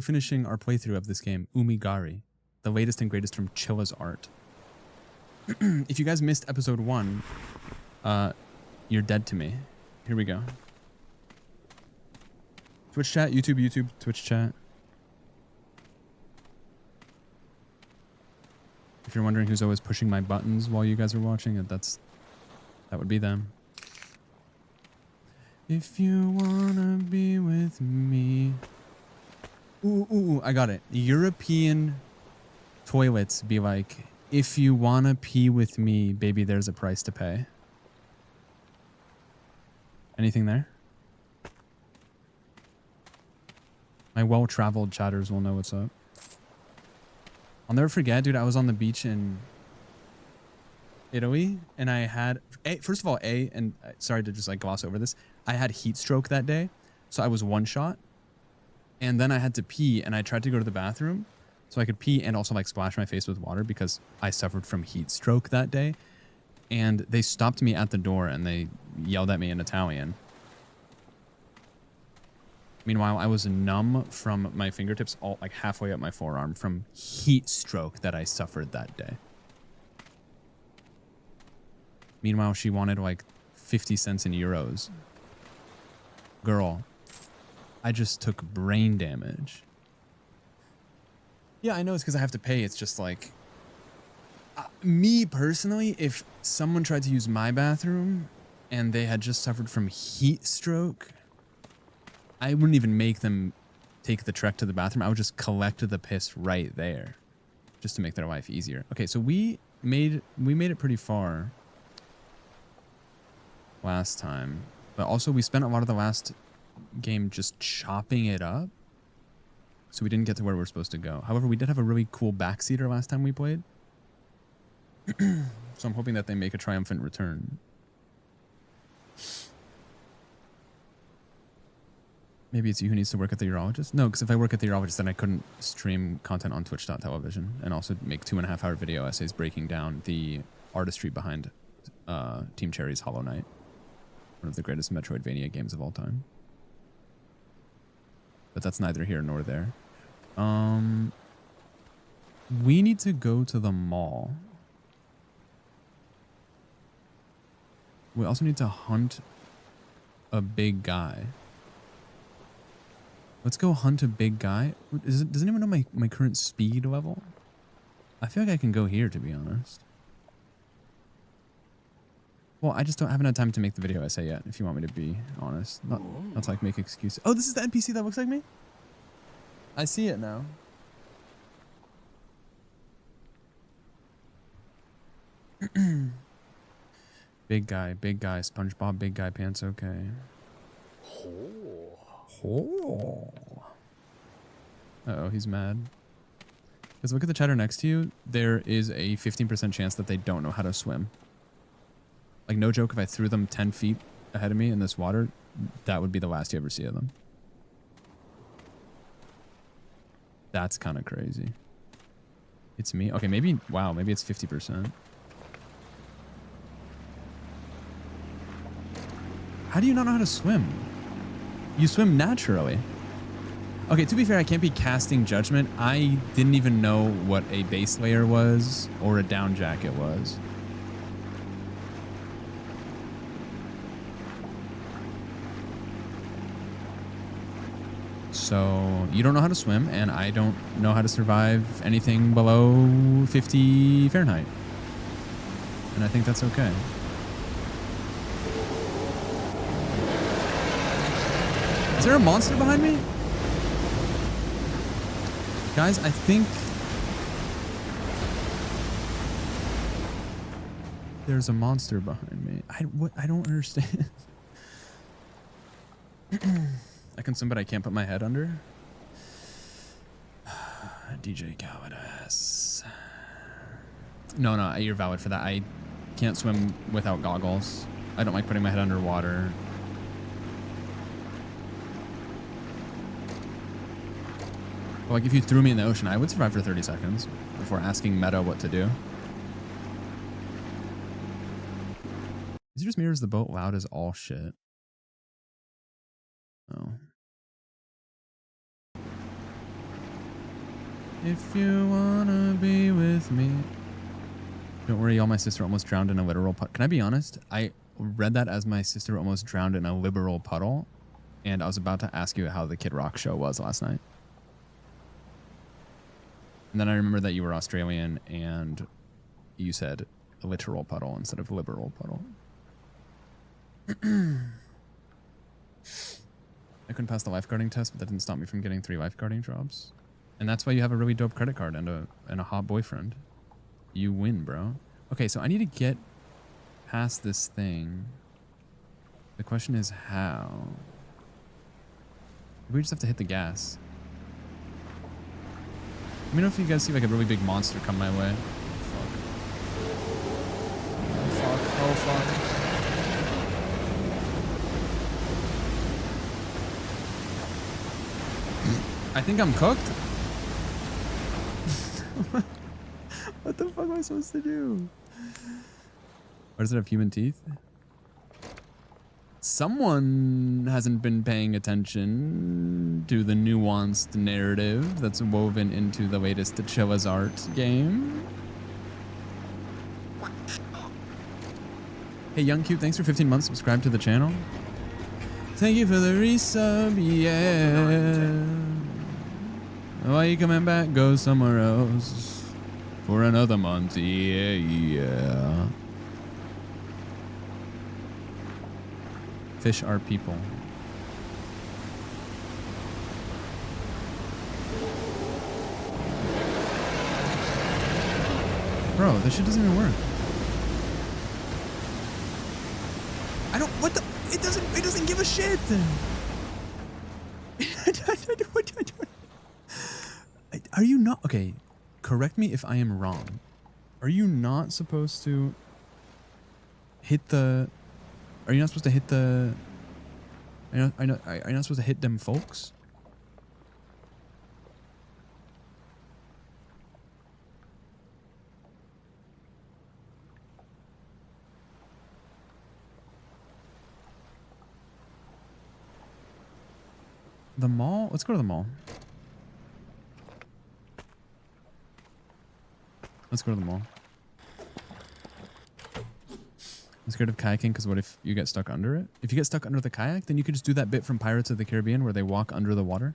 we're finishing our playthrough of this game, Umigari, the latest and greatest from Chilla's art. If you guys missed episode 1, you're dead to me. Here we go. Twitch chat, YouTube, Twitch chat. If you're wondering who's always pushing my buttons while you guys are watching it, that would be them. If you wanna be with me. Ooh, I got it. European toilets be like, if you wanna pee with me, baby, there's a price to pay. Anything there? My well-traveled chatters will know what's up. I'll never forget, dude, I was on the beach in Italy and I had, first of all, and sorry to just like gloss over this, I had heat stroke that day. So I was one shot and then I had to pee and I tried to go to the bathroom so I could pee and also like splash my face with water because I suffered from heat stroke that day. And they stopped me at the door and they yelled at me in Italian. Meanwhile, I was numb from my fingertips all like halfway up my forearm from heat stroke that I suffered that day. Meanwhile, she wanted like 50 cents in euros. Girl, I just took brain damage. Yeah, I know it's because I have to pay. It's just like, me personally, if someone tried to use my bathroom and they had just suffered from heat stroke, I wouldn't even make them take the trek to the bathroom. I would just collect the piss right there just to make their life easier. Okay, so we made it pretty far last time, but also we spent a lot of the last game just chopping it up. So we didn't get to where we're supposed to go. However, we did have a really cool backseater last time we played. So I'm hoping that they make a triumphant return. Maybe it's you who needs to work at the urologist? No, because if I work at the urologist, then I couldn't stream content on twitch.television and also make 2.5-hour video essays breaking down the artistry behind Team Cherry's Hollow Knight. One of the greatest Metroidvania games of all time. But that's neither here nor there. We need to go to the mall. We also need to hunt a big guy. Let's go hunt a big guy. Does anyone know my current speed level? I feel like I can go here, to be honest. Well, I just don't haven't had time to make the video essay yet, if you want me to be honest. Not to like make excuses. Oh, this is the NPC that looks like me? I see it now. Big guy, SpongeBob, big guy pants, okay. Uh-oh, he's mad. Because look at the chatter next to you. There is a 15% chance that they don't know how to swim. Like, no joke, if I threw them 10 feet ahead of me in this water, that would be the last you ever see of them. That's kind of crazy. It's me? Okay, maybe, wow, maybe it's 50%. How do you not know how to swim? You swim naturally. Okay, to be fair, I can't be casting judgment. I didn't even know what a base layer was or a down jacket was. So you don't know how to swim, and I don't know how to survive anything below 50 Fahrenheit. And I think that's okay. Is there a monster behind me? Guys, I think there's a monster behind me. I don't understand. I can swim, but I can't put my head under. DJ Cowardice. No, you're valid for that. I can't swim without goggles. I don't like putting my head underwater. But like if you threw me in the ocean, I would survive for 30 seconds before asking Meta what to do. Is it just me or is the boat loud as all shit? Oh. If you wanna be with me. Don't worry, all my sister almost drowned in a literal puddle. Can I be honest? I read that as my sister almost drowned in a literal puddle, and I was about to ask you how the Kid Rock show was last night. And then I remember that you were Australian and you said a literal puddle instead of liberal puddle. I couldn't pass the lifeguarding test, but that didn't stop me from getting 3 lifeguarding jobs. And that's why you have a really dope credit card and a hot boyfriend. You win, bro. Okay, so I need to get past this thing. The question is how? We just have to hit the gas. Let me know if you guys see like a really big monster come my way. Fuck. Oh fuck. Oh fuck. I think I'm cooked. What the fuck am I supposed to do? Or does it have human teeth? Someone hasn't been paying attention to the nuanced narrative that's woven into the latest Charizard game. Hey, Young Cute, thanks for 15 months. Subscribe to the channel. Thank you for the resub, yeah. Why you coming back? Go somewhere else for another month, yeah, yeah. Fish are people. Bro, this shit doesn't even work. I don't, what the, it doesn't give a shit. Are you not, okay, correct me if I am wrong. Are you not supposed to hit the, are you not supposed to hit the, are you not supposed to hit them folks? The mall? Let's go to the mall. Let's go to the mall. I'm scared of kayaking because what if you get stuck under it? If you get stuck under the kayak, then you could just do that bit from Pirates of the Caribbean where they walk under the water.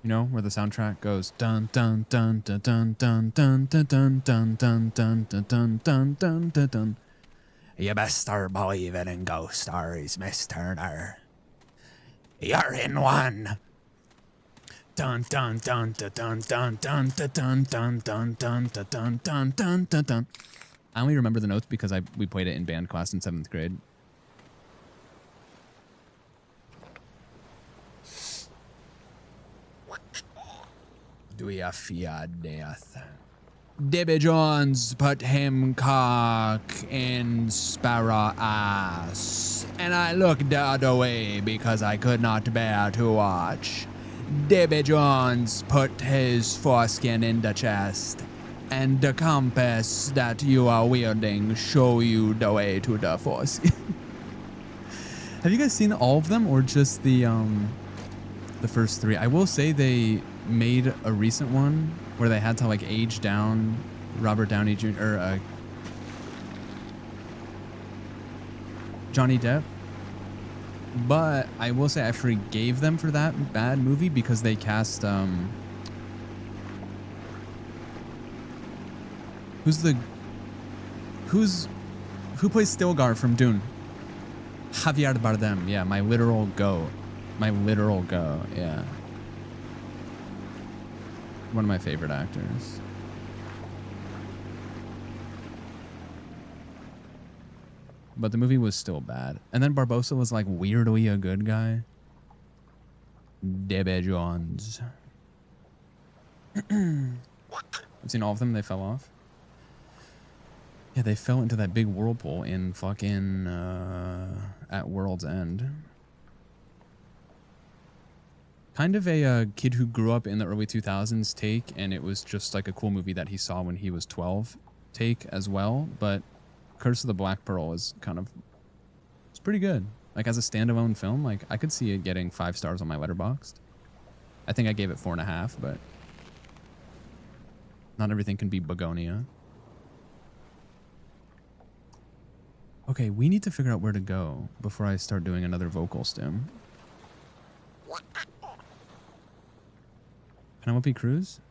You know, where the soundtrack goes dun dun dun dun dun dun dun dun dun dun dun dun dun dun dun dun dun dun. You best start believing in ghost stories, Miss Turner. You're in one. Dun dun dun dun dun dun dun dun dun dun dun dun dun dun dun dun. I only remember the notes because we played it in band class in 7th grade. Do you fear death? Debbie Jones put him cock in Sparrow ass, and I looked the other way because I could not bear to watch. Debbie Jones put his foreskin in the chest, and the compass that you are wielding show you the way to the foreskin. Have you guys seen all of them or just the first 3? I will say they made a recent one where they had to like age down Robert Downey Jr. or Johnny Depp. But I will say I forgave them for that bad movie because they cast who plays Stilgar from Dune? Javier Bardem. Yeah, my literal go. My literal go. Yeah. One of my favorite actors. But the movie was still bad. And then Barbosa was like weirdly a good guy. Debbie Jones. I've seen all of them. They fell off. Yeah, they fell into that big whirlpool in fucking at World's End. Kind of a kid who grew up in the early 2000s take, and it was just like a cool movie that he saw when he was 12 take as well. But Curse of the Black Pearl is kind of, it's pretty good. Like as a standalone film, like I could see it getting 5 stars on my Letterboxd. I think I gave it 4.5, but not everything can be begonia. Okay, we need to figure out where to go before I start doing another vocal stim. Penelope Cruz?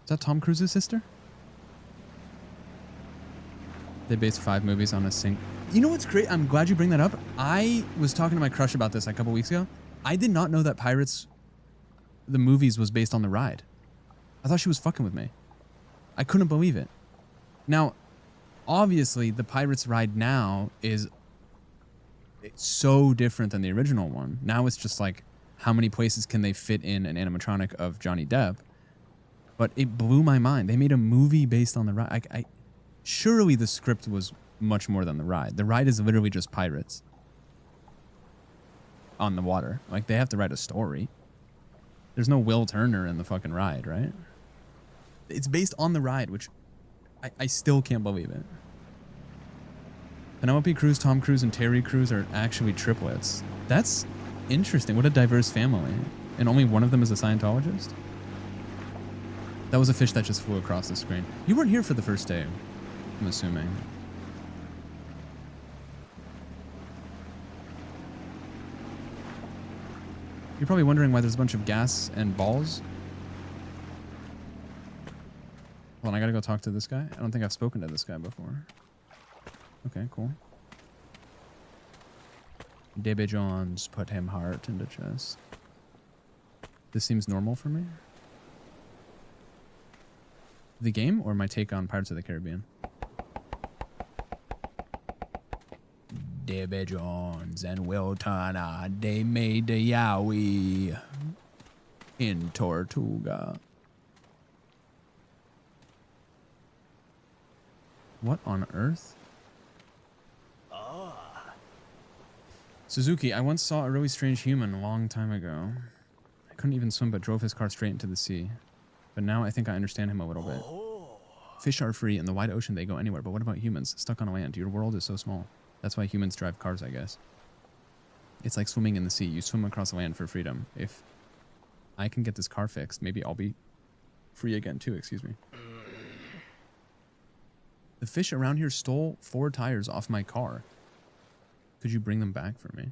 Is that Tom Cruise's sister? They based 5 movies on a sing. You know what's great? I'm glad you bring that up. I was talking to my crush about this like a couple weeks ago. I did not know that Pirates, the movies, was based on the ride. I thought she was fucking with me. I couldn't believe it. Now, obviously, the Pirates ride now is so different than the original one. Now it's just like, how many places can they fit in an animatronic of Johnny Depp? But it blew my mind. They made a movie based on the ride. Surely the script was much more than the ride. The ride is literally just pirates on the water. Like, they have to write a story. There's no Will Turner in the fucking ride, right? It's based on the ride, which I still can't believe it. Penelope Cruz, Tom Cruise, and Terry Crews are actually triplets. That's interesting. What a diverse family. And only one of them is a Scientologist? That was a fish that just flew across the screen. You weren't here for the first day, I'm assuming. You're probably wondering why there's a bunch of gas and balls. Hold on, I gotta go talk to this guy. I don't think I've spoken to this guy before. Okay, cool. Debbie Jones put him heart into chest. This seems normal for me. The game or my take on Pirates of the Caribbean? Debbie Jones and Will Turner, they made the Yowie in Tortuga. What on earth? Suzuki, I once saw a really strange human a long time ago. I couldn't even swim but drove his car straight into the sea. But now I think I understand him a little bit. Fish are free. In the wide ocean, they go anywhere. But what about humans? Stuck on land. Your world is so small. That's why humans drive cars, I guess. It's like swimming in the sea. You swim across land for freedom. If I can get this car fixed, maybe I'll be free again too. Excuse me. The fish around here stole 4 tires off my car. Could you bring them back for me?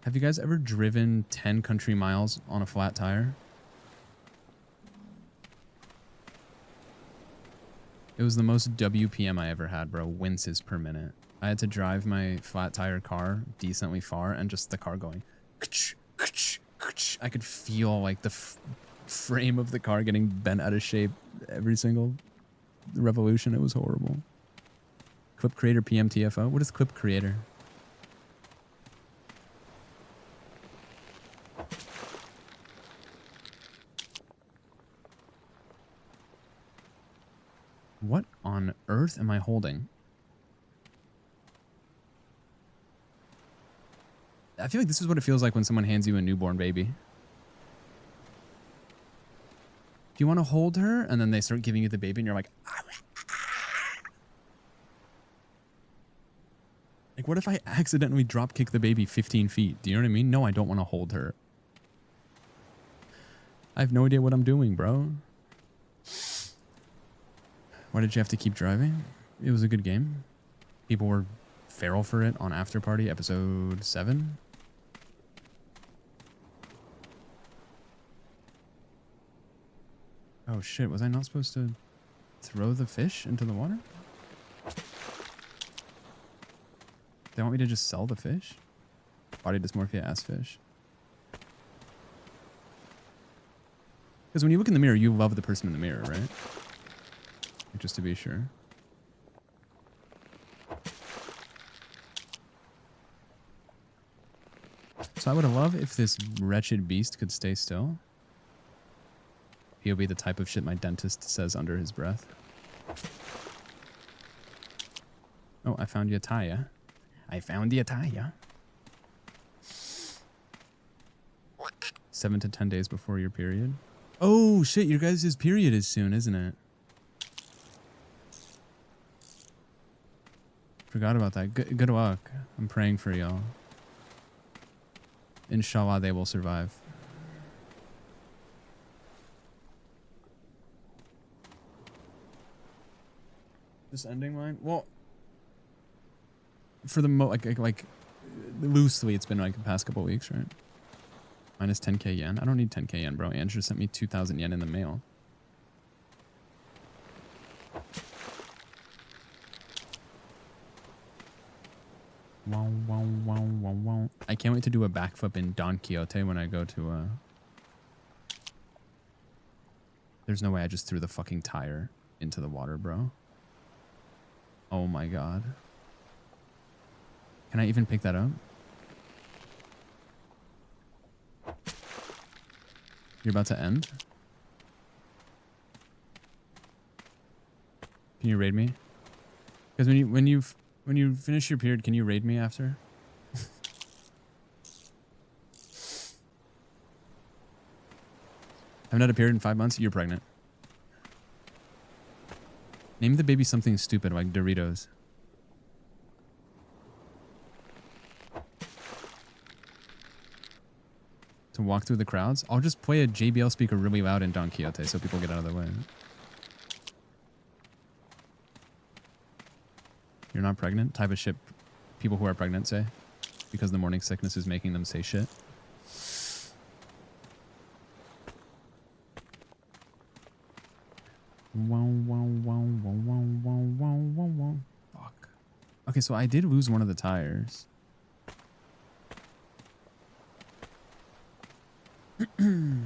Have you guys ever driven 10 country miles on a flat tire? It was the most WPM I ever had, bro. Winces per minute. I had to drive my flat tire car decently far and just the car going. I could feel like the frame of the car getting bent out of shape every single revolution. It was horrible. Clip creator PMTFO? What is clip creator? What on earth am I holding? I feel like this is what it feels like when someone hands you a newborn baby. Do you want to hold her? And then they start giving you the baby and you're like... Like, what if I accidentally drop kick the baby 15 feet? Do you know what I mean? No, I don't want to hold her. I have no idea what I'm doing, bro. Why did you have to keep driving? It was a good game. People were feral for it on After Party episode 7. Oh shit, was I not supposed to throw the fish into the water? They want me to just sell the fish? Body dysmorphia ass fish. Because when you look in the mirror, you love the person in the mirror, right? Just to be sure. So I would love if this wretched beast could stay still. He'll be the type of shit my dentist says under his breath. Oh, I found you a tire. I found you a tire. 7 to 10 days before your period. Oh shit, your guys' period is soon, isn't it? Forgot about that. Good luck. I'm praying for y'all. Inshallah, they will survive. Just ending mine? Well, for the like loosely, it's been like the past couple weeks, right? Minus 10k yen. I don't need 10k yen, bro. Andrew sent me 2,000 yen in the mail. Wow, wow, wow, wow, wow. I can't wait to do a backflip in Don Quixote when I go to There's no way I just threw the fucking tire into the water, bro. Oh my god. Can I even pick that up? You're about to end? Can you raid me? Because when you finish your period, can you raid me after? Haven't had a period in 5 months? You're pregnant. Name the baby something stupid like Doritos. To walk through the crowds? I'll just play a JBL speaker really loud in Don Quixote so people get out of the way. You're not pregnant? Type of shit people who are pregnant say. Because the morning sickness is making them say shit. Wow, wow, wow, wow, wow, wow, wow, wow, wow. Fuck. Okay, so I did lose one of the tires. I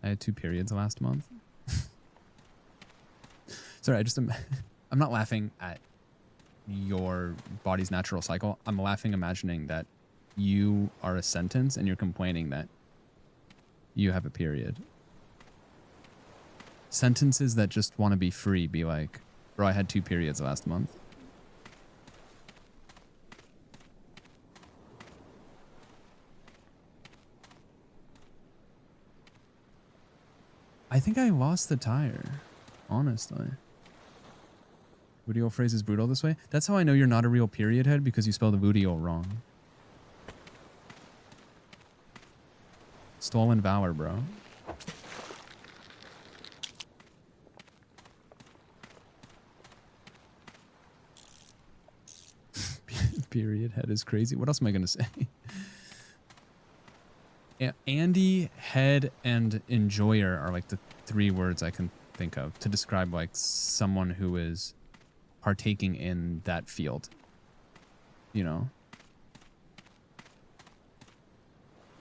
had 2 periods last month. Sorry, I'm not laughing at your body's natural cycle. I'm laughing imagining that you are a sentence and you're complaining that you have a period. Sentences that just want to be free be like, bro, I had 2 periods last month. I think I lost the tire, honestly. Vudio phrase is brutal this way. That's how I know you're not a real period head, because you spelled Vudio wrong. Stolen valor, bro. Period head is crazy. What else am I gonna say? Yeah, Andy, head, and enjoyer are like the 3 words I can think of to describe like someone who is partaking in that field. You know?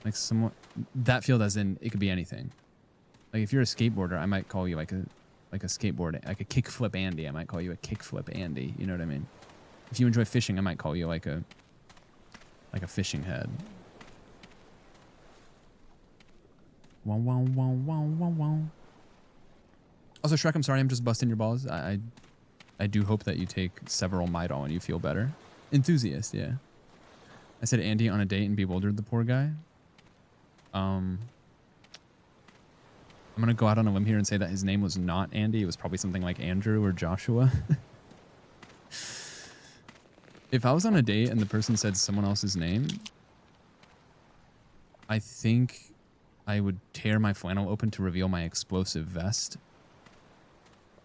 Like someone, that field as in, it could be anything. Like if you're a skateboarder, I might call you like a skateboard, like a kickflip Andy. I might call you a kickflip Andy. You know what I mean? If you enjoy fishing, I might call you like a fishing head. Wow, wow, wow, wow, wow, wow. Also, Shrek, I'm sorry, I'm just busting your balls. I do hope that you take several Midol and you feel better. Enthusiast, yeah. I said Andy on a date and bewildered the poor guy. I'm gonna go out on a limb here and say that his name was not Andy. It was probably something like Andrew or Joshua. If I was on a date and the person said someone else's name, I think I would tear my flannel open to reveal my explosive vest.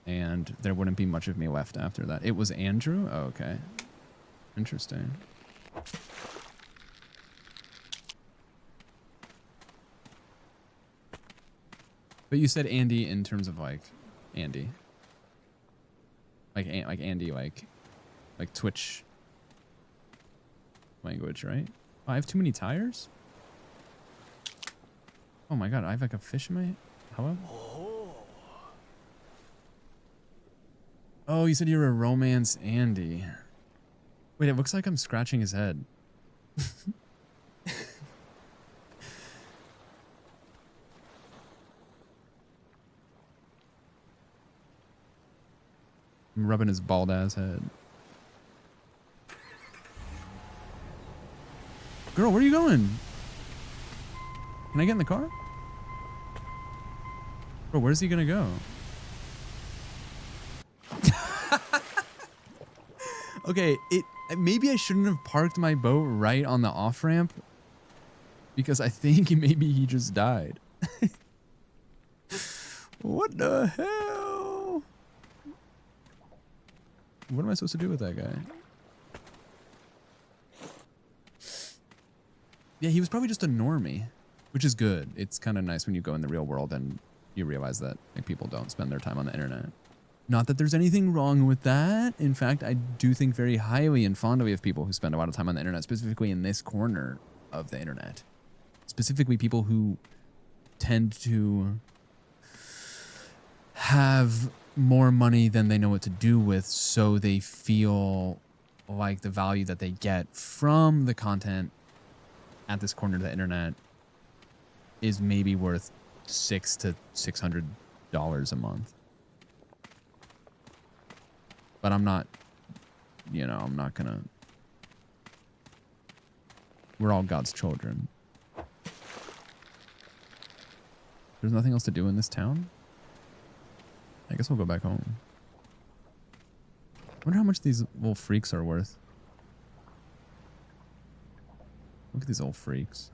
And there wouldn't be much of me left after that. It was Andrew? Oh, okay. Interesting. But you said Andy in terms of like Andy. Like Andy, like Twitch language, right? Oh, I have too many tires? Oh my god, I have like a fish in my... Hello? Oh, you said you're a romance Andy. Wait, it looks like I'm scratching his head. I'm rubbing his bald ass head. Girl, where are you going? Can I get in the car? Bro, where's he gonna go? Okay, maybe I shouldn't have parked my boat right on the off-ramp because I think maybe he just died. What the hell? What am I supposed to do with that guy? Yeah, he was probably just a normie, which is good. It's kind of nice when you go in the real world and you realize that like, people don't spend their time on the internet. Not that there's anything wrong with that. In fact, I do think very highly and fondly of people who spend a lot of time on the internet, specifically in this corner of the internet. Specifically people who tend to have more money than they know what to do with, so they feel like the value that they get from the content at this corner of the internet is maybe worth $600 to $600 a month. But I'm not, you know, I'm not gonna. We're all God's children. There's nothing else to do in this town? I guess we'll go back home. I wonder how much these little freaks are worth. Look at these old freaks.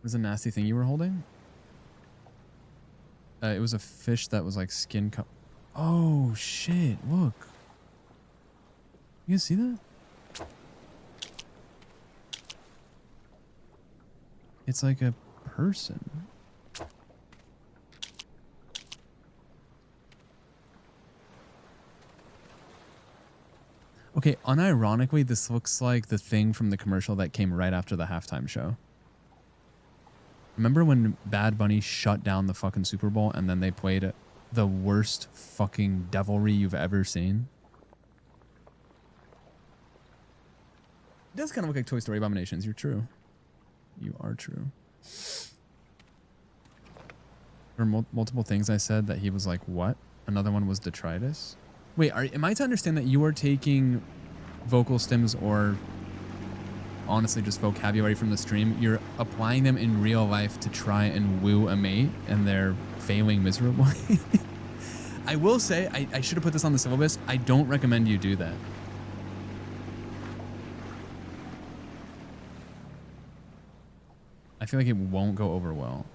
What is the nasty thing you were holding? It was a fish that was like skin cut. Oh shit, look. You guys see that? It's like a person. Okay, unironically, this looks like the thing from the commercial that came right after the halftime show. Remember when Bad Bunny shut down the fucking Super Bowl and then they played the worst fucking devilry you've ever seen? It does kind of look like Toy Story Abominations. You're true. You are true. There were multiple things I said that he was like, what? Another one was detritus? Wait, am I to understand that you are taking vocal stems or honestly just vocabulary from the stream, you're applying them in real life to try and woo a mate and they're failing miserably? I will say, I should have put this on the syllabus, I don't recommend you do that. I feel like it won't go over well.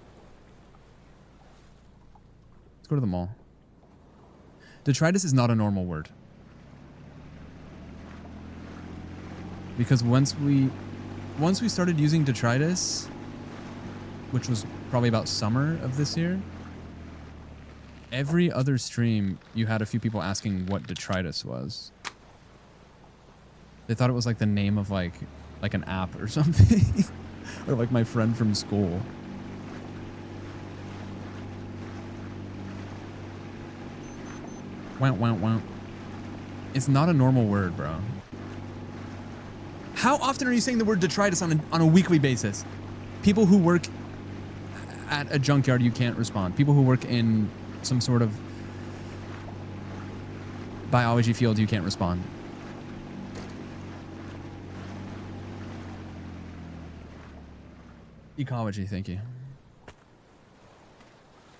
Let's go to the mall. Detritus is not a normal word. Because once we started using detritus, which was probably about summer of this year, every other stream you had a few people asking what detritus was. They thought it was like the name of like an app or something. Or like my friend from school. Wow, wow, wow. It's not a normal word, bro. How often are you saying the word detritus on a weekly basis? People who work at a junkyard, you can't respond. People who work in some sort of biology field, you can't respond. Ecology, thank you.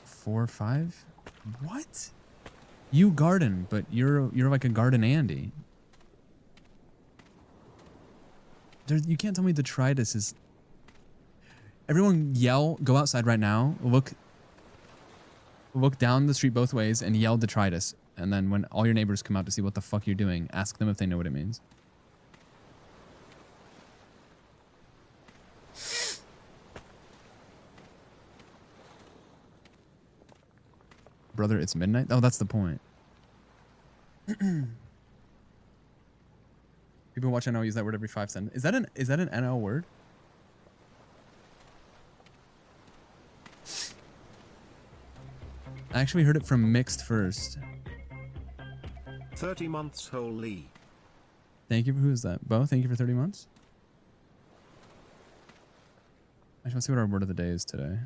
4 or 5? What? You garden, but you're like a garden Andy. You can't tell me detritus is... Everyone yell, go outside right now, look down the street both ways and yell detritus. And then when all your neighbors come out to see what the fuck you're doing, ask them if they know what it means. Brother, it's midnight? Oh, that's the point. People watch NL use that word every 5 seconds. Is that an NL word? I actually heard it from Mixed first. 30 months holy. Thank you. Who is that? Bo, thank you for 30 months. I just want to see what our word of the day is today.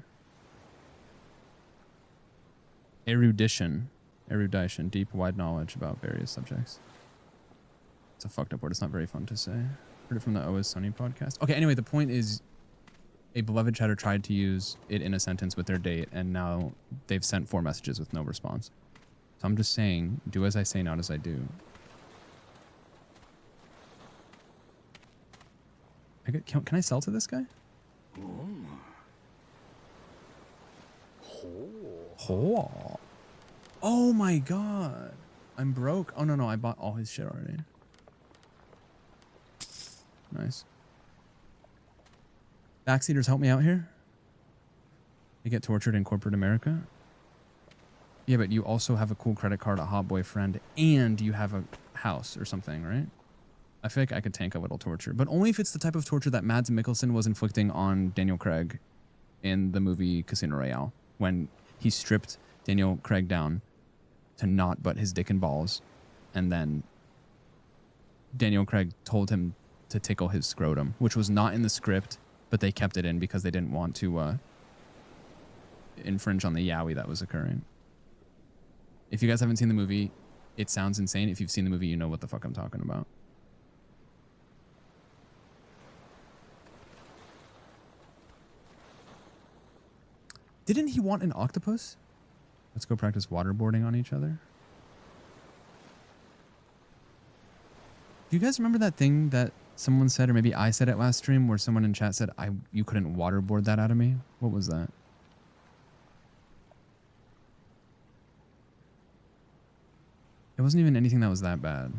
Erudition. Erudition. Deep, wide knowledge about various subjects. It's a fucked up word. It's not very fun to say. Heard it from the OS Sunny podcast. Okay, anyway, the point is a beloved chatter tried to use it in a sentence with their date, and now they've sent 4 messages with no response. So I'm just saying, do as I say, not as I do. Can I sell to this guy? Oh. Oh my god. I'm broke. Oh no, I bought all his shit already. Nice. Backseaters, help me out here. You get tortured in corporate America. Yeah, but you also have a cool credit card, a hot boyfriend, and you have a house or something, right? I feel like I could tank a little torture, but only if it's the type of torture that Mads Mikkelsen was inflicting on Daniel Craig in the movie Casino Royale, when he stripped Daniel Craig down to not but his dick and balls, and then Daniel Craig told him to tickle his scrotum, which was not in the script, but they kept it in because they didn't want to infringe on the yaoi that was occurring. If you guys haven't seen the movie, it sounds insane. If you've seen the movie, you know what the fuck I'm talking about. Didn't he want an octopus? Let's go practice waterboarding on each other. Do you guys remember that thing that someone said, or maybe I said it last stream, where someone in chat said, you couldn't waterboard that out of me? What was that? It wasn't even anything that was that bad.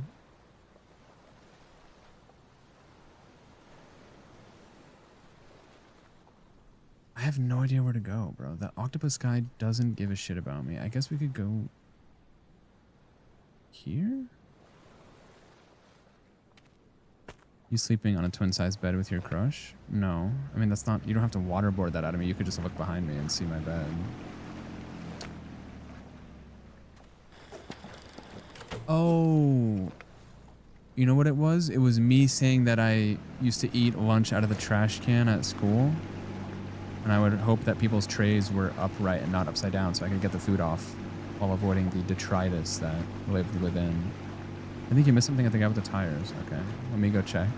I have no idea where to go, bro. That octopus guy doesn't give a shit about me. I guess we could go here? You sleeping on a twin-size bed with your crush? No. I mean, that's not... You don't have to waterboard that out of me. You could just look behind me and see my bed. Oh. You know what it was? It was me saying that I used to eat lunch out of the trash can at school. And I would hope that people's trays were upright and not upside down so I could get the food off while avoiding the detritus that lived within. I think you missed something at the guy with the tires. Okay, let me go check.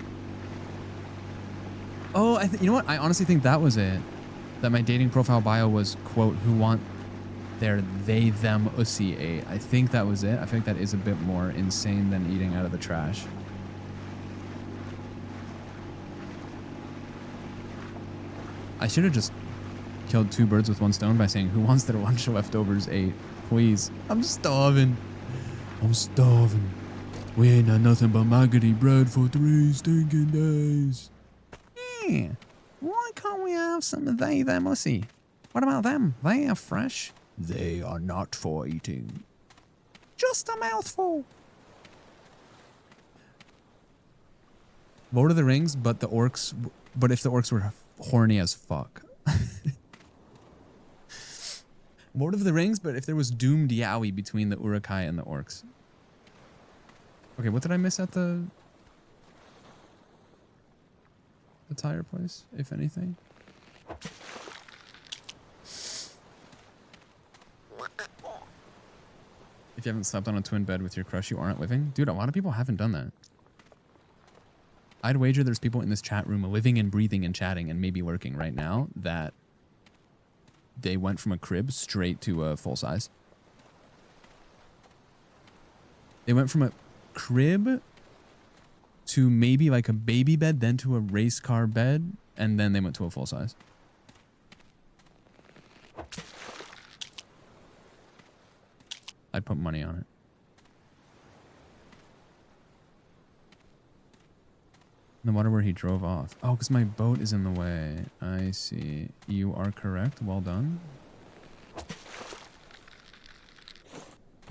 Oh, you know what? I honestly think that was it. That my dating profile bio was, quote, who want their they, them, ussy ate. I think that was it. I think that is a bit more insane than eating out of the trash. I should have just killed two birds with one stone by saying, who wants their lunch leftovers ate? Please. I'm starving. I'm starving. We ain't had nothing but maggoty bread for 3 stinking days. Yeah. Why can't we have some of they, them, ussy? What about them? They are fresh. They are not for eating. Just a mouthful. Lord of the Rings, but the orcs... But if the orcs were horny as fuck. Lord of the Rings, but if there was doomed yaoi between the Uruk-hai and the orcs. Okay, what did I miss at the tire place, if anything? If you haven't slept on a twin bed with your crush, you aren't living. Dude, a lot of people haven't done that. I'd wager there's people in this chat room living and breathing and chatting and maybe lurking right now that they went from a crib straight to a full size. They went from a crib to maybe like a baby bed, then to a race car bed, and then they went to a full size. I'd put money on it. The water where he drove off. Oh, because my boat is in the way. I see. You are correct. Well done.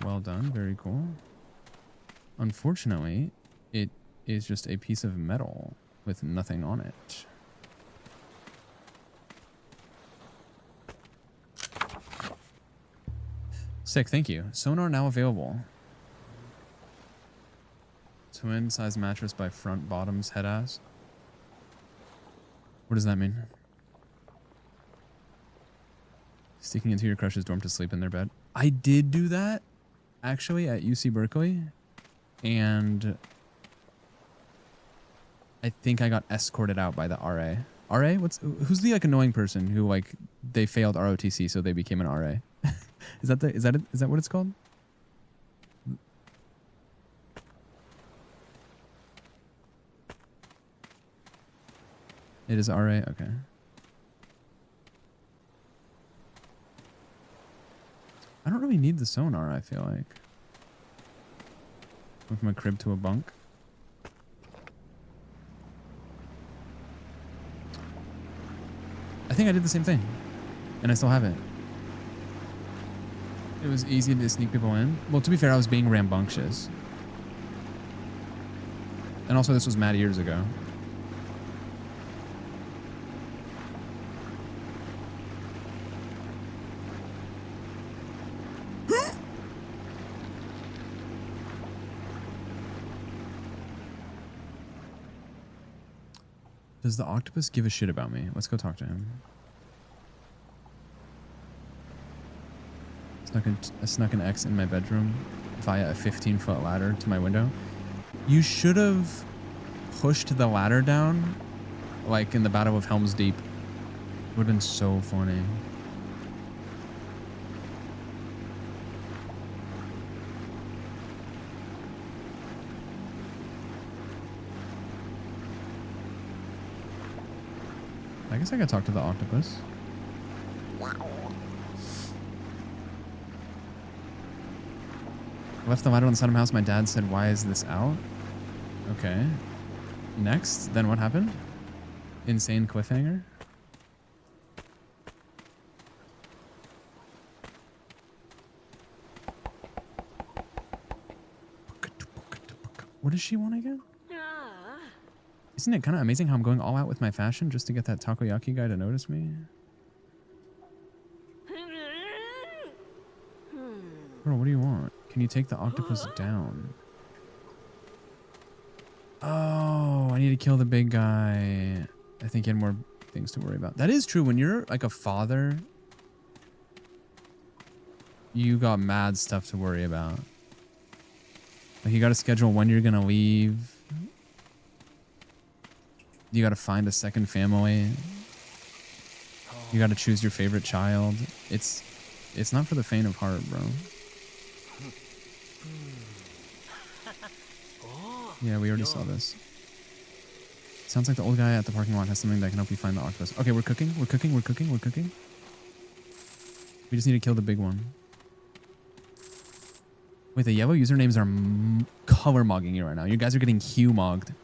Well done. Very cool. Unfortunately, it is just a piece of metal with nothing on it. Sick. Thank you. Sonar now available. Twin size mattress by front bottoms head ass. What does that mean? Sneaking into your crush's dorm to sleep in their bed. I did do that actually at UC Berkeley, and I think I got escorted out by the RA. RA? Who's the like annoying person who like they failed ROTC so they became an RA? Is that what it's called? It is RA? Okay. I don't really need the sonar, I feel like. Went from a crib to a bunk. I think I did the same thing. And I still have it. It was easy to sneak people in. Well, to be fair, I was being rambunctious. And also, this was mad years ago. Does the octopus give a shit about me? Let's go talk to him. I snuck an X in my bedroom via a 15-foot ladder to my window. You should have pushed the ladder down like in the Battle of Helm's Deep. It would have been so funny. I guess I could talk to the octopus. I left the ladder on the side of my house. My dad said, "Why is this out?" Okay. Next, then what happened? Insane cliffhanger. What does she want again? Isn't it kind of amazing how I'm going all out with my fashion just to get that takoyaki guy to notice me? Bro, what do you want? Can you take the octopus down? Oh, I need to kill the big guy. I think he had more things to worry about. That is true. When you're like a father, you got mad stuff to worry about. Like you got to schedule when you're going to leave. You got to find a second family. You got to choose your favorite child. It's not for the faint of heart, bro. Yeah, we already saw this. Sounds like the old guy at the parking lot has something that can help you find the octopus. Okay, we're cooking. We're cooking. We're cooking. We're cooking. We just need to kill the big one. Wait, the yellow usernames are color mogging you right now. You guys are getting hue mogged.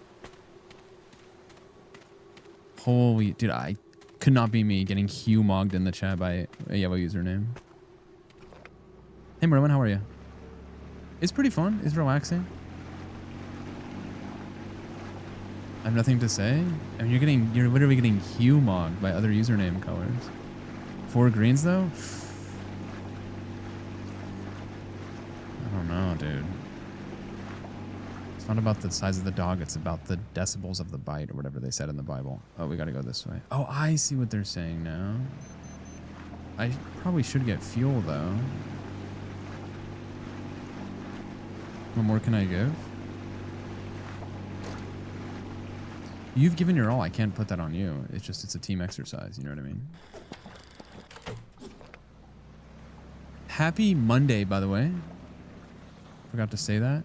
Holy, dude, I could not be me getting hue mogged in the chat by a yellow username. Hey, Merlin, how are you? It's pretty fun. It's relaxing. I have nothing to say. I mean, you're literally getting hue mogged by other username colors. 4 greens though? I don't know, dude. It's not about the size of the dog, it's about the decibels of the bite or whatever they said in the Bible. Oh, we gotta go this way. Oh, I see what they're saying now. I probably should get fuel though. What more can I give? You've given your all. I can't put that on you. It's a team exercise. You know what I mean? Happy Monday, by the way. Forgot to say that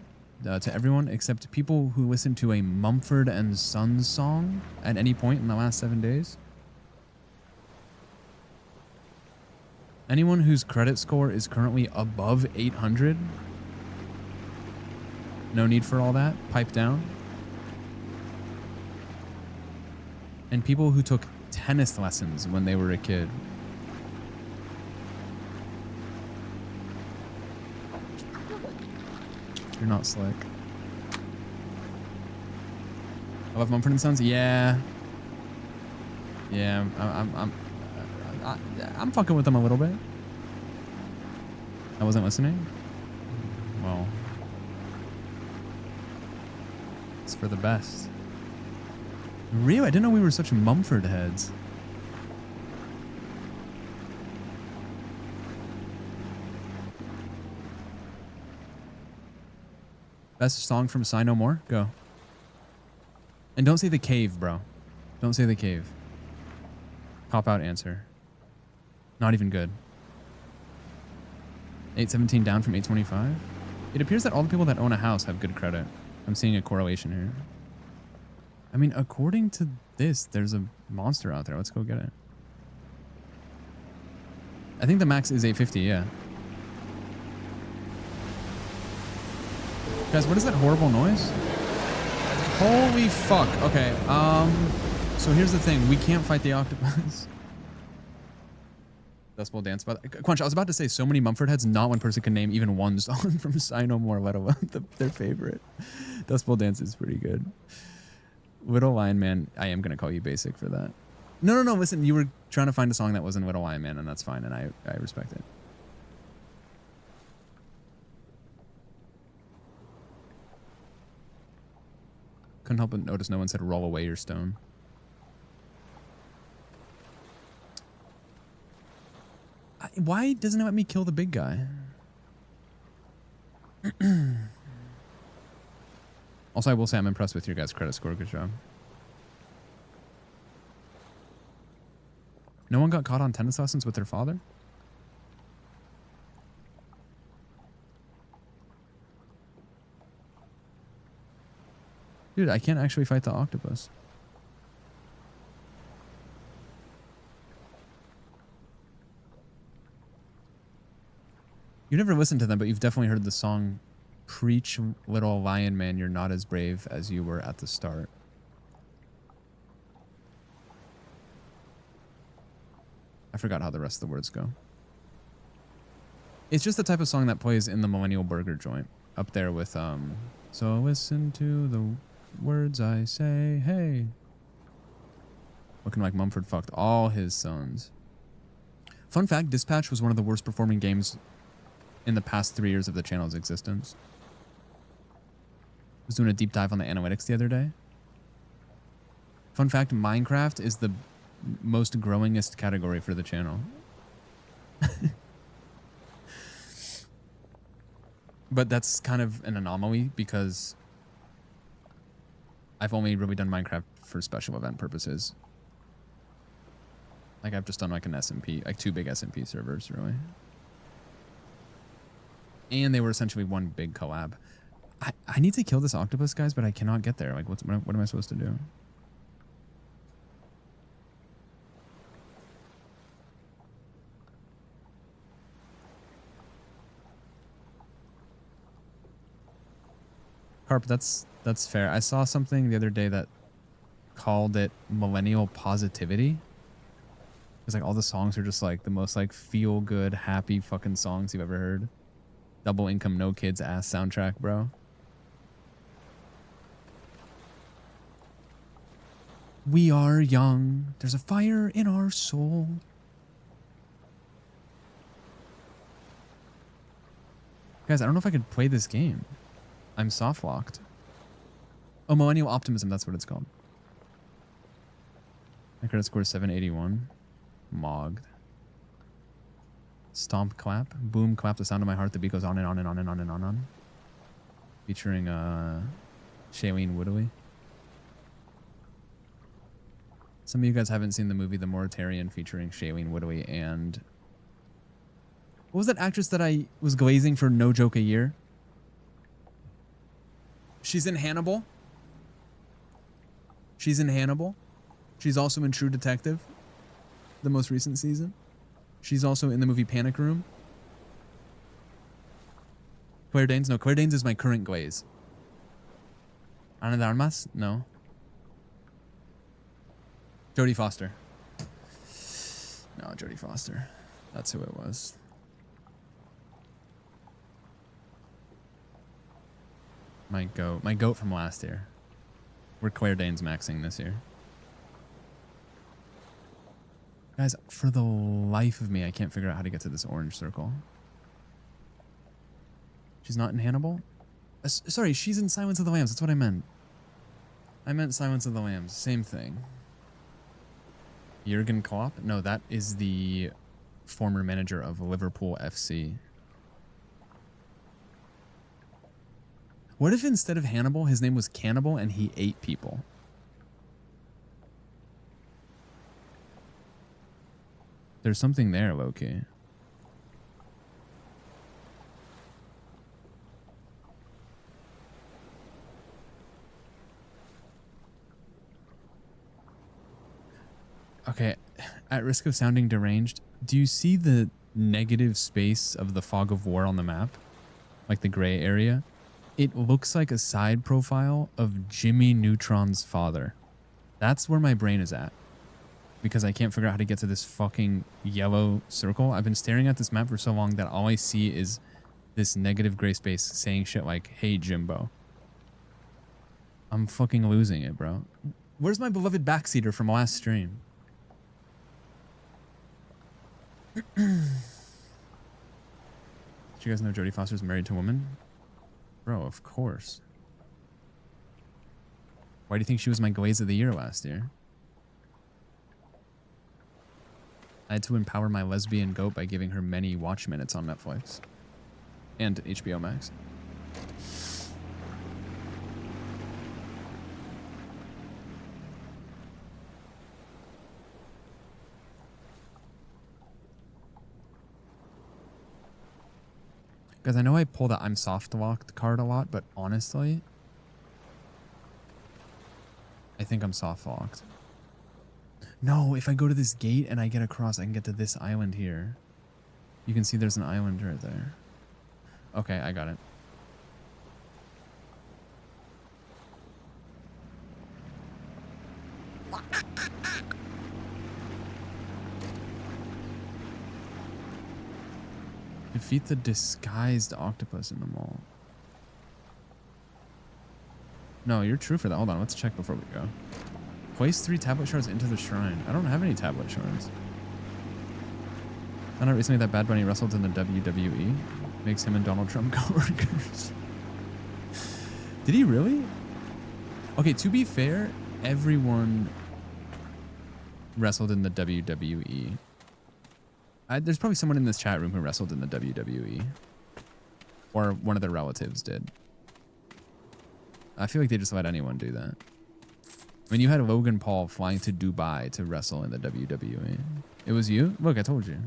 to everyone except people who listen to a Mumford and Sons song at any point in the last 7 days. Anyone whose credit score is currently above 800. No need for all that. Pipe down. And people who took tennis lessons when they were a kid. You're not slick. I love Mumford and Sons. Yeah. Yeah, I'm fucking with them a little bit. I wasn't listening. Well, it's for the best. Really? I didn't know we were such Mumford heads. Best song from Sigh No More? Go. And don't say The Cave, bro. Don't say The Cave. Cop out answer. Not even good. 817 down from 825? It appears that all the people that own a house have good credit. I'm seeing a correlation here. I mean, according to this. There's a monster out there. Let's go get it. I think the max is 850, yeah. Guys, what is that horrible noise? Holy fuck. Okay, so here's the thing. We can't fight the octopus. Dust Bowl Dance. But Quench, I was about to say, so many Mumford heads, not one person can name even one song from Sigh No More, let alone their favorite. Dust Bowl Dance is pretty good. Little Lion Man, I am going to call you basic for that. No, listen, you were trying to find a song that wasn't Little Lion Man, and that's fine, and I respect it. Couldn't help but notice no one said roll away your stone. Why doesn't it let me kill the big guy? Also, I will say I'm impressed with your guys' credit score. Good job. No one got caught on tennis lessons with their father? Dude, I can't actually fight the octopus. You never listened to them, but you've definitely heard the song Preach, Little Lion Man, You're Not As Brave As You Were at the Start. I forgot how the rest of the words go. It's just the type of song that plays in the Millennial Burger joint. Up there with, so listen to the words I say, hey. Looking like Mumford fucked all his sons. Fun fact, Dispatch was one of the worst performing games in the past 3 years of the channel's existence. I was doing a deep dive on the analytics the other day. Fun fact, Minecraft is the most growingest category for the channel. But that's kind of an anomaly because I've only really done Minecraft for special event purposes. Like I've just done like an SMP, like 2 big SMP servers, really. And they were essentially one big collab. I need to kill this octopus, guys, but I cannot get there. Like, what am I supposed to do? Carp, that's fair. I saw something the other day that called it millennial positivity. It's like all the songs are just like the most like feel good, happy fucking songs you've ever heard. Double income, no kids ass soundtrack, bro. We are young. There's a fire in our soul. Guys, I don't know if I could play this game. I'm soft locked. Oh, Millennial Optimism, that's what it's called. My credit score is 781. Mogged. Stomp clap. Boom clap, the sound of my heart. The beat goes on and on and on and on and on. Featuring Shailene Woodley. Some of you guys haven't seen the movie The Moritarian featuring Shailene Woodley and... What was that actress that I was glazing for no joke a year? She's in Hannibal. She's in Hannibal. She's also in True Detective, the most recent season. She's also in the movie Panic Room. Claire Danes? No, Claire Danes is my current glaze. Ana de Armas? No. Jodie Foster. No, Jodie Foster. That's who it was. My goat from last year. We're Claire Danes maxing this year. Guys, for the life of me, I can't figure out how to get to this orange circle. She's not in Hannibal? Sorry, she's in Silence of the Lambs. That's what I meant. I meant Silence of the Lambs. Same thing. Jurgen Klopp? No, that is the former manager of Liverpool FC. What if instead of Hannibal, his name was Cannibal and he ate people? There's something there, low-key. Okay, at risk of sounding deranged, do you see the negative space of the fog of war on the map? Like the gray area? It looks like a side profile of Jimmy Neutron's father. That's where my brain is at. Because I can't figure out how to get to this fucking yellow circle. I've been staring at this map for so long that all I see is this negative gray space saying shit like, hey, Jimbo. I'm fucking losing it, bro. Where's my beloved backseater from last stream? Did you guys know Jodie Foster's married to a woman? Bro, of course. Why do you think she was my Glaze of the Year last year? I had to empower my lesbian goat by giving her many watch minutes on Netflix. And HBO Max. Guys, I know I pull that I'm soft locked card a lot, but honestly, I think I'm soft locked. No, if I go to this gate and I get across, I can get to this island here. You can see there's an island right there. Okay, I got it. Defeat the disguised octopus in the mall. No, you're true for that. Hold on, let's check before we go. Place 3 tablet shards into the shrine. I don't have any tablet shards. I know recently that Bad Bunny wrestled in the WWE. Makes him and Donald Trump co-workers. Did he really? Okay, to be fair, everyone wrestled in the WWE. There's probably someone in this chat room who wrestled in the WWE. Or one of their relatives did. I feel like they just let anyone do that. I mean, you had Logan Paul flying to Dubai to wrestle in the WWE. It was you? Look, I told you.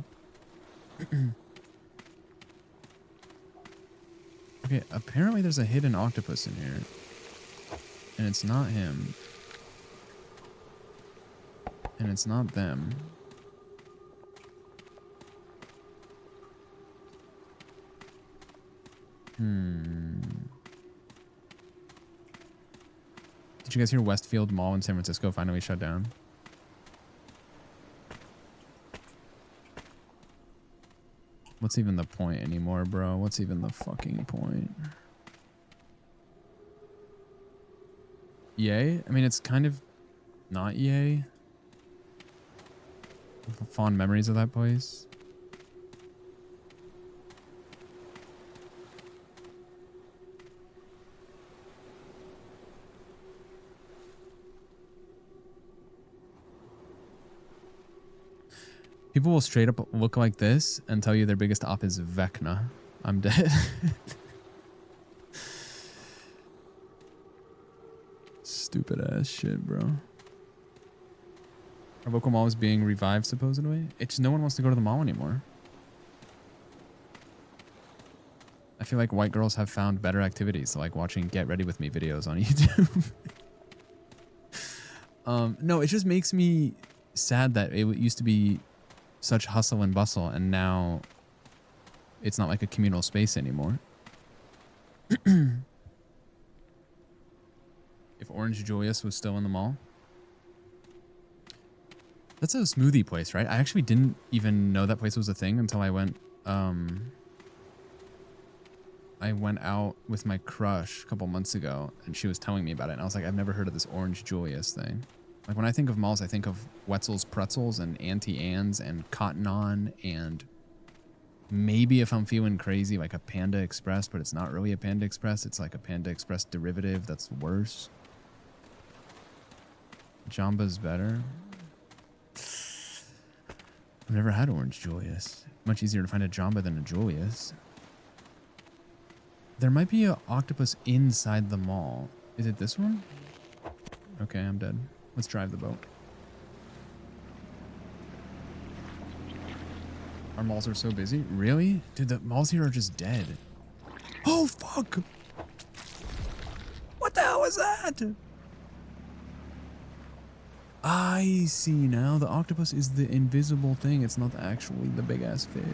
Okay, apparently there's a hidden octopus in here. And it's not him. And it's not them. Did you guys hear Westfield Mall in San Francisco finally shut down? What's even the point anymore, bro? What's even the fucking point? Yay? I mean, it's kind of not yay. Fond memories of that place. People will straight up look like this and tell you their biggest op is Vecna. I'm dead. Stupid ass shit, bro. Our local mall is being revived, supposedly. It's just no one wants to go to the mall anymore. I feel like white girls have found better activities, like watching Get Ready With Me videos on YouTube. No, it just makes me sad that it used to be such hustle and bustle, and now it's not like a communal space anymore. If Orange Julius was still in the mall. That's a smoothie place, right? I actually didn't even know that place was a thing until I went out with my crush a couple months ago, and she was telling me about it, and I was like, I've never heard of this Orange Julius thing. Like, when I think of malls, I think of Wetzel's Pretzels and Auntie Anne's and Cotton On, and maybe if I'm feeling crazy, like a Panda Express, but it's not really a Panda Express. It's like a Panda Express derivative that's worse. Jamba's better. I've never had Orange Julius. Much easier to find a Jamba than a Julius. There might be an octopus inside the mall. Is it this one? Okay, I'm dead. Let's drive the boat. Our malls are so busy. Really? Dude, the malls here are just dead. Oh, fuck! What the hell was that? I see now. The octopus is the invisible thing. It's not actually the big ass fish.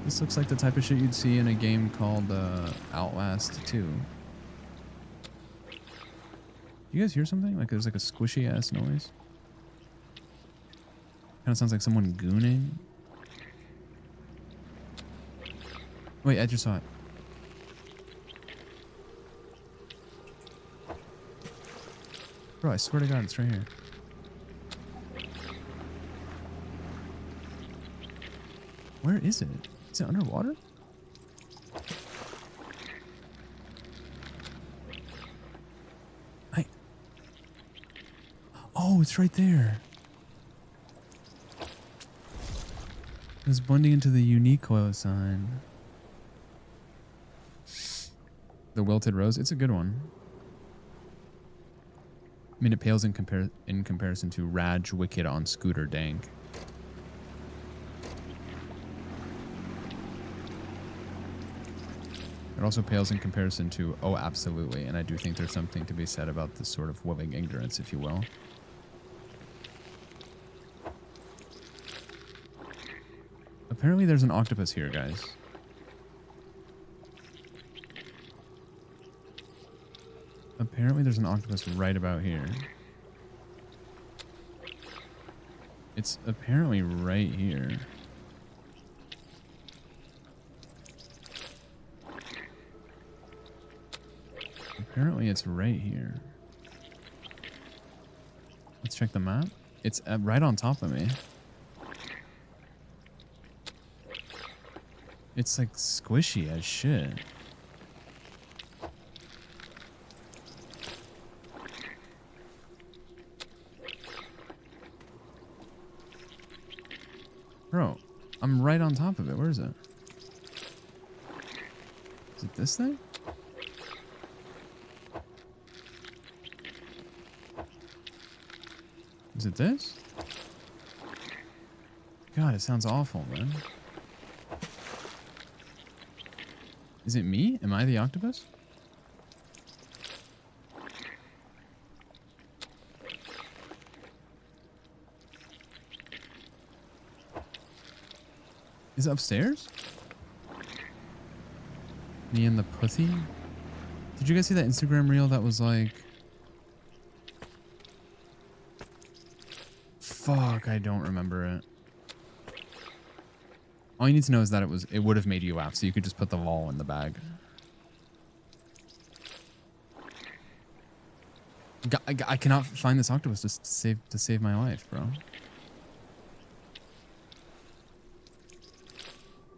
This looks like the type of shit you'd see in a game called Outlast 2. You guys hear something? Like there's like a squishy ass noise. Kind of sounds like someone gooning. Wait, I just saw it. Bro, I swear to God, it's right here. Where is it? Is it underwater? Oh, it's right there. It's blending into the Uniqlo sign. The Wilted Rose. It's a good one. I mean, it pales in comparison to Raj Wicked on Scooter Dank. It also pales in comparison to Oh Absolutely, and I do think there's something to be said about this sort of willing ignorance, if you will. Apparently there's an octopus here, guys. Apparently there's an octopus right about here. It's apparently right here. Apparently it's right here. Let's check the map. It's right on top of me. It's like squishy as shit. Bro, I'm right on top of it. Where is it? Is it this thing? Is it this? God, it sounds awful, man. Is it me? Am I the octopus? Is it upstairs? Me and the pussy? Did you guys see that Instagram reel that was like... Fuck, I don't remember it. All you need to know is that it would have made you laugh, so you could just put the lol in the bag. I cannot find this octopus just to save my life, bro.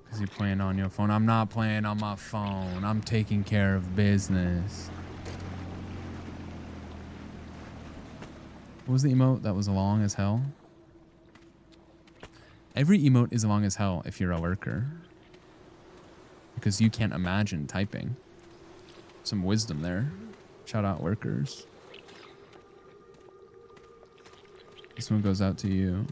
Because you're playing on your phone. I'm not playing on my phone. I'm taking care of business. What was the emote that was long as hell? Every emote is long as hell if you're a lurker. Because you can't imagine typing. Some wisdom there. Shout out lurkers. This one goes out to you.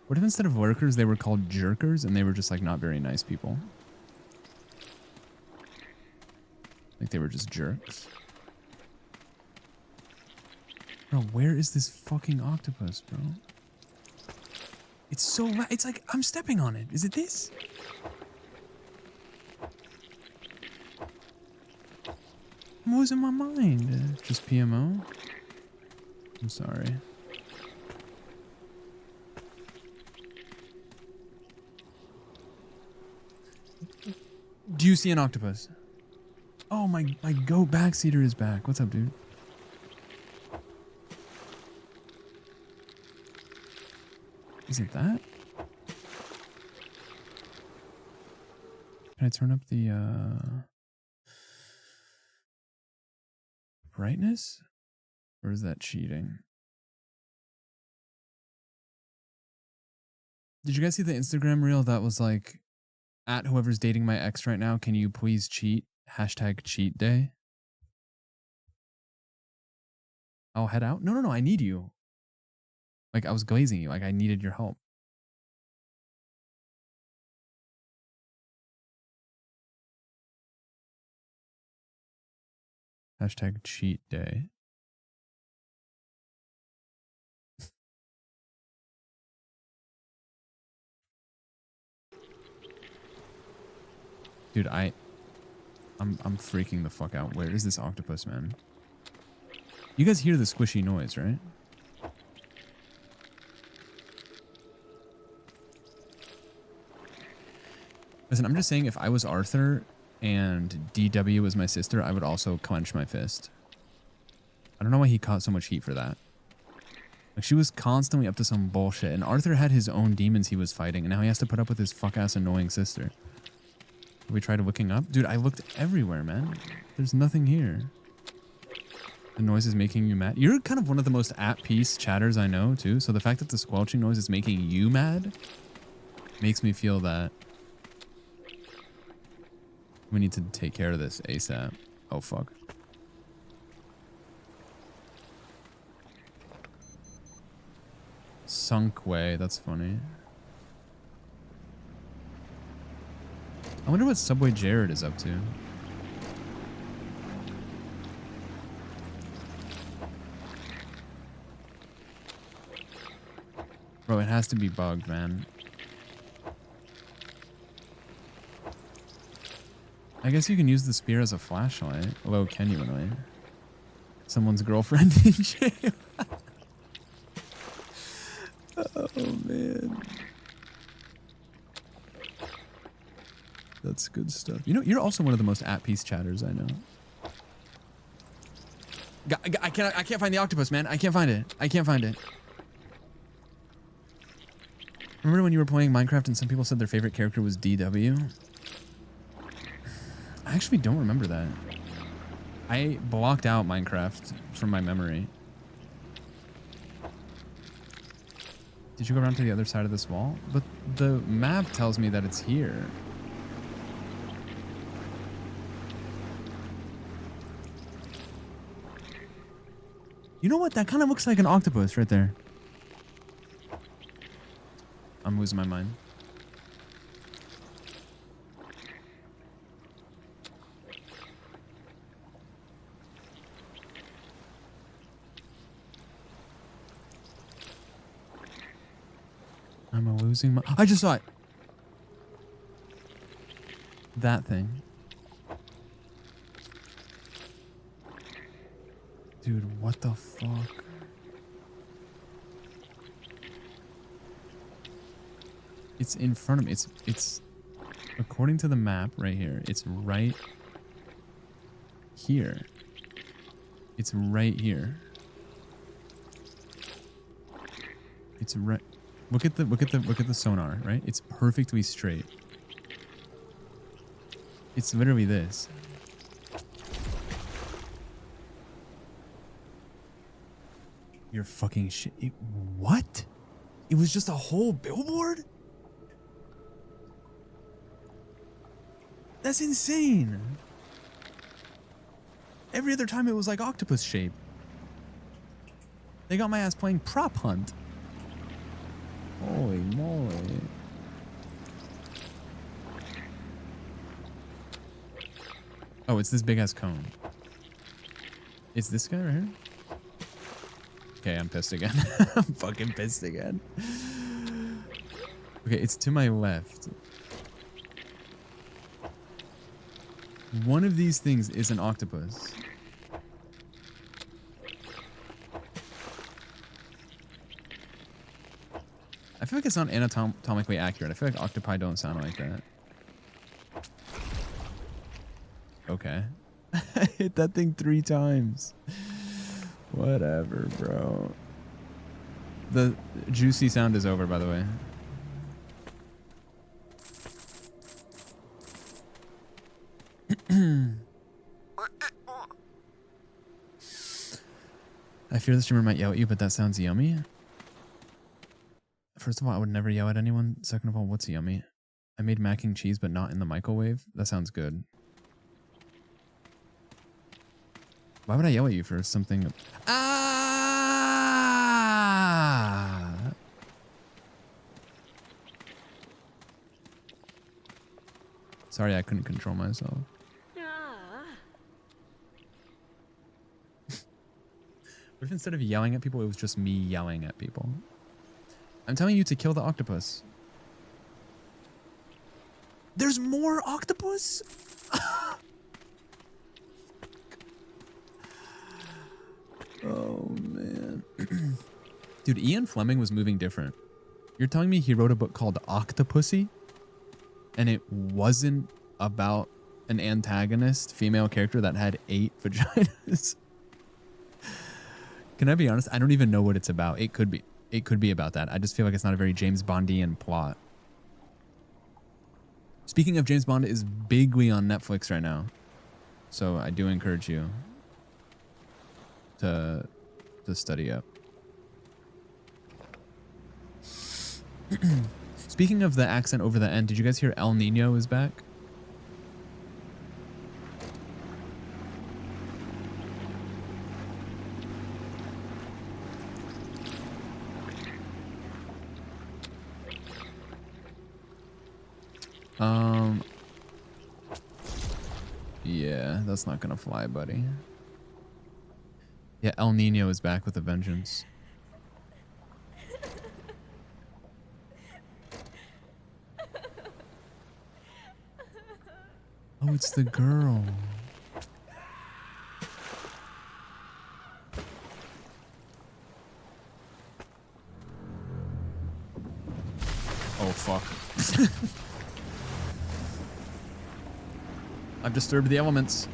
What if instead of lurkers, they were called jerkers and they were just like not very nice people? Like they were just jerks. Bro, where is this fucking octopus, bro? It's so... It's like I'm stepping on it. Is it this? I'm losing my mind. Just PMO? I'm sorry. Do you see an octopus? Oh, my goat backseater is back. What's up, dude? Is it that? Can I turn up the brightness? Or is that cheating? Did you guys see the Instagram reel that was like, at whoever's dating my ex right now, can you please cheat? Hashtag cheat day. I'll head out? No, I need you. Like I was glazing you. Like I needed your help. Hashtag cheat day. Dude, I'm freaking the fuck out. Where is this octopus, man? You guys hear the squishy noise, right? Listen, I'm just saying if I was Arthur and DW was my sister, I would also clench my fist. I don't know why he caught so much heat for that. Like, she was constantly up to some bullshit, and Arthur had his own demons he was fighting, and now he has to put up with his fuck-ass annoying sister. Have we tried looking up? Dude, I looked everywhere, man. There's nothing here. The noise is making you mad. You're kind of one of the most at-peace chatters I know, too, so the fact that the squelching noise is making you mad makes me feel that we need to take care of this ASAP. Oh, fuck. Sunk way. That's funny. I wonder what Subway Jared is up to. Bro, it has to be bugged, man. I guess you can use the spear as a flashlight. Although, can you anyway? Someone's girlfriend in jail. Oh, man. That's good stuff. You know, you're also one of the most at-peace chatters I know. I can't find the octopus, man. I can't find it. I can't find it. Remember when you were playing Minecraft and some people said their favorite character was DW? I actually don't remember that. I blocked out Minecraft from my memory. Did you go around to the other side of this wall? But the map tells me that it's here. You know what? That kind of looks like an octopus right there. I'm losing my mind. I'm losing my... I just saw it. That thing. Dude, what the fuck? It's in front of me. It's according to the map right here. It's right here. It's right here. It's right. Look at the sonar, right? It's perfectly straight. It's literally this. You're fucking shit. What? It was just a whole billboard? That's insane. Every other time it was like octopus shape. They got my ass playing prop hunt. Holy moly. Oh, it's this big ass cone. It's this guy right here? Okay, I'm pissed again. I'm fucking pissed again. Okay, it's to my left. One of these things is an octopus. I feel like it's not anatomically accurate. I feel like octopi don't sound like that. Okay. I hit that thing 3 times. Whatever, bro. The juicy sound is over, by the way. I fear the streamer might yell at you, but that sounds yummy. First of all, I would never yell at anyone. Second of all, what's yummy? I made mac and cheese, but not in the microwave. That sounds good. Why would I yell at you for something? Ah! Sorry, I couldn't control myself. If instead of yelling at people, it was just me yelling at people. I'm telling you to kill the octopus. There's more octopus? Oh, man. Dude, Ian Fleming was moving different. You're telling me he wrote a book called Octopussy? And it wasn't about an antagonist female character that had 8 vaginas? Can I be honest? I don't even know what it's about. It could be. It could be about that. I just feel like it's not a very James Bondian plot. Speaking of, James Bond is bigly on Netflix right now. So I do encourage you to study up. Speaking of the accent over the end, did you guys hear El Nino is back? Yeah, that's not gonna fly, buddy. Yeah, El Nino is back with a vengeance. Oh, it's the girl. Oh, fuck. I've disturbed the elements.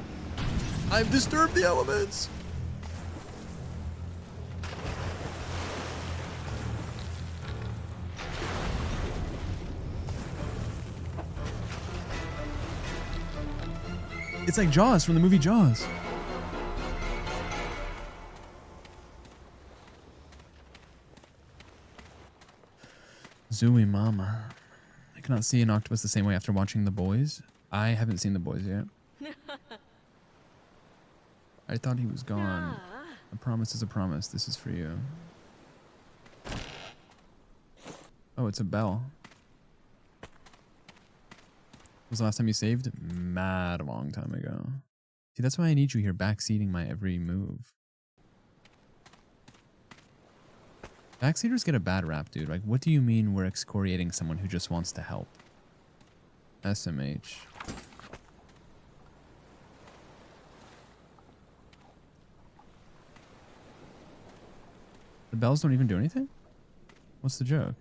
I've disturbed the elements. It's like Jaws from the movie Jaws. Zooey mama. I cannot see an octopus the same way after watching The Boys. I haven't seen The Boys yet. I thought he was gone. A promise is a promise. This is for you. Oh, it's a bell. Was the last time you saved? Mad a long time ago. See, that's why I need you here backseating my every move. Backseaters get a bad rap, dude. Like, what do you mean we're excoriating someone who just wants to help? SMH. The bells don't even do anything? What's the joke?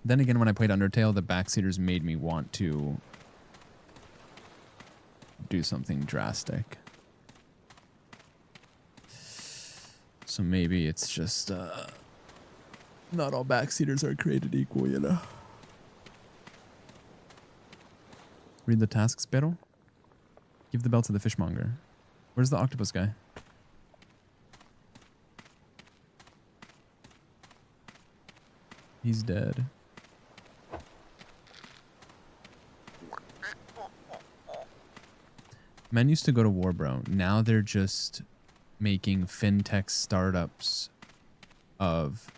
Then again, when I played Undertale, the backseaters made me want to do something drastic. So maybe it's just, not all backseaters are created equal, you know? Read the tasks, Pero. Give the bell to the fishmonger. Where's the octopus guy? He's dead. Men used to go to war, bro. Now they're just making fintech startups of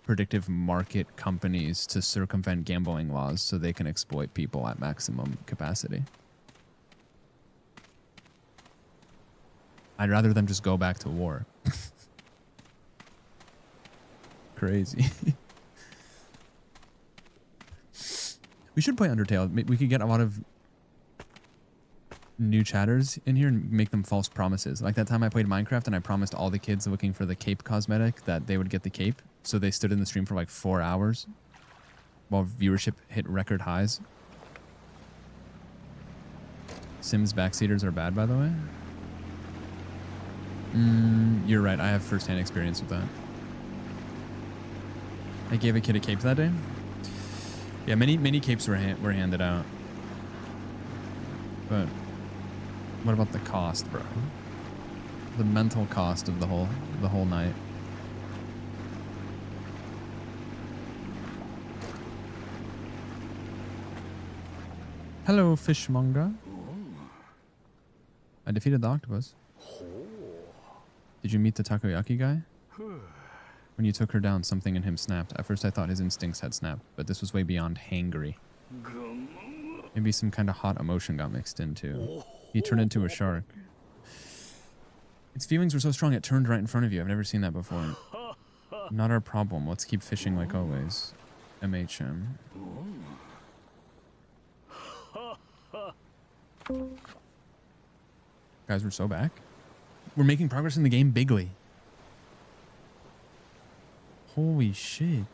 predictive market companies to circumvent gambling laws so they can exploit people at maximum capacity. I'd rather them just go back to war. Crazy. We should play Undertale. We could get a lot of new chatters in here and make them false promises. Like that time I played Minecraft and I promised all the kids looking for the cape cosmetic that they would get the cape. So they stood in the stream for like 4 hours while viewership hit record highs. Sims backseaters are bad, by the way. You're right. I have firsthand experience with that. I gave a kid a cape that day. Yeah, many capes were handed out. But what about the cost, bro? The mental cost of the whole night. Hello, fishmonger. I defeated the octopus. Did you meet the takoyaki guy? When you took her down, something in him snapped. At first I thought his instincts had snapped, but this was way beyond hangry. Maybe some kind of hot emotion got mixed in too. He turned into a shark. Its feelings were so strong it turned right in front of you. I've never seen that before. Not our problem. Let's keep fishing like always. MHM. Guys, we're so back. We're making progress in the game bigly. Holy shit.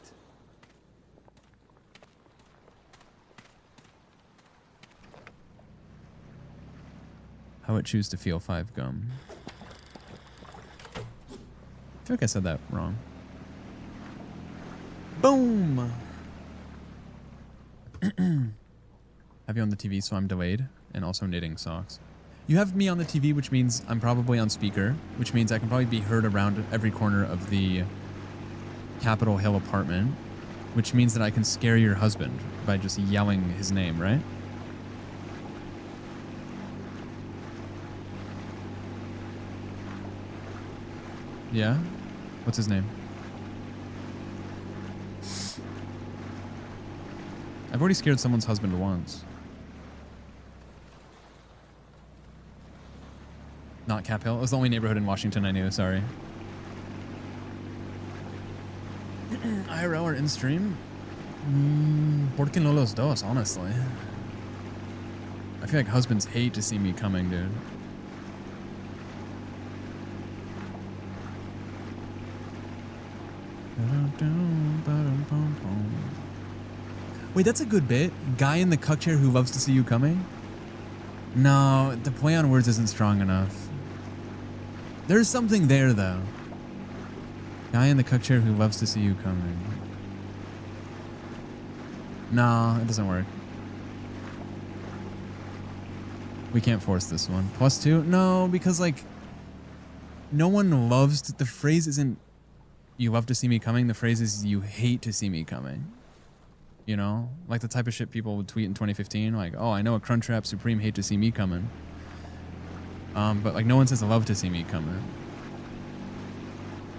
How it choose to feel 5 gum. I feel like I said that wrong. Boom! Have you on the TV, so I'm delayed, and also knitting socks. You have me on the TV, which means I'm probably on speaker, which means I can probably be heard around every corner of the Capitol Hill apartment, which means that I can scare your husband by just yelling his name, right? Yeah? What's his name? I've already scared someone's husband once. Not Cap Hill. It was the only neighborhood in Washington I knew, sorry. IRL or in stream? ¿Por qué no los dos, honestly? I feel like husbands hate to see me coming, dude. Wait, that's a good bit. Guy in the cuck chair who loves to see you coming? No, the play on words isn't strong enough. There's something there, though. Guy in the cuck chair who loves to see you coming. No, it doesn't work. We can't force this one. +2? No, because, like, no one loves to, the phrase isn't you love to see me coming. The phrase is you hate to see me coming. You know? Like the type of shit people would tweet in 2015. Like, oh, I know a Crunchwrap Supreme hate to see me coming. But, like, no one says love to see me coming.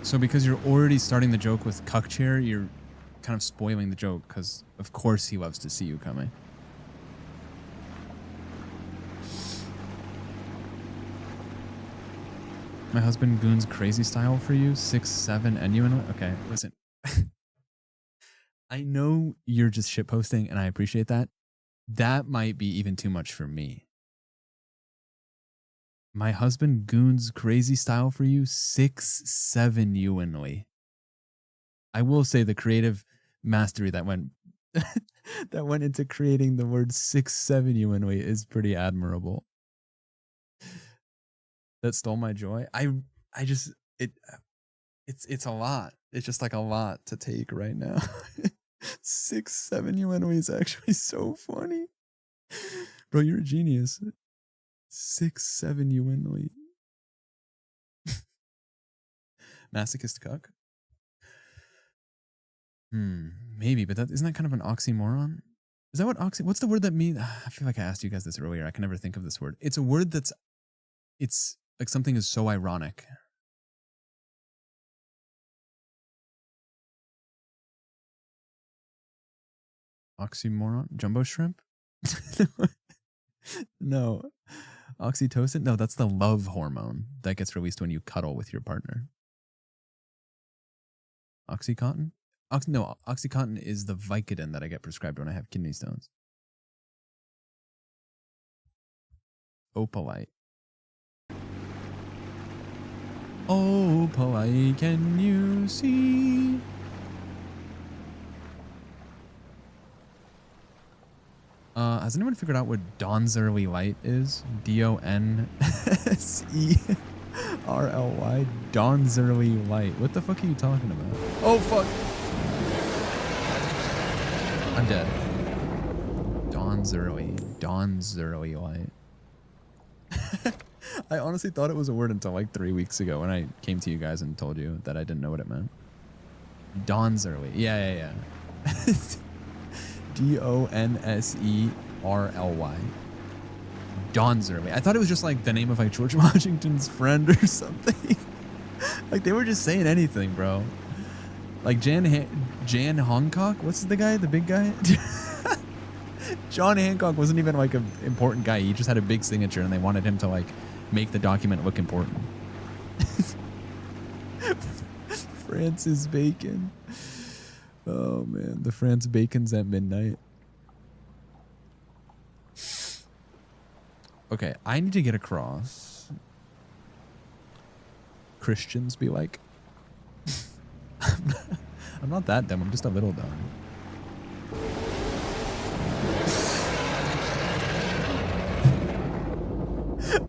So because you're already starting the joke with cuck chair, you're kind of spoiling the joke because, of course, he loves to see you coming. My husband goons crazy style for you, 6'7" and you and okay, listen. I know you're just shitposting and I appreciate that. That might be even too much for me. My husband goons crazy style for you, 6'7" Ewanly. I will say the creative mastery that went that went into creating the word 6'7" Ewanly is pretty admirable. That stole my joy. It's a lot. It's just like a lot to take right now. 6'7" Ewanly is actually so funny. Bro, you're a genius. 6'7" Ewanly. Masochist cuck? Maybe, but isn't that kind of an oxymoron? Is that what what's the word that means? I feel like I asked you guys this earlier. I can never think of this word. It's a word it's like something is so ironic. Oxymoron? Jumbo shrimp? No. Oxytocin? No, that's the love hormone that gets released when you cuddle with your partner. Oxycontin? No, Oxycontin is the Vicodin that I get prescribed when I have kidney stones. Opalite. Opalite, can you see? Has anyone figured out what Donzerly Light is? DONSERLY. Donzerly Light. What the fuck are you talking about? Oh, fuck. I'm dead. Donzerly Light. I honestly thought it was a word until like 3 weeks ago when I came to you guys and told you that I didn't know what it meant. Donzerly. Yeah. DONSERLY. Donzerly. I thought it was just like the name of like George Washington's friend or something. Like they were just saying anything, bro. Like Jan Hancock? What's the guy? The big guy? John Hancock wasn't even like an important guy. He just had a big signature and they wanted him to like make the document look important. Francis Bacon. Oh man, the France Bacon's at midnight. Okay, I need to get across. Christians be like. I'm not that dumb, I'm just a little dumb.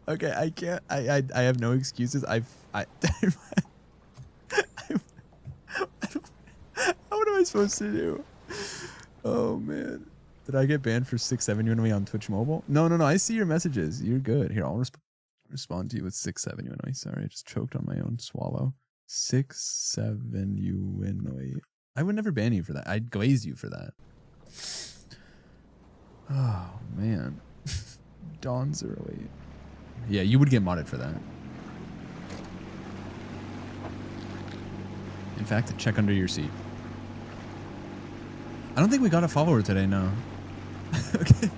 Okay, I can't. I have no excuses. I what am I supposed to do? Oh man, did I get banned for 6-7 UNOE on Twitch Mobile? No. I see your messages. You're good. Here, I'll respond to you with 6-7 UNOE. Sorry, I just choked on my own swallow. 6-7 UNOE. I would never ban you for that. I'd glaze you for that. Oh man, dawn's early. Yeah, you would get modded for that. In fact, check under your seat. I don't think we got a follower today, no. Okay.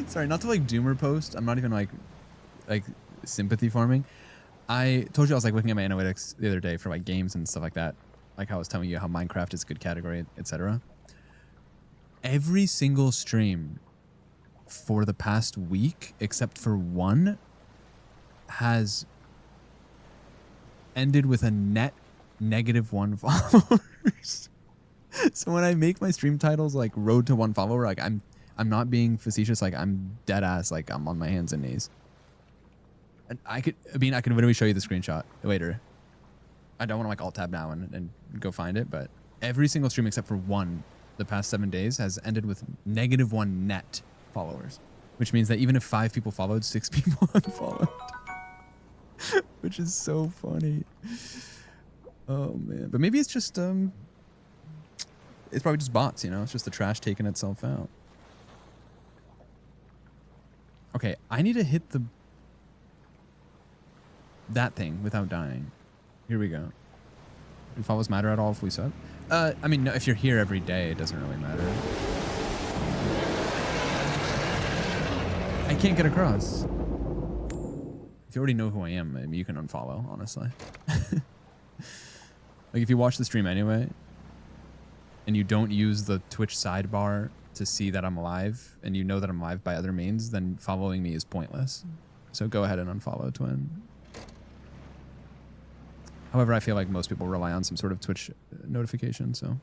Sorry, not to like doomer post. I'm not even like sympathy farming. I told you I was like looking at my analytics the other day for like games and stuff like that. Like how I was telling you how Minecraft is a good category, etc. Every single stream for the past week, except for one, has ended with a net -1 followers. So when I make my stream titles like road to 1 follower, like I'm not being facetious, like I'm dead ass, like I'm on my hands and knees. And I could literally show you the screenshot later. I don't want to like alt tab now and go find it, but every single stream except for one the past 7 days has ended with -1 net followers, which means that even if 5 people followed, 6 people unfollowed. Which is so funny. Oh man, but maybe it's just it's probably just bots, you know? It's just the trash taking itself out. Okay, I need to hit that thing without dying. Here we go. Do follows matter at all if we sub? I mean, no, if you're here every day, it doesn't really matter. I can't get across. If you already know who I am, maybe you can unfollow, honestly. Like if you watch the stream anyway, and you don't use the Twitch sidebar to see that I'm live, and you know that I'm live by other means, then following me is pointless. So go ahead and unfollow Twin. However, I feel like most people rely on some sort of Twitch notification, so.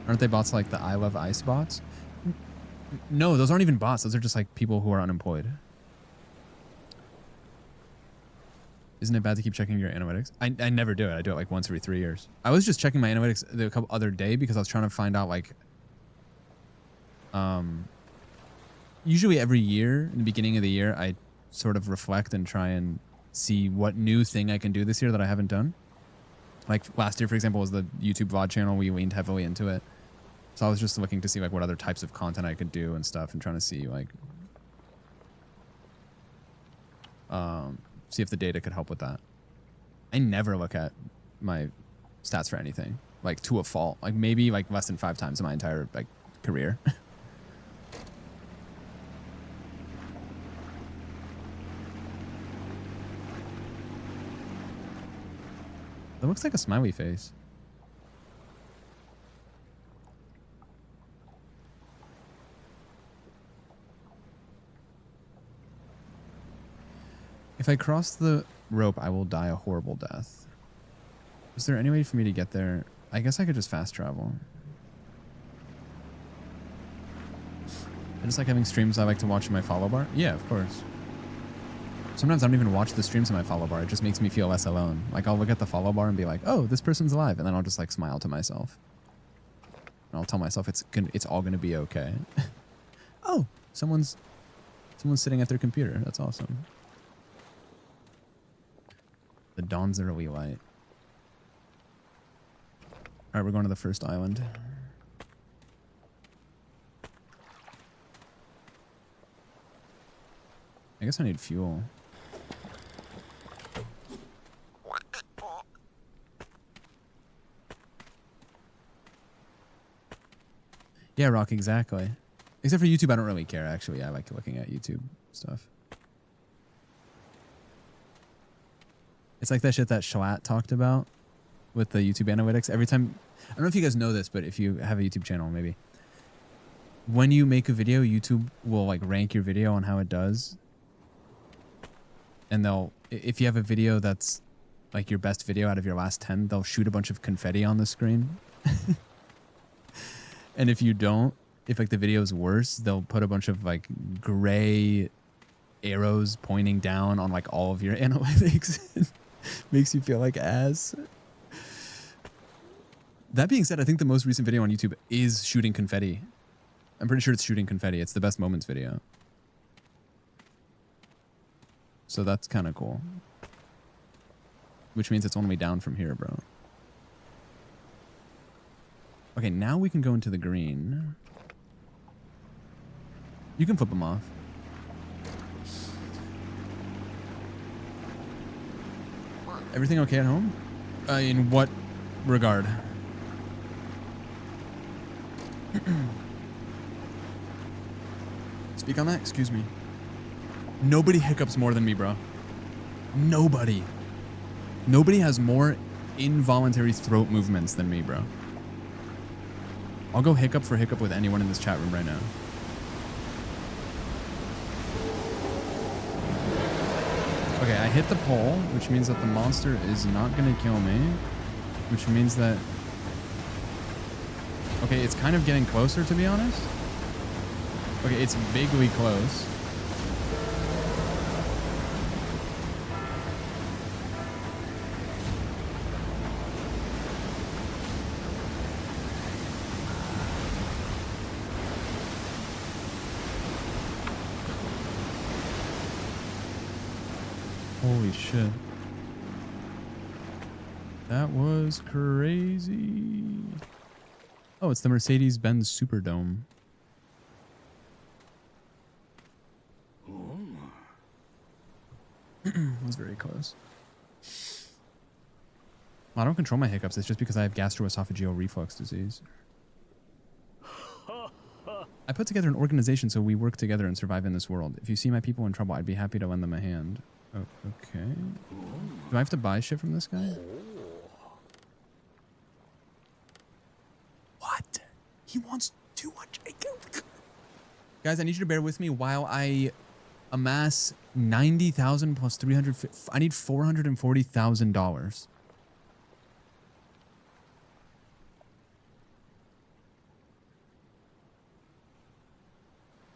Aren't they bots like the I Love Ice bots? No, those aren't even bots. Those are just like people who are unemployed. Isn't it bad to keep checking your analytics? I never do it. I do it like once every 3 years. I was just checking my analytics the other day because I was trying to find out like, usually every year in the beginning of the year, I sort of reflect and try and see what new thing I can do this year that I haven't done. Like last year, for example, was the YouTube VOD channel. We leaned heavily into it. So I was just looking to see like what other types of content I could do and stuff and trying to see like, see if the data could help with that. I never look at my stats for anything, like to a fault, like maybe like less than 5 times in my entire like career. That looks like a smiley face. If I cross the rope, I will die a horrible death. Is there any way for me to get there? I guess I could just fast travel. I just like having streams I like to watch in my follow bar. Yeah, of course. Sometimes I don't even watch the streams in my follow bar. It just makes me feel less alone. Like I'll look at the follow bar and be like, oh, this person's alive. And then I'll just like smile to myself. And I'll tell myself it's all going to be okay. Oh, someone's sitting at their computer. That's awesome. The dawn's early light. All right, we're going to the first island. I guess I need fuel. Yeah, Rock, exactly. Except for YouTube, I don't really care, actually. I like looking at YouTube stuff. It's like that shit that Shalat talked about with the YouTube analytics. Every time, I don't know if you guys know this, but if you have a YouTube channel, maybe when you make a video, YouTube will like rank your video on how it does. And if you have a video that's like your best video out of your last 10, they'll shoot a bunch of confetti on the screen. And if you don't, if like the video is worse, they'll put a bunch of like gray arrows pointing down on like all of your analytics. Makes you feel like ass. That being said, I think the most recent video on YouTube is shooting confetti. I'm pretty sure it's shooting confetti. It's the best moments video. So that's kind of cool. Which means it's only down from here, bro. Okay, now we can go into the green. You can flip them off. Everything okay at home? In what regard? Speak on that? Excuse me. Nobody hiccups more than me, bro. Nobody. Nobody has more involuntary throat movements than me, bro. I'll go hiccup for hiccup with anyone in this chat room right now. Okay, I hit the pole, which means that the monster is not gonna kill me. Which means that... Okay, it's kind of getting closer, to be honest. Okay, it's bigly close. Holy shit. That was crazy. Oh, it's the Mercedes-Benz Superdome. That was very close. Well, I don't control my hiccups. It's just because I have gastroesophageal reflux disease. I put together an organization so we work together and survive in this world. If you see my people in trouble, I'd be happy to lend them a hand. Oh, okay. Do I have to buy shit from this guy? What? He wants too much. Guys, I need you to bear with me while I amass 90,000 plus 300. I need $440,000.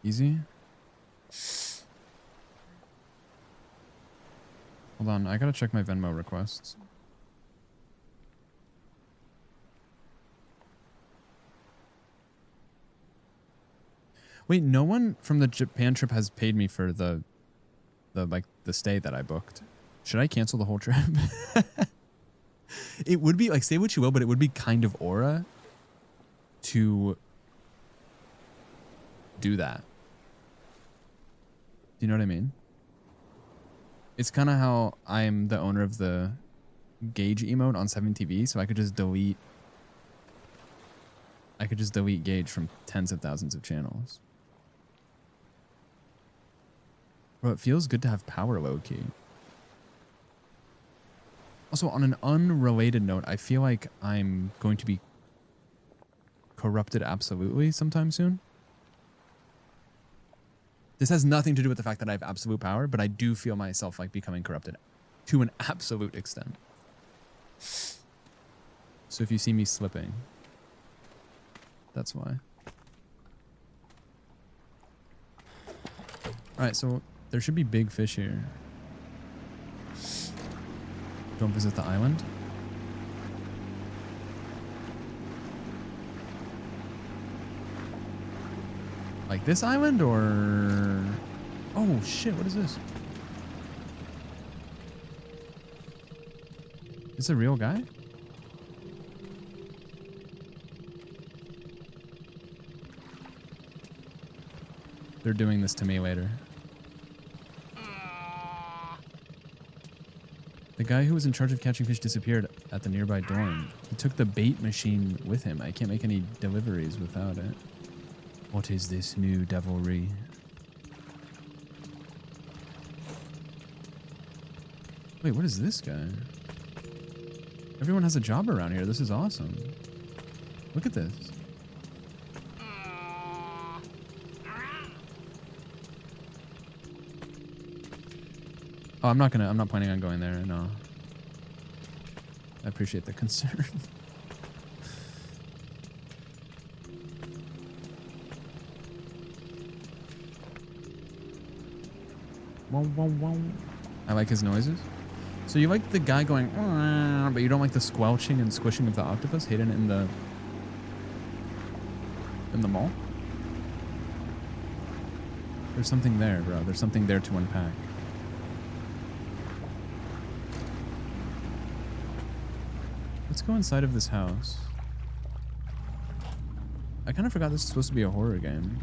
Easy. Hold on, I gotta check my Venmo requests. Wait, no one from the Japan trip has paid me for the stay that I booked. Should I cancel the whole trip? It would be like, say what you will, but it would be kind of aura to do that. Do you know what I mean? It's kind of how I'm the owner of the Gauge emote on 7TV, so I could just delete Gauge from tens of thousands of channels. Bro, it feels good to have power low-key. Also, on an unrelated note, I feel like I'm going to be corrupted absolutely sometime soon. This has nothing to do with the fact that I have absolute power, but I do feel myself like becoming corrupted to an absolute extent. So if you see me slipping, that's why. Alright, so there should be big fish here. Don't visit the island. Like this island or... Oh shit, what is this? Is this a real guy? They're doing this to me later. The guy who was in charge of catching fish disappeared at the nearby dorm. He took the bait machine with him. I can't make any deliveries without it. What is this new devilry? Wait, what is this guy? Everyone has a job around here. This is awesome. Look at this. Oh, I'm not planning on going there, no. I appreciate the concern. I like his noises. So you like the guy going, but you don't like the squelching and squishing of the octopus hidden in the mall? There's something there, bro. There's something there to unpack. Let's go inside of this house. I kind of forgot this is supposed to be a horror game.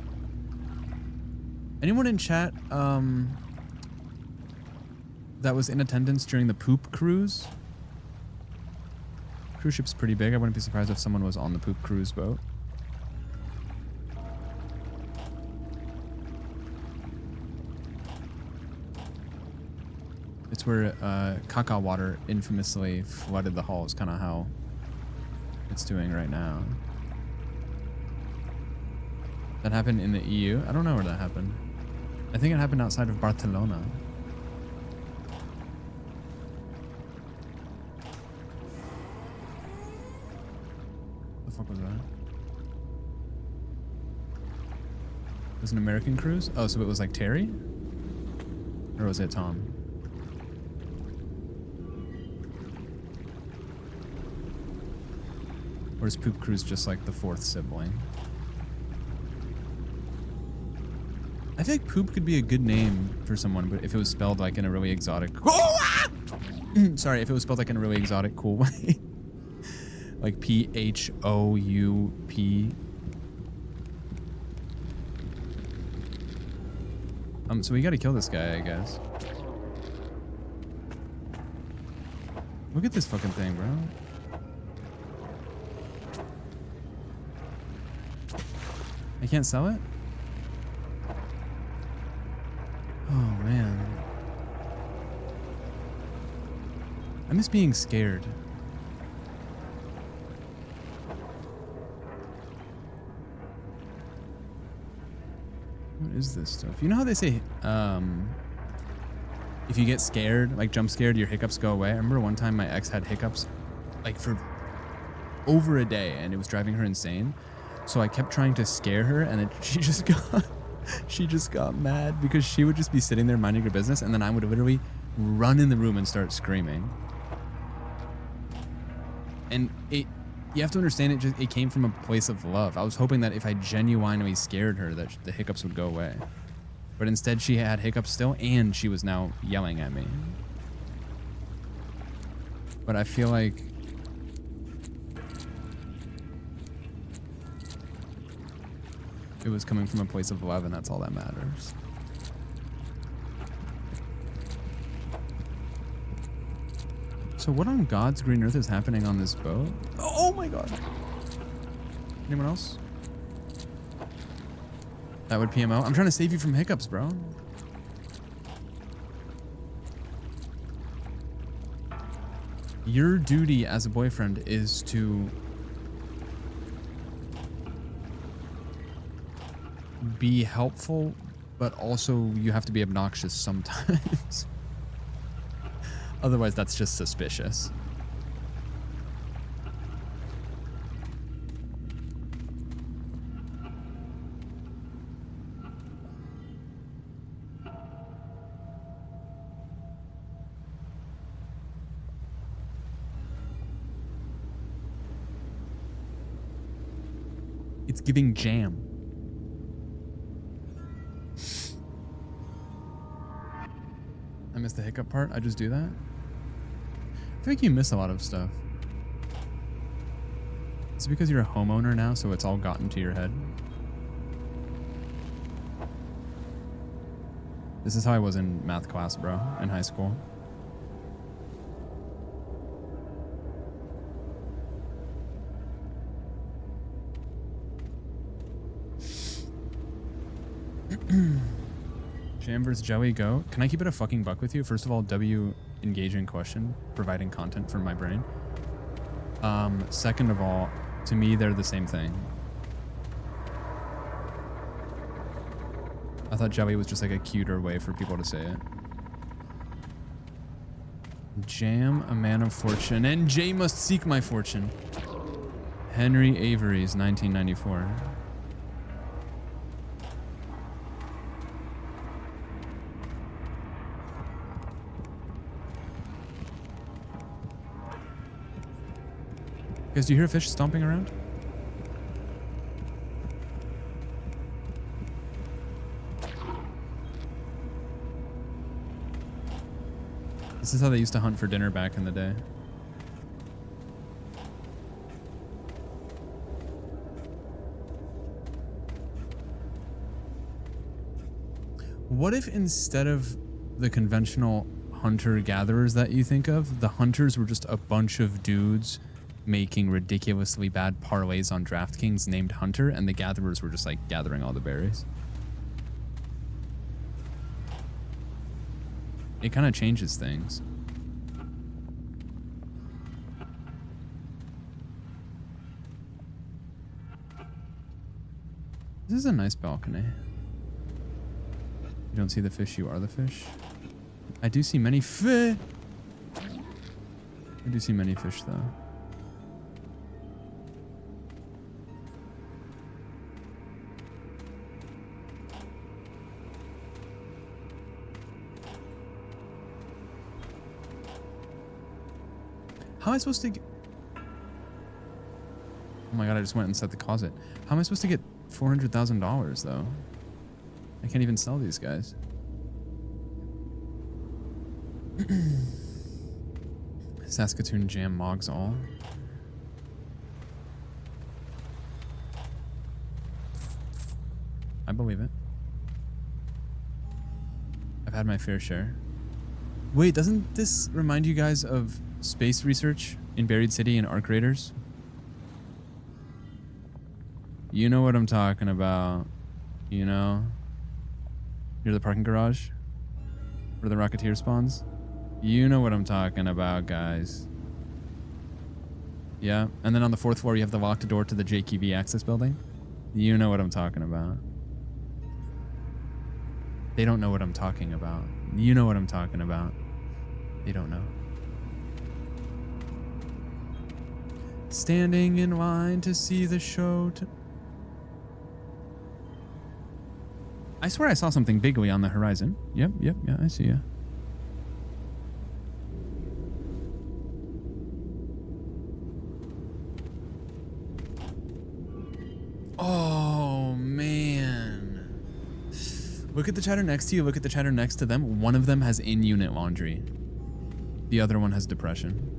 Anyone in chat that was in attendance during the poop cruise? Cruise ship's pretty big. I wouldn't be surprised if someone was on the poop cruise boat. It's where caca water infamously flooded the hall. Is kind of how it's doing right now. That happened in the EU? I don't know where that happened. I think it happened outside of Barcelona. What the fuck was that? It was an American cruise? Oh, so it was like Terry? Or was it Tom? Or is Poop Cruise just like the fourth sibling? I feel like Poop could be a good name for someone, but if it was spelled like in a really exotic... Sorry, if it was spelled like in a really exotic, cool way. Like P-H-O-U-P. So we gotta kill this guy, I guess. Look at this fucking thing, bro. I can't sell it? Oh, man. I miss being scared. What is this stuff? You know how they say, if you get scared, like jump scared, your hiccups go away? I remember one time my ex had hiccups, like for over a day, and it was driving her insane. So I kept trying to scare her, and she just got mad because she would just be sitting there minding her business, and then I would literally run in the room and start screaming. And you have to understand, it came from a place of love. I was hoping that if I genuinely scared her, that the hiccups would go away. But instead, she had hiccups still, and she was now yelling at me. But I feel like it was coming from a place of love, and that's all that matters. So what on God's green earth is happening on this boat? Oh my God. Anyone else? That would PMO. I'm trying to save you from hiccups, bro. Your duty as a boyfriend is to be helpful, but also you have to be obnoxious sometimes. Otherwise, that's just suspicious. It's giving jam. I missed the hiccup part. I just do that. I feel like you miss a lot of stuff. It's because you're a homeowner now, so it's all gotten to your head. This is how I was in math class, bro, in high school. Jam versus Joey, go. Can I keep it a fucking buck with you? First of all, W, engaging question, providing content for my brain. Second of all, to me, they're the same thing. I thought Joey was just like a cuter way for people to say it. Jam, a man of fortune, and Jay must seek my fortune. Henry Avery's 1994. Guys, do you hear a fish stomping around? This is how they used to hunt for dinner back in the day. What if instead of the conventional hunter-gatherers that you think of, the hunters were just a bunch of dudes making ridiculously bad parlays on DraftKings named Hunter, and the gatherers were just like gathering all the berries? It kind of changes things. This is a nice balcony. You don't see the fish, you are the fish. I do see many fish. I do see many fish though. How am I supposed to get... Oh my god, I just went and set the closet. How am I supposed to get $400,000 though? I can't even sell these guys. Saskatoon Jam Mogs all. I believe it. I've had my fair share. Wait, doesn't this remind you guys of space research in Buried City and Arc Raiders? You know what I'm talking about. You know? Near the parking garage? Where the Rocketeer spawns? You know what I'm talking about, guys. Yeah, and then on the 4th floor you have the locked door to the JQV access building. You know what I'm talking about. They don't know what I'm talking about. You know what I'm talking about. They don't know. Standing in line to see the show. I swear I saw something bigly on the horizon. Yep, yeah, I see ya. Oh, man. Look at the chatter next to you. Look at the chatter next to them. One of them has in-unit laundry. The other one has depression.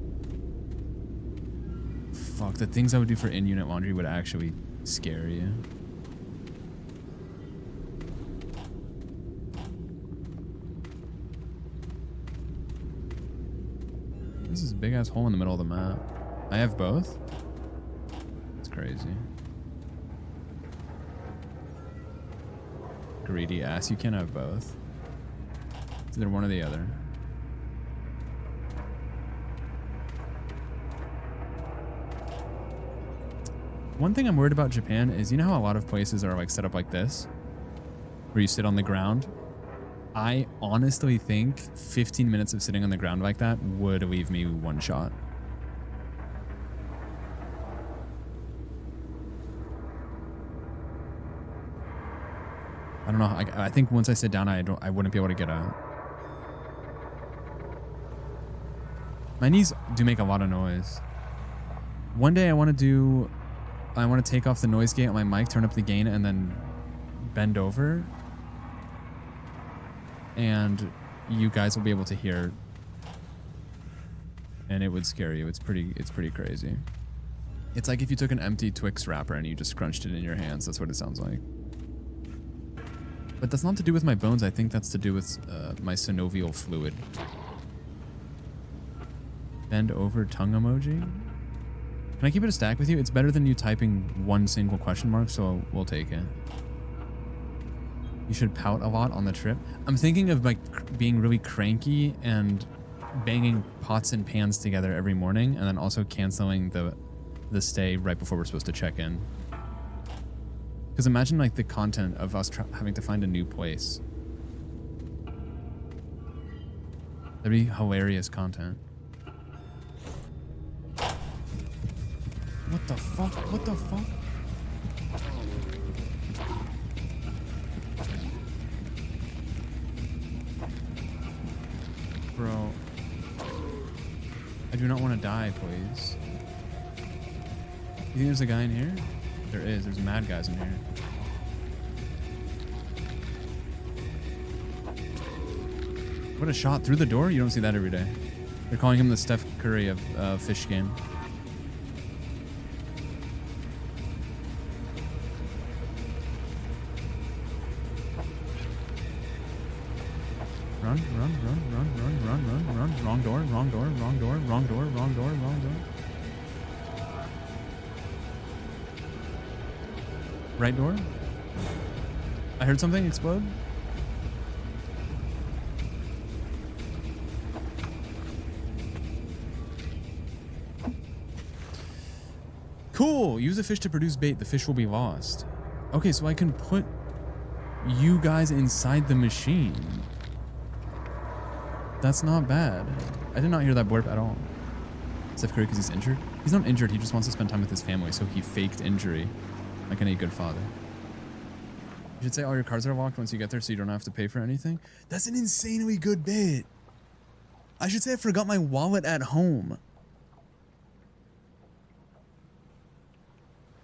Fuck, the things I would do for in-unit laundry would actually scare you. This is a big ass hole in the middle of the map. I have both? It's crazy. Greedy ass, you can't have both. It's either one or the other. One thing I'm worried about Japan is, you know how a lot of places are like set up like this? Where you sit on the ground? I honestly think 15 minutes of sitting on the ground like that would leave me one shot. I don't know. I think once I sit down, I wouldn't be able to get out. My knees do make a lot of noise. One day I want to take off the noise gate on my mic, turn up the gain, and then bend over. And you guys will be able to hear. And it would scare you. It's pretty crazy. It's like if you took an empty Twix wrapper and you just scrunched it in your hands. That's what it sounds like. But that's not to do with my bones. I think that's to do with my synovial fluid. Bend over tongue emoji. Can I keep it a stack with you? It's better than you typing one single question mark, so we'll take it. You should pout a lot on the trip. I'm thinking of like being really cranky and banging pots and pans together every morning, and then also canceling the stay right before we're supposed to check in. Because imagine like the content of us having to find a new place. That'd be hilarious content. What the fuck? What the fuck? Bro. I do not want to die, please. You think there's a guy in here? There is. There's mad guys in here. What a shot through the door? You don't see that every day. They're calling him the Steph Curry of fish game. Run, run, run, run, run, run, run, run. Wrong door, wrong door, wrong door, wrong door, wrong door, wrong door. Right door? I heard something explode. Cool. Use a fish to produce bait. The fish will be lost. Okay, so I can put you guys inside the machine. That's not bad. I did not hear that blurb at all. Steph Curry because he's injured? He's not injured. He just wants to spend time with his family, so he faked injury like any good father. You should say all your cards are locked once you get there so you don't have to pay for anything. That's an insanely good bit. I should say I forgot my wallet at home.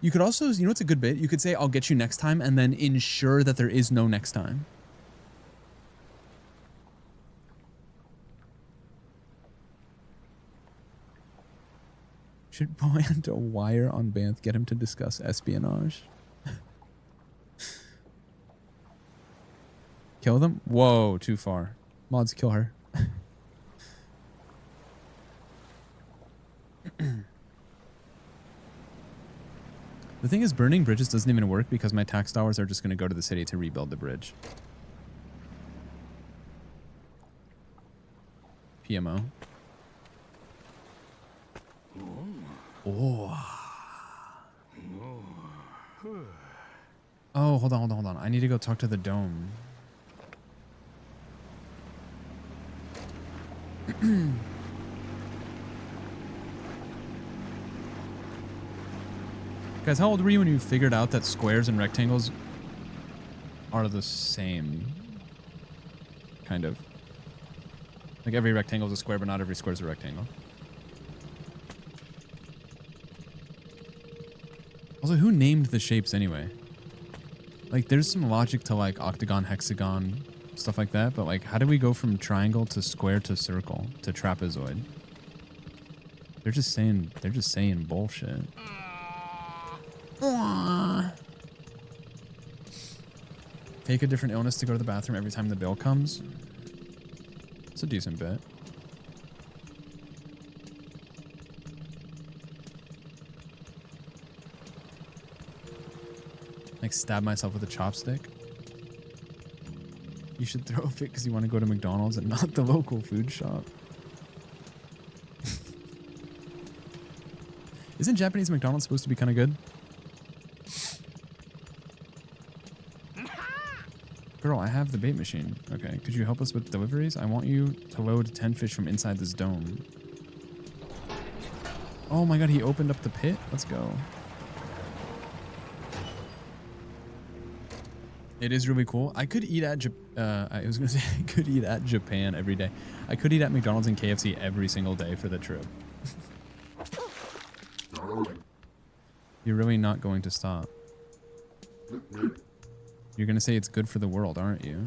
You could also, you know what's a good bit? You could say, I'll get you next time, and then ensure that there is no next time. Should plant a wire on Banth, get him to discuss espionage. Kill them? Whoa, too far. Mods, kill her. The thing is, burning bridges doesn't even work because my tax dollars are just going to go to the city to rebuild the bridge. PMO. Oh. Oh, hold on, hold on, hold on. I need to go talk to the dome. Guys, how old were you when you figured out that squares and rectangles are the same? Kind of. Like every rectangle is a square, but not every square is a rectangle. Also, who named the shapes anyway? Like, there's some logic to like octagon, hexagon, stuff like that, but like, how do we go from triangle to square to circle to trapezoid? They're just saying bullshit. Take a different illness to go to the bathroom every time the bill comes. It's a decent bit. Like stab myself with a chopstick. You should throw a fit because you want to go to McDonald's and not the local food shop. Isn't Japanese McDonald's supposed to be kind of good? Girl, I have the bait machine. Okay, could you help us with deliveries? I want you to load 10 fish from inside this dome. Oh my god, he opened up the pit? Let's go. It is really cool. I could eat at I was gonna say I could eat at Japan every day. I could eat at McDonald's and KFC every single day for the trip. You're really not going to stop. You're gonna say it's good for the world, aren't you?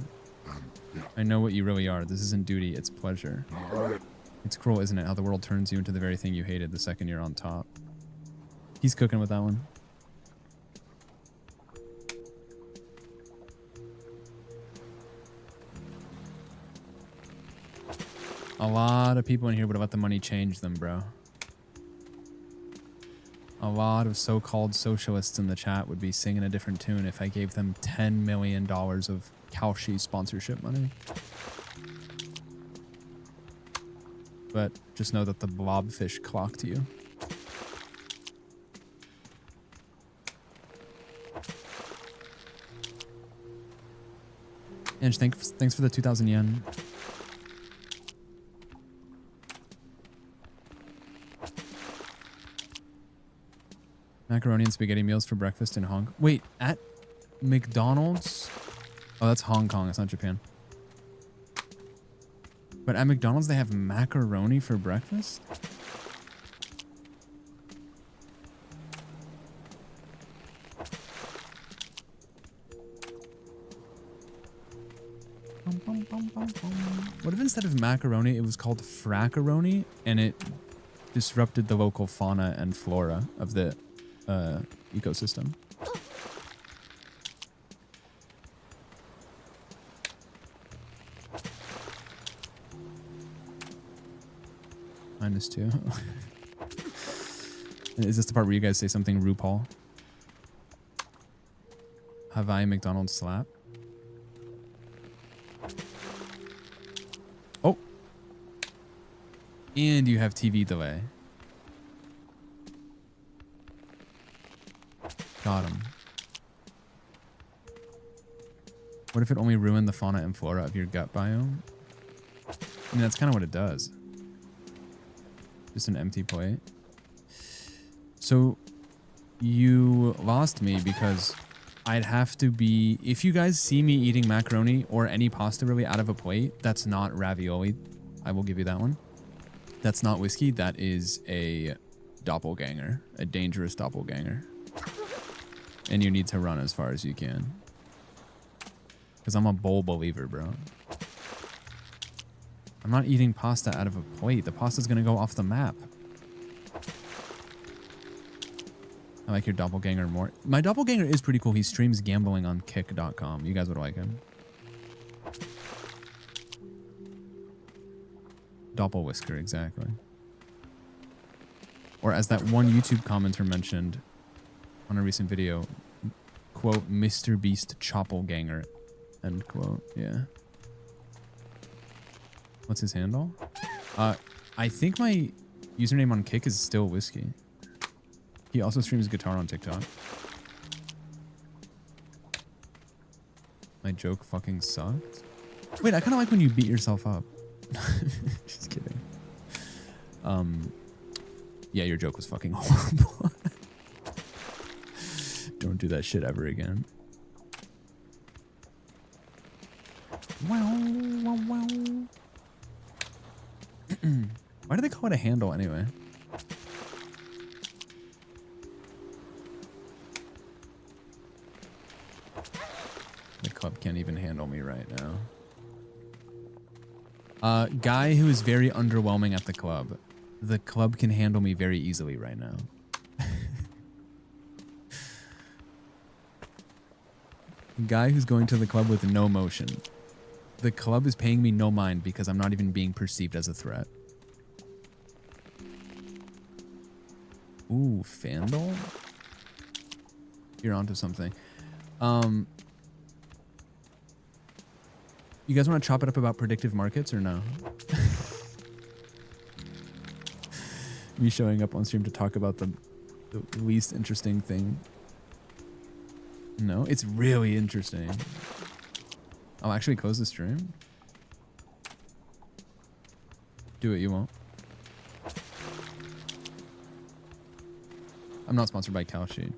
I know what you really are. This isn't duty, it's pleasure. It's cruel, isn't it? How the world turns you into the very thing you hated the second you're on top. He's cooking with that one. A lot of people in here would have let the money change them, bro. A lot of so-called socialists in the chat would be singing a different tune if I gave them $10 million of Kalshi sponsorship money. But just know that the blobfish clocked you. And thanks for the 2,000 yen. Macaroni and spaghetti meals for breakfast in Hong Kong. Wait, at McDonald's? Oh, that's Hong Kong. It's not Japan. But at McDonald's, they have macaroni for breakfast? What if instead of macaroni, it was called frackaroni, and it disrupted the local fauna and flora of the ecosystem? -2. Is this the part where you guys say something RuPaul? Hawaii McDonald's slap? Oh. And you have TV delay. Got him. What if it only ruined the fauna and flora of your gut biome? I mean, that's kind of what it does. Just an empty plate. So you lost me because I'd have to be... If you guys see me eating macaroni or any pasta really out of a plate, that's not ravioli. I will give you that one. That's not whiskey. That is a doppelganger. A dangerous doppelganger. And you need to run as far as you can. Because I'm a bowl believer, bro. I'm not eating pasta out of a plate. The pasta's going to go off the map. I like your doppelganger more. My doppelganger is pretty cool. He streams gambling on kick.com. You guys would like him. Doppelwhisker, exactly. Or as that one YouTube commenter mentioned on a recent video, quote, Mr. Beast Choppelganger, end quote. Yeah. What's his handle? I think my username on Kick is still Whiskey. He also streams guitar on TikTok. My joke fucking sucked. Wait, I kind of like when you beat yourself up. Just kidding. Yeah, your joke was fucking horrible. Don't do that shit ever again. Wow, wow, wow. Why do they call it a handle anyway? The club can't even handle me right now. Guy who is very underwhelming at the club. The club can handle me very easily right now. Guy who's going to the club with no motion. The club is paying me no mind because I'm not even being perceived as a threat. Ooh, Fandle? You're onto something. You guys want to chop it up about predictive markets or no? Me showing up on stream to talk about the least interesting thing. No, it's really interesting. I'll actually close the stream. Do it, you won't. I'm not sponsored by Kalshi.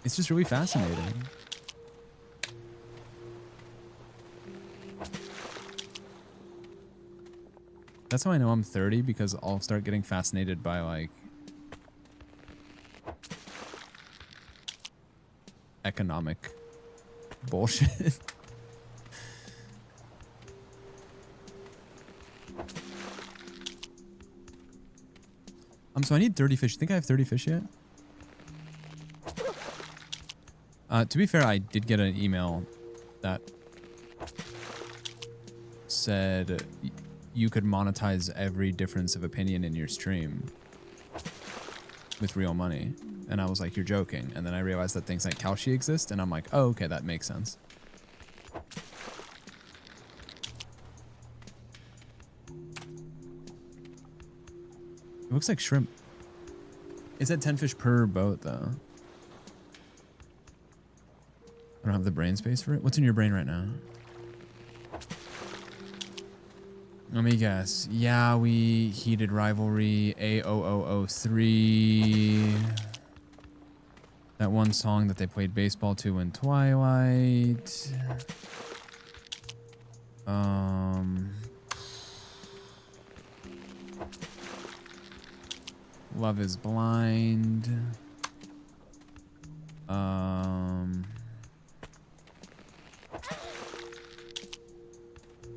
It's just really fascinating. That's how I know I'm 30, because I'll start getting fascinated by like economic bullshit. So I need 30 fish. You think I have 30 fish yet? To be fair, I did get an email that said you could monetize every difference of opinion in your stream with real money. And I was like, you're joking. And then I realized that things like Kalshi exist, and I'm like, oh, okay, that makes sense. It looks like shrimp. It's at 10 fish per boat, though. I don't have the brain space for it. What's in your brain right now? Let me guess. Yeah, we heated rivalry A0003. That one song that they played baseball to in Twilight. Love is Blind.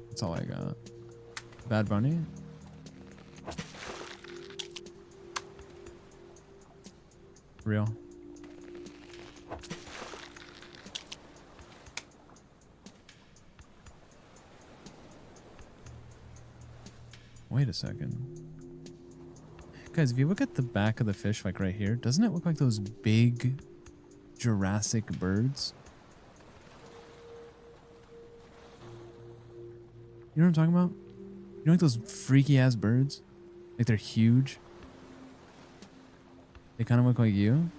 That's all I got. Bad Bunny? Real. Wait a second. Guys, if you look at the back of the fish, like right here, doesn't it look like those big Jurassic birds? You know what I'm talking about? You know, like those freaky ass birds? Like they're huge. They kind of look like you.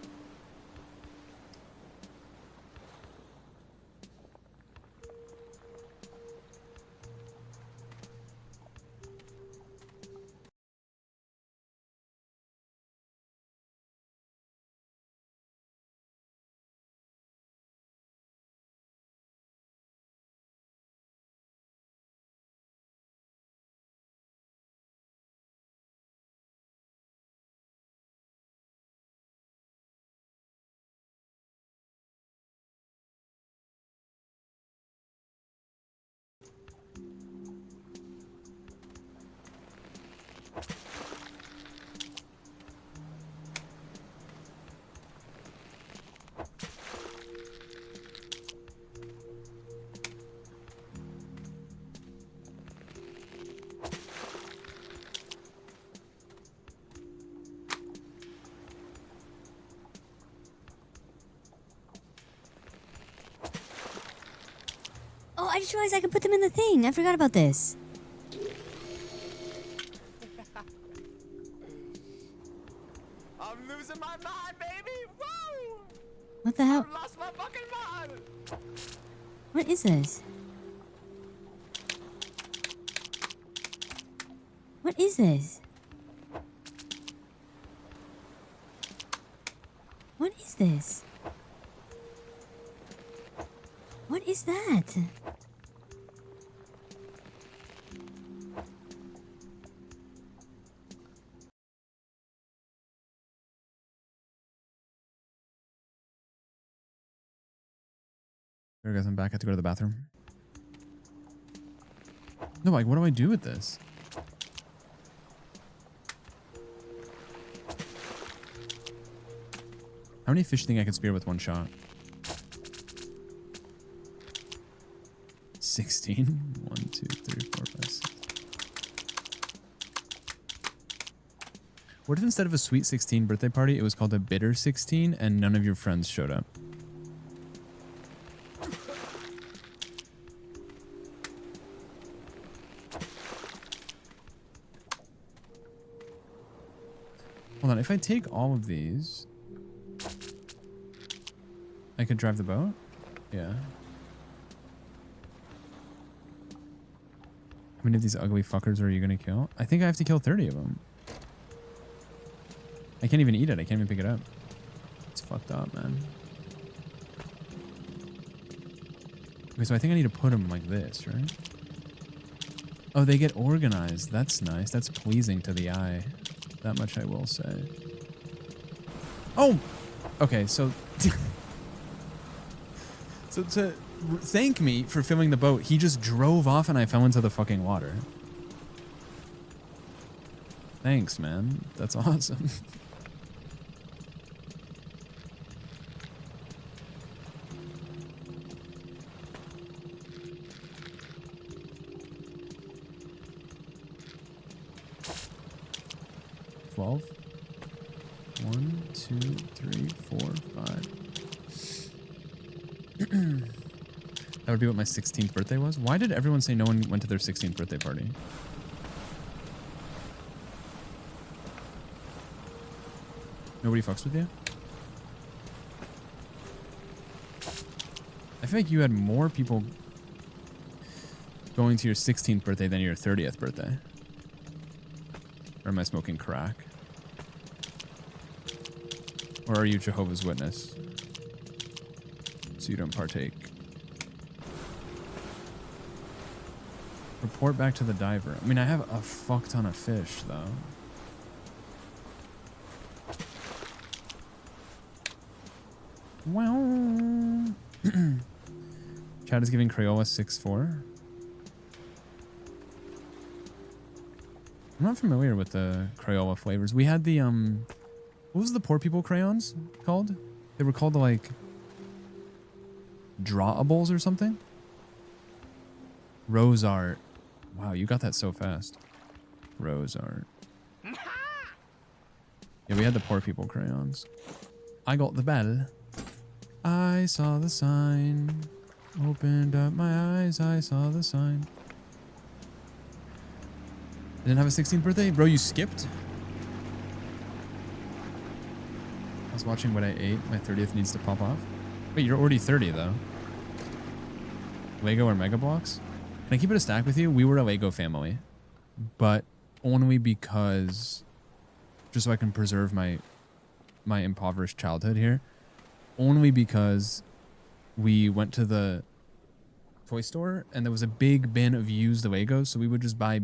Oh, I just realized I could put them in the thing. I forgot about this. I'm losing my mind, baby! Whoa! What the hell? I've lost my fucking mind! What is this? What is this? What is this? What is that? There, guys, I'm back. I have to go to the bathroom. No, like, what do I do with this? How many fish do you think I could spear with one shot? 16? 1, 2, 3, 4, 5, 6. What if instead of a sweet 16 birthday party, it was called a bitter 16 and none of your friends showed up? Hold on, if I take all of these, I could drive the boat? Yeah. How many of these ugly fuckers are you gonna kill? I think I have to kill 30 of them. I can't even eat it. I can't even pick it up. It's fucked up, man. Okay, so I think I need to put them like this, right? Oh, they get organized. That's nice. That's pleasing to the eye. That much I will say. Oh! Okay, so... so to thank me for filling the boat, he just drove off and I fell into the fucking water. Thanks, man. That's awesome. 12. 1, 2, 3, 4, 5. That would be what my 16th birthday was. Why did everyone say no one went to their 16th birthday party? Nobody fucks with you? I feel like you had more people going to your 16th birthday than your 30th birthday. Or am I smoking crack? Or are you Jehovah's Witness? So you don't partake. Report back to the diver. I mean, I have a fuck ton of fish, though. Wow. Chad is giving Crayola 6-4. I'm not familiar with the Crayola flavors. We had the, what was the poor people crayons called? They were called like Drawables or something? Rose art. Wow, you got that so fast. Rose art. Yeah, we had the poor people crayons. I got the bell. I saw the sign. Opened up my eyes, I saw the sign. Didn't have a 16th birthday? Bro, you skipped? I was watching what I ate. My 30th needs to pop off. Wait, you're already 30 though. Lego or Mega Bloks? Can I keep it a stack with you? We were a Lego family, but only because, just so I can preserve my impoverished childhood here, only because we went to the toy store and there was a big bin of used Legos, so we would just buy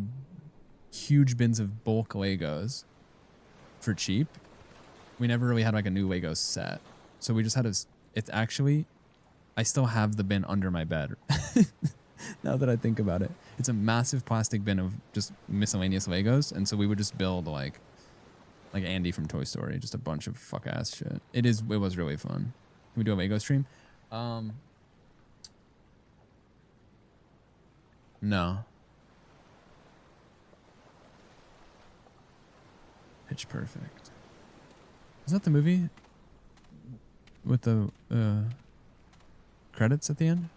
huge bins of bulk Legos for cheap. We never really had like a new Lego set, so we just had it's actually, I still have the bin under my bed. Now that I think about it, it's a massive plastic bin of just miscellaneous Legos, and so we would just build like Andy from Toy Story, just a bunch of fuck ass shit. It was really fun. Can we do a Lego stream? No. Pitch Perfect. Is that the movie with the credits at the end?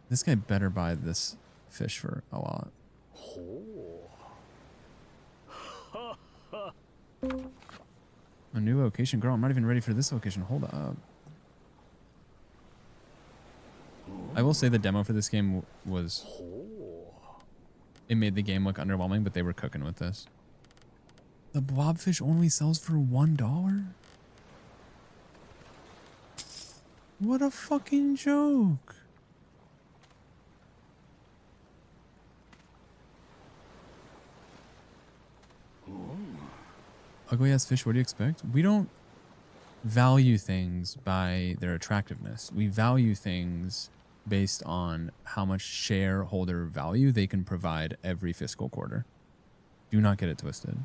This guy better buy this fish for a lot. A new location? Girl, I'm not even ready for this location. Hold up. I will say the demo for this game was... It made the game look underwhelming, but they were cooking with this. The blobfish only sells for $1? What a fucking joke. Ugly ass fish, what do you expect? We don't value things by their attractiveness. We value things based on how much shareholder value they can provide every fiscal quarter. Do not get it twisted.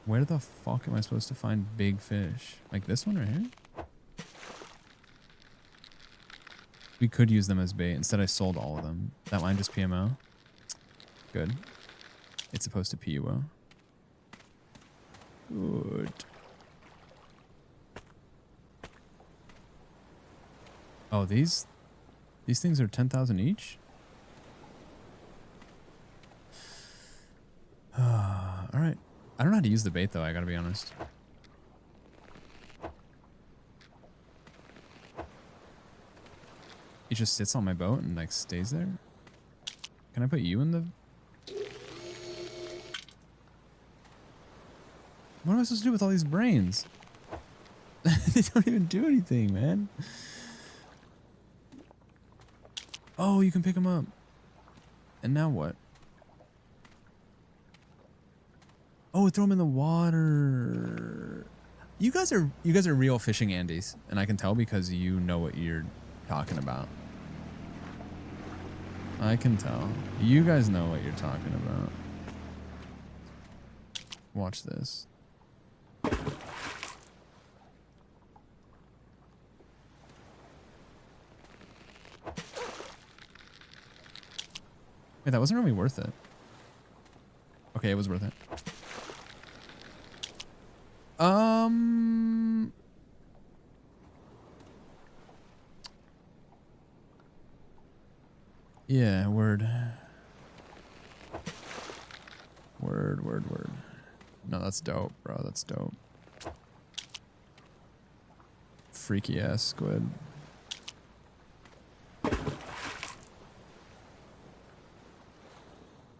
Where the fuck am I supposed to find big fish? Like this one right here? We could use them as bait. Instead, I sold all of them. That line just PMO. Good. It's supposed to PUO. Good. Oh, these things are 10,000 each? All right. I don't know how to use the bait though, I gotta be honest. It just sits on my boat and like stays there? Can I put you in the... What am I supposed to do with all these brains? They don't even do anything, man. Oh, you can pick them up. And now what? Oh, throw them in the water. You guys are real fishing Andys, and I can tell because you know what you're talking about. I can tell. You guys know what you're talking about. Watch this. Wait, that wasn't really worth it. Okay, it was worth it. Yeah, word. Word. No, that's dope, bro. That's dope. Freaky ass squid.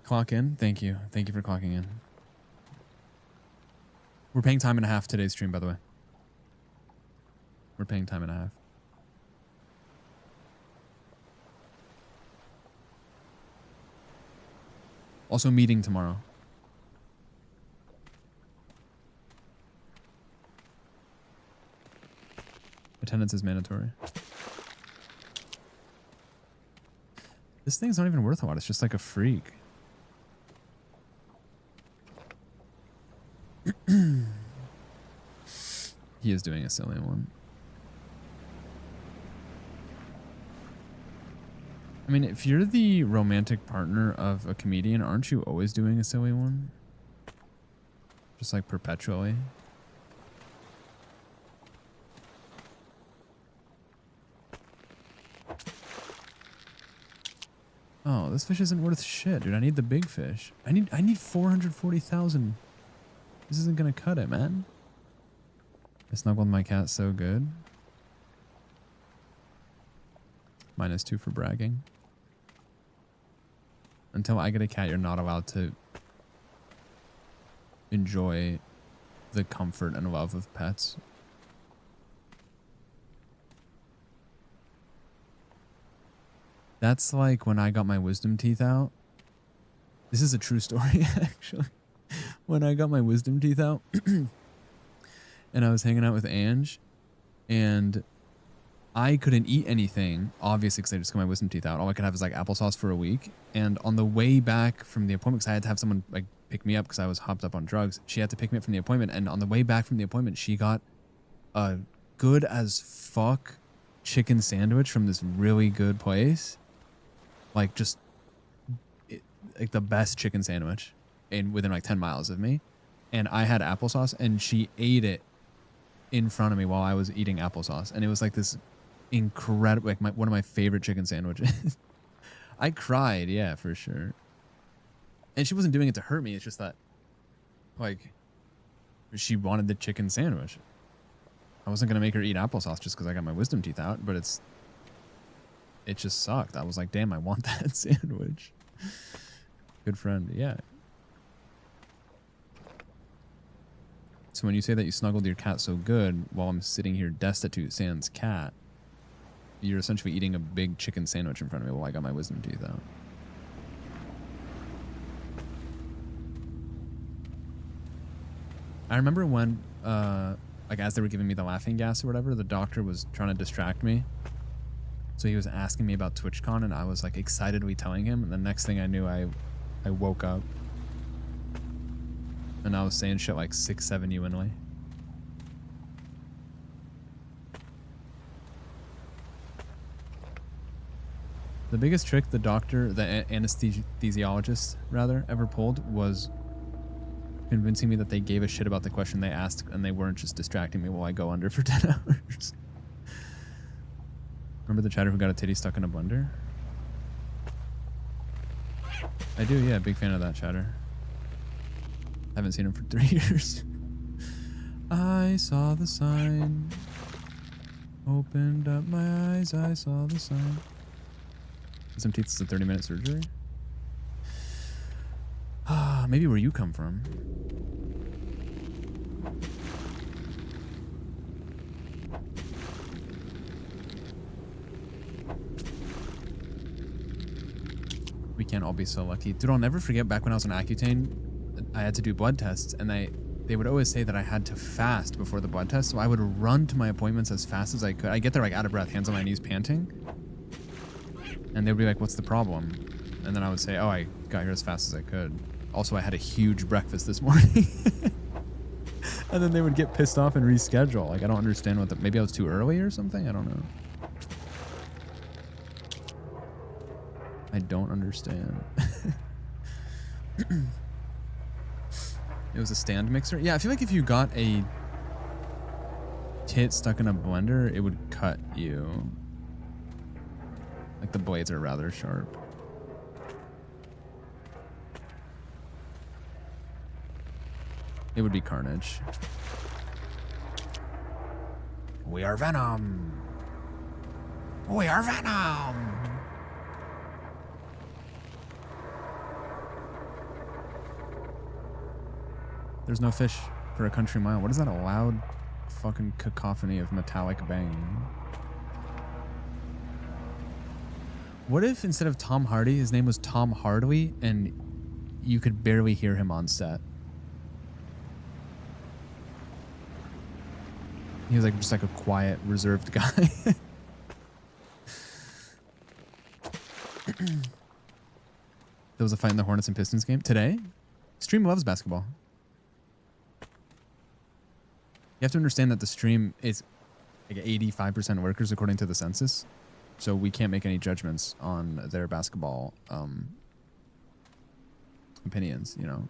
Clock in. Thank you. Thank you for clocking in. We're paying time and a half today's stream, by the way. We're paying time and a half. Also meeting tomorrow. Attendance is mandatory. This thing's not even worth a lot. It's just like a freak. He is doing a silly one. I mean, if you're the romantic partner of a comedian, aren't you always doing a silly one? Just like perpetually. Oh, this fish isn't worth shit, dude. I need the big fish. I need 440,000. This isn't gonna cut it, man. I snuggled my cat so good. -2 for bragging. Until I get a cat, you're not allowed to enjoy the comfort and love of pets. That's like when I got my wisdom teeth out. This is a true story, actually. When I got my wisdom teeth out and I was hanging out with Ange and I couldn't eat anything, obviously, because I just got my wisdom teeth out. All I could have is like applesauce for a week. And on the way back from the appointment, because I had to have someone like pick me up because I was hopped up on drugs, she had to pick me up from the appointment. And on the way back from the appointment, she got a good as fuck chicken sandwich from this really good place. Like just like the best chicken sandwich within like 10 miles of me. And I had applesauce and she ate it in front of me while I was eating applesauce. And it was like this incredible, like one of my favorite chicken sandwiches. I cried, yeah, for sure. And she wasn't doing it to hurt me. It's just that, like, she wanted the chicken sandwich. I wasn't gonna make her eat applesauce just because I got my wisdom teeth out, but it just sucked. I was like, damn, I want that sandwich. Good friend, yeah. So when you say that you snuggled your cat so good while I'm sitting here destitute sans cat, you're essentially eating a big chicken sandwich in front of me while I got my wisdom teeth out. I remember when, like as they were giving me the laughing gas or whatever, the doctor was trying to distract me. So he was asking me about TwitchCon and I was like excitedly telling him. And the next thing I knew, I woke up. And I was saying shit like 6-7 Uinly. The biggest trick the doctor, the anesthesiologist rather, ever pulled was convincing me that they gave a shit about the question they asked and they weren't just distracting me while I go under for 10 hours. Remember the chatter who got a titty stuck in a blender? I do, yeah, big fan of that chatter. Haven't seen him for 3 years. I saw the sign. Opened up my eyes, I saw the sign. Some teeth is a 30-minute surgery. Ah, maybe where you come from. We can't all be so lucky. Dude, I'll never forget back when I was on Accutane, I had to do blood tests and they would always say that I had to fast before the blood test. So I would run to my appointments as fast as I could. I get there like out of breath, hands on my knees, panting. And they would be like, what's the problem? And then I would say, oh, I got here as fast as I could. Also, I had a huge breakfast this morning. And then they would get pissed off and reschedule. Like, I don't understand what maybe I was too early or something? I don't know. I don't understand. It was a stand mixer. Yeah, I feel like if you got a tit stuck in a blender, it would cut you. Like the blades are rather sharp. It would be carnage. We are Venom. We are Venom. There's no fish for a country mile. What is that? A loud fucking cacophony of metallic banging. What if instead of Tom Hardy, his name was Tom Hardley and you could barely hear him on set? He was like just like a quiet, reserved guy. There was a fight in the Hornets and Pistons game today. Stream loves basketball. You have to understand that the stream is like 85% workers according to the census. So we can't make any judgments on their basketball opinions, you know.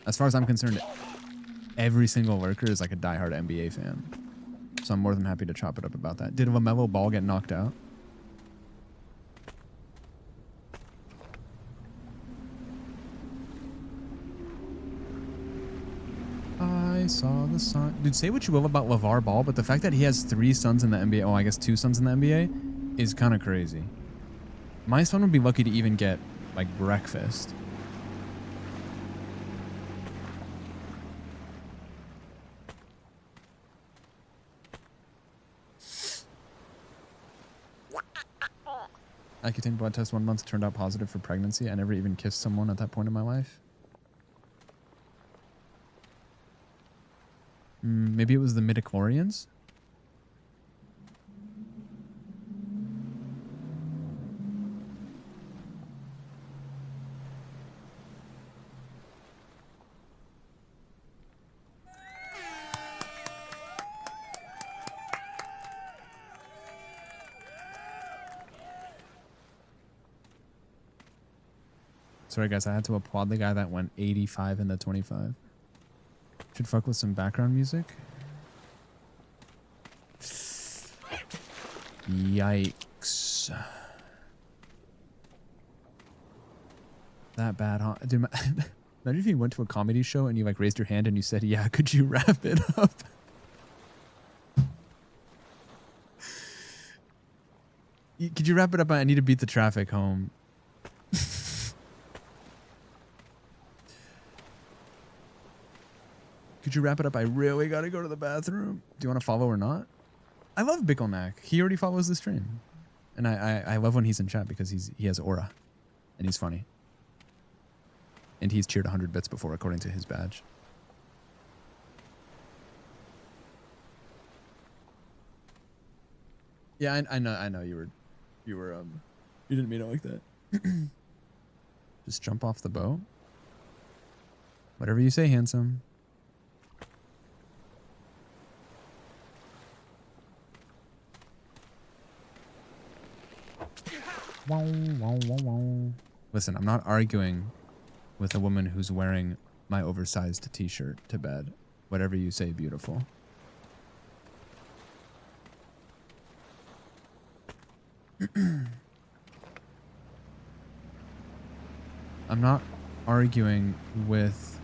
As far as I'm concerned, every single worker is like a diehard NBA fan. So I'm more than happy to chop it up about that. Did LaMelo Ball get knocked out? I saw the sun. Dude, say what you will about LeVar Ball, but the fact that he has 3 sons in the NBA, oh, I guess 2 sons in the NBA, is kind of crazy. My son would be lucky to even get, like, breakfast. Accutane blood test 1 month turned out positive for pregnancy. I never even kissed someone at that point in my life. Maybe it was the midichlorians? Sorry guys, I had to applaud the guy that went 85 into 25. Should fuck with some background music. Yikes. That bad, huh? Dude, imagine if you went to a comedy show and you like raised your hand and you said, yeah, could you wrap it up? Could you wrap it up? I need to beat the traffic home. Could you wrap it up? I really gotta go to the bathroom. Do you want to follow or not? I love Bicklenack. He already follows the stream. And I love when he's in chat because he has aura. And he's funny. And he's cheered 100 bits before according to his badge. Yeah, I know you didn't mean it like that. Just jump off the boat. Whatever you say, handsome. Wow, wow, wow, wow. Listen, I'm not arguing with a woman who's wearing my oversized t-shirt to bed. Whatever you say, beautiful. I'm not arguing with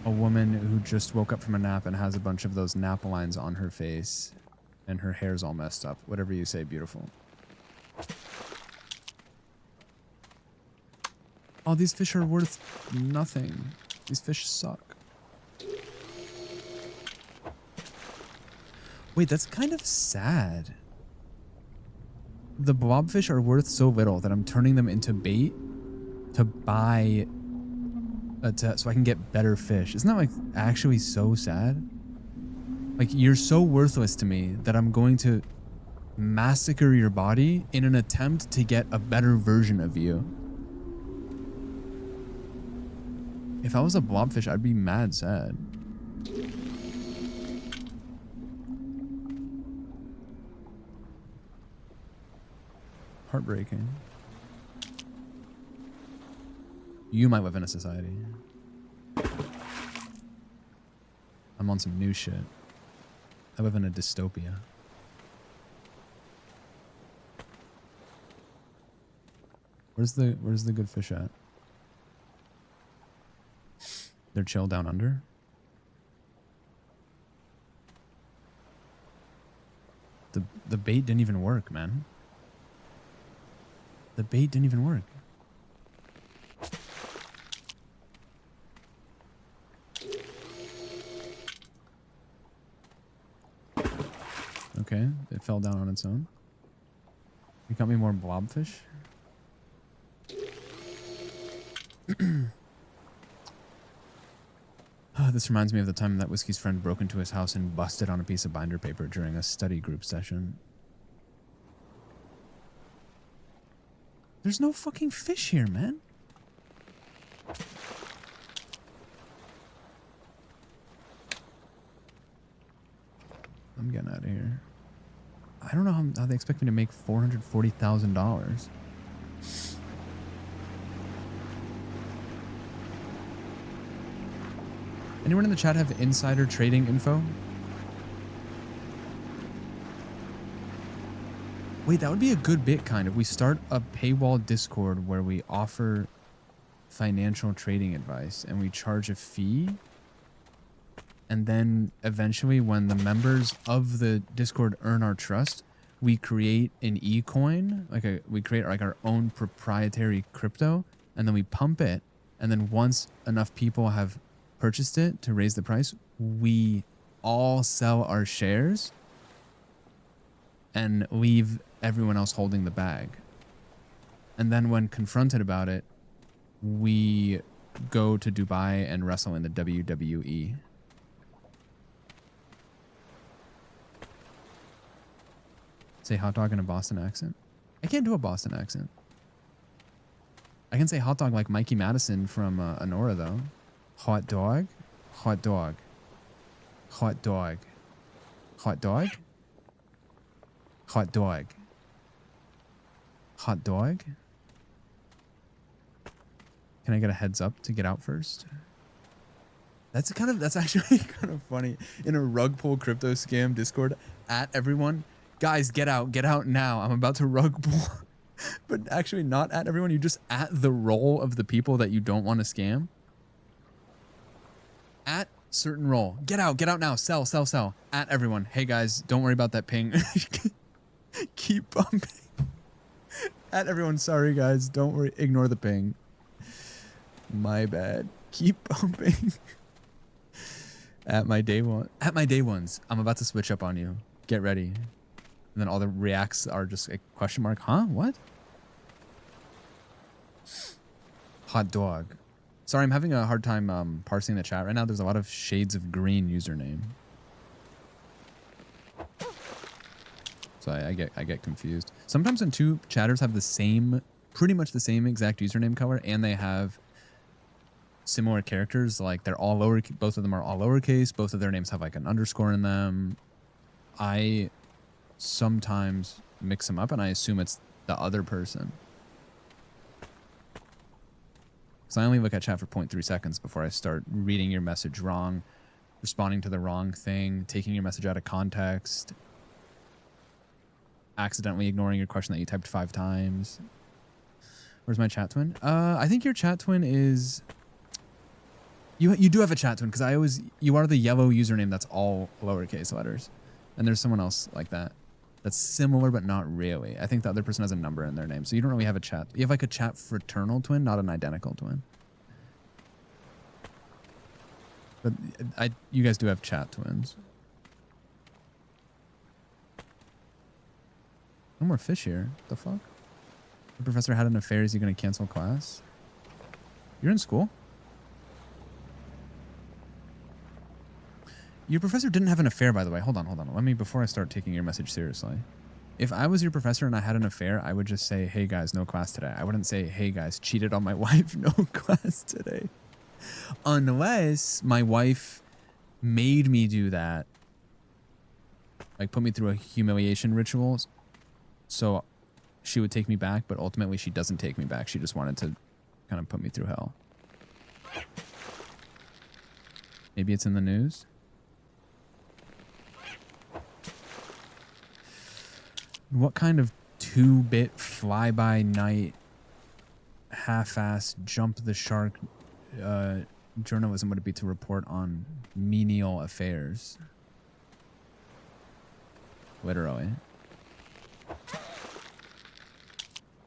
a woman who just woke up from a nap and has a bunch of those nap lines on her face and her hair's all messed up. Whatever you say, beautiful. Oh, these fish are worth nothing. These fish suck. Wait, that's kind of sad. The blobfish are worth so little that I'm turning them into bait to buy so I can get better fish. Isn't that like actually so sad? Like you're so worthless to me that I'm going to massacre your body in an attempt to get a better version of you. If I was a blobfish, I'd be mad sad. Heartbreaking. You might live in a society. I'm on some new shit. I live in a dystopia. Where's the good fish at? They're chill down under. The bait didn't even work, man. The bait didn't even work. Okay, it fell down on its own. You got me more blobfish? This reminds me of the time that Whiskey's friend broke into his house and busted on a piece of binder paper during a study group session. There's no fucking fish here, man. I'm getting out of here. I don't know how they expect me to make $440,000. Anyone in the chat have insider trading info? Wait, that would be a good bit, kind of. We start a paywall Discord where we offer financial trading advice and we charge a fee. And then eventually when the members of the Discord earn our trust, we create an e-coin, we create like our own proprietary crypto, and then we pump it. And then once enough people have purchased it to raise the price, we all sell our shares and leave everyone else holding the bag. And then when confronted about it, we go to Dubai and wrestle in the WWE. Say hot dog in a Boston accent? I can't do a Boston accent. I can say hot dog like Mikey Madison from Anora, though. Hot dog? Hot dog. Hot dog. Hot dog? Hot dog. Hot dog? Can I get a heads up to get out first? That's actually kind of funny. In a rug pull crypto scam Discord, at everyone, guys, get out now. I'm about to rug pull. But actually not at everyone. You just at the role of the people that you don't want to scam. At certain role. Get out now. Sell. At everyone. Hey guys, don't worry about that ping. Keep bumping. At everyone, sorry guys, don't worry. Ignore the ping. My bad. Keep bumping. At my day ones. I'm about to switch up on you. Get ready. And then all the reacts are just a question mark. Huh? What? Hot dog. Sorry, I'm having a hard time parsing the chat right now. There's a lot of shades of green username. So I get confused. Sometimes when two chatters have the same, pretty much the same exact username color, and they have similar characters, like they're all lower, both of them are all lowercase, both of their names have like an underscore in them, I sometimes mix them up and I assume it's the other person. So I only look at chat for 0.3 seconds before I start reading your message wrong, responding to the wrong thing, taking your message out of context, accidentally ignoring your question that you typed 5 times. Where's my chat twin? I think your chat twin is... You do have a chat twin, because you are the yellow username that's all lowercase letters. And there's someone else like that. That's similar, but not really. I think the other person has a number in their name. So you don't really have a chat. You have like a chat fraternal twin, not an identical twin. But you guys do have chat twins. No more fish here. What the fuck? The professor had an affair. Is he going to cancel class? You're in school? Your professor didn't have an affair, by the way. Hold on. Let me, before I start taking your message seriously. If I was your professor and I had an affair, I would just say, hey guys, no class today. I wouldn't say, hey guys, cheated on my wife, no class today. Unless my wife made me do that. Like put me through a humiliation ritual. So she would take me back, but ultimately she doesn't take me back. She just wanted to kind of put me through hell. Maybe it's in the news. What kind of 2-bit fly-by-night half-ass jump the shark journalism would it be to report on menial affairs? Literally.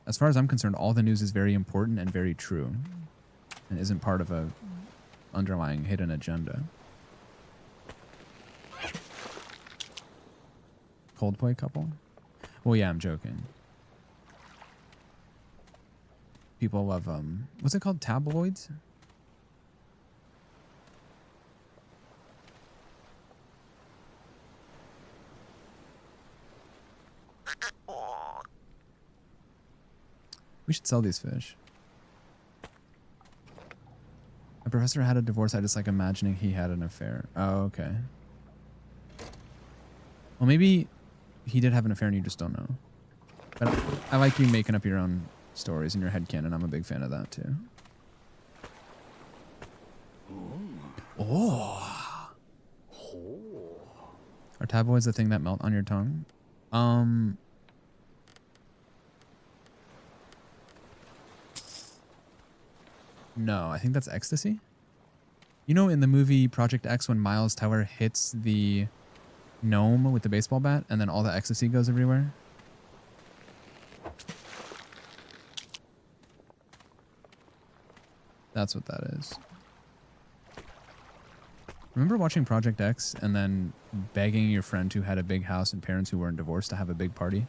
As far as I'm concerned, all the news is very important and very true and isn't part of a underlying hidden agenda. Coldplay couple? Well, yeah, I'm joking. People love, what's it called? Tabloids? We should sell these fish. A professor had a divorce. I just like imagining he had an affair. Oh, okay. Well, maybe he did have an affair and you just don't know. But I like you making up your own stories in your headcanon. I'm a big fan of that too. Oh. Are tabloids the thing that melt on your tongue? No, I think that's ecstasy. You know, in the movie Project X, when Miles Teller hits the gnome with the baseball bat and then all the ecstasy goes everywhere? That's what that is. Remember watching Project X and then begging your friend who had a big house and parents who weren't divorced to have a big party?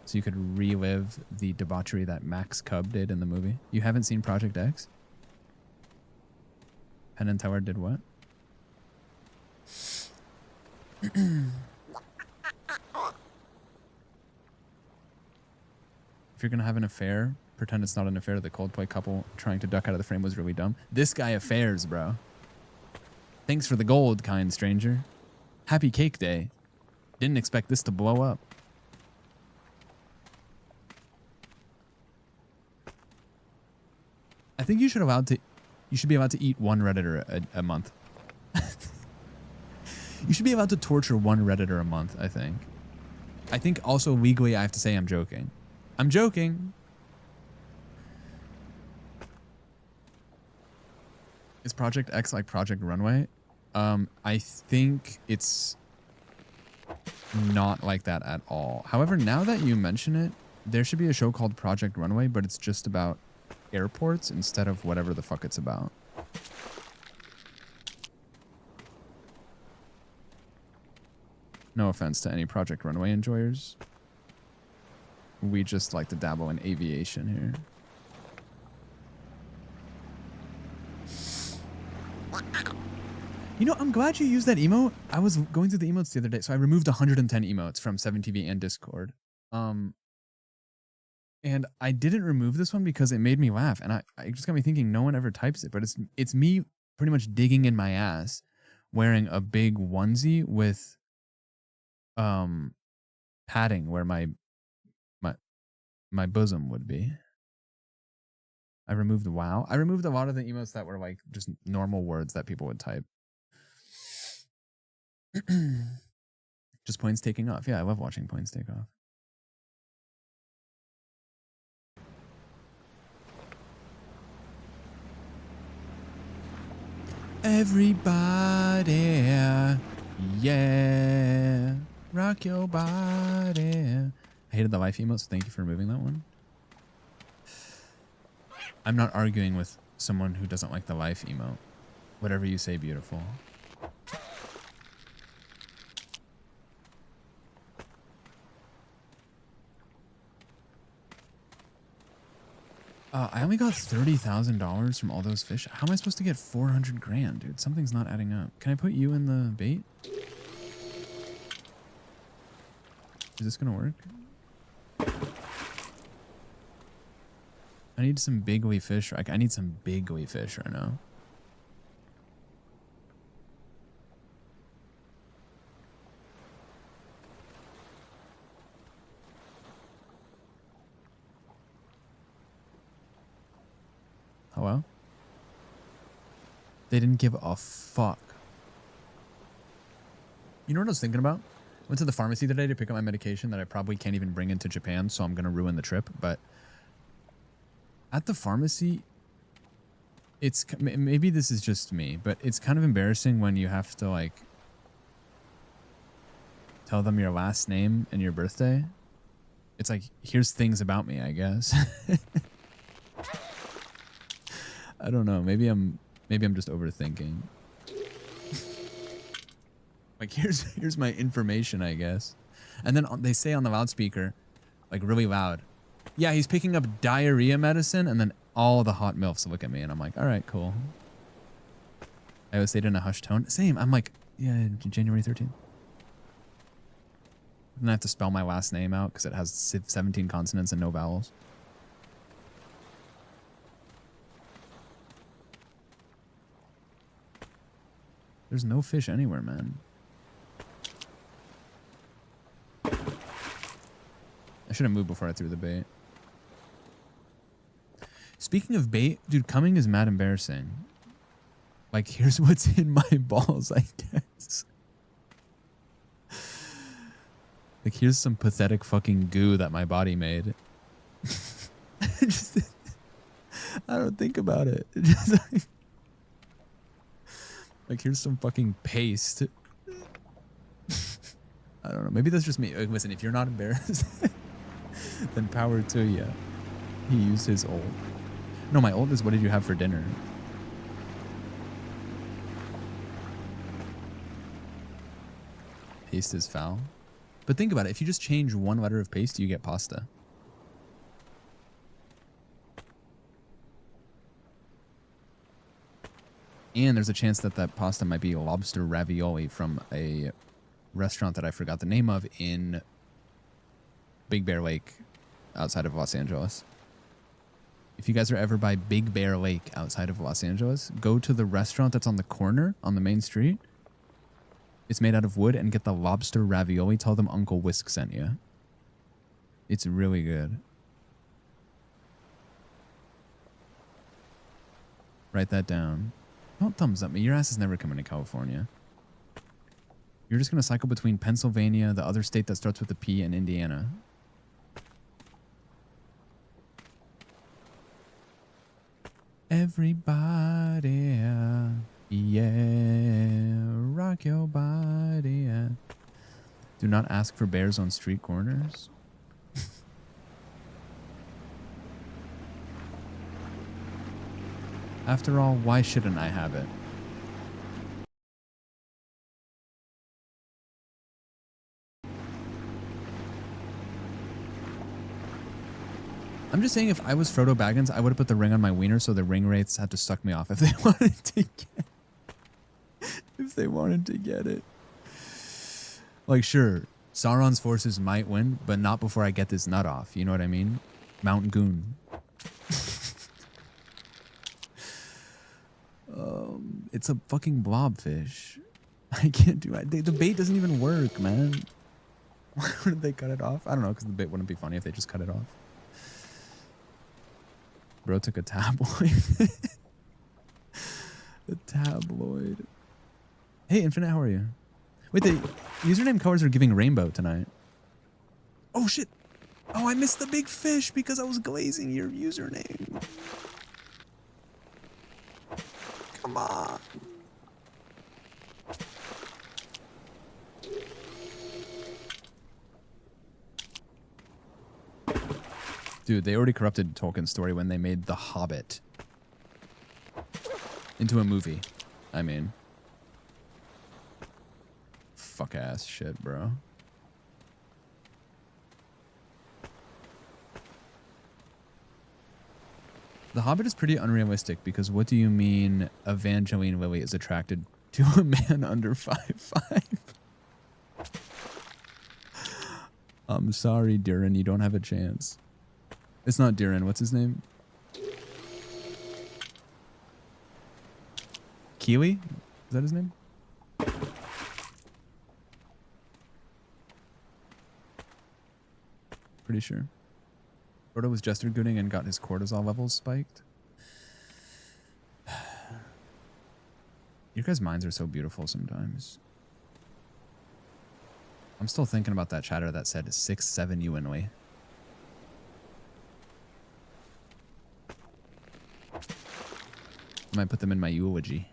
So you could relive the debauchery that Max Cub did in the movie. You haven't seen Project X? Penn and Teller did what? If you're gonna have an affair, pretend it's not an affair. The Coldplay couple trying to duck out of the frame was really dumb. This guy affairs, bro. Thanks for the gold, kind stranger. Happy Cake Day. Didn't expect this to blow up. I think you should be allowed to eat one Redditor a month. You should be allowed to torture one Redditor a month, I think. I think also legally I have to say I'm joking. I'm joking. Is Project X like Project Runway? I think it's not like that at all. However, now that you mention it, there should be a show called Project Runway, but it's just about airports instead of whatever the fuck it's about. No offense to any Project Runway enjoyers. We just like to dabble in aviation here. You know, I'm glad you used that emote. I was going through the emotes the other day, so I removed 110 emotes from 7TV and Discord. And I didn't remove this one because it made me laugh, and I just got me thinking no one ever types it, but it's me pretty much digging in my ass, wearing a big onesie with padding where my bosom would be. I removed wow. I removed a lot of the emotes that were like just normal words that people would type. Just points taking off. Yeah, I love watching points take off. Everybody, yeah, rock your body. I hated the life emote, so thank you for removing that one. I'm not arguing with someone who doesn't like the life emote. Whatever you say, beautiful. I only got $30,000 from all those fish. How am I supposed to get 400 grand, dude? Something's not adding up. Can I put you in the bait? Is this gonna work? I need some bigly fish. I need some bigly fish right now. Hello? They didn't give a fuck. You know what I was thinking about? Went to the pharmacy today to pick up my medication that I probably can't even bring into Japan, so I'm going to ruin the trip. But at the pharmacy, it's maybe this is just me, but it's kind of embarrassing when you have to like tell them your last name and your birthday. It's like, here's things about me, I guess. I don't know. Maybe I'm just overthinking. Like, here's my information, I guess. And then they say on the loudspeaker, like really loud, yeah, he's picking up diarrhea medicine. And then all the hot MILFs look at me and I'm like, all right, cool. I always say it in a hushed tone. Same. I'm like, yeah, January 13th. And I have to spell my last name out because it has 17 consonants and no vowels. There's no fish anywhere, man. I should have moved before I threw the bait. Speaking of bait, dude, coming is mad embarrassing. Like, here's what's in my balls, I guess. Like, here's some pathetic fucking goo that my body made. Just, I don't think about it. Just like, here's some fucking paste. I don't know. Maybe that's just me. Listen, if you're not embarrassed, then power to you. He used his ult. No, my ult is what did you have for dinner? Paste is foul. But think about it. If you just change one letter of paste, you get pasta. And there's a chance that that pasta might be lobster ravioli from a restaurant that I forgot the name of in Big Bear Lake outside of Los Angeles. If you guys are ever by Big Bear Lake outside of Los Angeles, go to the restaurant that's on the corner on the main street. It's made out of wood and get the lobster ravioli. Tell them Uncle Whisk sent you. It's really good. Write that down. Don't thumbs up me. Your ass is never coming to California. You're just going to cycle between Pennsylvania, the other state that starts with a P, and Indiana. Everybody, yeah, rock your body. Yeah. Do not ask for bears on street corners. After all, why shouldn't I have it? I'm just saying, if I was Frodo Baggins, I would have put the ring on my wiener so the ring wraiths had to suck me off if they wanted to get it. Like, sure, Sauron's forces might win, but not before I get this nut off. You know what I mean? Mount Goon. It's a fucking blobfish. I can't do it. The bait doesn't even work, man. Why wouldn't they cut it off? I don't know, because the bait wouldn't be funny if they just cut it off. Bro took a tabloid. A tabloid. Hey, Infinite, how are you? Wait, the username colors are giving rainbow tonight. Oh, shit. Oh, I missed the big fish because I was glazing your username. Come on. Dude, they already corrupted Tolkien's story when they made The Hobbit into a movie. I mean, fuck ass shit, bro. The Hobbit is pretty unrealistic because what do you mean Evangeline Lilly is attracted to a man under 5'5"? I'm sorry, Durin, you don't have a chance. It's not Durin. What's his name? Keely? Is that his name? Pretty sure. Frodo was Jester Gooding and got his cortisol levels spiked. Your guys' minds are so beautiful sometimes. I'm still thinking about that chatter that said 6'7" Uinui. I might put them in my eulogy.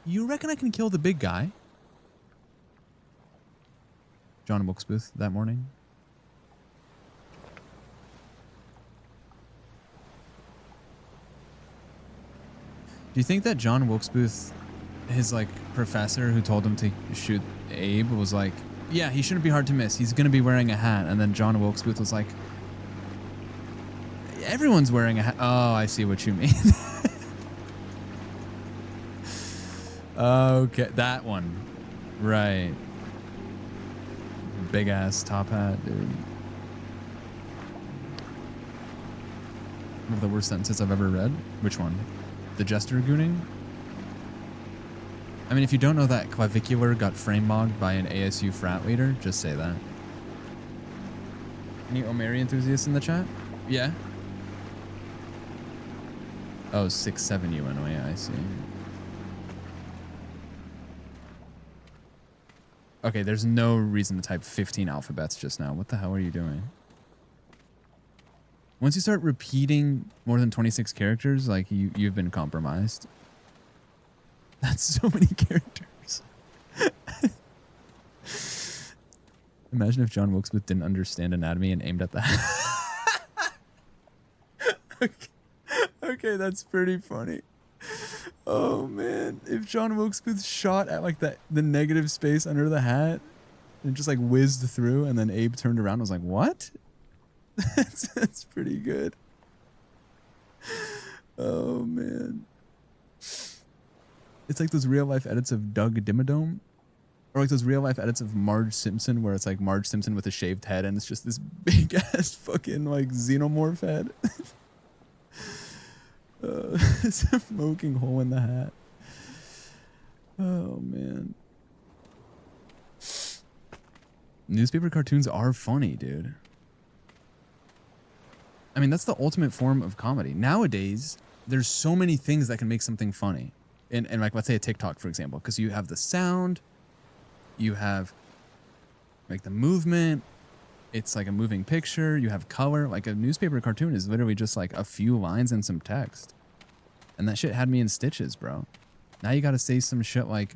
You reckon I can kill the big guy? John Wilkes Booth that morning. Do you think that John Wilkes Booth, his like professor who told him to shoot Abe, was like, yeah, he shouldn't be hard to miss. He's gonna be wearing a hat. And then John Wilkes Booth was like, everyone's wearing a hat. Oh, I see what you mean. Okay, that one. Right. Big ass top hat, dude. One of the worst sentences I've ever read. Which one? The jester gooning? I mean, if you don't know that clavicular got frame mogged by an ASU frat leader, just say that. Any Umigari enthusiasts in the chat? Yeah. Oh, 6'7" UNOA, I see. Okay, there's no reason to type 15 alphabets just now. What the hell are you doing? Once you start repeating more than 26 characters, like you've been compromised. That's so many characters. Imagine if John Wilkes Booth didn't understand anatomy and aimed at that. Okay, that's pretty funny. Oh man, if John Wilkes Booth shot at like the negative space under the hat and just like whizzed through, and then Abe turned around and was like, what? That's pretty good. Oh man. It's like those real life edits of Doug Dimmadome, or like those real life edits of Marge Simpson where it's like Marge Simpson with a shaved head and it's just this big ass fucking like xenomorph head. Smoking hole in the hat. Oh man. Newspaper cartoons are funny, dude. I mean, that's the ultimate form of comedy. Nowadays, there's so many things that can make something funny. And like, let's say a TikTok, for example, because you have the sound, you have like the movement, it's like a moving picture, you have color. Like a newspaper cartoon is literally just like a few lines and some text. And that shit had me in stitches, bro. Now you gotta say some shit like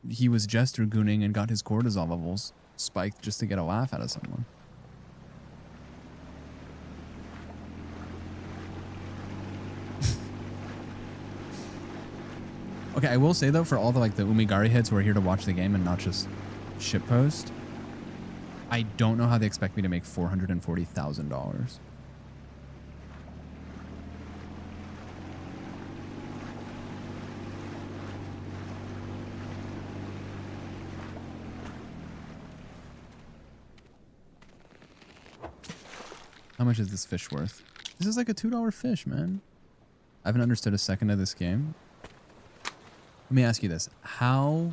he was jester gooning and got his cortisol levels spiked just to get a laugh out of someone. Okay, I will say though, for all the like the Umigari heads who are here to watch the game and not just shitpost, I don't know how they expect me to make $440,000. How much is this fish worth? This is like a $2 fish, man. I haven't understood a second of this game. Let me ask you this. How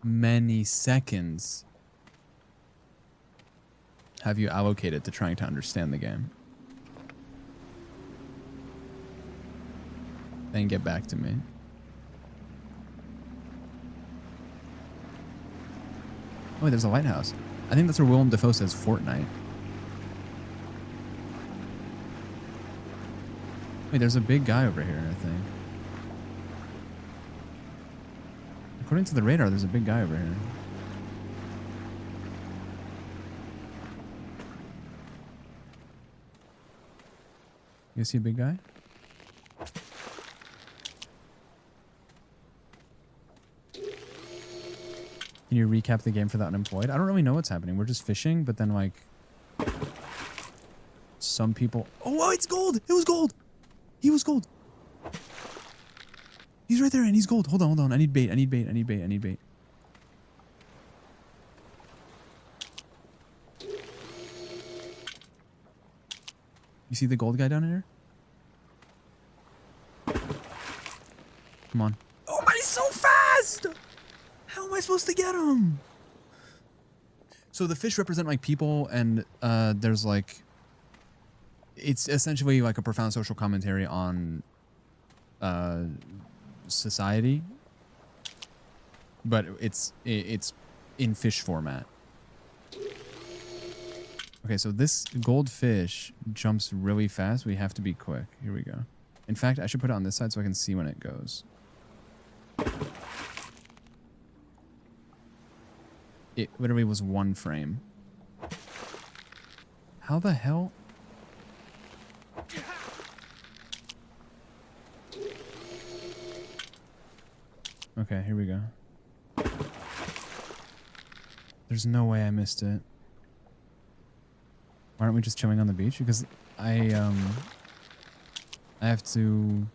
many seconds have you allocated to trying to understand the game? Then get back to me. Oh, wait, there's a lighthouse. I think that's where Willem Dafoe says Fortnite. Wait, there's a big guy over here, I think. According to the radar, there's a big guy over here. You see a big guy? Can you recap the game for the unemployed? I don't really know what's happening. We're just fishing, but then like some people... Oh, it's gold! It was gold! He was gold. He's right there and he's gold. Hold on, hold on. I need bait. I need bait. I need bait. I need bait. You see the gold guy down here? Come on. Oh my, he's so fast! How am I supposed to get him? So the fish represent like people, and there's like it's essentially like a profound social commentary on society, but it's in fish format. Okay, so this goldfish jumps really fast. We have to be quick. Here we go. In fact, I should put it on this side so I can see when it goes. It literally was 1 frame. How the hell? Okay, here we go. There's no way I missed it. Why aren't we just chilling on the beach? Because I have to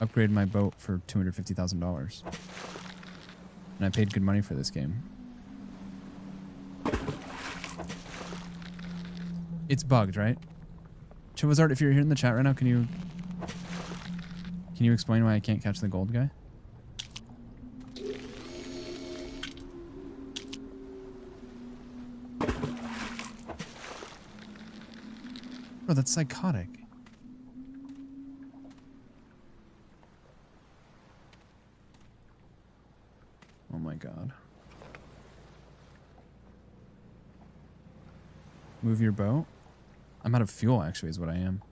upgrade my boat for $250,000. And I paid good money for this game. It's bugged, right? Chivazard, if you're here in the chat right now, can you explain why I can't catch the gold guy? Bro, that's psychotic. Oh my god. Move your boat? I'm out of fuel, actually, is what I am.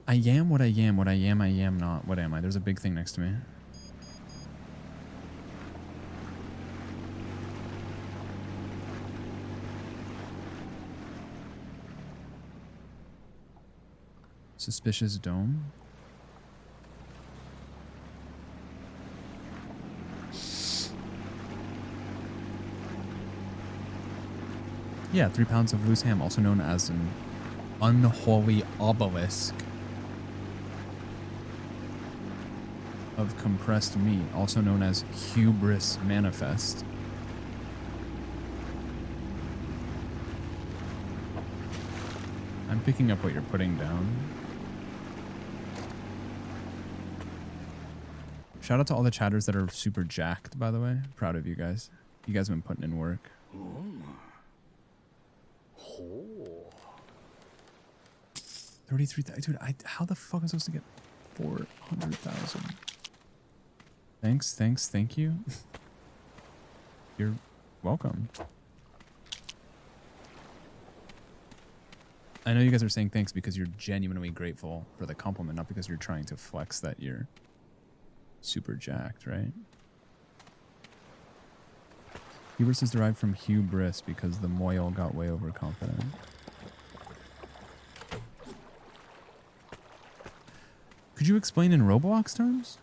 I am what I am. What I am not. What am I? There's a big thing next to me. Suspicious dome? Yeah, 3 pounds of loose ham, also known as an unholy obelisk of compressed meat, also known as hubris manifest. I'm picking up what you're putting down. Shout out to all the chatters that are super jacked, by the way. Proud of you guys. You guys have been putting in work. 33,000. Dude, how the fuck am I supposed to get 400,000? Thanks, thank you. You're welcome. I know you guys are saying thanks because you're genuinely grateful for the compliment, not because you're trying to flex that you're super jacked, right? Hubris is derived from hubris because the moil got way overconfident. Could you explain in Roblox terms?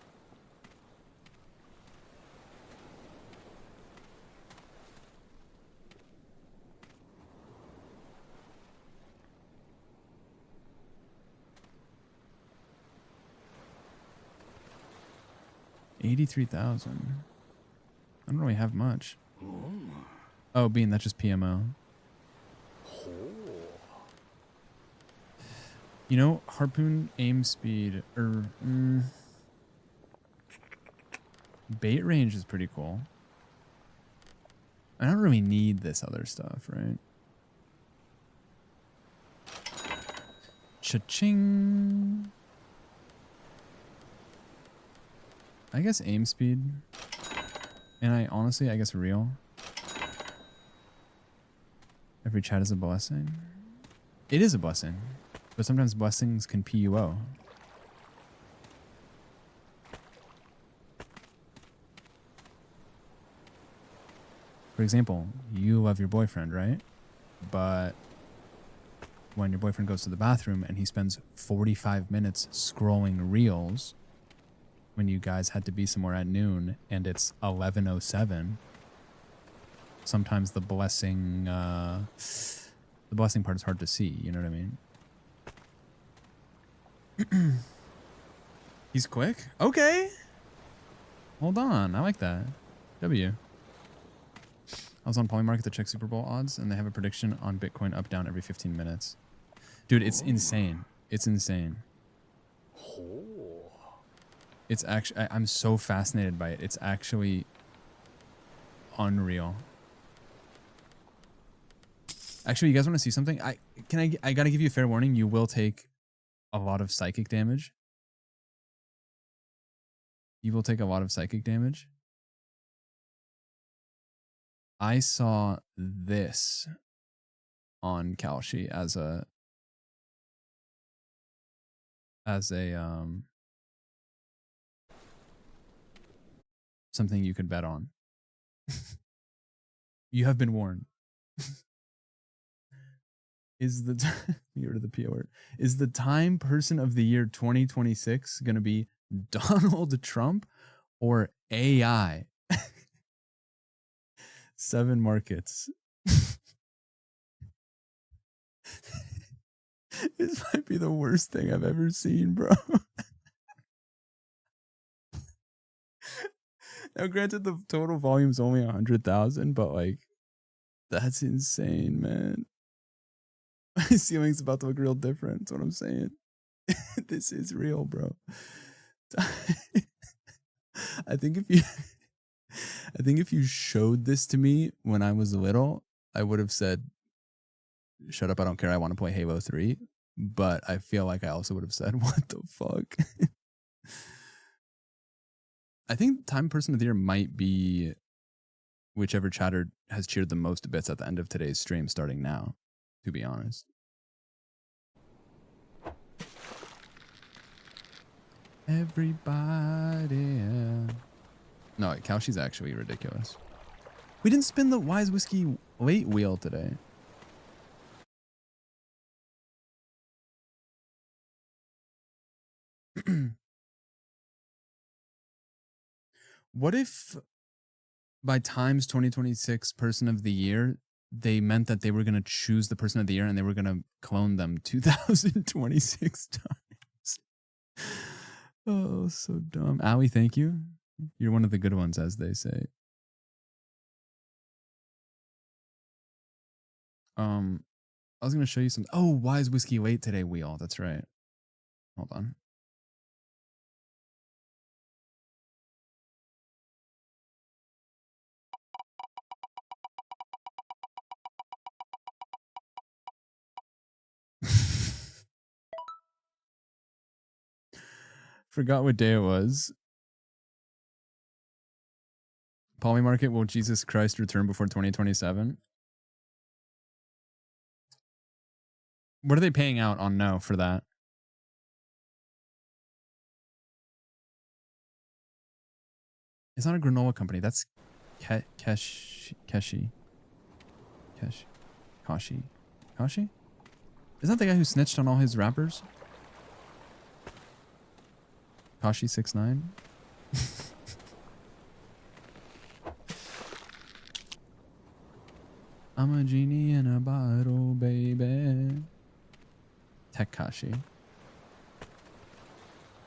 $83,000. I don't really have much. Oh, Bean, that's just PMO. You know, harpoon aim speed or bait range is pretty cool. I don't really need this other stuff, right? Cha-ching. I guess aim speed. And I guess real. Every chat is a blessing. It is a blessing. But sometimes blessings can PUO. For example, you love your boyfriend, right? But when your boyfriend goes to the bathroom and he spends 45 minutes scrolling reels when you guys had to be somewhere at noon and it's 11:07, sometimes the blessing part is hard to see, you know what I mean? He's quick? Okay. Hold on. I like that. W. I was on Polymarket to check Super Bowl odds, and they have a prediction on Bitcoin up down every 15 minutes. Dude, it's insane. It's insane. It's actually, I'm so fascinated by it. It's actually unreal. Actually, you guys want to see something? I gotta give you a fair warning. You will take a lot of psychic damage. You will take a lot of psychic damage. I saw this on Kalshi as a something you could bet on. You have been warned. Is the you're the P word. Is the Time Person of the Year 2026 going to be Donald Trump or AI? 7 markets. This might be the worst thing I've ever seen, bro. Now, granted, the total volume's only 100,000, but like, that's insane, man. My ceiling's about to look real different. That's what I'm saying. This is real, bro. I think if you showed this to me when I was little, I would have said, "Shut up! I don't care. I want to play Halo 3." But I feel like I also would have said, "What the fuck?" I think Time Person of the Year might be whichever chatter has cheered the most bits at the end of today's stream, starting now. To be honest. Everybody. No, Kalshi's actually ridiculous. We didn't spin the Wise Whiskey late wheel today. What if by Time's 2026 Person of the Year, they meant that they were going to choose the Person of the Year and they were going to clone them 2026 times? Oh, so dumb. Allie, thank you. You're one of the good ones, as they say. I was going to show you some. Oh, Wise Whiskey late today wheel. That's right. Hold on. Forgot what day it was. Polymarket, will Jesus Christ return before 2027? What are they paying out on no for that? It's not a granola company. That's Kashi. Kashi? Isn't that the guy who snitched on all his rappers? Kashi 6ix9ine? I'm a genie in a bottle, baby. Tekashi.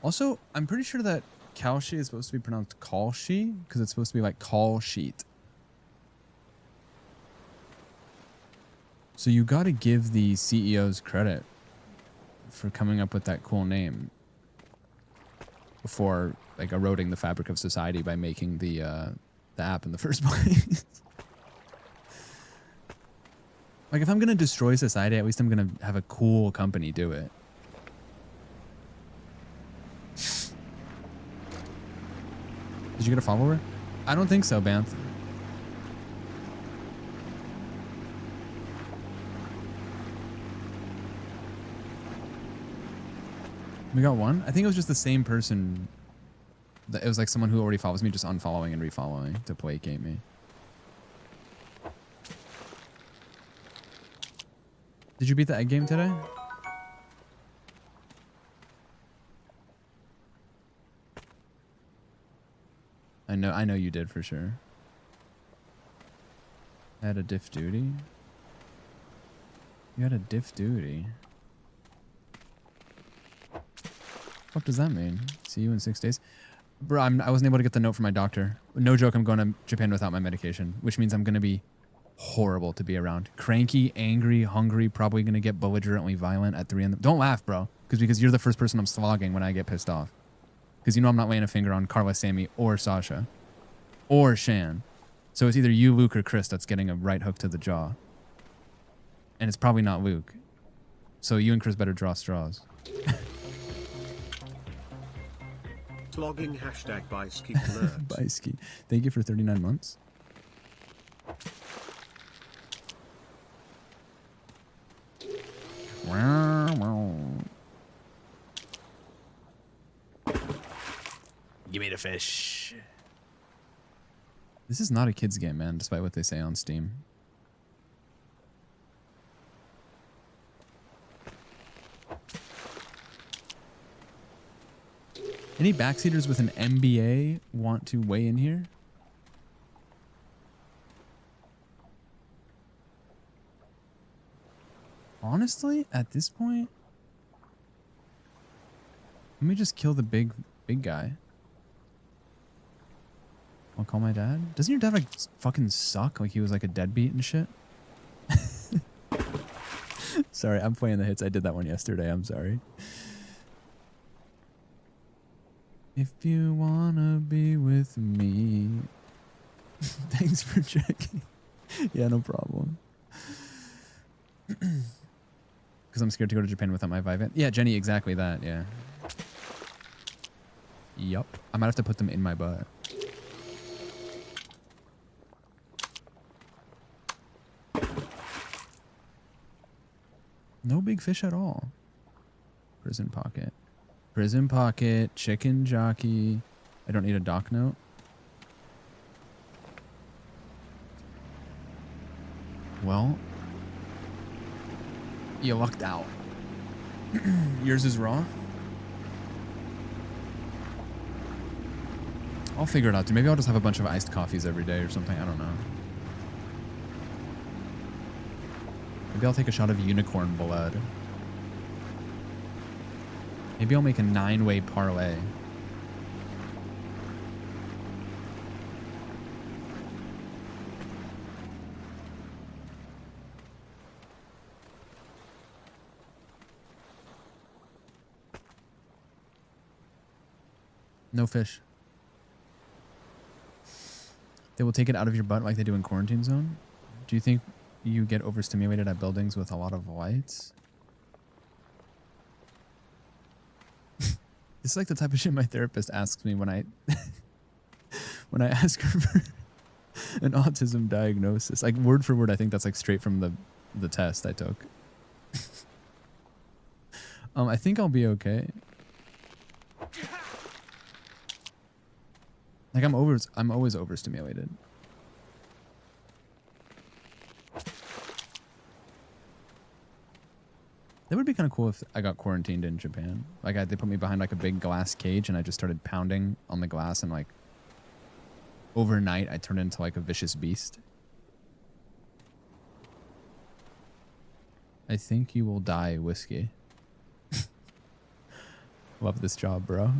Also, I'm pretty sure that Kalshi is supposed to be pronounced Kalshi because it's supposed to be like call sheet. So you got to give the CEOs credit for coming up with that cool name before like eroding the fabric of society by making the app in the first place. Like if I'm gonna destroy society, at least I'm gonna have a cool company do it. Did you get a follower? I don't think so, Banth. We got one? I think it was just the same person. It was like someone who already follows me just unfollowing and refollowing to placate me. Did you beat the egg game today? I know you did for sure. I had a diff duty. You had a diff duty. What does that mean? See you in 6 days? Bro, I wasn't able to get the note from my doctor. No joke, I'm going to Japan without my medication, which means I'm going to be horrible to be around. Cranky, angry, hungry, probably going to get belligerently violent at 3 in the... Don't laugh, bro. Because you're the first person I'm slogging when I get pissed off. Because you know I'm not laying a finger on Carla, Sammy, or Sasha. Or Shan. So it's either you, Luke, or Chris that's getting a right hook to the jaw. And it's probably not Luke. So you and Chris better draw straws. Logging hashtag Baiski alert. Baiski. Thank you for 39 months. Give me the fish. This is not a kid's game, man, despite what they say on Steam. Any backseaters with an MBA want to weigh in here? Honestly, at this point, let me just kill the big guy. I'll call my dad. Doesn't your dad like fucking suck? Like he was like a deadbeat and shit? Sorry, I'm playing the hits. I did that one yesterday. I'm sorry. If you wanna be with me. Thanks for checking. Yeah, no problem. Because I'm scared to go to Japan without my Vivant. Yeah, Jenny, exactly that, yeah. Yup. I might have to put them in my butt. No big fish at all. Prison pocket. Prison pocket, chicken jockey. I don't need a dock note. Well, you lucked out. Yours is raw? I'll figure it out, dude. Maybe I'll just have a bunch of iced coffees every day or something. I don't know. Maybe I'll take a shot of unicorn blood. Maybe I'll make a 9-way parlay. No fish. They will take it out of your butt like they do in Quarantine Zone? Do you think you get overstimulated at buildings with a lot of lights? This is like the type of shit my therapist asks me when I when I ask her for an autism diagnosis. Like word for word, I think that's like straight from the test I took. I think I'll be okay. Like I'm always overstimulated. That would be kind of cool if I got quarantined in Japan. Like they put me behind like a big glass cage and I just started pounding on the glass and like overnight I turned into like a vicious beast. I think you will die, whiskey. Love this job, bro.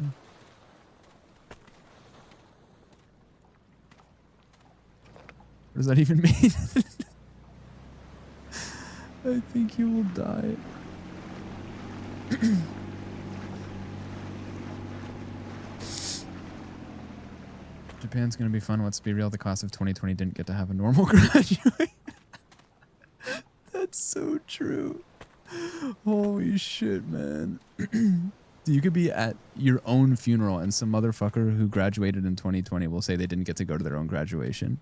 What does that even mean? I think you will die. Japan's gonna be fun. Let's be real. The class of 2020 didn't get to have a normal graduate. That's so true. Holy shit, man. You could be at your own funeral and some motherfucker who graduated in 2020 will say they didn't get to go to their own graduation.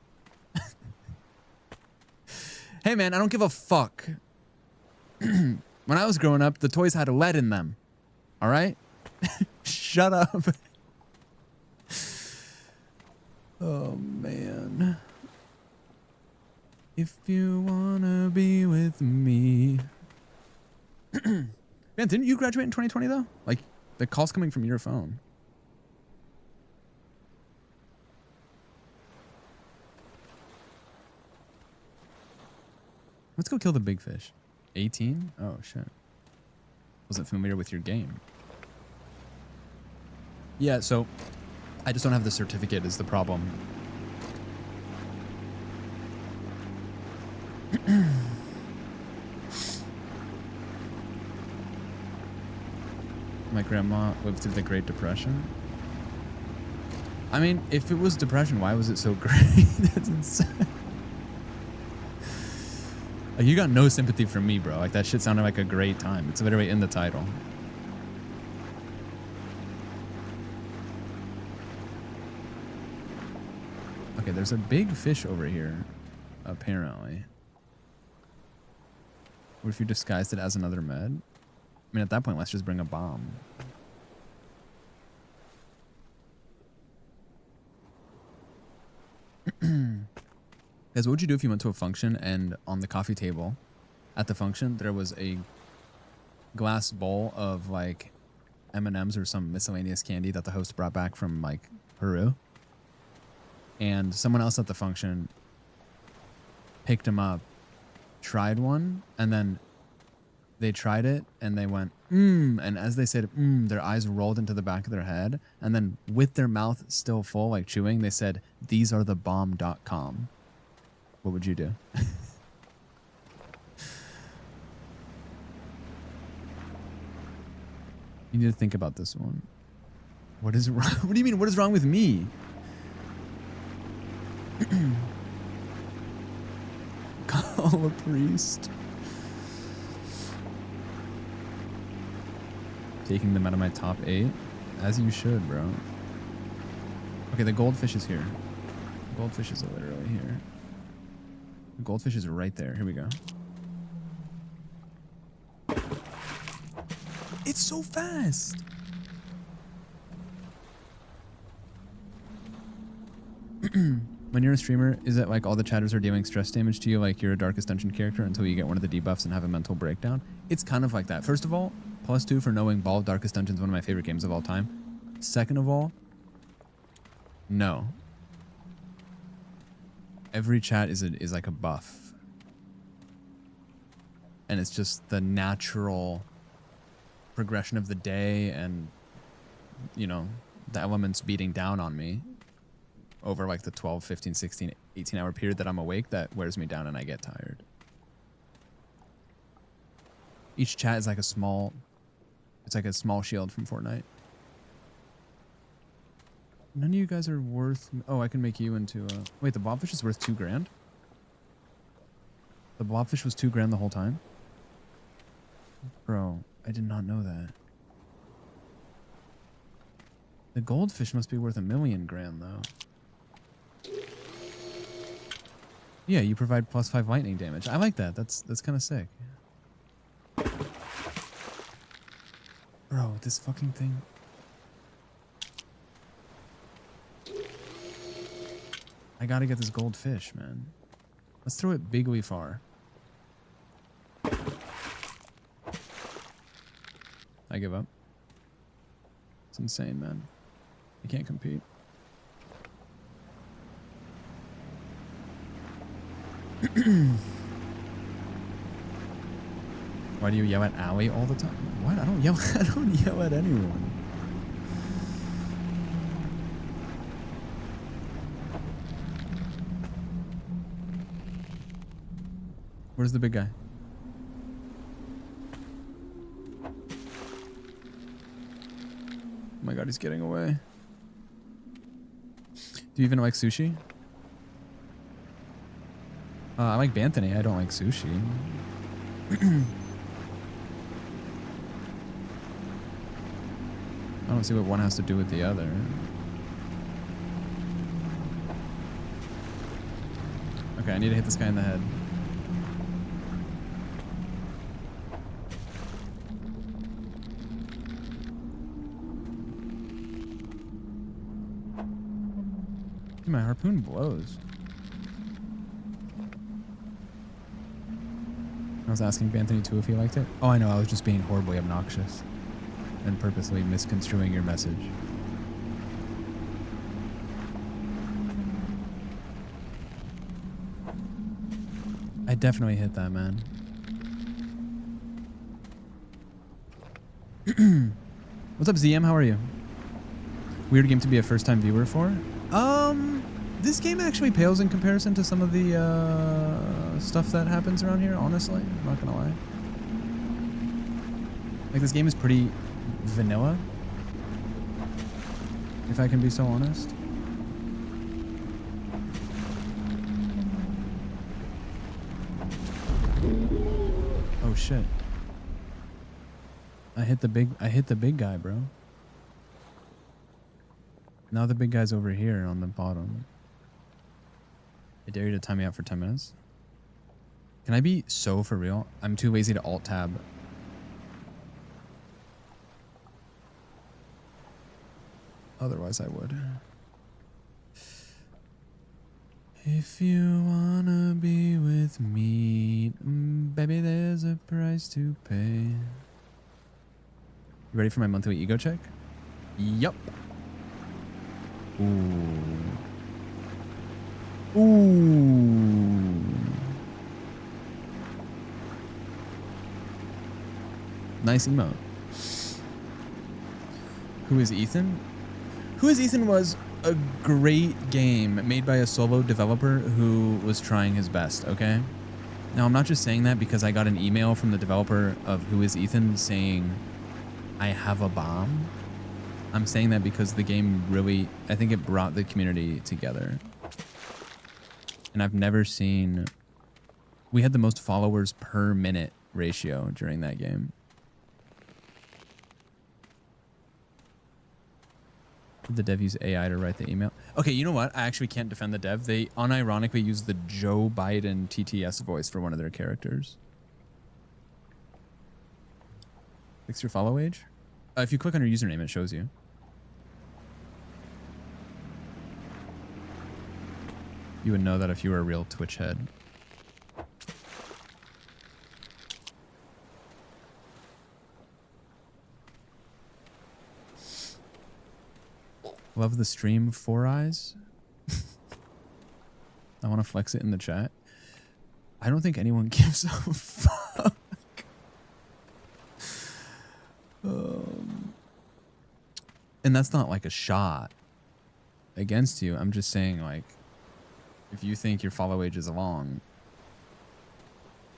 Hey, man, I don't give a fuck. When I was growing up, the toys had lead in them. All right? Shut up. Oh, man. If you wanna be with me. Man, didn't you graduate in 2020, though? Like, the call's coming from your phone. Let's go kill the big fish. 18? Oh, shit. Wasn't familiar with your game. Yeah, so I just don't have the certificate is the problem. My grandma lived through the Great Depression. I mean, if it was depression, why was it so great? That's insane. Like, you got no sympathy for me, bro. Like, that shit sounded like a great time. It's literally in the title. Okay, there's a big fish over here, apparently. What if you disguised it as another med? I mean, at that point, let's just bring a bomb. Guys, what would you do if you went to a function and on the coffee table at the function there was a glass bowl of like M&Ms or some miscellaneous candy that the host brought back from like Peru, and someone else at the function picked them up, tried one, and then they tried it and they went and as they said their eyes rolled into the back of their head, and then with their mouth still full like chewing they said, "These are the bomb.com." What would you do? You need to think about this one. What is wrong? What do you mean, what is wrong with me? Call a priest. Taking them out of my top 8? As you should, bro. Okay, the goldfish is here. The goldfish is literally here. The goldfish is right there. Here we go. It's so fast. When you're a streamer, is it like all the chatters are dealing stress damage to you like you're a Darkest Dungeon character until you get one of the debuffs and have a mental breakdown? It's kind of like that. First of all, +2 for knowing Ball of Darkest Dungeon is one of my favorite games of all time. Second of all, no. Every chat is like a buff. And it's just the natural progression of the day and, you know, the elements beating down on me over like the 12, 15, 16, 18 hour period that I'm awake that wears me down and I get tired. Each chat is like a small, it's like a small shield from Fortnite. None of you guys are worth, oh, I can make you into a, wait, the blobfish is worth 2 grand? The blobfish was 2 grand the whole time? Bro, I did not know that. The goldfish must be worth $1 million grand though. Yeah, you provide +5 lightning damage. I like that. That's kind of sick. Bro, this fucking thing. I gotta get this goldfish, man. Let's throw it bigly far. I give up. It's insane, man. You can't compete. Why do you yell at Allie all the time? What? I don't yell at anyone. Where's the big guy? Oh my god, he's getting away. Do you even like sushi? I like Banthany. I don't like sushi. I don't see what one has to do with the other. Okay, I need to hit this guy in the head. Dude, my harpoon blows. I was asking Banthany too if he liked it. Oh, I know. I was just being horribly obnoxious and purposely misconstruing your message. I definitely hit that, man. What's up, ZM? How are you? Weird game to be a first-time viewer for? This game actually pales in comparison to some of the stuff that happens around here, honestly. I'm not gonna lie. Like, this game is pretty vanilla, if I can be so honest. Oh shit. I hit the big guy, bro. Now the big guy's over here on the bottom. I dare you to time me out for 10 minutes. Can I be so for real? I'm too lazy to alt tab. Otherwise I would. If you wanna be with me, baby, there's a price to pay. You ready for my monthly ego check? Yup. Ooh. Ooh. Nice emote. Who is Ethan? Who is Ethan was a great game made by a solo developer who was trying his best, okay? Now, I'm not just saying that because I got an email from the developer of Who is Ethan saying, I have a bomb. I'm saying that because the game really, I think it brought the community together. And I've never seen, we had the most followers per minute ratio during that game. Did the dev use AI to write the email? Okay, you know what? I actually can't defend the dev. They unironically used the Joe Biden TTS voice for one of their characters. Fix your follow age? If you click on your username, it shows you. You would know that if you were a real Twitch head. Love the stream, Four Eyes. I want to flex it in the chat. I don't think anyone gives a fuck. And that's not like a shot against you. I'm just saying, like, if you think your follow age is long,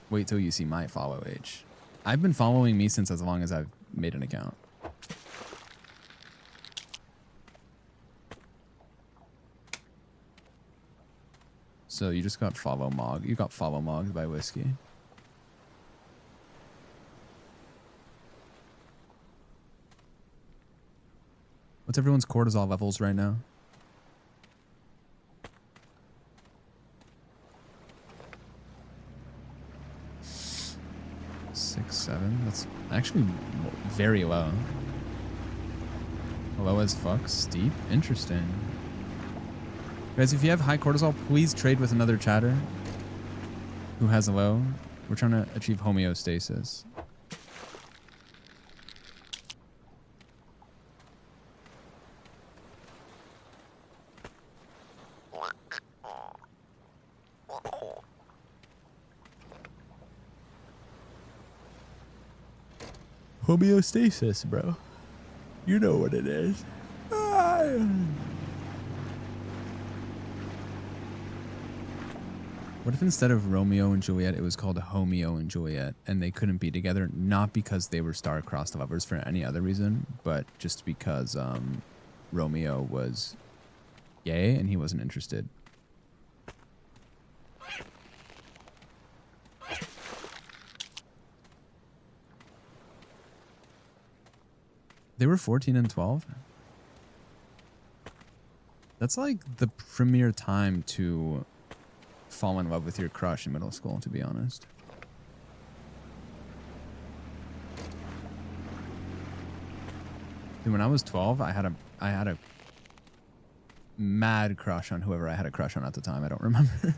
wait till you see my follow age. I've been following me since as long as I've made an account. So you just got follow mog. You got follow mogged by Whiskey. What's everyone's cortisol levels right now? Six, 7. That's actually very low. Low as fuck. Steep. Interesting. Guys, if you have high cortisol, please trade with another chatter who has a low. We're trying to achieve homeostasis. Homeostasis, bro. You know what it is. What if instead of Romeo and Juliet, it was called Homeo and Juliet, and they couldn't be together, not because they were star-crossed lovers for any other reason, but just because Romeo was gay and he wasn't interested. They were 14 and 12? That's like the premier time to fall in love with your crush in middle school, to be honest. Dude, when I was 12, I had a mad crush on whoever I had a crush on at the time. I don't remember.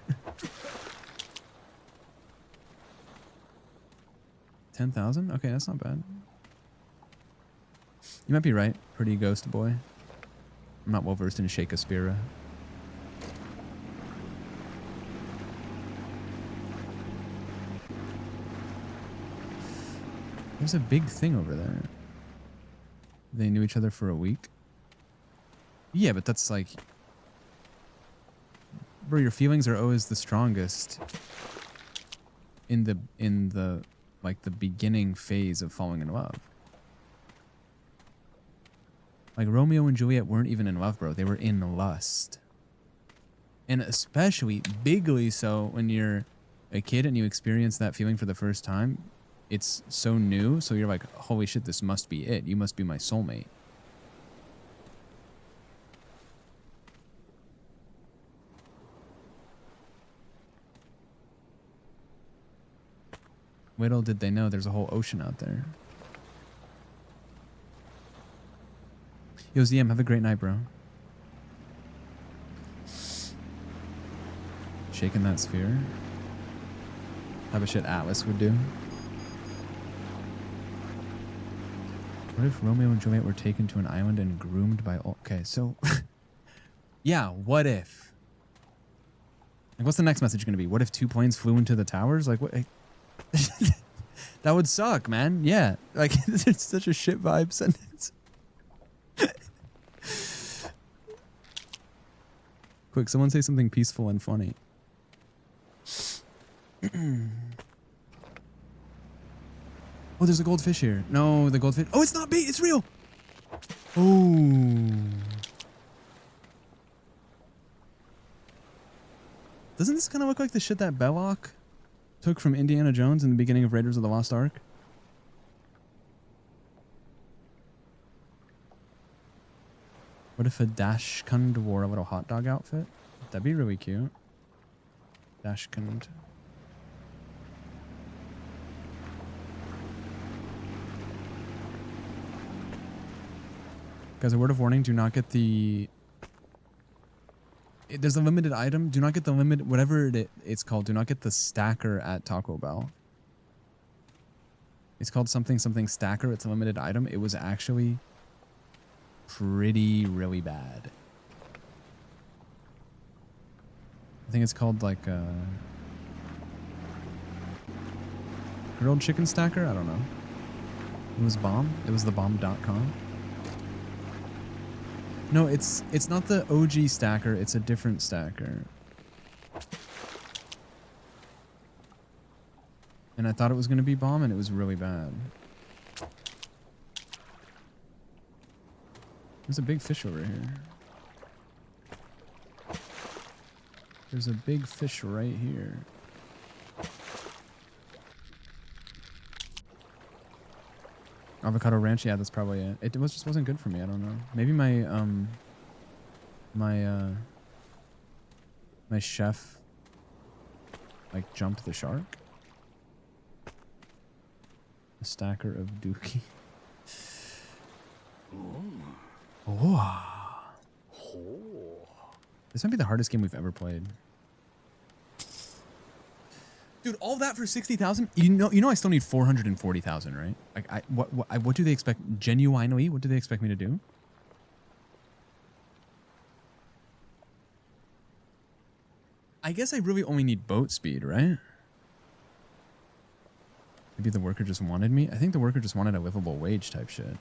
10,000? Okay, that's not bad. You might be right, pretty ghost boy. I'm not well versed in Shakespeare. There's a big thing over there. They knew each other for a week. Yeah, but that's like, bro, your feelings are always the strongest in the like the beginning phase of falling in love. Like Romeo and Juliet weren't even in love, bro. They were in lust. And especially bigly so when you're a kid and you experience that feeling for the first time. it's so new, so you're like, holy shit, this must be it. You must be my soulmate. Little did they know there's a whole ocean out there. Yo, ZM, have a great night, bro. Shaking that sphere. Type of shit Atlas would do. What if Romeo and Juliet were taken to an island and groomed by... Okay, so... yeah, what if? Like, what's the next message going to be? What if 2 planes flew into the towers? Like, what... that would suck, man. Yeah. Like, it's such a shit vibe sentence. Quick, someone say something peaceful and funny. Oh, there's a goldfish here. No, the goldfish. Oh, it's not bait. It's real. Oh. Doesn't this kind of look like the shit that Belloc took from Indiana Jones in the beginning of Raiders of the Lost Ark? What if a Dashkund wore a little hot dog outfit? That'd be really cute. Dashkund. Guys, a word of warning, do not get the... There's a limited item. Do not get the limit, whatever it's called. Do not get the stacker at Taco Bell. It's called something stacker. It's a limited item. It was actually really bad. I think it's called like grilled chicken stacker. I don't know. It was bomb. It was the bomb.com. No, it's not the OG stacker. It's a different stacker. And I thought it was going to be bomb, and it was really bad. There's a big fish over here. There's a big fish right here. Avocado ranch, yeah, that's probably it. It just wasn't good for me. I don't know. Maybe my my chef like jumped the shark. A stacker of dookie. Oh. This might be the hardest game we've ever played. Dude, all that for 60,000? You know I still need 440,000, right? Like what do they expect genuinely? What do they expect me to do? I guess I really only need boat speed, right? Maybe the worker just wanted me. I think the worker just wanted a livable wage type shit.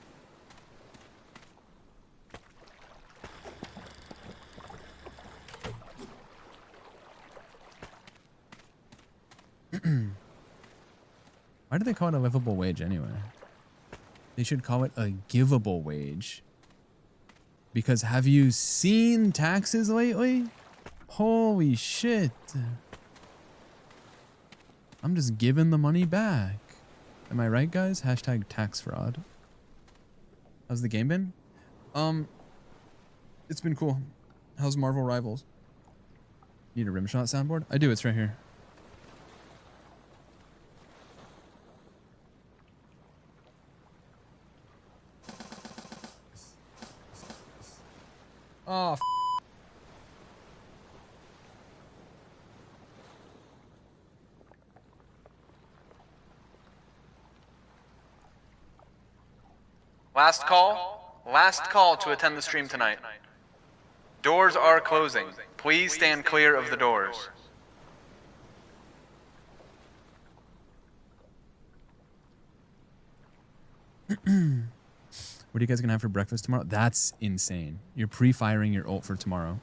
Why do they call it a livable wage anyway? They should call it a giveable wage. Because have you seen taxes lately? Holy shit. I'm just giving the money back. Am I right, guys? Hashtag tax fraud. How's the game been? It's been cool. How's Marvel Rivals? Need a rimshot soundboard? I do, it's right here. Oh, f. Last call to attend the stream tonight. Doors are closing. Please stand clear of the doors. What are you guys gonna have for breakfast tomorrow? That's insane. You're pre-firing your ult for tomorrow.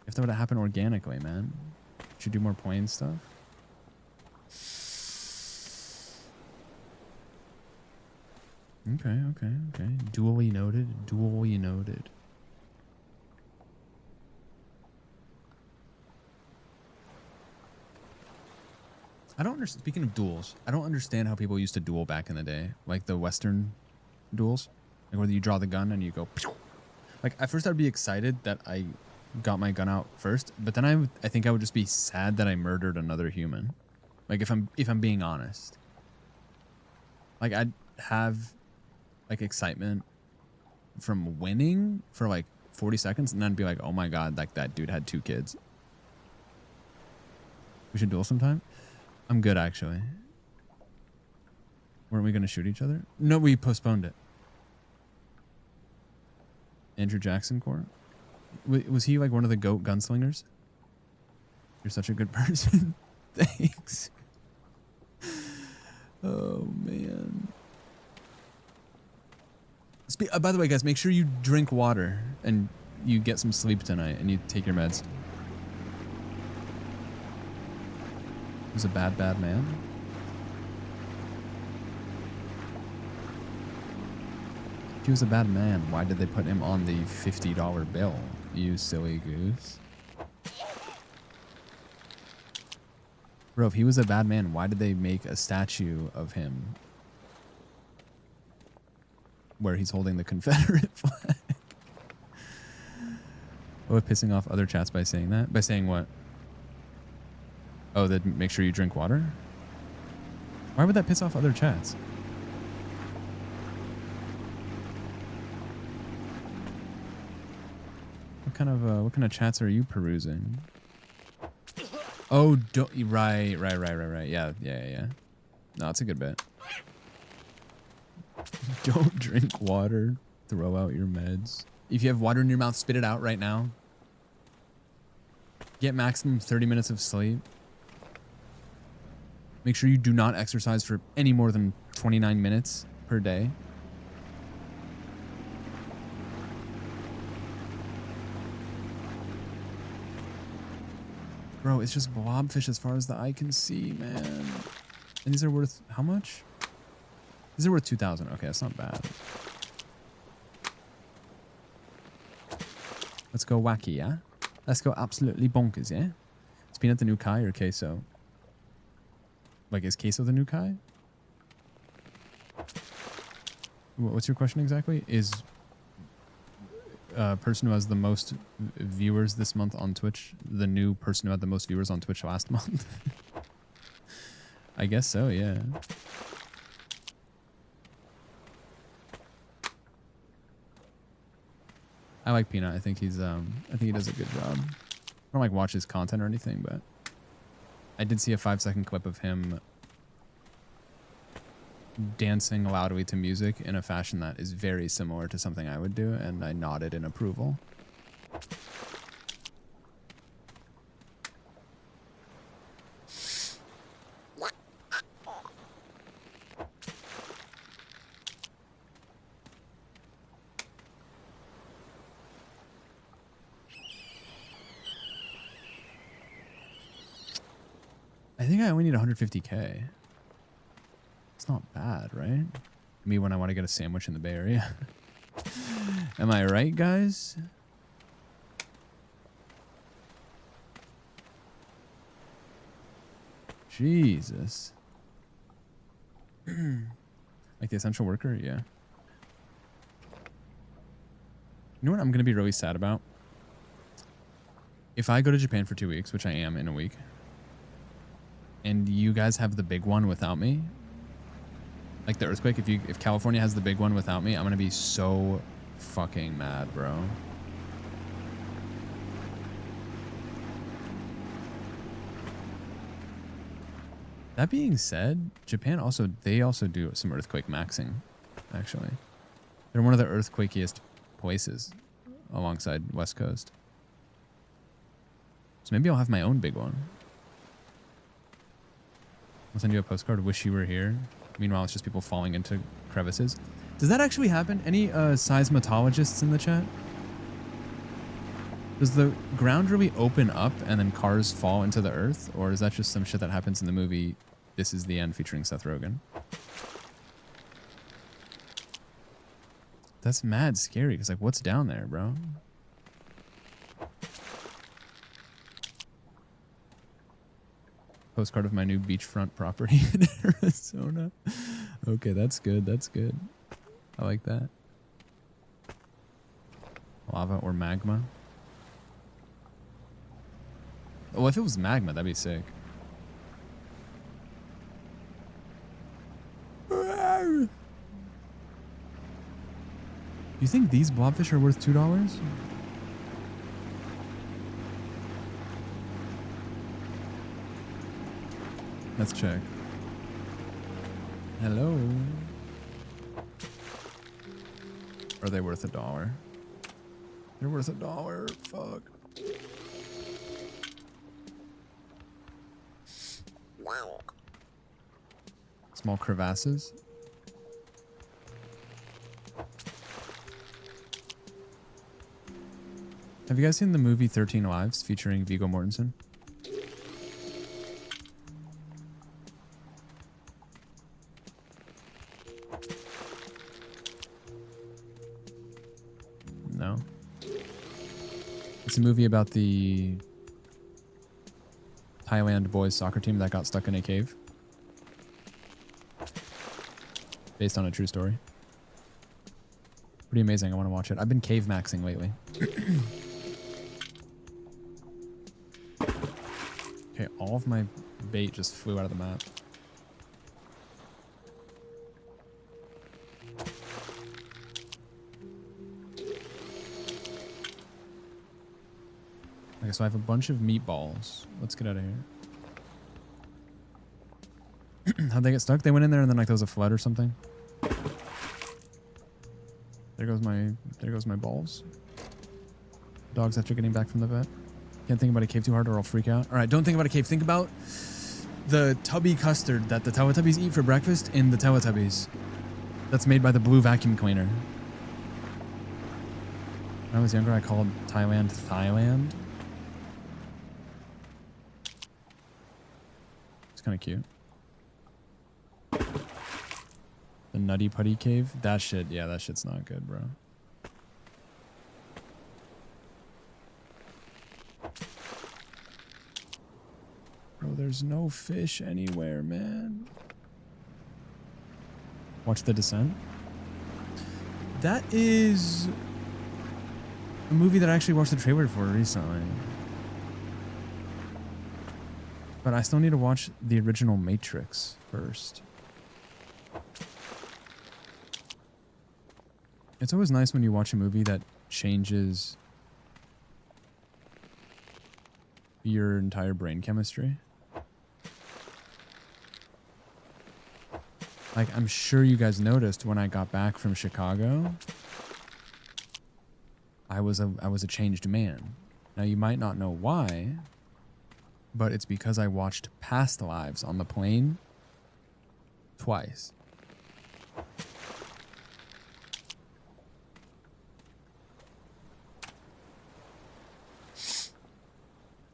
If that would have happened organically, man. Should do more playing stuff. Okay. Dually noted. I don't understand. Speaking of duels, I don't understand how people used to duel back in the day, like the Western duels, like where you draw the gun and you go. Pew! Like at first, I'd be excited that I got my gun out first, but then I think I would just be sad that I murdered another human. Like if I'm being honest, like I'd have like excitement from winning for like 40 seconds, and then be like, oh my god, like that dude had 2 kids. We should duel sometime. I'm good, actually. Weren't we going to shoot each other? No, we postponed it. Andrew Jackson Core? Was he like one of the GOAT gunslingers? You're such a good person. Thanks. Oh, man. By the way, guys, make sure you drink water and you get some sleep tonight and you take your meds. He was a bad, bad man. If he was a bad man, why did they put him on the $50 bill? You silly goose. Bro, if he was a bad man, why did they make a statue of him where he's holding the Confederate flag? Oh, pissing off other chats by saying that? By saying what? Oh, that make sure you drink water? Why would that piss off other chats? What kind of chats are you perusing? Oh, don't right. Yeah. No, it's a good bit. Don't drink water. Throw out your meds. If you have water in your mouth, spit it out right now. Get maximum 30 minutes of sleep. Make sure you do not exercise for any more than 29 minutes per day. Bro, it's just blobfish as far as the eye can see, man. And these are worth how much? These are worth 2,000. Okay, that's not bad. Let's go wacky, yeah? Let's go absolutely bonkers, yeah? Is Peanut the new Kai or Queso? Like, is Queso the new Kai? What's your question exactly? Is person who has the most viewers this month on Twitch the new person who had the most viewers on Twitch last month? I guess so, yeah. I like Peanut. I think he's I think he does a good job. I don't like watch his content or anything, but I did see a 5-second clip of him dancing loudly to music in a fashion that is very similar to something I would do, and I nodded in approval. I think I only need 150K. It's not bad, right? Me when I want to get a sandwich in the Bay Area. Am I right, guys? Jesus. Like the essential worker? Yeah. You know what I'm going to be really sad about? If I go to Japan for 2 weeks, which I am in a week, and you guys have the big one without me, like the earthquake, if California has the big one without me, I'm gonna be so fucking mad, bro. That being said, Japan they also do some earthquake maxing, actually. They're one of the earthquakiest places alongside West Coast. So maybe I'll have my own big one. I'll send you a postcard. Wish you were here. Meanwhile, it's just people falling into crevices. Does that actually happen? Any seismologists in the chat? Does the ground really open up and then cars fall into the earth? Or is that just some shit that happens in the movie This Is the End featuring Seth Rogen? That's mad scary because, like, what's down there, bro? Postcard of my new beachfront property in Arizona. Okay, that's good. That's good. I like that. Lava or magma? Oh, if it was magma, that'd be sick. You think these blobfish are worth $2? Let's check. Hello. Are they worth $1? They're worth $1. Fuck. Small crevasses. Have you guys seen the movie 13 Lives featuring Viggo Mortensen? No. It's a movie about the Thailand boys soccer team that got stuck in a cave. Based on a true story. Pretty amazing. I want to watch it. I've been cave maxing lately. Okay, all of my bait just flew out of the map. Okay, so I have a bunch of meatballs. Let's get out of here. How'd they get stuck? They went in there and then like there was a flood or something. There goes my balls. Dogs after getting back from the vet. Can't think about a cave too hard or I'll freak out. All right, don't think about a cave. Think about the tubby custard that the Teletubbies eat for breakfast in the Teletubbies. That's made by the blue vacuum cleaner. When I was younger, I called Thailand Thailand. It's kind of cute. The Nutty Putty Cave. That shit, yeah, that shit's not good, bro. Bro, there's no fish anywhere, man. Watch The Descent. That is a movie that I actually watched the trailer for recently. But I still need to watch the original Matrix first. It's always nice when you watch a movie that changes your entire brain chemistry. Like, I'm sure you guys noticed when I got back from Chicago, I was a changed man. Now, you might not know why, but it's because I watched Past Lives on the plane twice.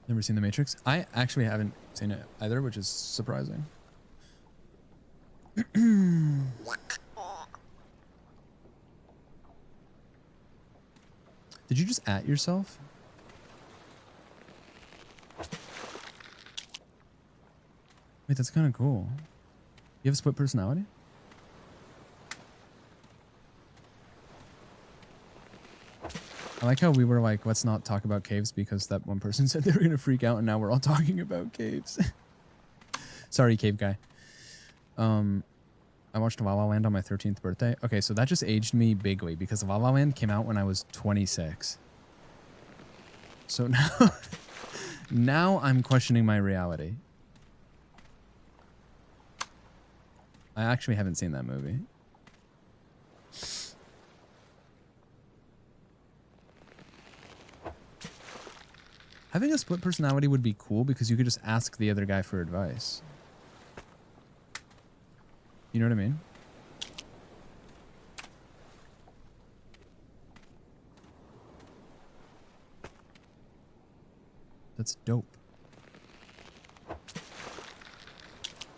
Never seen The Matrix? I actually haven't seen it either, which is surprising. Did you just at yourself? Wait, that's kind of cool. You have a split personality? I like how we were like, let's not talk about caves because that one person said they were going to freak out and now we're all talking about caves. Sorry, cave guy. I watched La La Land on my 13th birthday. Okay, so that just aged me bigly because La La Land came out when I was 26. So now I'm questioning my reality. I actually haven't seen that movie. Having a split personality would be cool because you could just ask the other guy for advice. You know what I mean? That's dope.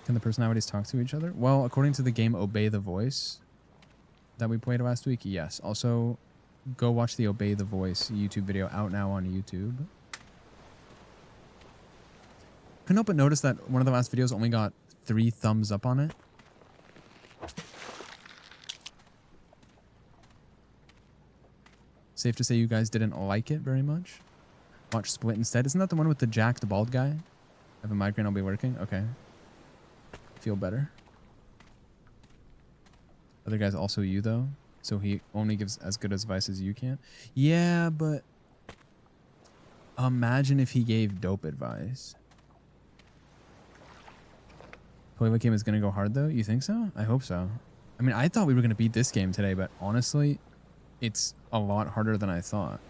Can the personalities talk to each other? Well, according to the game Obey the Voice that we played last week, yes. Also, go watch the Obey the Voice YouTube video out now on YouTube. Couldn't help but notice that one of the last videos only got 3 thumbs up on it. Safe to say you guys didn't like it very much. Watch Split instead. Isn't that the one with the jacked bald guy? I have a migraine, I'll be working. Okay. Feel better. Other guy's also you though. So he only gives as good advice as you can. Yeah, but imagine if he gave dope advice. Toilet game is gonna go hard though? You think so? I hope so. I mean, I thought we were gonna beat this game today, but honestly, it's a lot harder than I thought.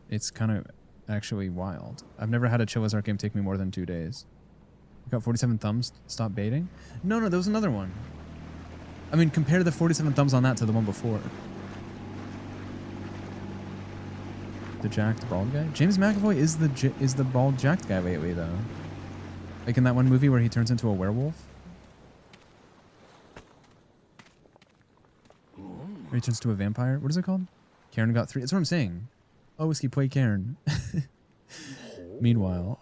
It's kind of actually wild. I've never had a Chillazart game take me more than 2 days. You got 47 thumbs. Stop baiting? No, there was another one. I mean, compare the 47 thumbs on that to the one before. The jacked bald guy? James McAvoy is the bald jacked guy lately, though. Like in that one movie where he turns into a werewolf. Or he turns to a vampire. What is it called? Karen got 3. That's what I'm saying. Oh, Whiskey, play Karen. Meanwhile.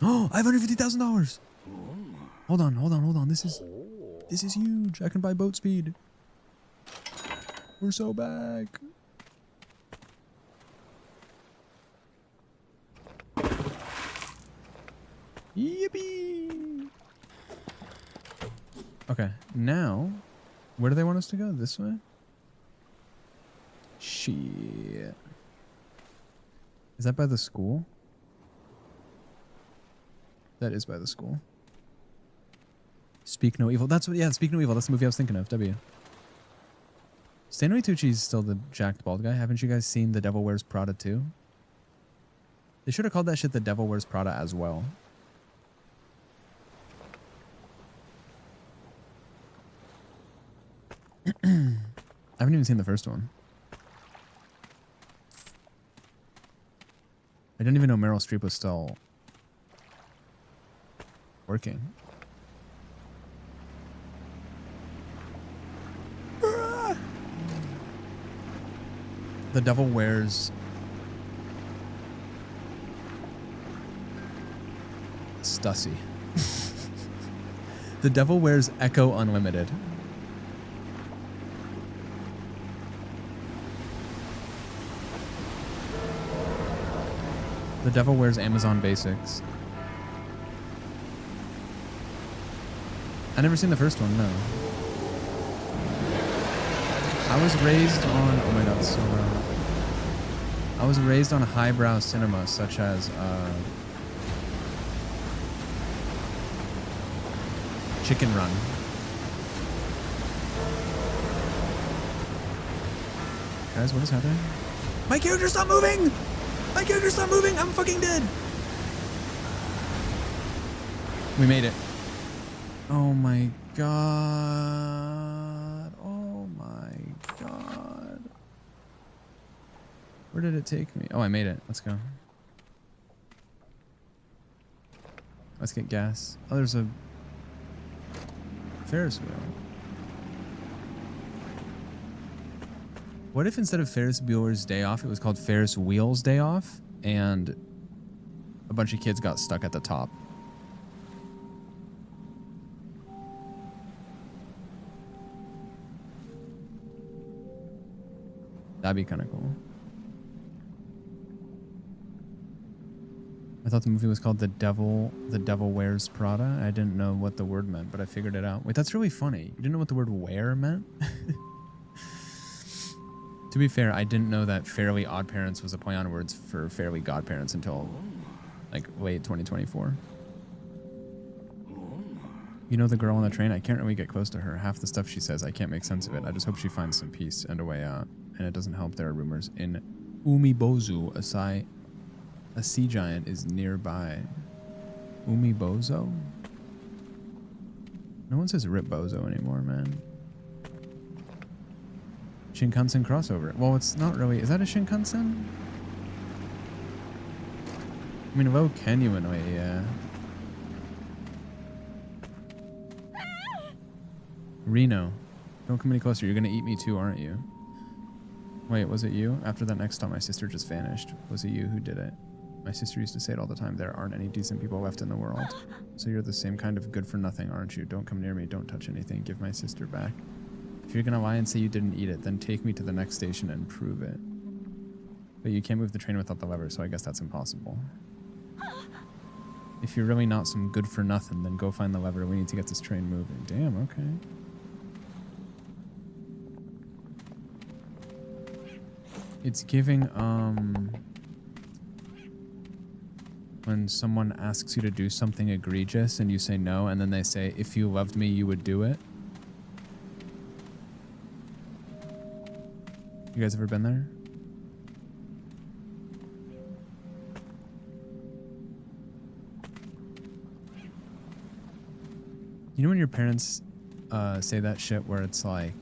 Oh, I have $150,000. Hold on. This is huge. I can buy boat speed. We're so back. Yippee. Okay, now, where do they want us to go? This way? Shit. Is that by the school? That is by the school. Speak No Evil. That's what, yeah, Speak No Evil. That's the movie I was thinking of. W. Stanley Tucci's still the jacked bald guy. Haven't you guys seen The Devil Wears Prada 2? They should have called that shit The Devil Wears Prada as well. I haven't even seen the first one. I didn't even know Meryl Streep was still working. The Devil Wears Stussy. The Devil Wears Echo Unlimited. The Devil Wears Amazon Basics. I never seen the first one, no. I was raised on, oh my god, so I was raised on highbrow cinema such as Chicken Run. Guys, what is happening? My character's not moving! My character's not moving! I'm fucking dead! We made it. Oh my god. Oh my god. Where did it take me? Oh, I made it. Let's go. Let's get gas. Oh, there's a Ferris wheel. What if instead of Ferris Bueller's Day Off, it was called Ferris Wheel's Day Off, and a bunch of kids got stuck at the top? That'd be kind of cool. I thought the movie was called The Devil Wears Prada. I didn't know what the word meant, but I figured it out. Wait, that's really funny. You didn't know what the word wear meant? To be fair, I didn't know that Fairly Odd Parents was a play on words for Fairly Godparents until like late 2024. You know the girl on the train? I can't really get close to her. Half the stuff she says, I can't make sense of it. I just hope she finds some peace and a way out. And it doesn't help there are rumors in Umibozu, a sea giant is nearby. Umibozo? No one says Rip Bozo anymore, man. Shinkansen crossover. Well, it's not really. Is that a Shinkansen? I mean, well, genuinely, yeah. Reno. Don't come any closer. You're going to eat me too, aren't you? Wait, was it you? After that next time, my sister just vanished. Was it you who did it? My sister used to say it all the time. There aren't any decent people left in the world. So you're the same kind of good for nothing, aren't you? Don't come near me. Don't touch anything. Give my sister back. If you're gonna lie and say you didn't eat it, then take me to the next station and prove it. But you can't move the train without the lever, so I guess that's impossible. If you're really not some good for nothing, then go find the lever. We need to get this train moving. Damn, okay. It's giving, when someone asks you to do something egregious and you say no, and then they say, if you loved me, you would do it. You guys ever been there? You know when your parents say that shit where it's like,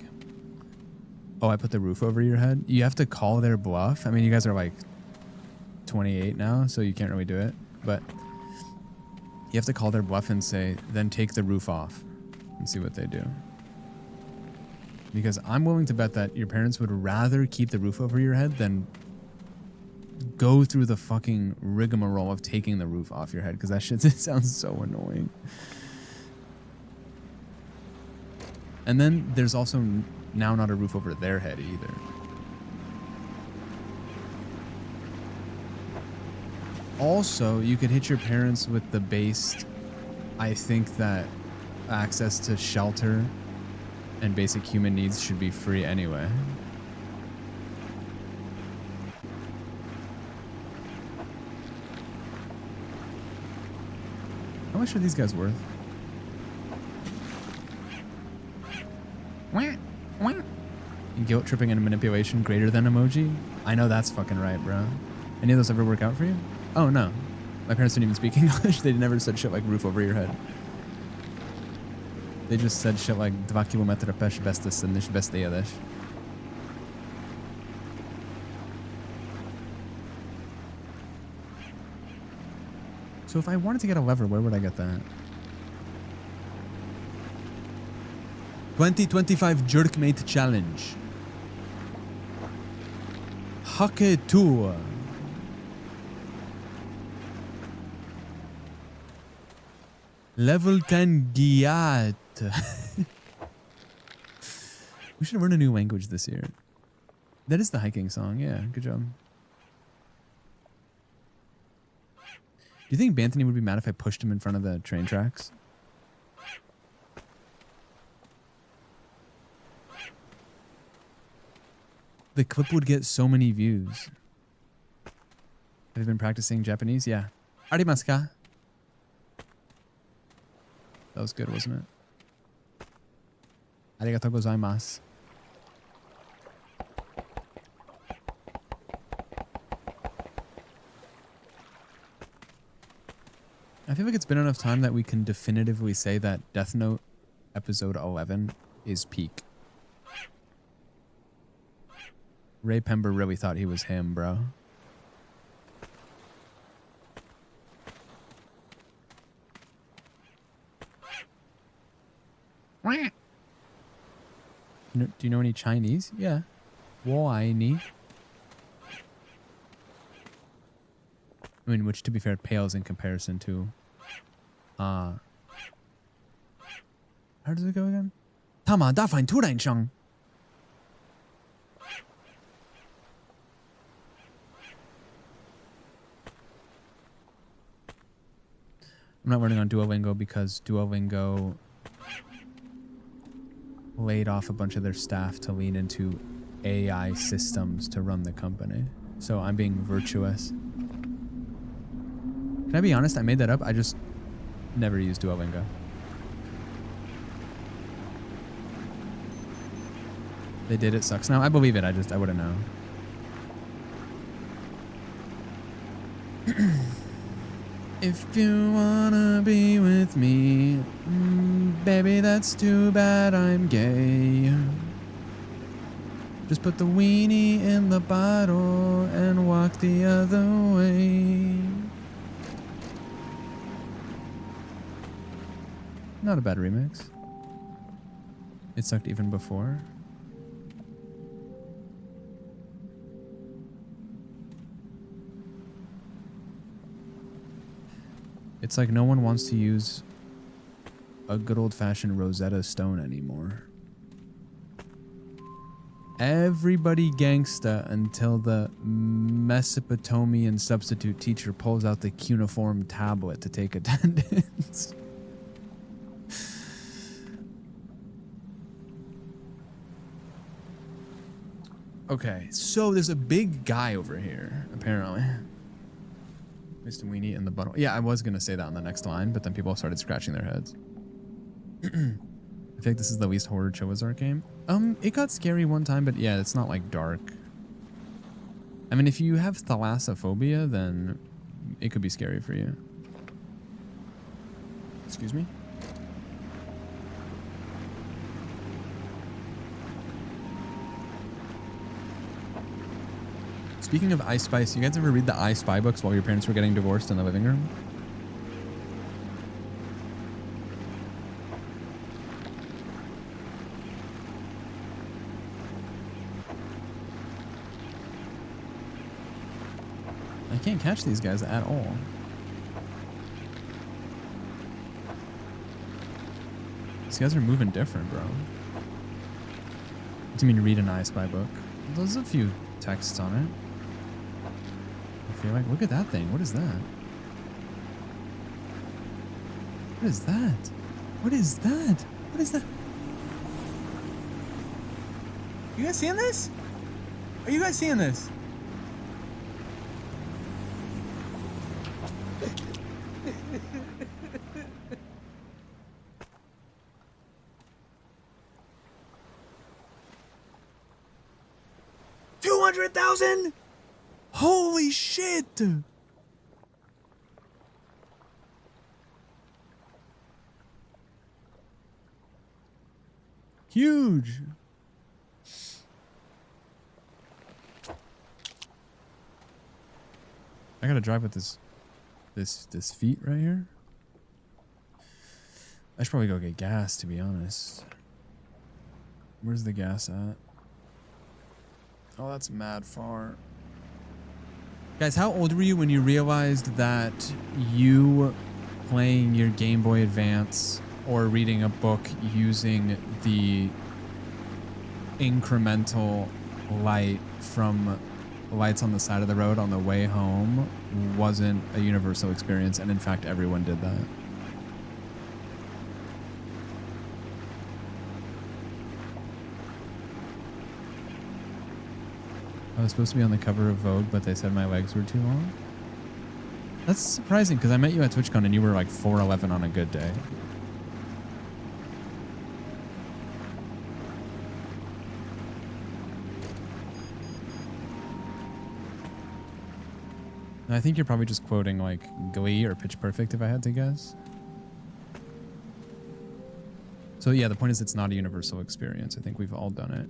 oh, I put the roof over your head? You have to call their bluff. I mean, you guys are like 28 now, so you can't really do it. But you have to call their bluff and say, then take the roof off and see what they do. Because I'm willing to bet that your parents would rather keep the roof over your head than go through the fucking rigmarole of taking the roof off your head. Because that shit sounds so annoying. And then there's also now not a roof over their head either. Also, you could hit your parents with the base, I think that access to shelter and basic human needs should be free anyway. How much are these guys worth? Guilt tripping and manipulation greater than emoji? I know that's fucking right, bro. Any of those ever work out for you? Oh, no. My parents didn't even speak English. They never said shit like roof over your head. They just said shit like 2 kilometry peš bez sedneš, bez jedeš. So if I wanted to get a lever, where would I get that? 2025 Jerkmate Challenge. Hake Tour. Level 10 Giat. We should learn a new language this year. That is the hiking song. Yeah, good job. Do you think Banthony would be mad if I pushed him in front of the train tracks? The clip would get so many views. Have you been practicing Japanese? Yeah. Arimasu ka? That was good, wasn't it? Arigatou gozaimasu. I feel like it's been enough time that we can definitively say that Death Note episode 11 is peak. Ray Pember really thought he was him, bro. Do you know any Chinese? Yeah. 我爱你. I mean, which, to be fair, pales in comparison to... how does it go again? 他们大反突然声. I'm not learning on Duolingo because Duolingo laid off a bunch of their staff to lean into AI systems to run the company. So I'm being virtuous. Can I be honest? I made that up. I just never used Duolingo. They did. It sucks. Now I believe it. I wouldn't know. If you wanna be with me, baby, that's too bad I'm gay. Just put the weenie in the bottle and walk the other way. Not a bad remix. It sucked even before. It's like no one wants to use a good old-fashioned Rosetta Stone anymore. Everybody gangsta until the Mesopotamian substitute teacher pulls out the cuneiform tablet to take attendance. Okay, so there's a big guy over here, apparently. Mr. Weenie in the bottle. Yeah, I was going to say that on the next line, but then people started scratching their heads. I feel like this is the least horror Charizard game. It got scary one time, but yeah, it's not like dark. I mean, if you have thalassophobia, then it could be scary for you. Excuse me? Speaking of I Spy, you guys ever read the I Spy books while your parents were getting divorced in the living room? I can't catch these guys at all. These guys are moving different, bro. What do you mean read an I Spy book? There's a few texts on it. I feel like, look at that thing. What is that? What is that? What is that? What is that? You guys seeing this? Are you guys seeing this? $200,000! Holy shit! Huge. I gotta drive with this feet right here. I should probably go get gas, to be honest. Where's the gas at? Oh, that's mad far. Guys, how old were you when you realized that you playing your Game Boy Advance or reading a book using the incremental light from lights on the side of the road on the way home wasn't a universal experience, and in fact everyone did that? I was supposed to be on the cover of Vogue, but they said my legs were too long. That's surprising, because I met you at TwitchCon and you were like 4'11" on a good day. I think you're probably just quoting like Glee or Pitch Perfect if I had to guess. So yeah, the point is it's not a universal experience. I think we've all done it.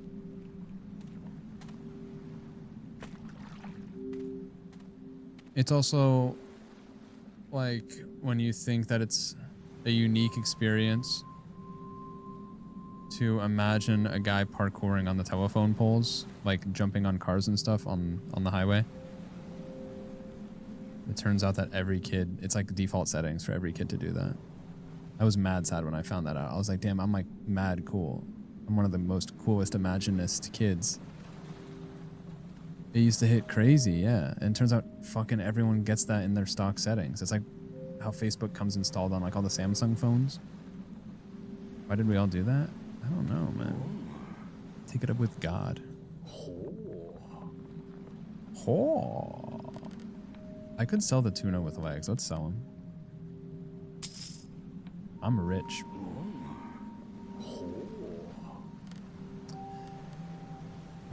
It's also like when you think that it's a unique experience to imagine a guy parkouring on the telephone poles, like jumping on cars and stuff on the highway. It turns out that every kid, it's like default settings for every kid to do that. I was mad sad when I found that out. I was like, damn, I'm like mad cool. I'm one of the most coolest Imaginist kids. It used to hit crazy, yeah. And it turns out fucking everyone gets that in their stock settings. It's like how Facebook comes installed on like all the Samsung phones. Why did we all do that? I don't know, man. Take it up with God. I could sell the tuna with legs. Let's sell them. I'm rich.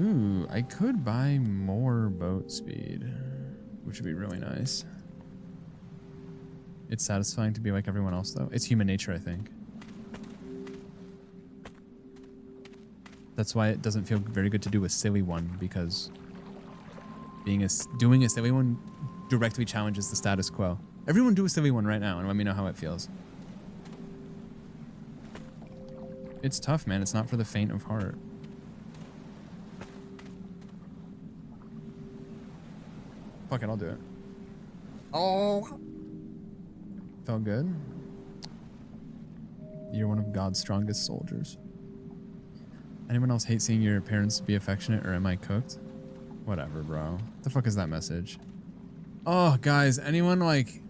Ooh, I could buy more boat speed, which would be really nice. It's satisfying to be like everyone else, though. It's human nature, I think. That's why it doesn't feel very good to do a silly one, because doing a silly one directly challenges the status quo. Everyone do a silly one right now and let me know how it feels. It's tough, man. It's not for the faint of heart. Fuck it, I'll do it. Oh. felt good. You're one of God's strongest soldiers. Anyone else hate seeing your parents be affectionate, or am I cooked? Whatever, bro. The fuck is that message? Oh, guys, anyone like...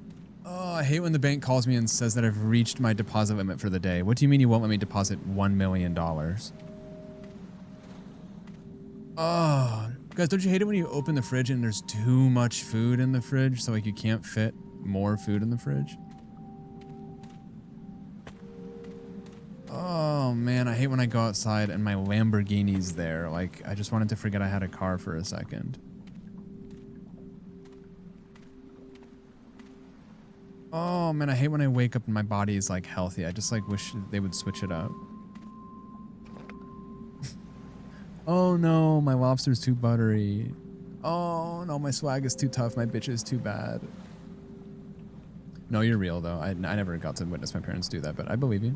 Oh, I hate when the bank calls me and says that I've reached my deposit limit for the day. What do you mean you won't let me deposit $1 million? Oh, guys, don't you hate it when you open the fridge and there's too much food in the fridge, so like you can't fit more food in the fridge? Oh man, I hate when I go outside and my Lamborghini's there. Like, I just wanted to forget I had a car for a second. Oh man, I hate when I wake up and my body is like healthy. I just like wish they would switch it up. Oh no, my lobster's too buttery. Oh no, my swag is too tough. My bitch is too bad. No, you're real though. I never got to witness my parents do that, but I believe you.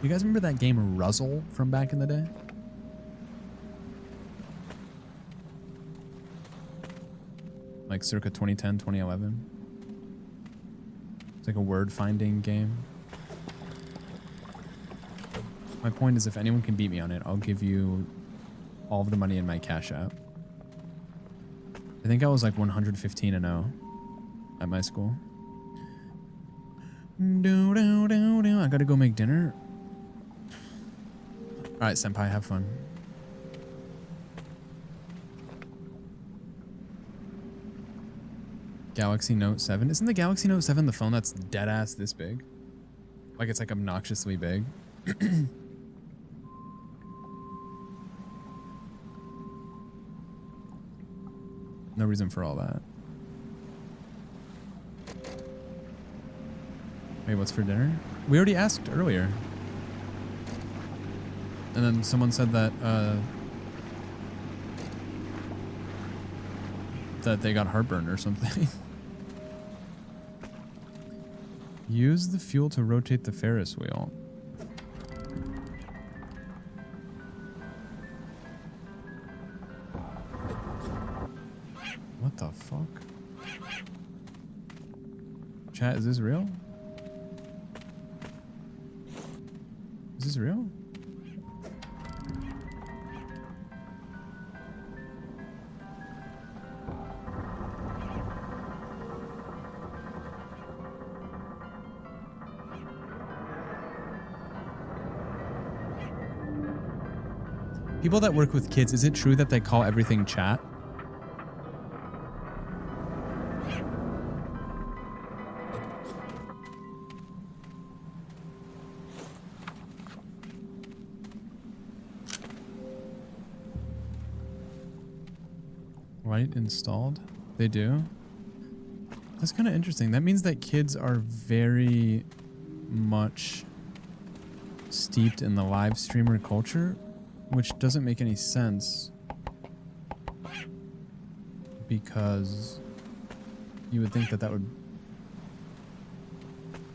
You guys remember that game Ruzzle from back in the day? Like circa 2010, 2011. It's like a word finding game. My point is, if anyone can beat me on it, I'll give you all of the money in my Cash App. I think I was like 115-0 at my school. I gotta go make dinner. All right, senpai, have fun. Galaxy Note 7. Isn't the Galaxy Note 7 the phone that's dead ass this big? Like it's like obnoxiously big. No reason for all that. Wait, what's for dinner? We already asked earlier. And then someone said that that they got heartburn or something. Use the fuel to rotate the Ferris wheel. What the fuck? Chat, is this real? Is this real? People that work with kids, is it true that they call everything chat? Right, installed? They do? That's kind of interesting. That means that kids are very much steeped in the live streamer culture, which doesn't make any sense because you would think that that would...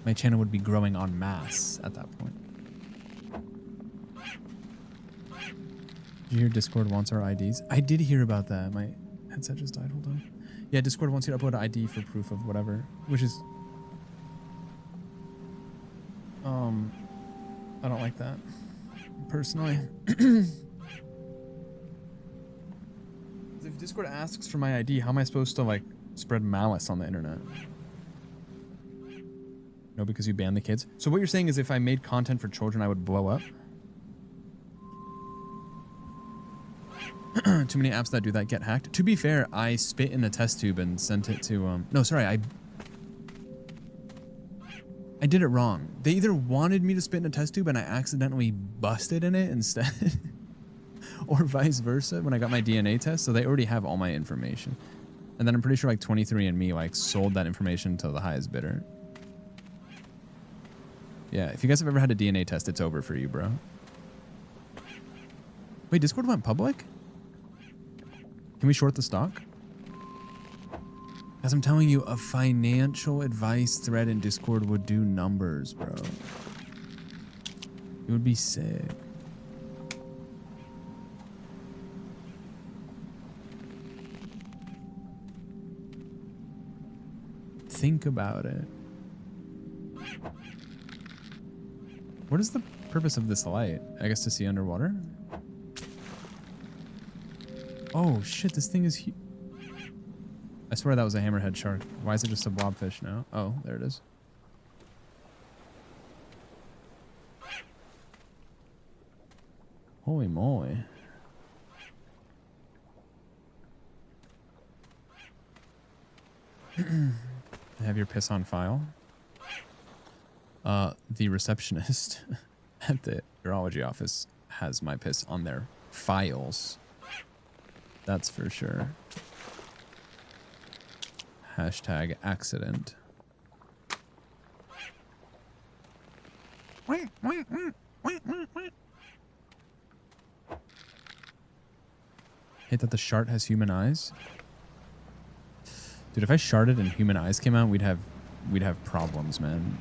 my channel would be growing en masse at that point. Did you hear Discord wants our IDs? I did hear about that. My headset just died. Hold on. Yeah, Discord wants you to upload an ID for proof of whatever, which is... I don't like that. Personally. If Discord asks for my ID, how am I supposed to like spread malice on the internet? No, because you banned the kids. So what you're saying is if I made content for children, I would blow up? Too many apps that do that get hacked. To be fair, I spit in a test tube and sent it to no, sorry, I did it wrong. They either wanted me to spit in a test tube and I accidentally busted in it instead, or vice versa when I got my DNA test. So they already have all my information. And then I'm pretty sure like 23andMe like sold that information to the highest bidder. Yeah, if you guys have ever had a DNA test, it's over for you, bro. Wait, Discord went public? Can we short the stock? As I'm telling you, a financial advice thread in Discord would do numbers, bro. It would be sick. think about it. What is the purpose of this light? I guess to see underwater? Oh shit, this thing is huge. I swear that was a hammerhead shark. Why is it just a blobfish now? Oh, there it is. Holy moly. Have your piss on file? The receptionist at the urology office has my piss on their files. That's for sure. Hashtag accident. Hate that the shart has human eyes. Dude, if I sharted and human eyes came out, we'd have problems, man.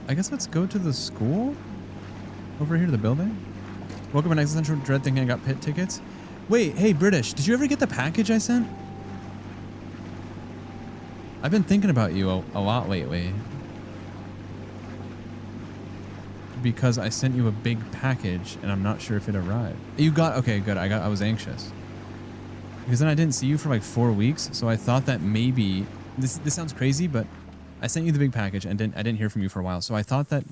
I guess let's go to the school over here, the building. Welcome an existential dread thinking I got pit tickets. Wait, hey British, did you ever get the package I sent? I've been thinking about you a lot lately. Because I sent you a big package and I'm not sure if it arrived. You got, okay, good. I was anxious. Because then I didn't see you for like 4 weeks, so I thought that maybe this sounds crazy, but I sent you the big package and I didn't hear from you for a while. So I thought that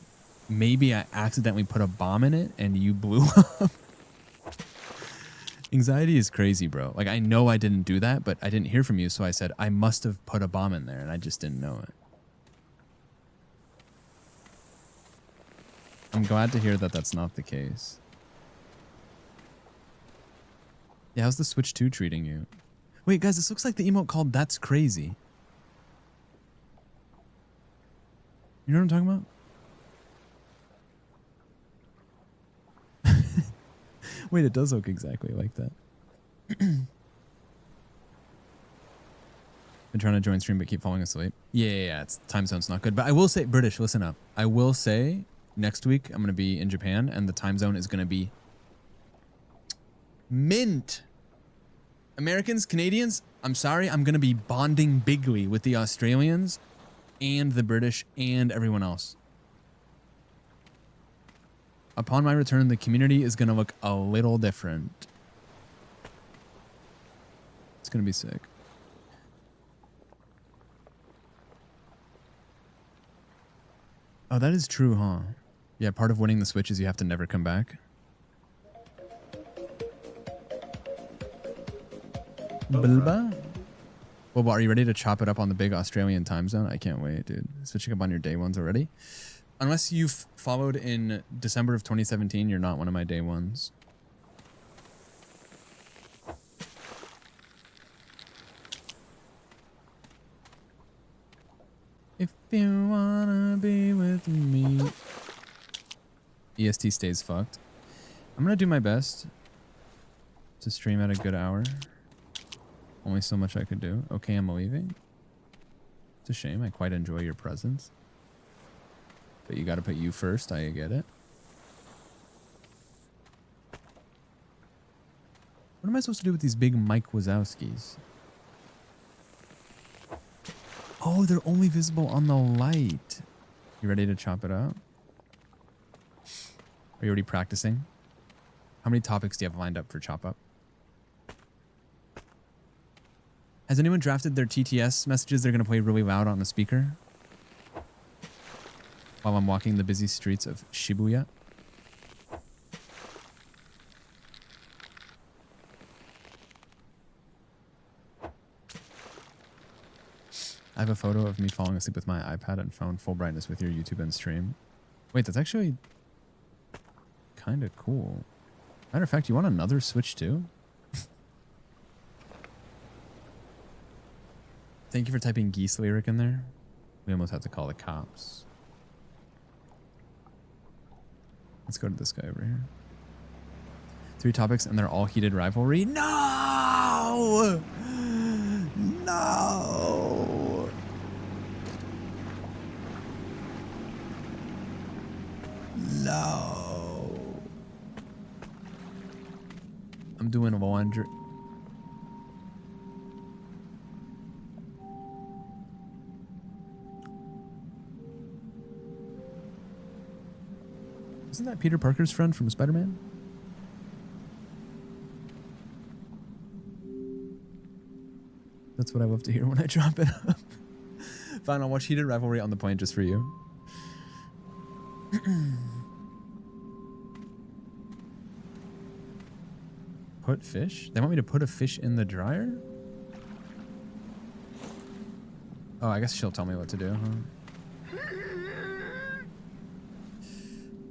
maybe I accidentally put a bomb in it and you blew up. Anxiety is crazy, bro. Like, I know I didn't do that, but I didn't hear from you, so I said I must have put a bomb in there and I just didn't know it. I'm glad to hear that that's not the case. Yeah, how's the Switch 2 treating you? Wait, guys, this looks like the emote called That's Crazy. You know what I'm talking about? Wait, it does look exactly like that. Been trying to join stream but keep falling asleep. Yeah, it's time zone's not good. But I will say, British, listen up. I will say next week I'm going to be in Japan and the time zone is going to be mint. Americans, Canadians, I'm sorry, I'm going to be bonding bigly with the Australians and the British and everyone else. Upon my return, the community is going to look a little different. It's going to be sick. Oh, that is true, huh? Yeah, part of winning the Switch is you have to never come back. Bilba? Well, are you ready to chop it up on the big Australian time zone? I can't wait, dude. Switching up on your day ones already? Unless you've followed in December of 2017, you're not one of my day ones. If you wanna be with me. EST stays fucked. I'm gonna do my best to stream at a good hour. Only so much I could do. Okay, I'm leaving. It's a shame. I quite enjoy your presence. But you gotta put you first. I get it. What am I supposed to do with these big Mike Wazowskis? Oh, they're only visible on the light. You ready to chop it up? Are you already practicing? How many topics do you have lined up for chop up? Has anyone drafted their TTS messages they're going to play really loud on the speaker? While I'm walking the busy streets of Shibuya? I have a photo of me falling asleep with my iPad and phone full brightness with your YouTube and stream. Wait, that's actually kind of cool. Matter of fact, you want another Switch too? Thank you for typing geese lyric in there. We almost have to call the cops. Let's go to this guy over here. 3 topics and they're all heated rivalry. No! No! No. I'm doing laundry. Isn't that Peter Parker's friend from Spider-Man? That's what I love to hear when I drop it up. Fine, I'll watch Heated Rivalry on the plane just for you. Put fish? They want me to put a fish in the dryer? Oh, I guess she'll tell me what to do, huh?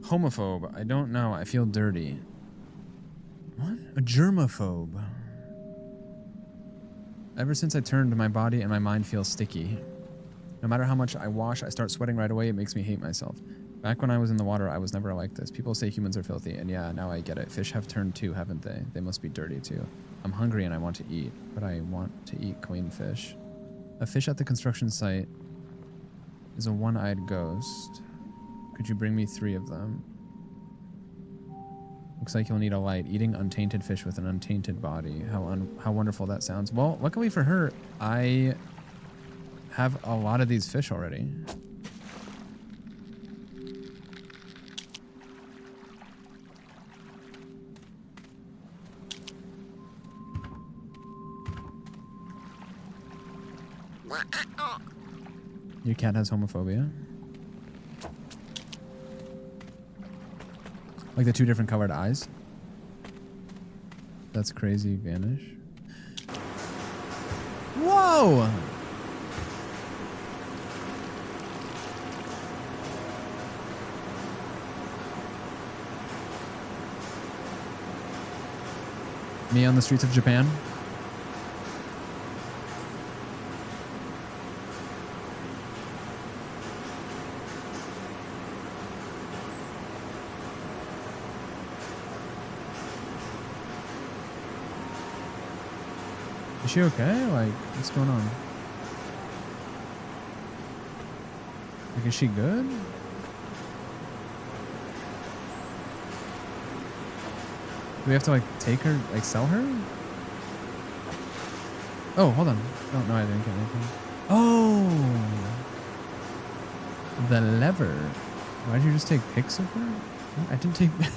Homophobe. I don't know. I feel dirty. What? A germaphobe. Ever since I turned, my body and my mind feel sticky. No matter how much I wash, I start sweating right away. It makes me hate myself. Back when I was in the water, I was never like this. People say humans are filthy, and yeah, now I get it. Fish have turned too, haven't they? They must be dirty too. I'm hungry and I want to eat, but I want to eat clean fish. A fish at the construction site is a one-eyed ghost. Could you bring me 3 of them? Looks like you'll need a light. Eating untainted fish with an untainted body. How wonderful that sounds. Well, luckily for her, I have a lot of these fish already. Your cat has homophobia? Like the 2 different colored eyes? That's crazy, Vanish. Whoa! Me on the streets of Japan? Is she okay? Like, what's going on? Like, is she good? Do we have to, like, take her, like, sell her? Oh, hold on. Oh, no, I didn't get anything. Oh! The lever. Why did you just take pics of her? I didn't take... I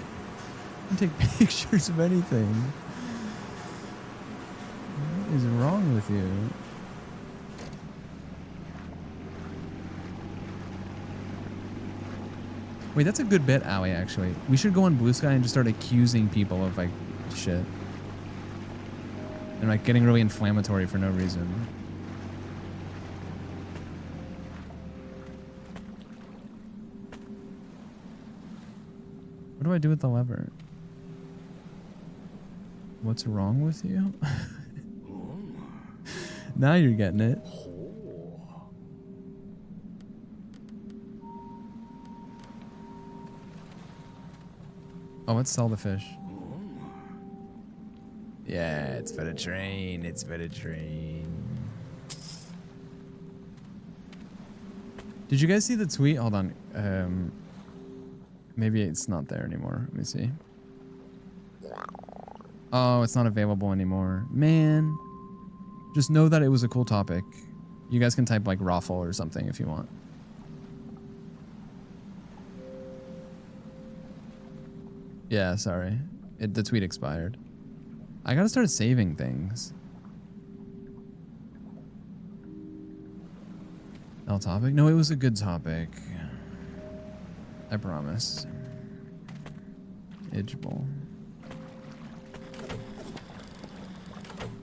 didn't take pictures of anything. What is wrong with you? Wait, that's a good bit, Allie, actually. We should go on Blue Sky and just start accusing people of, like, shit. And, like, getting really inflammatory for no reason. What do I do with the lever? What's wrong with you? Now you're getting it. Oh, let's sell the fish. Yeah, it's for the train. It's for the train. Did you guys see the tweet? Hold on. Maybe it's not there anymore. Let me see. Oh, it's not available anymore. Man. Just know that it was a cool topic. You guys can type like raffle or something if you want. Yeah, sorry. The tweet expired. I gotta start saving things. No topic? No, it was a good topic. I promise. Idgeable.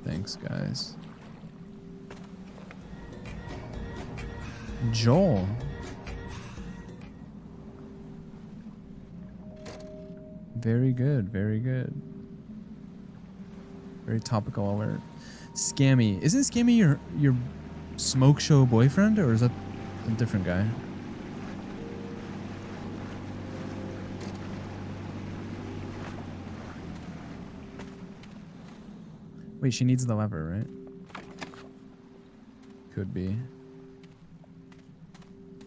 Thanks, guys. Joel. Very good, very good. Very topical alert. Scammy. Isn't Scammy your smoke show boyfriend, or is that a different guy? Wait, she needs the lever, right? Could be.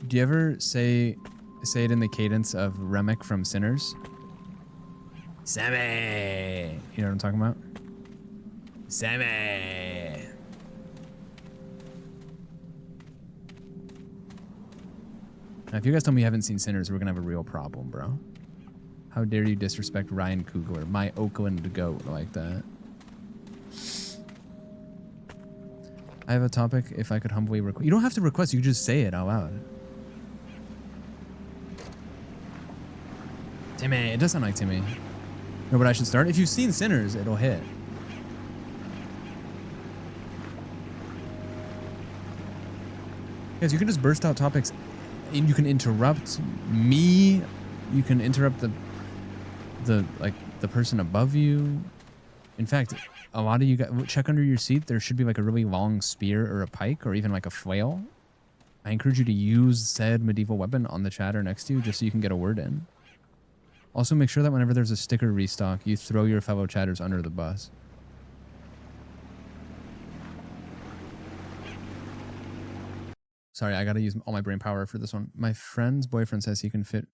Do you ever say say it in the cadence of Remick from Sinners. Sammy! You know what I'm talking about? Sammy! Now, if you guys tell me you haven't seen Sinners, we're gonna have a real problem, bro. How dare you disrespect Ryan Coogler, my Oakland goat, like that. I have a topic. If I could humbly request, you don't have to request. You just say it out loud. Timmy, it does sound like Timmy. Know what I should start? If you've seen Sinners, it'll hit. Guys, you can just burst out topics, and you can interrupt me. You can interrupt the person above you. In fact, a lot of you guys, check under your seat. There should be like a really long spear or a pike or even like a flail. I encourage you to use said medieval weapon on the chatter next to you just so you can get a word in. Also, make sure that whenever there's a sticker restock, you throw your fellow chatters under the bus. Sorry, I gotta use all my brain power for this one. My friend's boyfriend says he can fit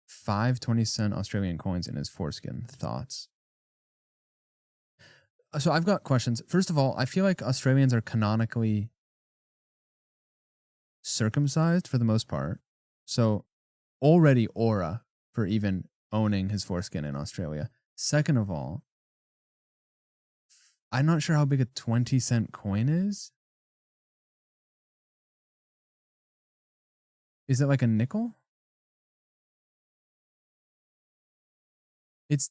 5 20-cent Australian coins in his foreskin. Thoughts? So I've got questions. First of all, I feel like Australians are canonically circumcised for the most part. So already aura for even owning his foreskin in Australia. Second of all, I'm not sure how big a 20-cent coin is. Is it like a nickel? It's...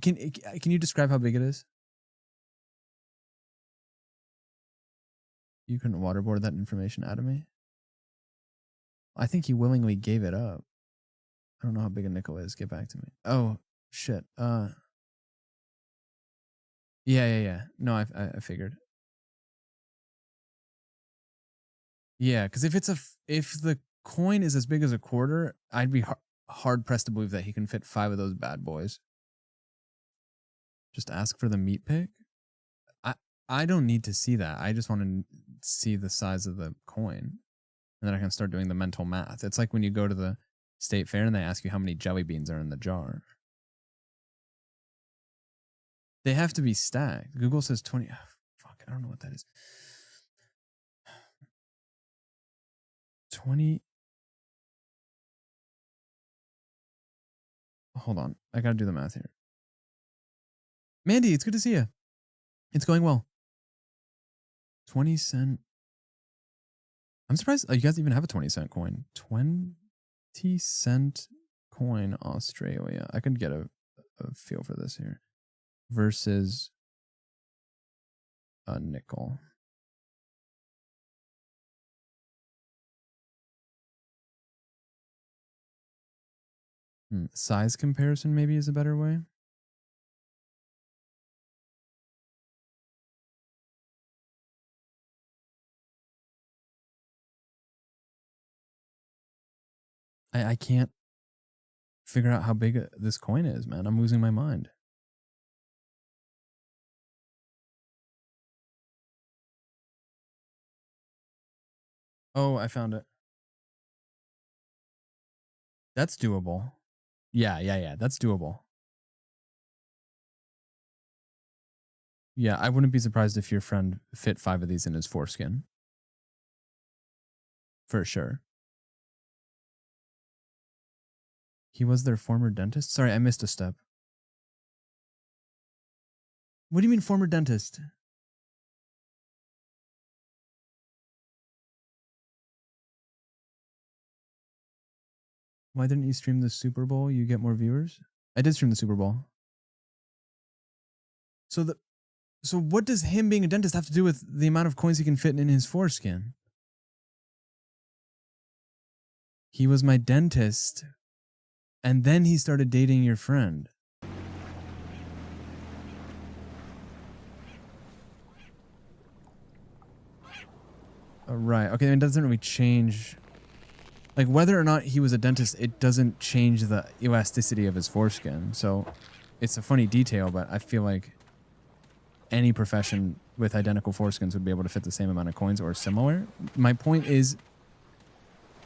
Can you describe how big it is? You couldn't waterboard that information out of me? I think he willingly gave it up. I don't know how big a nickel is. Get back to me. Oh, shit. Yeah. No, I figured. Yeah, because if the coin is as big as a quarter, I'd be hard pressed to believe that he can fit 5 of those bad boys. Just ask for the meat pick. I don't need to see that. I just want to see the size of the coin, and then I can start doing the mental math. It's like when you go to the state fair and they ask you how many jelly beans are in the jar. They have to be stacked. Google says 20. Oh, fuck, I don't know what that is. 20. Hold on. I got to do the math here. Mandy, it's good to see you. It's going well. 20-cent. I'm surprised you guys even have a 20-cent coin. 20-cent coin Australia. I could get a feel for this here. Versus a nickel. Size comparison maybe is a better way. I can't figure out how big this coin is, man. I'm losing my mind. Oh, I found it. That's doable. Yeah. That's doable. Yeah, I wouldn't be surprised if your friend fit 5 of these in his foreskin. For sure. He was their former dentist? Sorry, I missed a step. What do you mean former dentist? Why didn't you stream the Super Bowl? You get more viewers? I did stream the Super Bowl. So what does him being a dentist have to do with the amount of coins he can fit in his foreskin? He was my dentist, and then he started dating your friend. Right. Okay, it doesn't really change. Like, whether or not he was a dentist, it doesn't change the elasticity of his foreskin. So, it's a funny detail, but I feel like any profession with identical foreskins would be able to fit the same amount of coins or similar. My point is,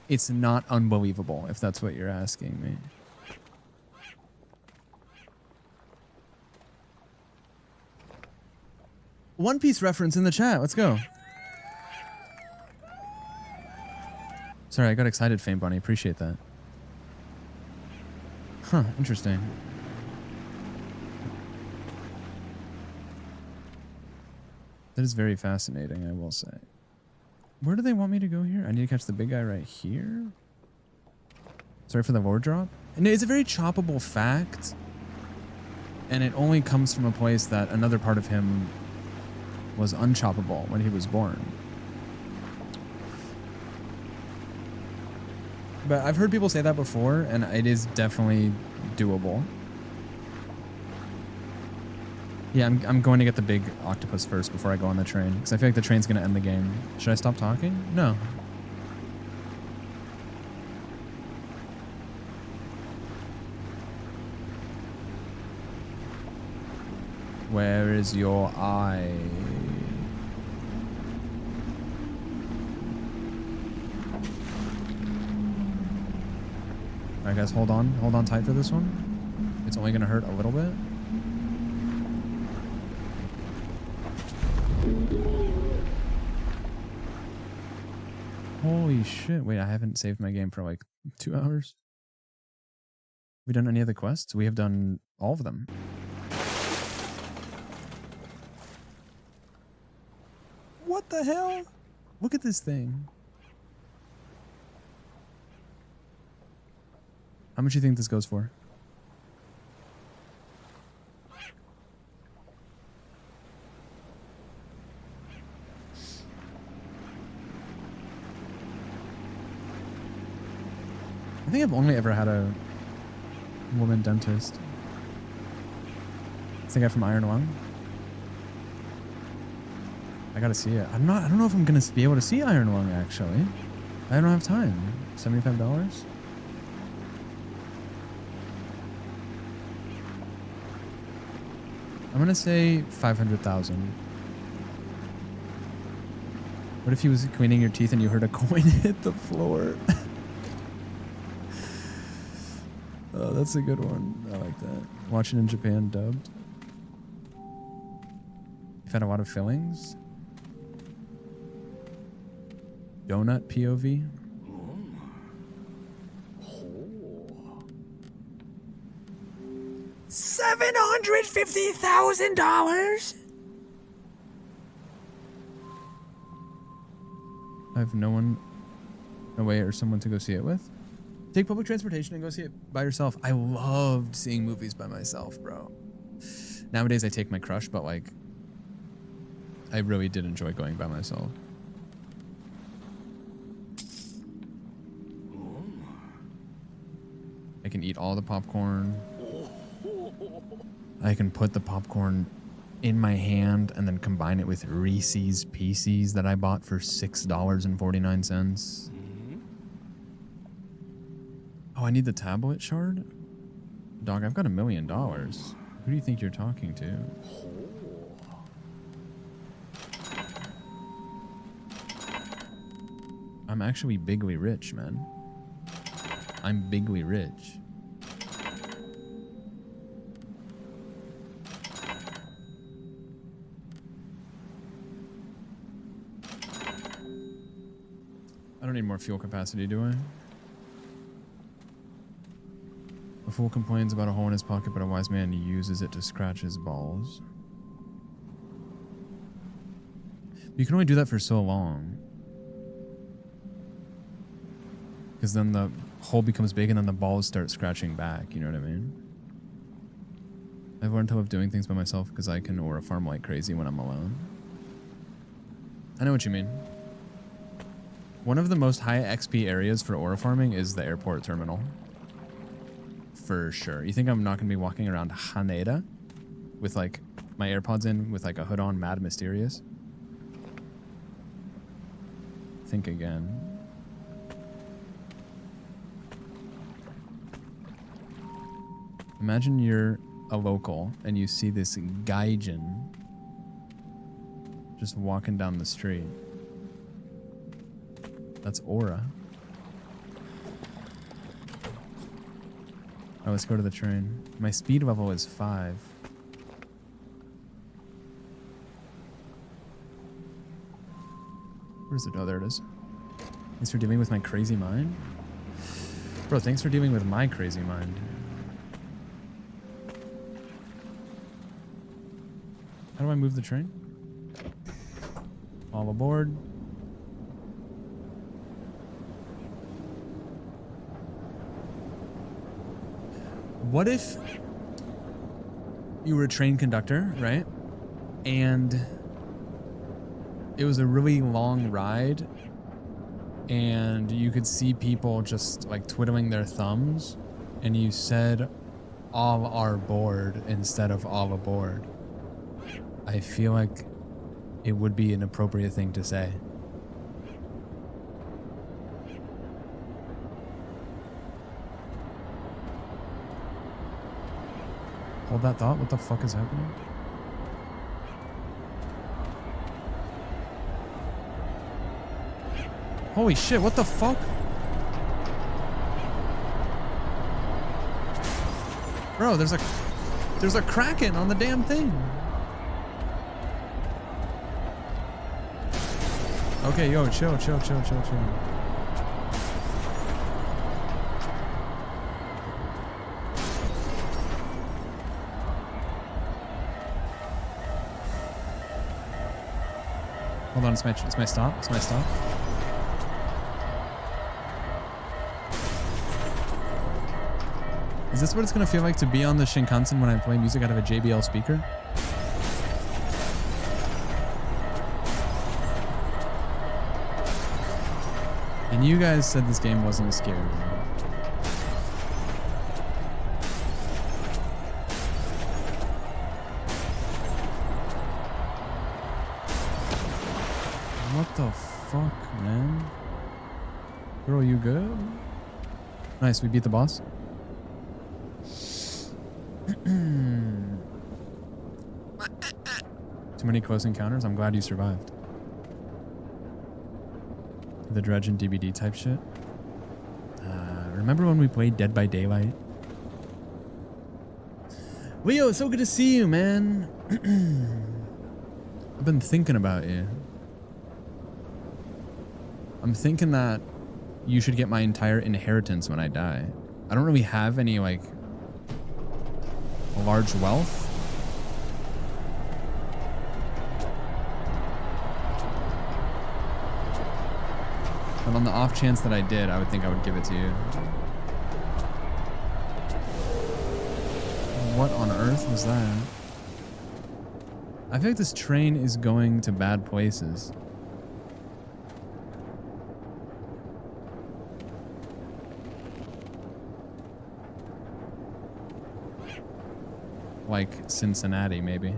it's not unbelievable, if that's what you're asking me. One Piece reference in the chat. Let's go. Sorry, I got excited, Fame Bunny. Appreciate that. Huh, interesting. That is very fascinating, I will say. Where do they want me to go here? I need to catch the big guy right here. Sorry for the lore drop. And it's a very choppable fact. And it only comes from a place that another part of him was unchoppable when he was born. But I've heard people say that before, and it is definitely doable. Yeah, I'm going to get the big octopus first before I go on the train, because I feel like the train's going to end the game. Should I stop talking? No. Where is your eye? Alright guys, hold on tight for this one. It's only gonna hurt a little bit. Holy shit, wait, I haven't saved my game for like 2 hours. Have we done any of the quests? We have done all of them. What the hell? Look at this thing. How much do you think this goes for? I think I've only ever had a woman dentist. It's the guy from Iron Lung. I gotta see it. I don't know if I'm gonna be able to see Iron Lung actually. I don't have time. $75? I'm gonna say 500,000. What if he was cleaning your teeth and you heard a coin hit the floor? Oh, that's a good one. I like that. Watching in Japan dubbed. You've had a lot of fillings. Donut POV. $750,000. I have no one away or someone to go see it with. Take public transportation and go see it by yourself. I loved seeing movies by myself, bro. Nowadays I take my crush, but like, I really did enjoy going by myself. I can eat all the popcorn. I can put the popcorn in my hand and then combine it with Reese's Pieces that I bought for $6.49. Oh, I need the tablet shard? Dog, I've got $1 million. Who do you think you're talking to? I'm actually bigly rich, man. I'm bigly rich. I don't need more fuel capacity, do I? A fool complains about a hole in his pocket, but a wise man uses it to scratch his balls. You can only do that for so long. Because then the hole becomes big and then the balls start scratching back, you know what I mean? I've learned to love doing things by myself because I can aura farm like crazy when I'm alone. I know what you mean. One of the most high XP areas for aura farming is the airport terminal. For sure. You think I'm not going to be walking around Haneda with like my AirPods in with like a hood on, mad mysterious? Think again. Imagine you're a local and you see this gaijin just walking down the street. That's Aura. Oh, let's go to the train. My speed level is 5. Where's it? Oh, there it is. Thanks for dealing with my crazy mind. Bro, thanks for dealing with my crazy mind. How do I move the train? All aboard. What if you were a train conductor, right? And it was a really long ride and you could see people just like twiddling their thumbs and you said all are board instead of all aboard. I feel like it would be an appropriate thing to say. Hold that thought. What the fuck is happening? Holy shit, what the fuck? Bro, there's a kraken on the damn thing. Okay, yo, chill. Hold on, it's my stop. It's my stop. Is this what it's gonna feel like to be on the Shinkansen when I play music out of a JBL speaker? And you guys said this game wasn't scary. What the fuck, man? Girl, you good? Nice, we beat the boss. Too many close encounters? I'm glad you survived. The Dredge and DBD type shit. Remember when we played Dead by Daylight? Leo, it's so good to see you, man. I've been thinking about you. I'm thinking that you should get my entire inheritance when I die. I don't really have any, like, large wealth. But on the off chance that I did, I would think I would give it to you. What on earth was that? I feel like this train is going to bad places. Like Cincinnati, maybe.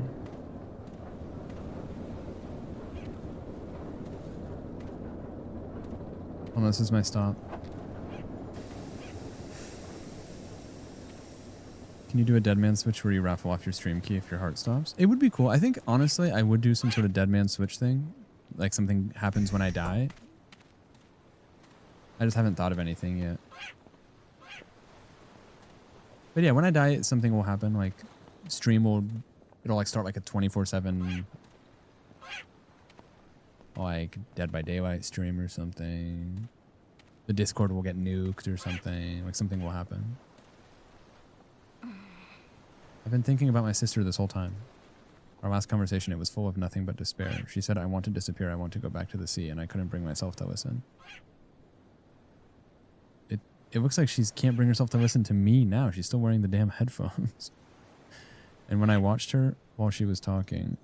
Oh, this is my stop. Can you do a dead man switch where you raffle off your stream key if your heart stops? It would be cool. I think, honestly, I would do some sort of dead man switch thing. Like something happens when I die. I just haven't thought of anything yet. But yeah, when I die, something will happen. Like, stream will... It'll, like, start like a 24/7... like Dead by Daylight stream or something. The Discord will get nuked or something. Like something will happen. I've been thinking about my sister this whole time. Our last conversation, it was full of nothing but despair. She said, I want to disappear. I want to go back to the sea. And I couldn't bring myself to listen. It looks like she can't bring herself to listen to me now. She's still wearing the damn headphones. And when I watched her while she was talking,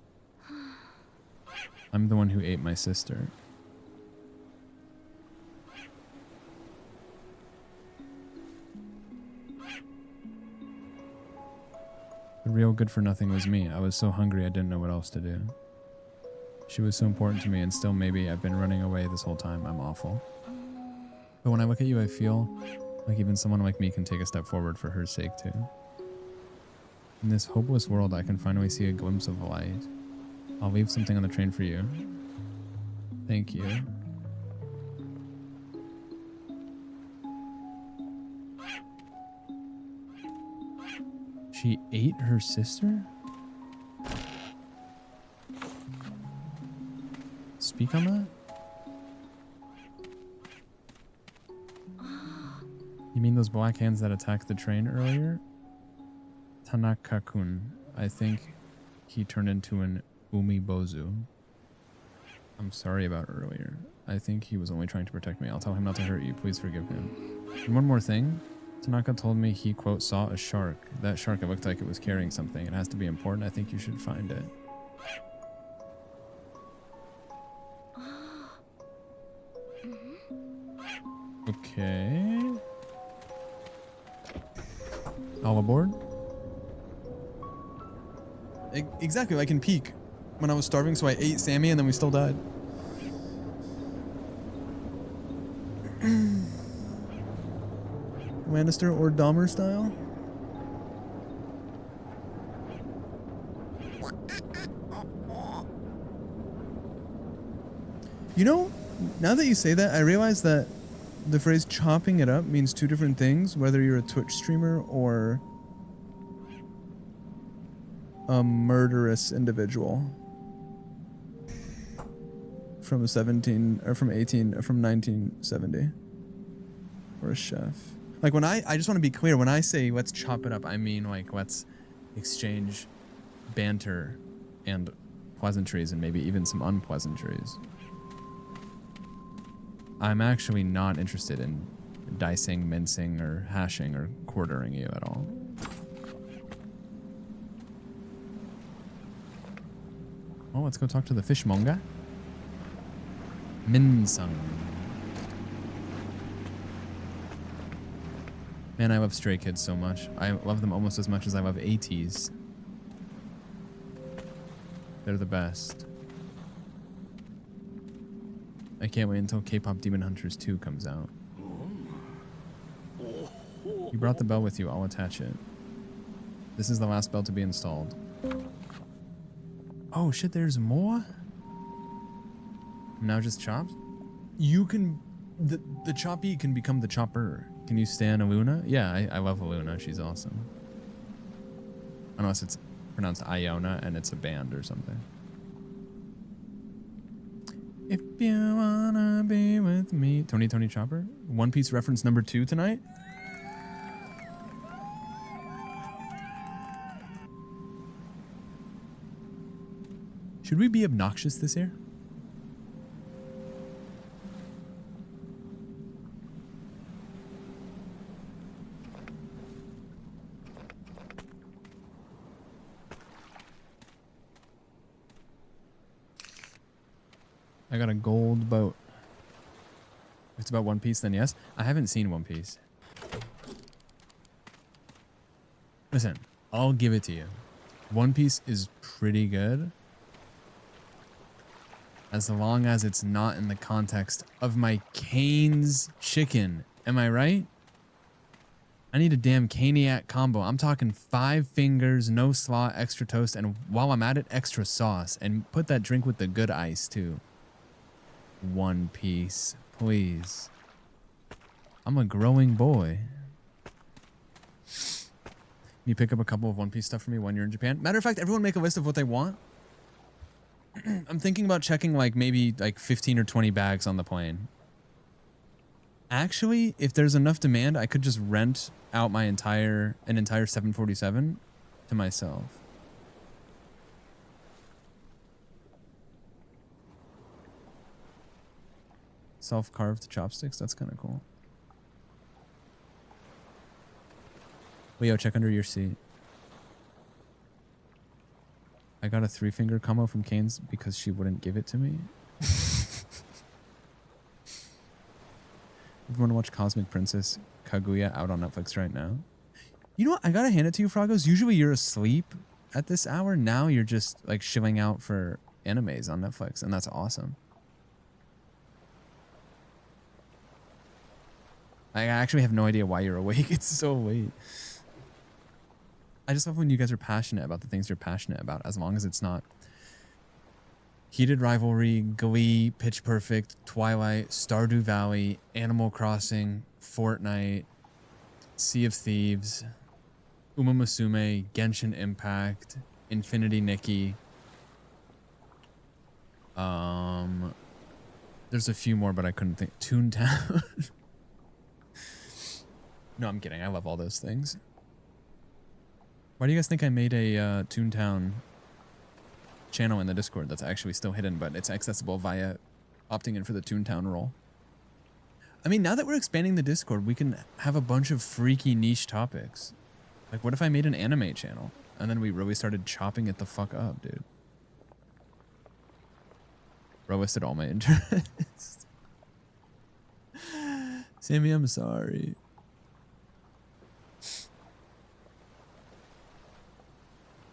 I'm the one who ate my sister. The real good for nothing was me. I was so hungry I didn't know what else to do. She was so important to me, and still maybe I've been running away this whole time. I'm awful. But when I look at you, I feel like even someone like me can take a step forward for her sake too. In this hopeless world, I can finally see a glimpse of light. I'll leave something on the train for you. Thank you. She ate her sister? Speak on that? You mean those black hands that attacked the train earlier? Tanaka-kun. I think he turned into an umibozu. I'm sorry about earlier. I think he was only trying to protect me. I'll tell him not to hurt you. Please forgive him. And one more thing. Tanaka told me he, quote, saw a shark. That shark, it looked like it was carrying something. It has to be important. I think you should find it. Okay. All aboard? Exactly, like in Peak. When I was starving, so I ate Sammy and then we still died. Lannister or Dahmer style? You know, now that you say that, I realize that the phrase chopping it up means two different things, whether you're a Twitch streamer or a murderous individual from 1970 or a chef. Like when I just want to be clear, when I say let's chop it up, I mean like let's exchange banter and pleasantries and maybe even some unpleasantries. I'm actually not interested in dicing, mincing, or hashing, or quartering you at all. Oh, let's go talk to the fishmonger. Minsung. Man, I love Stray Kids so much. I love them almost as much as I love ATs. They're the best. I can't wait until K-Pop Demon Hunters 2 comes out. You brought the bell with you. I'll attach it. This is the last bell to be installed. Oh shit, there's more? Now just chopped? You can... The choppy can become the chopper. Can you stand Aluna? Yeah, I love Aluna. She's awesome. Unless it's pronounced Iona and it's a band or something. If you wanna be with me. Tony Chopper. One Piece reference number 2 tonight. Should we be obnoxious this year? I got a gold boat. If it's about One Piece, then yes. I haven't seen One Piece. Listen, I'll give it to you. One Piece is pretty good. As long as it's not in the context of my Cane's chicken. Am I right? I need a damn Caniac combo. I'm talking 5 fingers, no slaw, extra toast, and while I'm at it, extra sauce. And put that drink with the good ice, too. One Piece, please. I'm a growing boy. You pick up a couple of One Piece stuff for me when you're in Japan? Matter of fact, everyone make a list of what they want. I'm thinking about checking like maybe like 15 or 20 bags on the plane. Actually, if there's enough demand, I could just rent out an entire 747 to myself. Self-carved chopsticks, that's kind of cool. Leo, check under your seat. I got a 3-finger combo from Cane's because she wouldn't give it to me. If you want to watch Cosmic Princess Kaguya out on Netflix right now. You know what? I gotta hand it to you, Frogos. Usually you're asleep at this hour. Now you're just like shilling out for animes on Netflix, and that's awesome. I actually have no idea why you're awake. It's so late. I just love when you guys are passionate about the things you're passionate about, as long as it's not Heated Rivalry, Glee, Pitch Perfect, Twilight, Stardew Valley, Animal Crossing, Fortnite, Sea of Thieves, Uma Musume, Genshin Impact, Infinity Nikki. There's a few more, but I couldn't think. Toontown. No, I'm kidding. I love all those things. Why do you guys think I made a Toontown channel in the Discord that's actually still hidden, but it's accessible via opting in for the Toontown role? I mean, now that we're expanding the Discord, we can have a bunch of freaky niche topics. Like, what if I made an anime channel and then we really started chopping it the fuck up, dude? Roasted all my interests. Sammy, I'm sorry.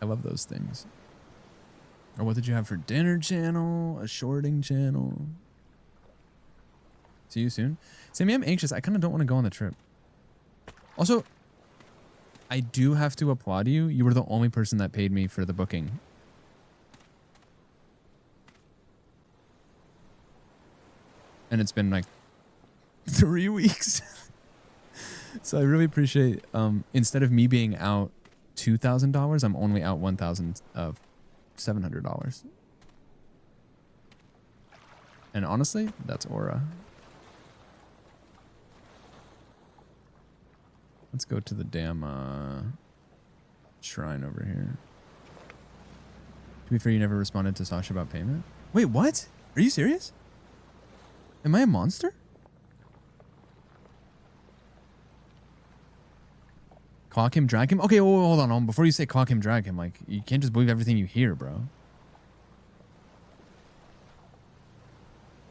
I love those things. Or what did you have for dinner channel? A shorting channel? See you soon. Sammy, I'm anxious. I kind of don't want to go on the trip. Also, I do have to applaud you. You were the only person that paid me for the booking. And it's been like 3 weeks. So I really appreciate, instead of me being out $2,000, I'm only out $1,700. And honestly, that's aura. Let's go to the damn shrine over here. To be fair, you never responded to Sasha about payment. Wait, what? Are you serious? Am I a monster? Clock him, drag him? Okay, hold on. Before you say clock him, drag him, like, you can't just believe everything you hear, bro.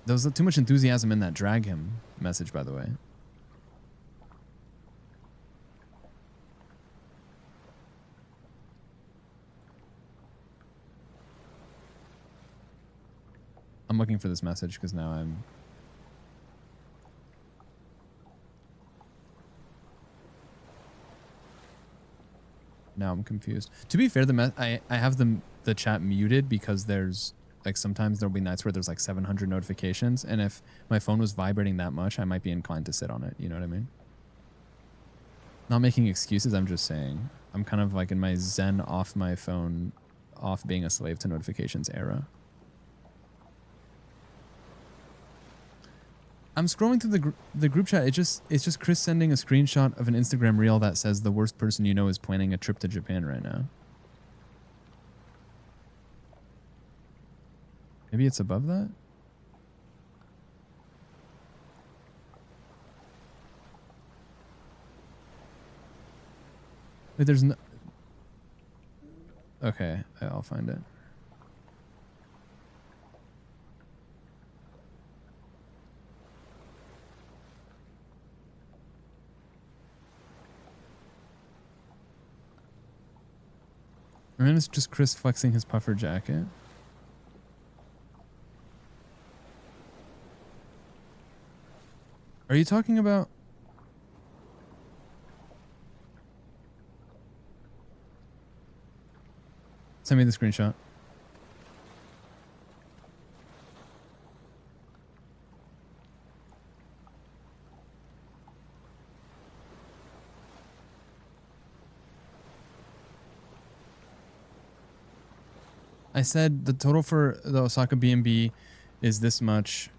There was too much enthusiasm in that drag him message, by the way. I'm looking for this message because now I'm... Now I'm confused. To be fair, I have the chat muted because there's like sometimes there'll be nights where there's like 700 notifications, and if my phone was vibrating that much, I might be inclined to sit on it. You know what I mean? Not making excuses. I'm just saying I'm kind of like in my zen off my phone, off being a slave to notifications era. I'm scrolling through the group chat. It's just Chris sending a screenshot of an Instagram reel that says the worst person you know is planning a trip to Japan right now. Maybe it's above that? Wait, there's no... Okay, I'll find it. And then it's just Chris flexing his puffer jacket. Are you talking about... Send me the screenshot. I said the total for the Osaka B&B is this much,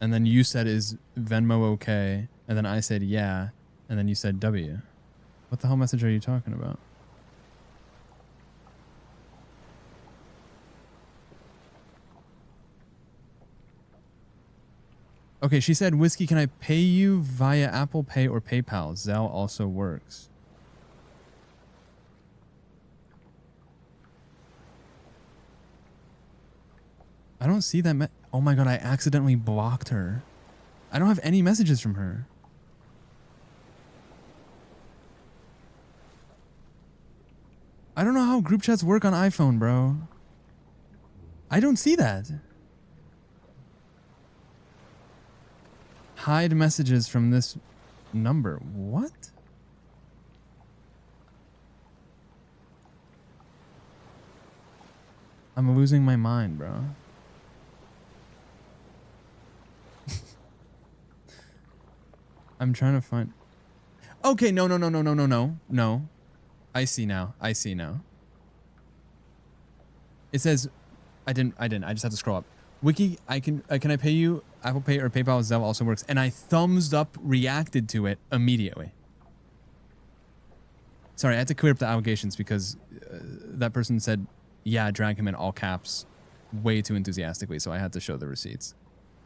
and then you said is Venmo okay, and then I said yeah, and then you said W. What the hell message are you talking about? Okay, she said, Whiskey, can I pay you via Apple Pay or PayPal? Zelle also works. I don't see that. Oh my god, I accidentally blocked her. I don't have any messages from her. I don't know how group chats work on iPhone, bro. I don't see that. Hide messages from this number. What? I'm losing my mind, bro. I'm trying to find. Okay, no. I see now. I see now. It says, I didn't. I just have to scroll up. Wiki, can I pay you? Apple Pay or PayPal Zelle also works. And I thumbs up reacted to it immediately. Sorry, I had to clear up the allegations because that person said, yeah, drag him in all caps way too enthusiastically. So I had to show the receipts.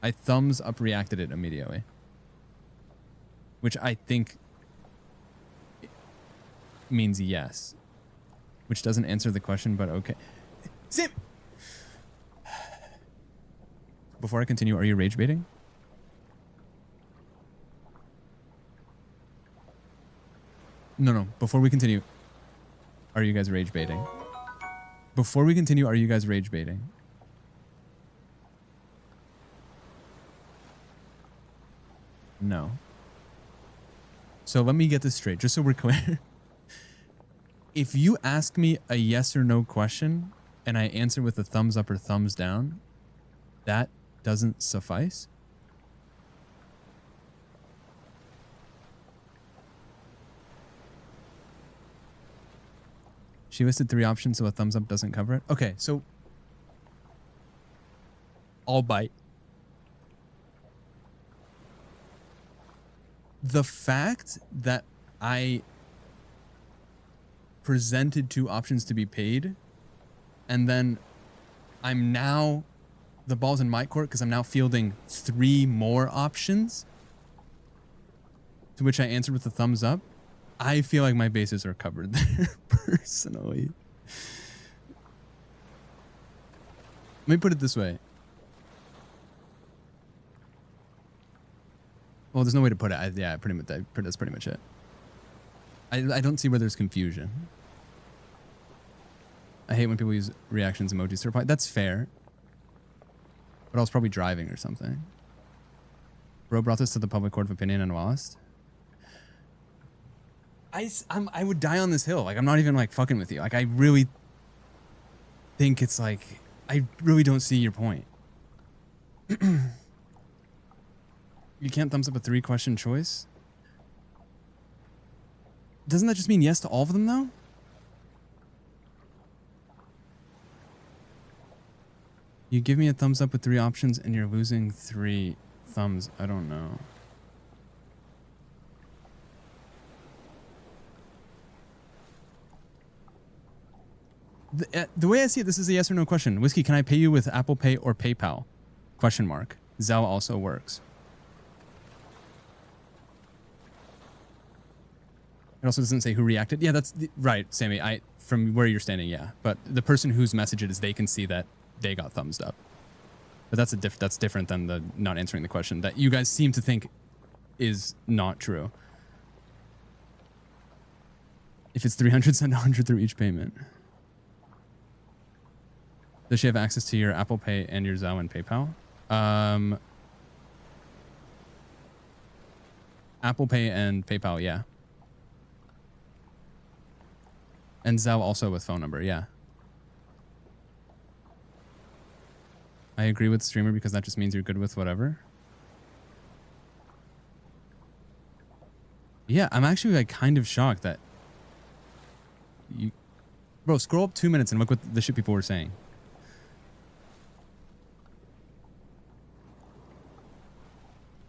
I thumbs up reacted it immediately. Which I think means yes. Which doesn't answer the question, but okay. Sim! Before I continue, are you rage baiting? No. Before we continue, are you guys rage baiting? Before we continue, are you guys rage baiting? No. So let me get this straight, just so we're clear. If you ask me a yes or no question and I answer with a thumbs up or thumbs down, that doesn't suffice? She listed 3 options, so a thumbs up doesn't cover it. Okay, so I'll bite. The fact that I presented 2 options to be paid, and then I'm now, the ball's in my court because I'm now fielding 3 more options, to which I answered with a thumbs up. I feel like my bases are covered there, personally. Let me put it this way. Well, there's no way to put it. Yeah, that's pretty much it. I don't see where there's confusion. I hate when people use reactions emojis to reply. That's fair. But I was probably driving or something. Bro brought this to the public court of opinion and lost. I would die on this hill. Like, I'm not even, like, fucking with you. Like, I really think it's, like, I really don't see your point. You can't thumbs up a 3-question choice? Doesn't that just mean yes to all of them, though? You give me a thumbs up with 3 options and you're losing 3 thumbs. I don't know. The way I see it, this is a yes or no question. Whiskey, can I pay you with Apple Pay or PayPal? Question mark. Zelle also works. It also doesn't say who reacted. Yeah, that's right, Sammy. From where you're standing, yeah. But the person whose message it is, they can see that they got thumbs up. But that's different than the not answering the question that you guys seem to think is not true. If it's 300, send 100 through each payment. Does she have access to your Apple Pay and your Zelle and PayPal? Apple Pay and PayPal, yeah. And Zelle also with phone number, yeah. I agree with streamer because that just means you're good with whatever. Yeah, I'm actually like kind of shocked that you... Bro, scroll up 2 minutes and look what the shit people were saying.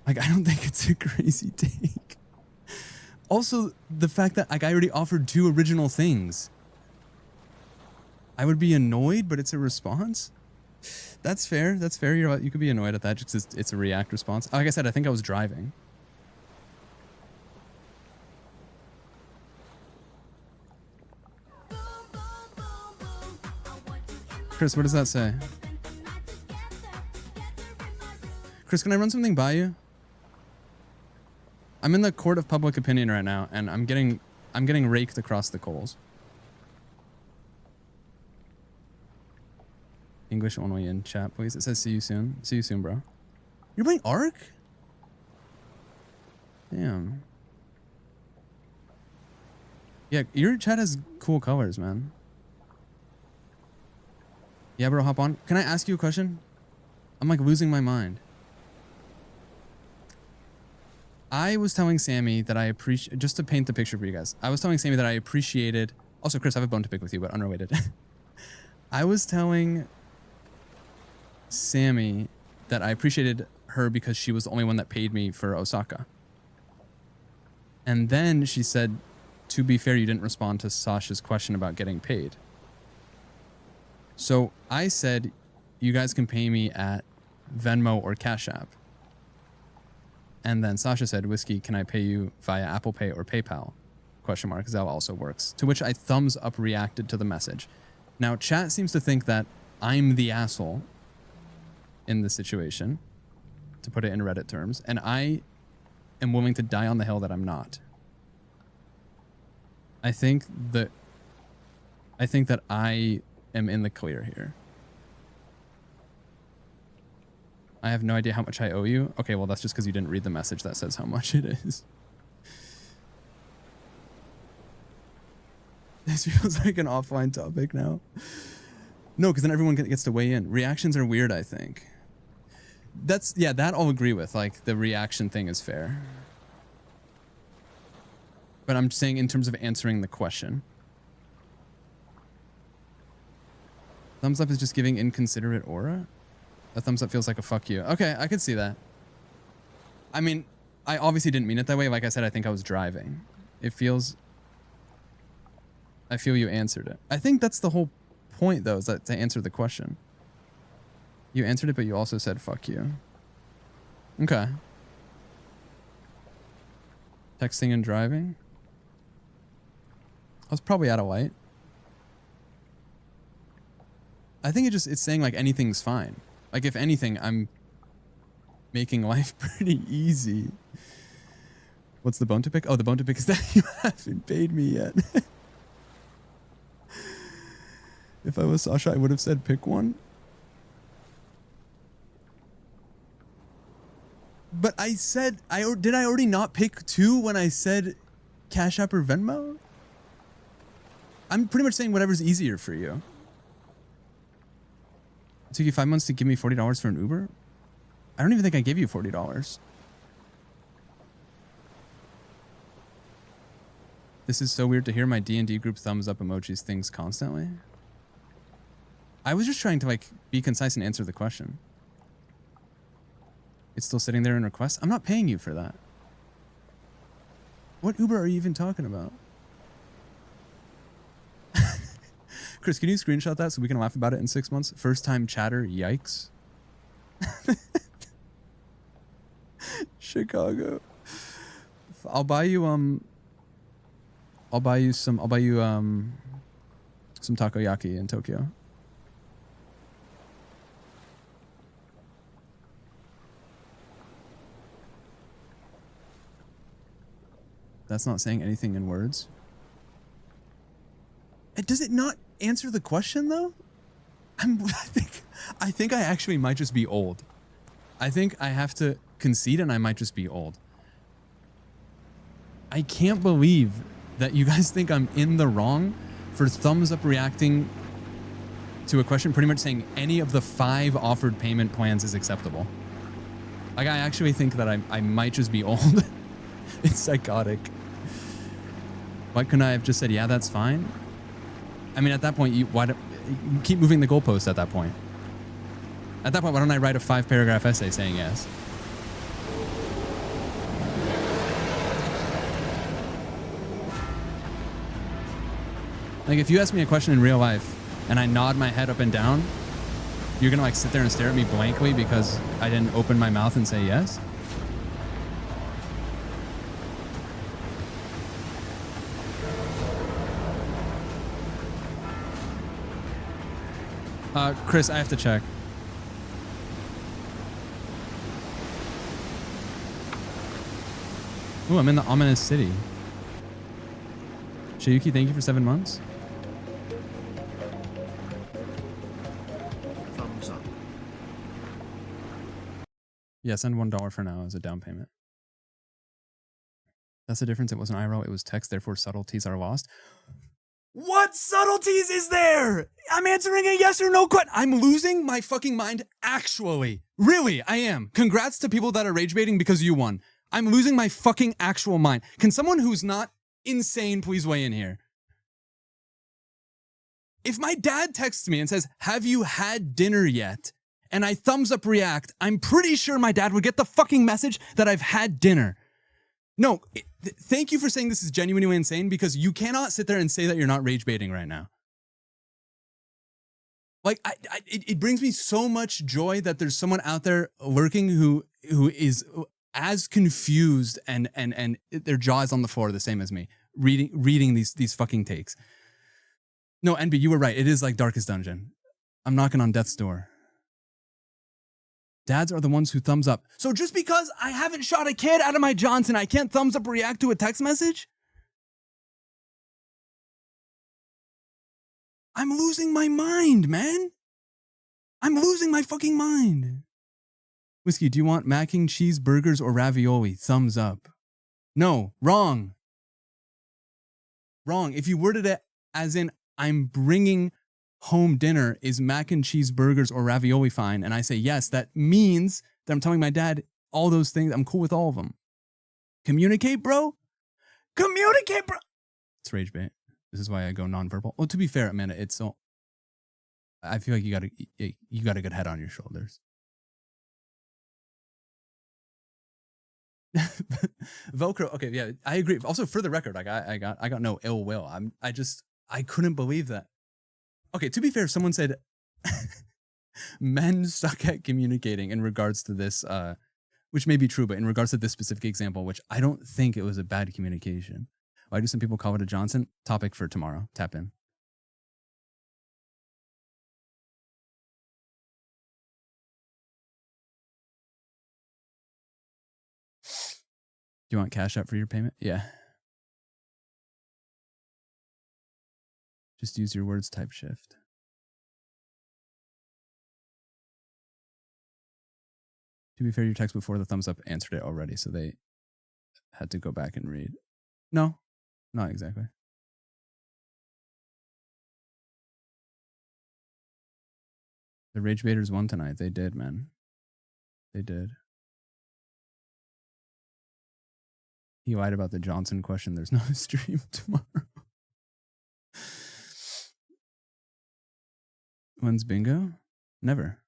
Like, I don't think it's a crazy take. Also, the fact that like I already offered 2 original things. I would be annoyed, but it's a response. That's fair. That's fair. You could be annoyed at that just because it's a React response. Like I said, I think I was driving. Chris, what does that say? Chris, can I run something by you? I'm in the court of public opinion right now, and I'm getting raked across the coals. English only in chat, please. It says see you soon. See you soon, bro. You're playing Ark? Damn. Yeah, your chat has cool colors, man. Yeah, bro, hop on. Can I ask you a question? I'm like losing my mind. I was telling Sammy that I appreciate, just to paint the picture for you guys, I was telling Sammy that I appreciated, also Chris, I have a bone to pick with you, but unrelated. I was telling Sammy that I appreciated her because she was the only one that paid me for Osaka. And then she said, to be fair, you didn't respond to Sasha's question about getting paid. So I said, you guys can pay me at Venmo or Cash App. And then Sasha said, Whiskey, can I pay you via Apple Pay or PayPal? Question mark, because that also works. To which I thumbs up reacted to the message. Now, chat seems to think that I'm the asshole in this situation, to put it in Reddit terms, and I am willing to die on the hill that I'm not. I think that I am in the clear here. I have no idea how much I owe you. Okay, well, that's just because you didn't read the message that says how much it is. This feels like an offline topic now. No, because then everyone gets to weigh in. Reactions are weird, I think. Yeah, that I'll agree with. Like, the reaction thing is fair. But I'm saying in terms of answering the question. Thumbs up is just giving inconsiderate aura? A thumbs up feels like a fuck you. Okay, I could see that. I mean, I obviously didn't mean it that way. Like I said, I think I was driving. It feels... I feel you answered it. I think that's the whole point, though, is that to answer the question. You answered it, but you also said fuck you. Okay. Texting and driving? I was probably out of light. I think it's saying like anything's fine. Like, if anything, I'm making life pretty easy. What's the bone to pick? Oh, the bone to pick is that you haven't paid me yet. If I was Sasha, I would have said pick one. But I said, did I already not pick two when I said Cash App or Venmo? I'm pretty much saying whatever's easier for you. It took you 5 months to give me $40 for an Uber? I don't even think I gave you $40. This is so weird to hear my D&D group thumbs up emojis things constantly. I was just trying to like be concise and answer the question. It's still sitting there in request? I'm not paying you for that. What Uber are you even talking about? Chris, can you screenshot that so we can laugh about it in 6 months? First time chatter, yikes. Chicago. I'll buy you some takoyaki in Tokyo. That's not saying anything in words. Does it not answer the question though? I think I actually might just be old. I think I have to concede and I might just be old. I can't believe that you guys think I'm in the wrong for thumbs up reacting to a question pretty much saying any of the 5 offered payment plans is acceptable. Like, I actually think that I might just be old. It's psychotic. Why couldn't I have just said, yeah, that's fine? I mean, at that point, you keep moving the goalposts at that point. At that point, why don't I write a 5-paragraph essay saying yes? Like, if you ask me a question in real life and I nod my head up and down, you're gonna like sit there and stare at me blankly because I didn't open my mouth and say yes? Chris, I have to check. Ooh, I'm in the ominous city. Shiyuki, thank you for 7 months. Thumbs up. Yeah, send $1 for now as a down payment. That's the difference. It wasn't IRL, it was text, therefore subtleties are lost. What subtleties is there? I'm answering a yes or no question. I'm losing my fucking mind, actually. Really, I am. Congrats to people that are rage baiting because you won. I'm losing my fucking actual mind. Can someone who's not insane please weigh in here? If my dad texts me and says, have you had dinner yet? And I thumbs up react, I'm pretty sure my dad would get the fucking message that I've had dinner. No, thank you for saying this is genuinely insane, because you cannot sit there and say that you're not rage baiting right now. Like, it brings me so much joy that there's someone out there lurking who is as confused and their jaw is on the floor the same as me, reading these fucking takes. No, NB, you were right. It is like Darkest Dungeon. I'm knocking on death's door. Dads are the ones who thumbs up. So just because I haven't shot a kid out of my Johnson, I can't thumbs up react to a text message? I'm losing my mind, man. I'm losing my fucking mind. Whiskey, do you want mac and cheese burgers or ravioli? Thumbs up. No, wrong. Wrong. If you worded it as in, I'm bringing home dinner, is mac and cheese burgers or ravioli fine? And I say yes, that means that I'm telling my dad all those things. I'm cool with all of them. Communicate, bro. Communicate, bro. It's rage bait. This is why I go nonverbal. Well, to be fair, Amanda, it's so. I feel like you got a good head on your shoulders. Velcro. Okay, yeah, I agree. Also, for the record, like I got no ill will. I couldn't believe that. Okay, to be fair, someone said men suck at communicating in regards to this, which may be true, but in regards to this specific example, which I don't think it was a bad communication. Why do some people call it a Johnson? Topic for tomorrow. Tap in. Do you want Cash App for your payment? Yeah. Just use your words, type shift. To be fair, your text before the thumbs up answered it already, so they had to go back and read. No, not exactly. The Rage Baiters won tonight. They did, man. They did. He lied about the Johnson question. There's no stream tomorrow. When's bingo? Never.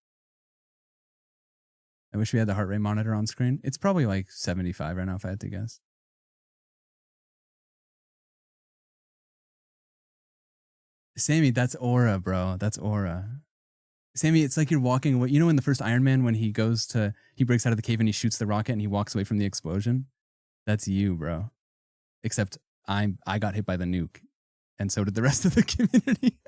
I wish we had the heart rate monitor on screen. It's probably like 75 right now if I had to guess. Sammy, that's aura, bro. That's aura. Sammy, it's like you're walking away. You know in the first Iron Man when he breaks out of the cave and he shoots the rocket and he walks away from the explosion? That's you, bro. Except I got hit by the nuke. And so did the rest of the community.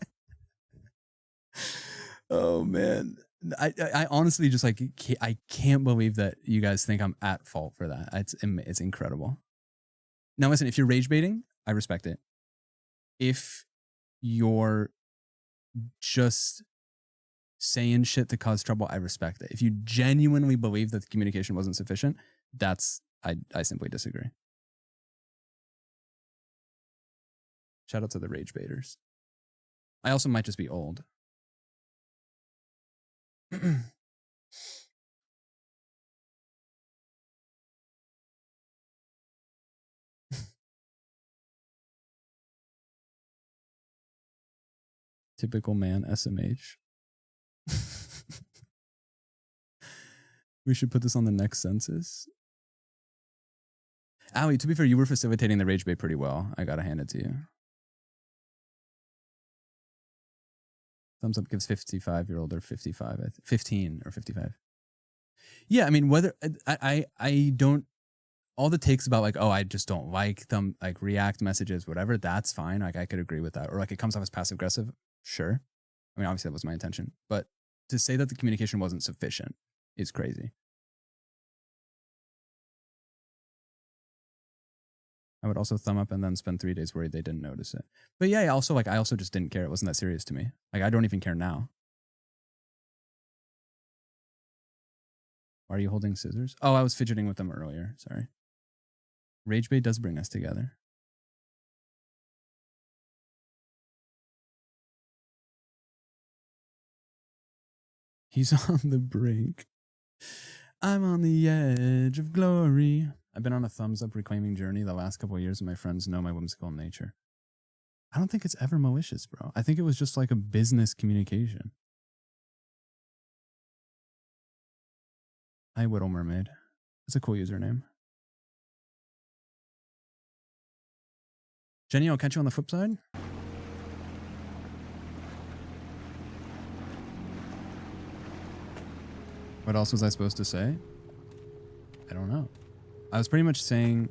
Oh, man. I honestly just like, I can't believe that you guys think I'm at fault for that. It's incredible. Now, listen, if you're rage baiting, I respect it. If you're just saying shit to cause trouble, I respect it. If you genuinely believe that the communication wasn't sufficient, I simply disagree. Shout out to the rage baiters. I also might just be old. Typical man, SMH. We should put this on the next census. Ali, to be fair, you were facilitating the rage bait pretty well. I gotta hand it to you. Thumbs up gives 55-year-old or 55, 15 or 55. Yeah, I mean, whether I don't, all the takes about like, oh, I just don't like them, like react messages, whatever, that's fine. Like I could agree with that. Or like it comes off as passive aggressive. Sure. I mean, obviously that was my intention, but to say that the communication wasn't sufficient is crazy. I would also thumb up and then spend 3 days worried they didn't notice it. But yeah, I also just didn't care. It wasn't that serious to me. Like I don't even care now. Why are you holding scissors? Oh, I was fidgeting with them earlier. Sorry. Rage bait does bring us together. He's on the brink. I'm on the edge of glory. I've been on a thumbs up reclaiming journey the last couple of years, and my friends know my whimsical nature. I don't think it's ever malicious, bro. I think it was just like a business communication. Hi, Whittle Mermaid. That's a cool username. Jenny, I'll catch you on the flip side. What else was I supposed to say? I don't know. I was pretty much saying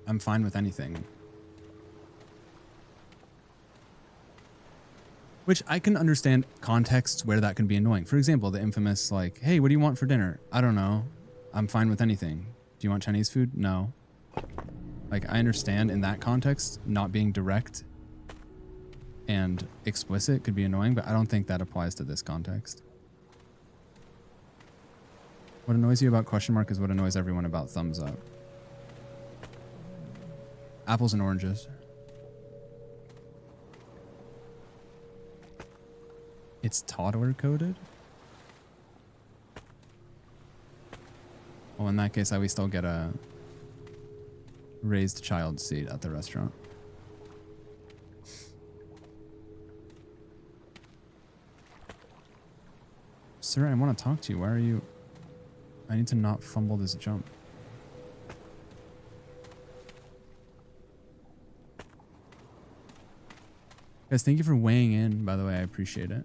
I'm fine with anything. Which I can understand contexts where that can be annoying. For example, the infamous like, hey, what do you want for dinner? I don't know. I'm fine with anything. Do you want Chinese food? No. Like, I understand in that context, not being direct and explicit could be annoying, but I don't think that applies to this context. What annoys you about question mark is what annoys everyone about thumbs up. Apples and oranges. It's toddler coded? Well, in that case, I we still get a raised child seat at the restaurant. Sir, I want to talk to you. Why are you... I need to not fumble this jump. Guys, thank you for weighing in, by the way. I appreciate it.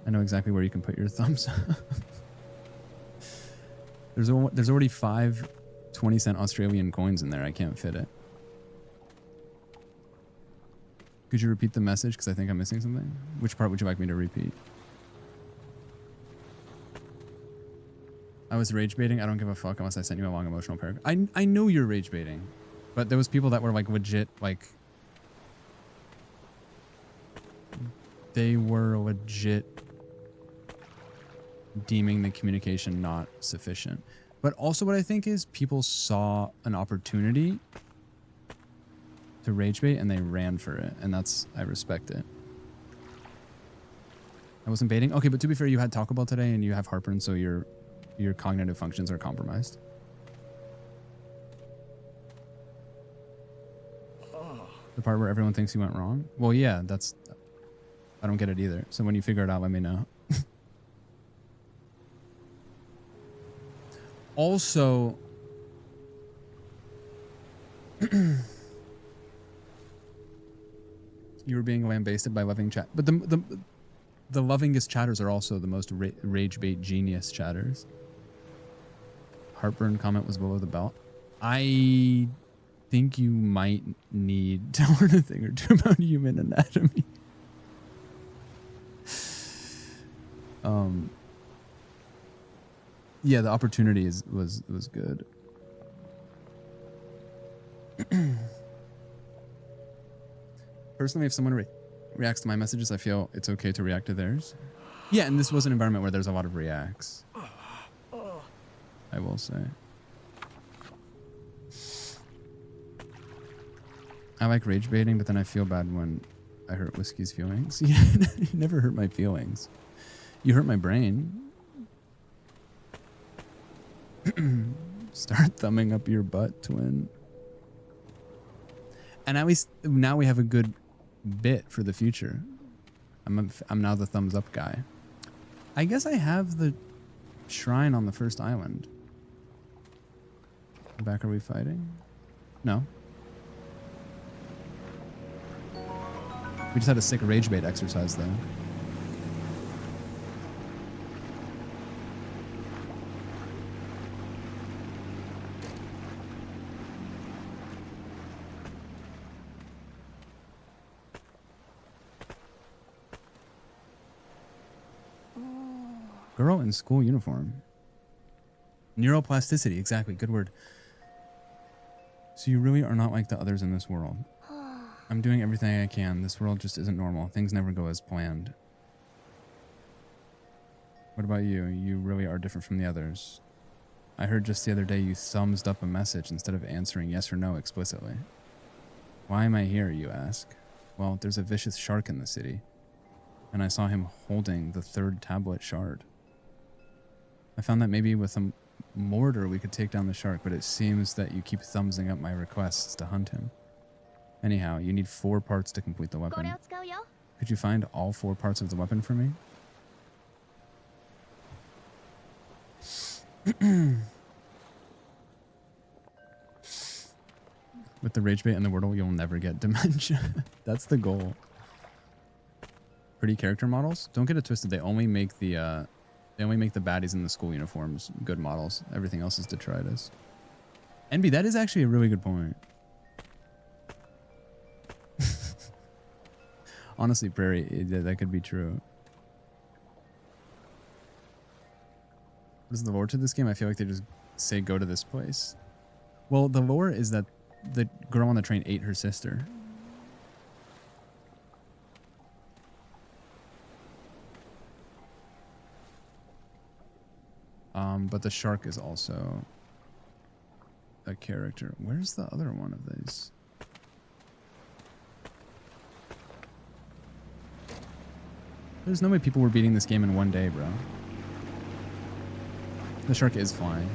I know exactly where you can put your thumbs. There's already 5 20-cent Australian coins in there. I can't fit it. Could you repeat the message? Because I think I'm missing something. Which part would you like me to repeat? I was rage baiting. I don't give a fuck unless I sent you a long emotional paragraph. I know you're rage baiting, but there was people that were like legit, like they were legit deeming the communication not sufficient. But also what I think is people saw an opportunity to rage bait and they ran for it, and that's, I respect it. I wasn't baiting. Okay, but to be fair, you had Taco Bell today and you have heartburn, so your cognitive functions are compromised. The part where everyone thinks you went wrong? Well, yeah, that's... I don't get it either. So when you figure it out, let me know. Also... you were being lambasted by loving chat. But the lovingest chatters are also the most rage bait genius chatters. Heartburn comment was below the belt. I think you might need to learn a thing or two about human anatomy. Yeah, the opportunity was good. Personally, if someone reacts to my messages, I feel it's okay to react to theirs. Yeah, and this was an environment where there's a lot of reacts. I will say. I like rage baiting, but then I feel bad when I hurt Whiskey's feelings. You never hurt my feelings. You hurt my brain. Start thumbing up your butt, twin. And at least now we have a good bit for the future. I'm now the thumbs up guy. I guess I have the shrine on the first island. Back, are we fighting? No. We just had a sick rage bait exercise though. Girl in school uniform. Neuroplasticity, exactly, good word. So you really are not like the others in this world. I'm doing everything I can. This world just isn't normal. Things never go as planned. What about you? You really are different from the others. I heard just the other day you thumbs up a message instead of answering yes or no explicitly. Why am I here, you ask? Well, there's a vicious shark in the city. And I saw him holding the 3rd tablet shard. I found that maybe with a mortar we could take down the shark, but it seems that you keep thumbsing up my requests to hunt him. Anyhow, you need 4 parts to complete the これ weapon. を使うよ。 Could you find all 4 parts of the weapon for me? With the rage bait and the wordle, you'll never get dementia. That's the goal. Pretty character models? Don't get it twisted. They only make the baddies in the school uniforms good models. Everything else is detritus. NB, that is actually a really good point. Honestly, Prairie, that could be true. What is the lore to this game? I feel like they just say go to this place. Well, the lore is that the girl on the train ate her sister. But the shark is also a character. Where's the other one of these? There's no way people were beating this game in one day, bro. The shark is flying.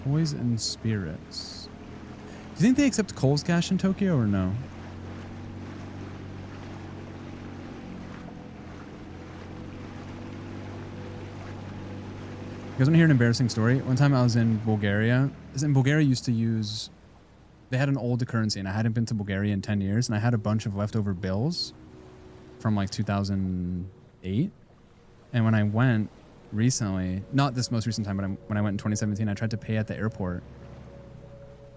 Toys and spirits. Do you think they accept Cole's Cash in Tokyo or no? You guys want to hear an embarrassing story? One time I was in Bulgaria. Bulgaria used to use... They had an old currency, and I hadn't been to Bulgaria in 10 years, and I had a bunch of leftover bills from like 2008. And when I went recently, not this most recent time, but when I went in 2017, I tried to pay at the airport,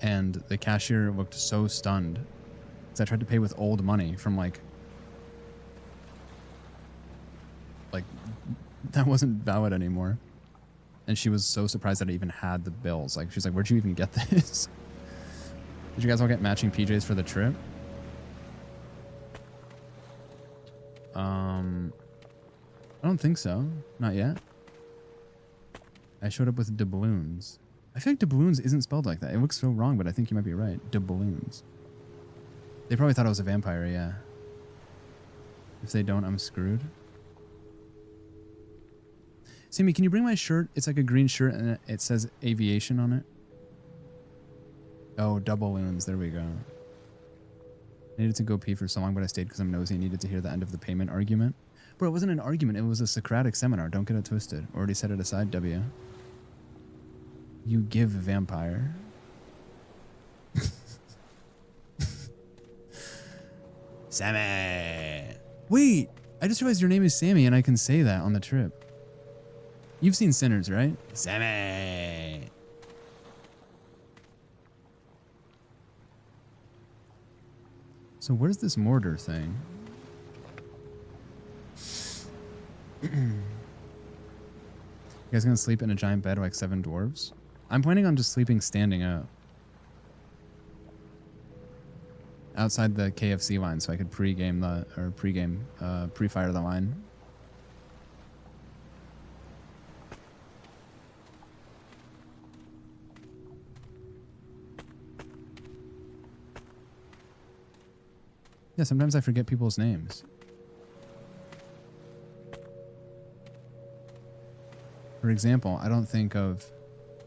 and the cashier looked so stunned because I tried to pay with old money from like that wasn't valid anymore. And she was so surprised that I even had the bills. Like, she's like, where'd you even get this? Did you guys all get matching PJs for the trip? I don't think so. Not yet. I showed up with doubloons. I feel like doubloons isn't spelled like that. It looks so wrong, but I think you might be right. Doubloons. They probably thought I was a vampire, yeah. If they don't, I'm screwed. Sammy, can you bring my shirt? It's like a green shirt and it says aviation on it. Oh, doubloons. There we go. I needed to go pee for so long, but I stayed because I'm nosy and needed to hear the end of the payment argument. Bro, it wasn't an argument. It was a Socratic seminar. Don't get it twisted. Already set it aside, W. You give vampire. Sammy. Wait, I just realized your name is Sammy and I can say that on the trip. You've seen Sinners, right? Sammy. So where's this mortar thing? You guys gonna sleep in a giant bed like 7 dwarves? I'm planning on just sleeping standing up. Outside the KFC line so I could pre-fire the line. Yeah, sometimes I forget people's names. For example, I don't think of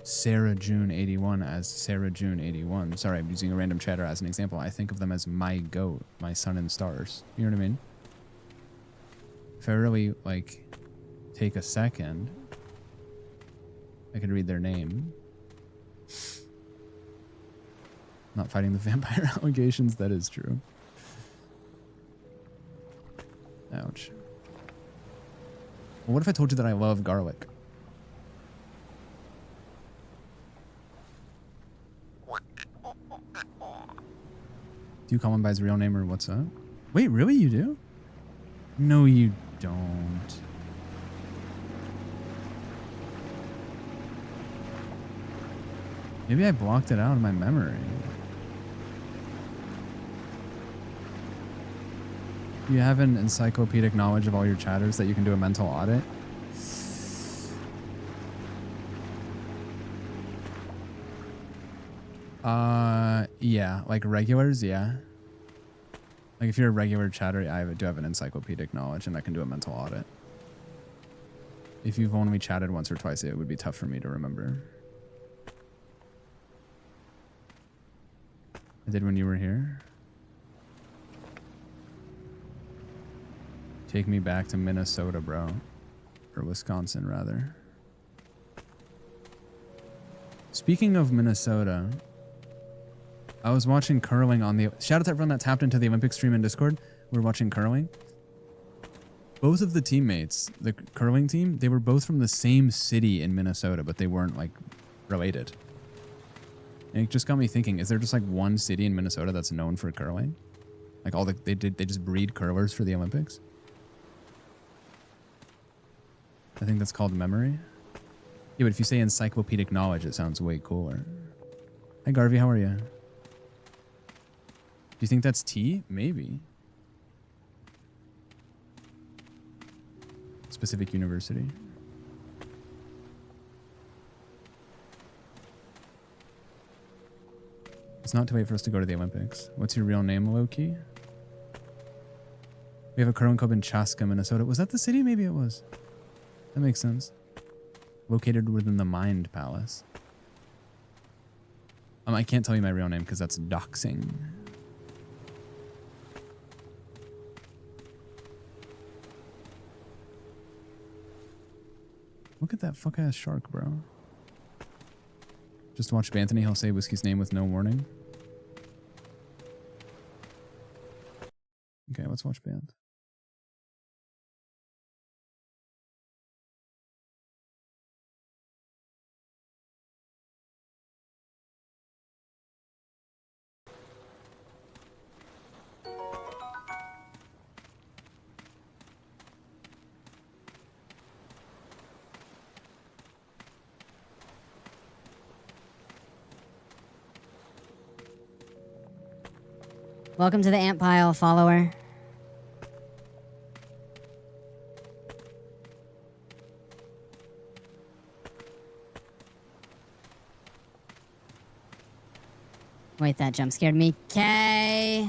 Sarah June 81 as Sarah June 81. Sorry, I'm using a random chatter as an example. I think of them as my goat, my sun and stars. You know what I mean? If I really, like, take a second, I could read their name. Not fighting the vampire allegations, that is true. Ouch. Well, what if I told you that I love garlic? Do you call him by his real name or what's up? Wait, really? You do? No, you don't. Maybe I blocked it out of my memory. You have an encyclopedic knowledge of all your chatters that you can do a mental audit? Yeah, like regulars, yeah. Like if you're a regular chatter, I do have an encyclopedic knowledge and I can do a mental audit. If you've only chatted once or twice, it would be tough for me to remember. I did when you were here. Take me back to Minnesota, bro. Or Wisconsin, rather. Speaking of Minnesota, I was watching curling on the... Shout out to everyone that tapped into the Olympic stream in Discord. We were watching curling. Both of the teammates, the curling team, they were both from the same city in Minnesota, but they weren't, like, related. And it just got me thinking, is there just, like, one city in Minnesota that's known for curling? Like, all the... They just breed curlers for the Olympics? I think that's called memory. Yeah, but if you say encyclopedic knowledge, it sounds way cooler. Hi, Garvey, how are you? Do you think that's T? Maybe. Specific university. It's not too late for us to go to the Olympics. What's your real name, Loki? We have a curling club in Chaska, Minnesota. Was that the city? Maybe it was. That makes sense. Located within the Mind Palace. I can't tell you my real name because that's doxing. Look at that fuck ass shark, bro. Just watch Anthony. He'll say Whiskey's name with no warning. Okay, let's watch Band. Welcome to the ant pile, follower. Wait, that jump scared me. Okay.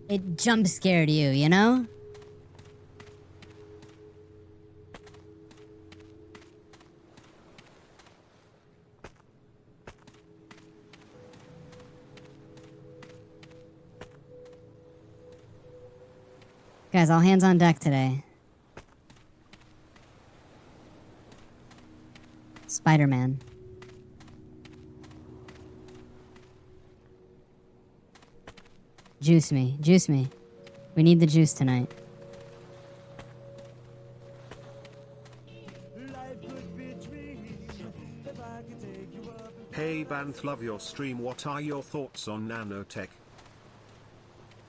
It jump scared you, you know? Guys, all hands on deck today. Spider-Man. Juice me. Juice me. We need the juice tonight. Hey Banth, love your stream. What are your thoughts on nanotech?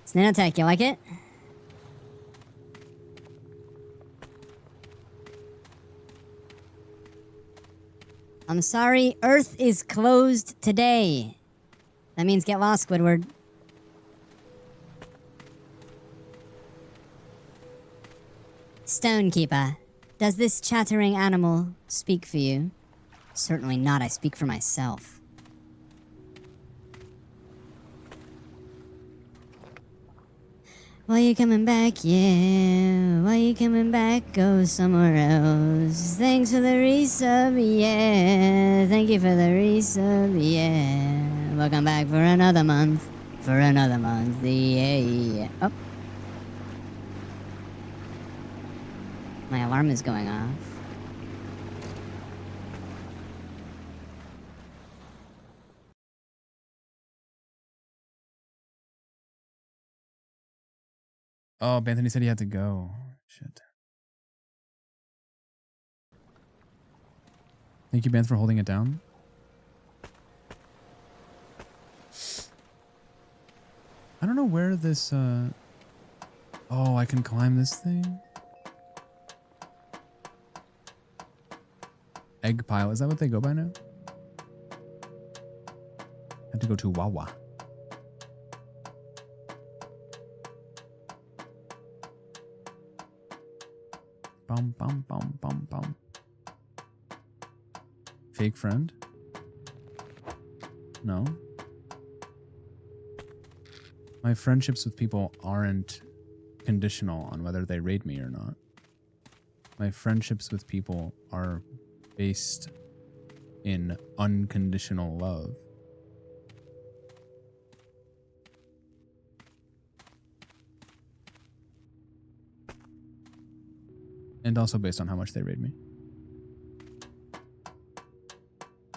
It's nanotech. You like it? I'm sorry, Earth is closed today. That means get lost, Squidward. Stonekeeper, does this chattering animal speak for you? Certainly not, I speak for myself. Why you coming back, yeah? Why you coming back, go somewhere else? Thanks for the resub, yeah. Thank you for the resub, yeah. Welcome back for another month. For another month, yeah. Oh. My alarm is going off. Oh, Anthony said he had to go. Shit. Thank you, Banth, for holding it down. I don't know where this, Oh, I can climb this thing? Egg pile. Is that what they go by now? I have to go to Wawa. Bum, bum, bum, bum, bum. Fake friend? No. My friendships with people aren't conditional on whether they raid me or not. My friendships with people are based in unconditional love. And also based on how much they raid me.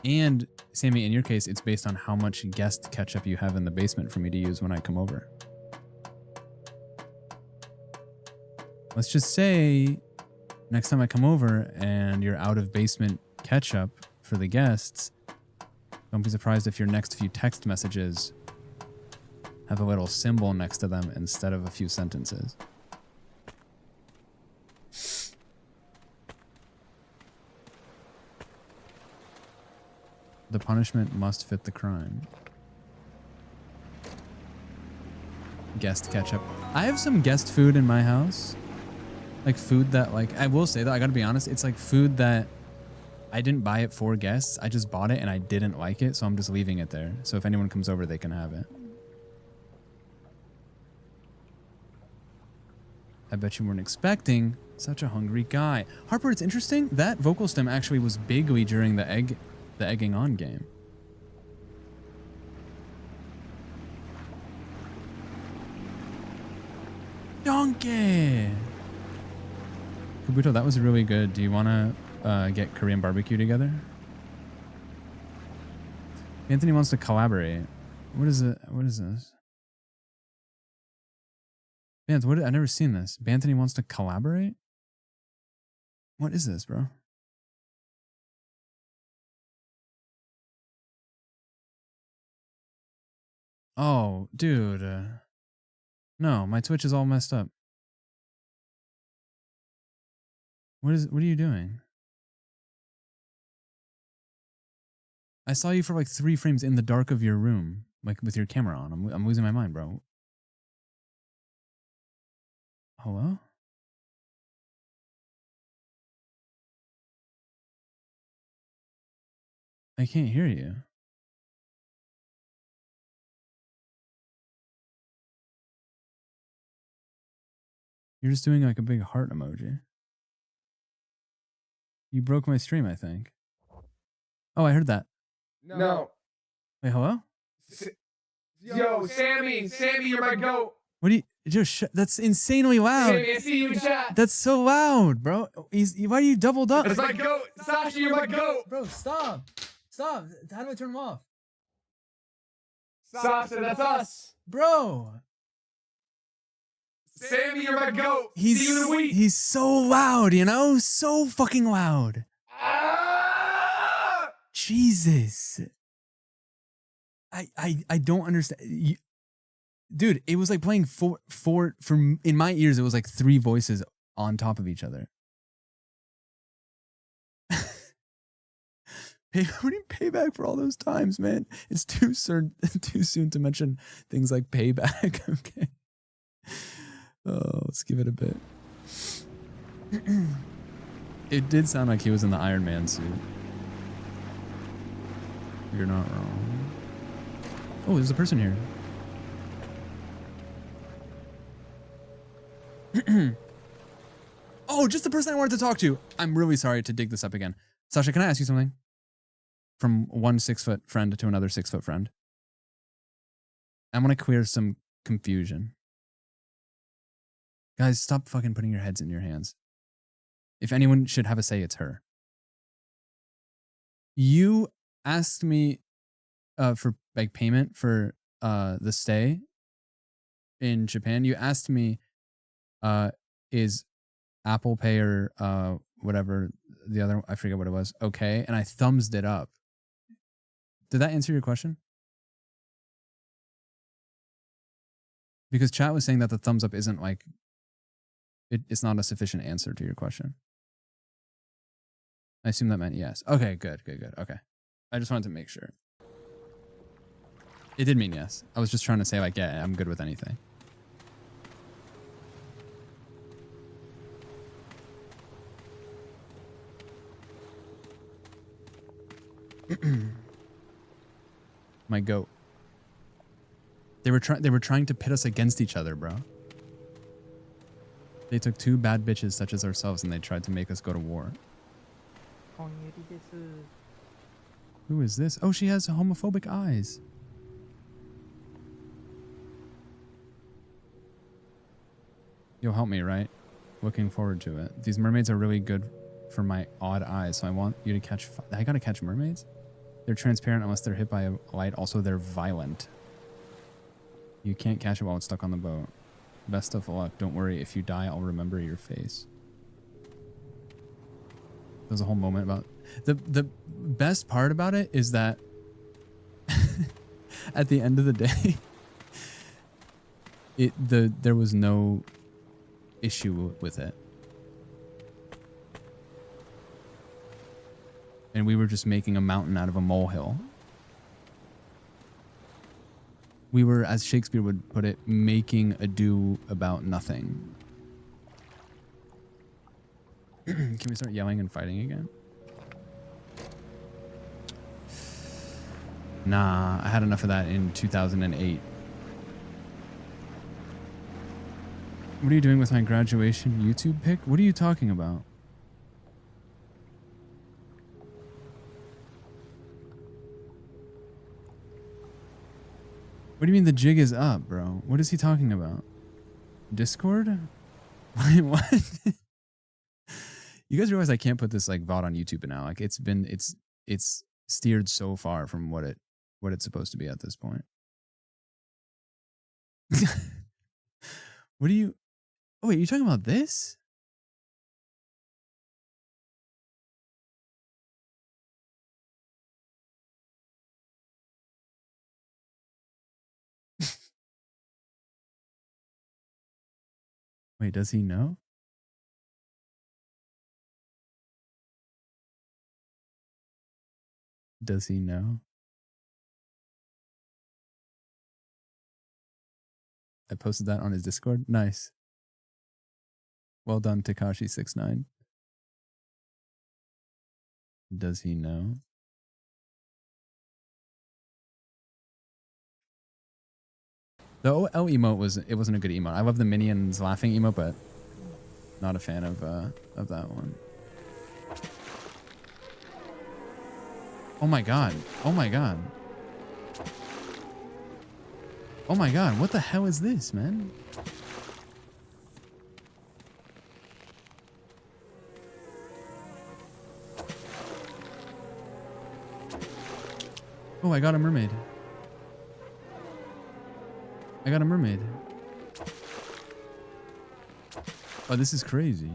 And, Sammy, in your case, it's based on how much guest ketchup you have in the basement for me to use when I come over. Let's just say next time I come over and you're out of basement ketchup for the guests, don't be surprised if your next few text messages have a little symbol next to them instead of a few sentences. The punishment must fit the crime. Guest ketchup. I have some guest food in my house. Like food that, like, I will say that, I gotta be honest, it's like food that I didn't buy it for guests. I just bought it and I didn't like it, so I'm just leaving it there. So if anyone comes over, they can have it. I bet you weren't expecting such a hungry guy. Harper, it's interesting. That vocal stem actually was bigly during the egging on game. Donkey! Kabuto, that was really good. Do you want to get Korean barbecue together? Anthony wants to collaborate. What is it? What is this? Bant, what? I've never seen this. Anthony wants to collaborate? What is this, bro? Oh, dude. No, my Twitch is all messed up. What are you doing? I saw you for like 3 frames in the dark of your room, like with your camera on. I'm losing my mind, bro. Hello? I can't hear you. You're just doing like a big heart emoji. You broke my stream, I think. Oh, I heard that. No. Wait, hello? Yo, Sammy, you're my goat. What do you just? That's insanely loud. Sammy, I see you in chat. That's so loud, bro. Why are you doubled up? That's my goat. Sasha, you're my goat. Bro, stop. Stop. How do I turn them off? Sasha, that's us. Bro. Sammy, you're my goat. See you in a week. He's so loud, you know? So fucking loud. Ah! Jesus. I don't understand. Dude, it was like playing four from in my ears, it was like 3 voices on top of each other. What do you payback for all those times, man? It's too soon to mention things like payback. Okay. Oh, let's give it a bit. It did sound like he was in the Iron Man suit. You're not wrong. Oh, there's a person here. Oh, just the person I wanted to talk to. I'm really sorry to dig this up again. Sasha, can I ask you something? From one 6-foot friend to another 6-foot friend. I want to clear some confusion. Guys, stop fucking putting your heads in your hands. If anyone should have a say, it's her. You asked me for like payment for the stay in Japan. You asked me is Apple Pay or whatever the other, I forget what it was, okay, and I thumbsed it up. Did that answer your question? Because chat was saying that the thumbs up isn't like, it's not a sufficient answer to your question. I assume that meant yes. Okay, good. Okay. I just wanted to make sure. It did mean yes. I was just trying to say like, yeah, I'm good with anything. My goat. They were trying to pit us against each other, bro. They took two bad bitches such as ourselves and they tried to make us go to war. Who is this? Oh, she has homophobic eyes. You'll help me, right? Looking forward to it. These mermaids are really good for my odd eyes, so I want you to catch... I gotta catch mermaids? They're transparent unless they're hit by a light. Also, they're violent. You can't catch it while it's stuck on the boat. Best of luck. Don't worry. If you die, I'll remember your face. There's a whole moment about... The best part about it is that at the end of the day, there was no issue with it. And we were just making a mountain out of a molehill. We were, as Shakespeare would put it, making ado about nothing. Can we start yelling and fighting again? Nah, I had enough of that in 2008. What are you doing with my graduation YouTube pic? What are you talking about? What do you mean the jig is up, bro? What is he talking about? Discord? Wait, what? You guys realize I can't put this like VOD on YouTube now. Like it's steered so far from what it's supposed to be at this point. What do you... Oh, wait, you're talking about this? Wait, does he know? Does he know? I posted that on his Discord. Nice. Well done, Takashi69. Does he know? The OL emote wasn't a good emote. I love the minions laughing emote, but not a fan of that one. Oh my god. Oh my god. Oh my god, what the hell is this, man? Oh, I got a mermaid. I got a mermaid. Oh, this is crazy.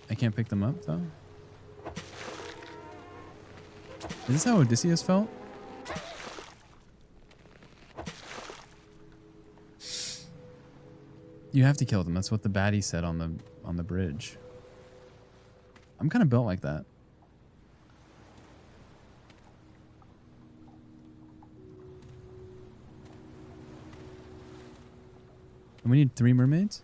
I can't pick them up, though. Is this how Odysseus felt? You have to kill them. That's what the baddie said on the bridge. I'm kind of built like that. And we need 3 mermaids?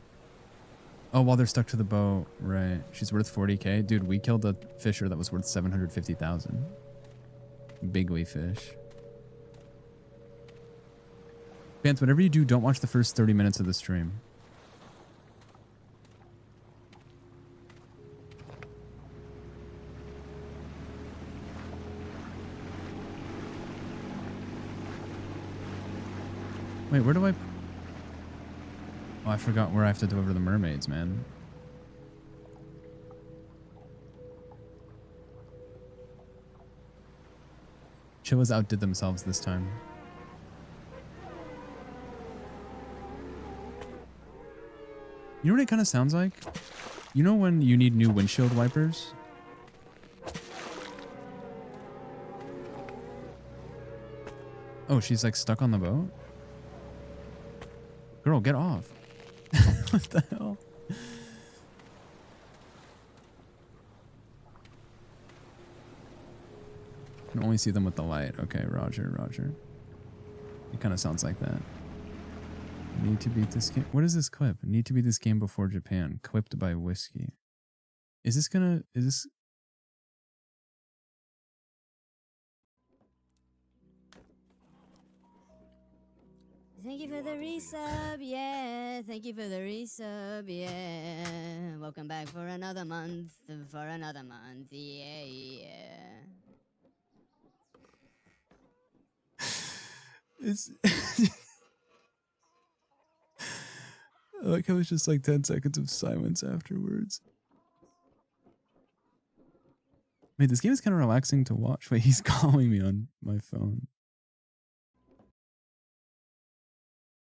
Oh, while they're stuck to the boat. Right. She's worth 40k. Dude, we killed a fisher that was worth 750,000. Bigly fish. Vance, whatever you do, don't watch the first 30 minutes of the stream. Wait, where do I... Oh, I forgot where I have to deliver the mermaids, man. Chillas outdid themselves this time. You know what it kind of sounds like? You know when you need new windshield wipers? Oh, she's like stuck on the boat? Girl, get off. What the hell? Can only see them with the light. Okay, roger, roger. It kind of sounds like that. Need to beat this game. What is this clip? Need to beat this game before Japan. Clipped by Whiskey. Is this gonna? Is this? Thank you for the resub, yeah. Thank you for the resub, yeah. Welcome back for another month, yeah, yeah. It's. I like how it's just like 10 seconds of silence afterwards. Wait, this game is kind of relaxing to watch. Wait, he's calling me on my phone.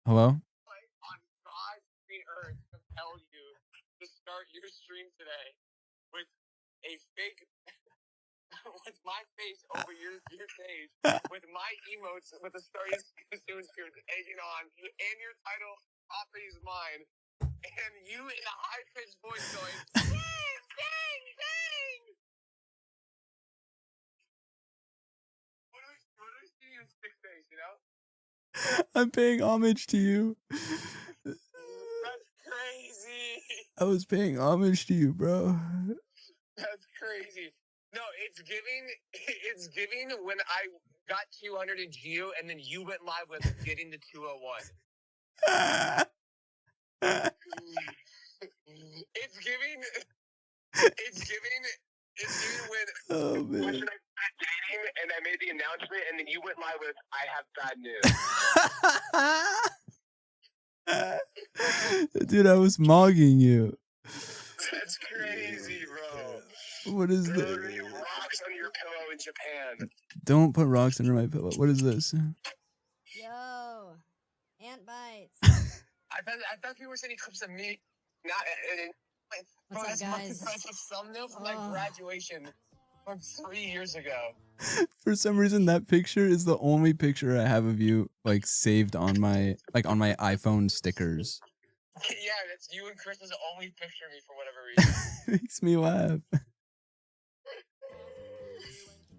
Hello? On God's green earth compel you to start your stream today with a fake, with my face over your page, with my emotes, with the starting soon script egging on, and your title, Property's Mine, and you in a high-pitched voice going, dang, dang, dang! What do we see in stick face, you know? I'm paying homage to you. That's crazy. I was paying homage to you, bro. That's crazy. No, it's giving when I got 200 in Geo and then you went live with getting the 201. It's giving when Oh, man. when I started dating and I made the announcement and then you went live with I have bad news. Dude, I was mogging you. That's crazy, bro. What is There are this? literally rocks under your pillow in Japan. Don't put rocks under my pillow. What is this? Yo, ant bites. I thought people were sending clips of me. Not. Bro, What's that's up, my guys? thumbnail from my Oh. graduation from 3 years ago. For some reason, that picture is the only picture I have of you like saved on my iPhone stickers. Yeah, that's you and Chris's only picture of me for whatever reason. Makes me laugh.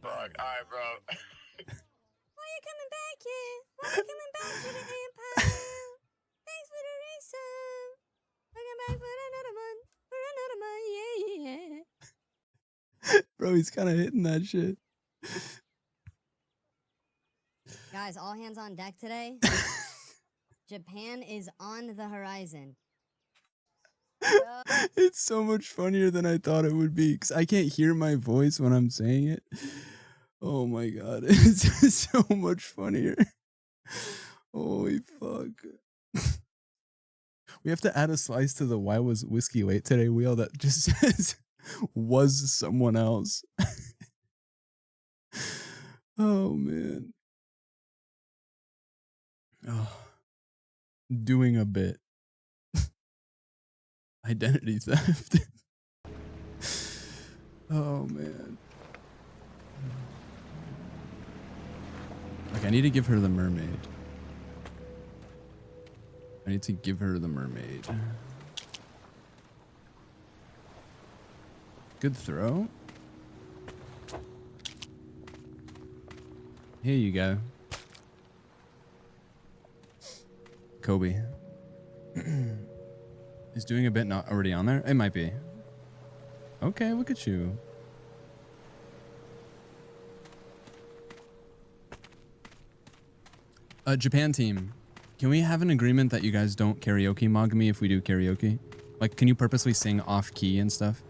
Fuck, alright, bro. Why you coming back here? Why you coming back to the Empire? Thanks for the resub. Welcome back for another month. Yeah. Bro, he's kind of hitting that shit. Guys, all hands on deck today. Japan is on the horizon. Yo, It's so much funnier than I thought it would be because I can't hear my voice when I'm saying it. Oh my god, it's so much funnier. Holy fuck. We have to add a slice to the why was whiskey late today wheel that just says was someone else. Oh man. Oh. Doing a bit. Identity theft. Oh man. Like I need to give her the mermaid. I need to give her the mermaid. Good throw. Here you go. Kobe. Is doing a bit not already on there? It might be. Okay, look at you. Japan team, can we have an agreement that you guys don't karaoke mog me if we do karaoke? Like, can you purposely sing off key and stuff?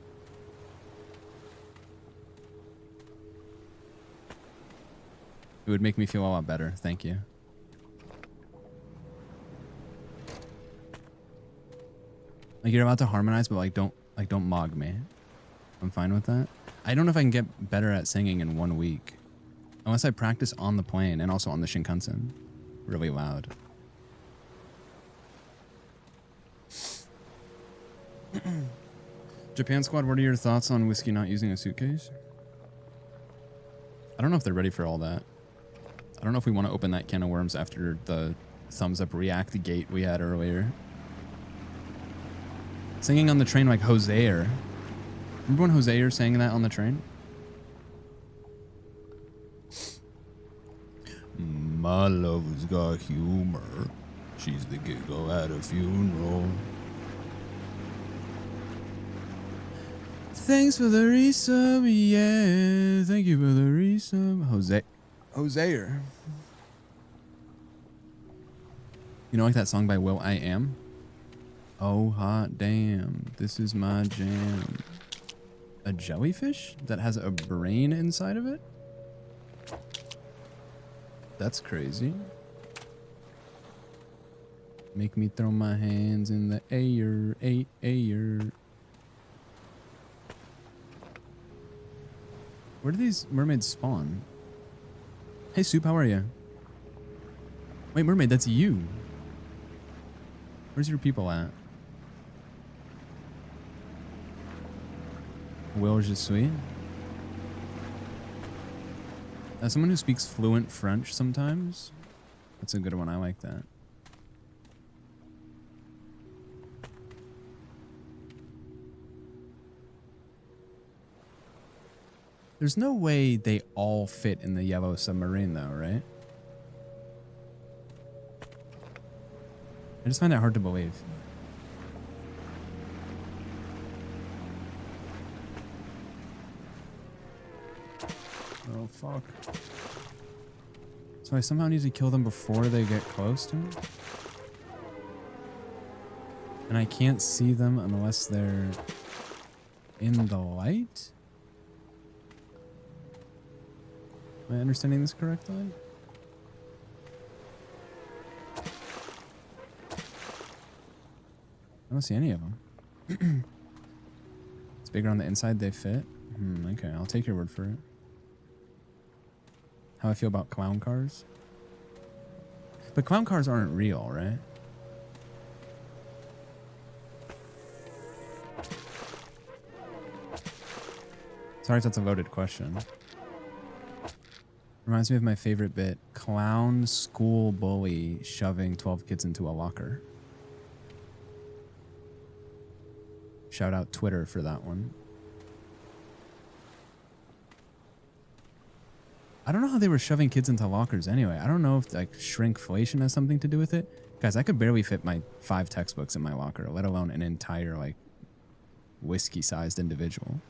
It would make me feel a lot better. Thank you. Like you're about to harmonize, but don't mog me. I'm fine with that. I don't know if I can get better at singing in 1 week, unless I practice on the plane and also on the Shinkansen, really loud. Japan squad, what are your thoughts on whiskey not using a suitcase? I don't know if they're ready for all that. I don't know if we want to open that can of worms after the thumbs up react gate we had earlier. Singing on the train like Hoseer. Remember when Hoseer sang that on the train? My love's got humor. She's the giggle at a funeral. Thanks for the resub, yeah. Thank you for the resub. Hoseer. You know, like that song by Will I Am? Oh, hot damn. This is my jam. A jellyfish that has a brain inside of it? That's crazy. Make me throw my hands in the air, air. Where do these mermaids spawn? Hey, Soup, how are you? Wait, mermaid, that's you. Where's your people at? Will je suis? As someone who speaks fluent French sometimes, that's a good one. I like that. There's no way they all fit in the yellow submarine though, right? I just find it hard to believe. Oh, fuck. So I somehow need to kill them before they get close to me? And I can't see them unless they're in the light? Am I understanding this correctly? I don't see any of them. It's bigger on the inside, they fit? Okay, I'll take your word for it. How I feel about clown cars? But clown cars aren't real, right? Sorry if that's a loaded question. Reminds me of my favorite bit. Clown school bully shoving 12 kids into a locker. Shout out Twitter for that one. I don't know how they were shoving kids into lockers anyway. I don't know if like shrinkflation has something to do with it. Guys, I could barely fit my 5 textbooks in my locker, let alone an entire like whiskey-sized individual.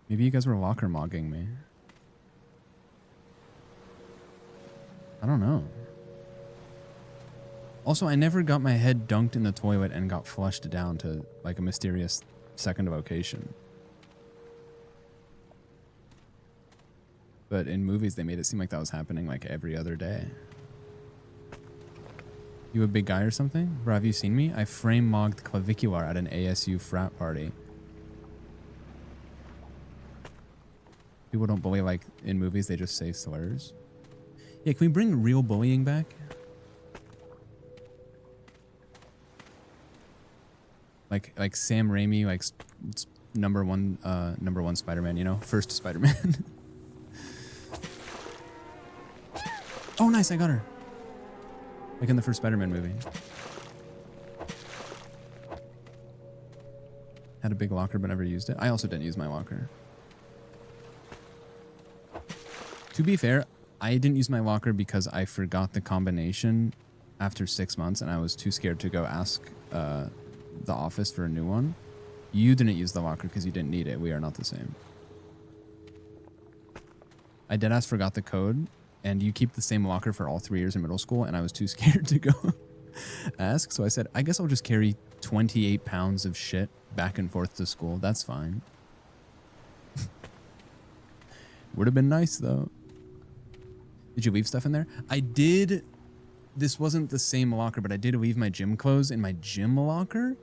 Maybe you guys were locker mogging me. I don't know. Also, I never got my head dunked in the toilet and got flushed down to like a mysterious second vocation. But in movies, they made it seem like that was happening like every other day. You a big guy or something? Bro, have you seen me? I frame mogged clavicular at an ASU frat party. People don't bully like in movies, they just say slurs. Yeah, can we bring real bullying back? Like Sam Raimi, like number one Spider-Man, you know? First Spider-Man. Oh, nice, I got her. Like in the first Spider-Man movie. Had a big locker but never used it. I also didn't use my locker. To be fair, I didn't use my locker because I forgot the combination after 6 months and I was too scared to go ask the office for a new one. You didn't use the locker because you didn't need it. We are not the same. I deadass forgot the code, and you keep the same locker for all 3 years in middle school, and I was too scared to go ask. So I said, I guess I'll just carry 28 pounds of shit back and forth to school. That's fine. Would have been nice, though. Did you leave stuff in there? I did. This wasn't the same locker, but I did leave my gym clothes in my gym locker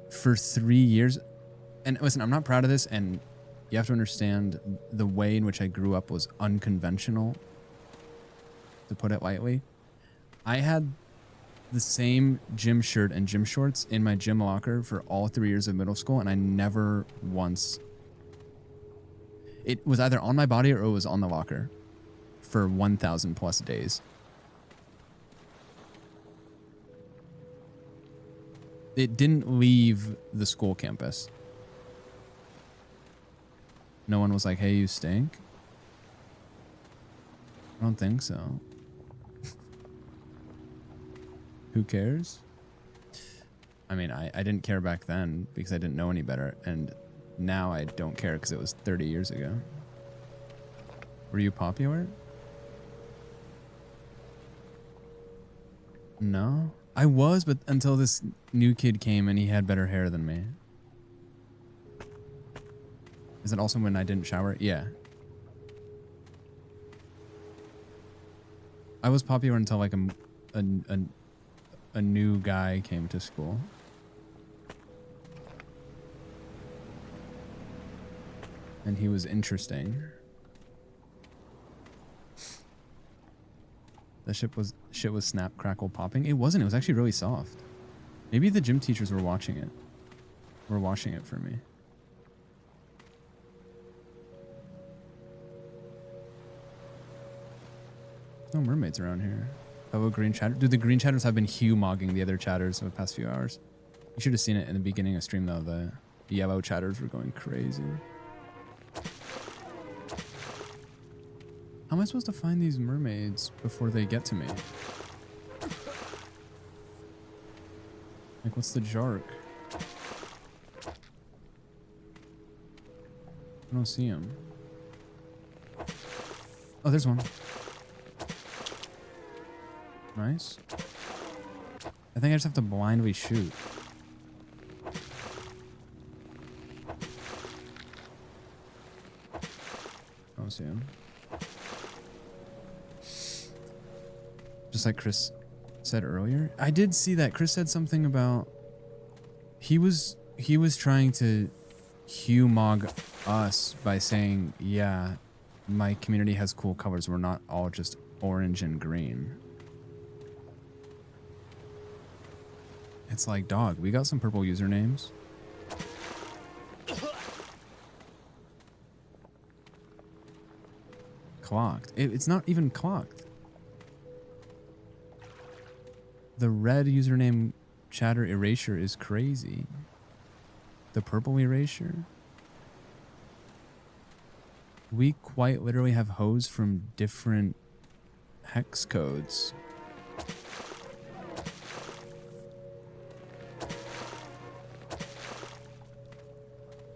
for 3 years. And listen, I'm not proud of this, and you have to understand the way in which I grew up was unconventional, to put it lightly. I had the same gym shirt and gym shorts in my gym locker for all 3 years of middle school, and I never once... It was either on my body or it was on the locker for 1,000 plus days. It didn't leave the school campus. No one was like, hey, you stink? I don't think so. Who cares? I mean, I didn't care back then because I didn't know any better, and now I don't care because it was 30 years ago. Were you popular? No. I was, but until this new kid came and he had better hair than me. Is it also when I didn't shower? Yeah. I was popular until like a new guy came to school. And he was interesting. The shit was snap crackle popping. It wasn't. It was actually really soft. Maybe the gym teachers were watching it. Were washing it for me. There's no mermaids around here. Fellow green chatter. Dude, the green chatters have been Hugh-mogging the other chatters for the past few hours. You should have seen it in the beginning of stream though. The yellow chatters were going crazy. How am I supposed to find these mermaids before they get to me? Like, what's the jark? I don't see him. Oh, there's one. Nice. I think I just have to blindly shoot. I don't see him. Just like Chris said earlier. I did see that. Chris said something about he was trying to Hugh-mog us by saying, yeah, my community has cool colors. We're not all just orange and green. It's like, dog, we got some purple usernames. Clocked. It's not even clocked. The red username chatter erasure is crazy. The purple erasure. We quite literally have hoes from different hex codes.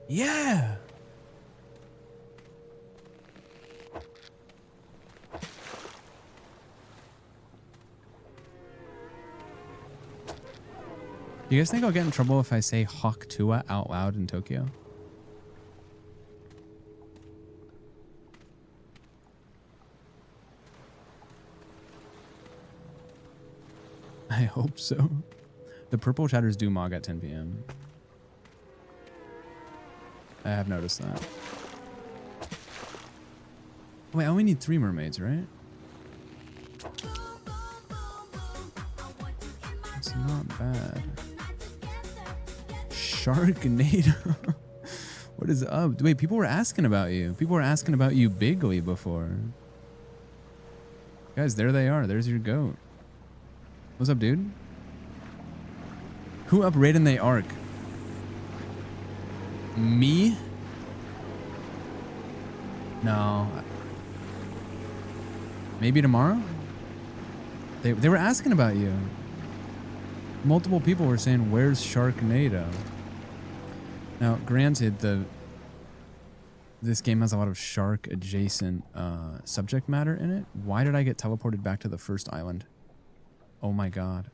Yeah! Do you guys think I'll get in trouble if I say Hawk Tua out loud in Tokyo? I hope so. The purple chatters do mog at 10 p.m. I have noticed that. Wait, I only need 3 mermaids, right? It's not bad. Sharknado. What is up? Wait, people were asking about you. People were asking about you bigly before. Guys, there they are. There's your goat. What's up, dude? Who upgraded the arc? Me? No. Maybe tomorrow? They were asking about you. Multiple people were saying, where's Sharknado? Now, granted, this game has a lot of shark-adjacent subject matter in it. Why did I get teleported back to the first island? Oh my god.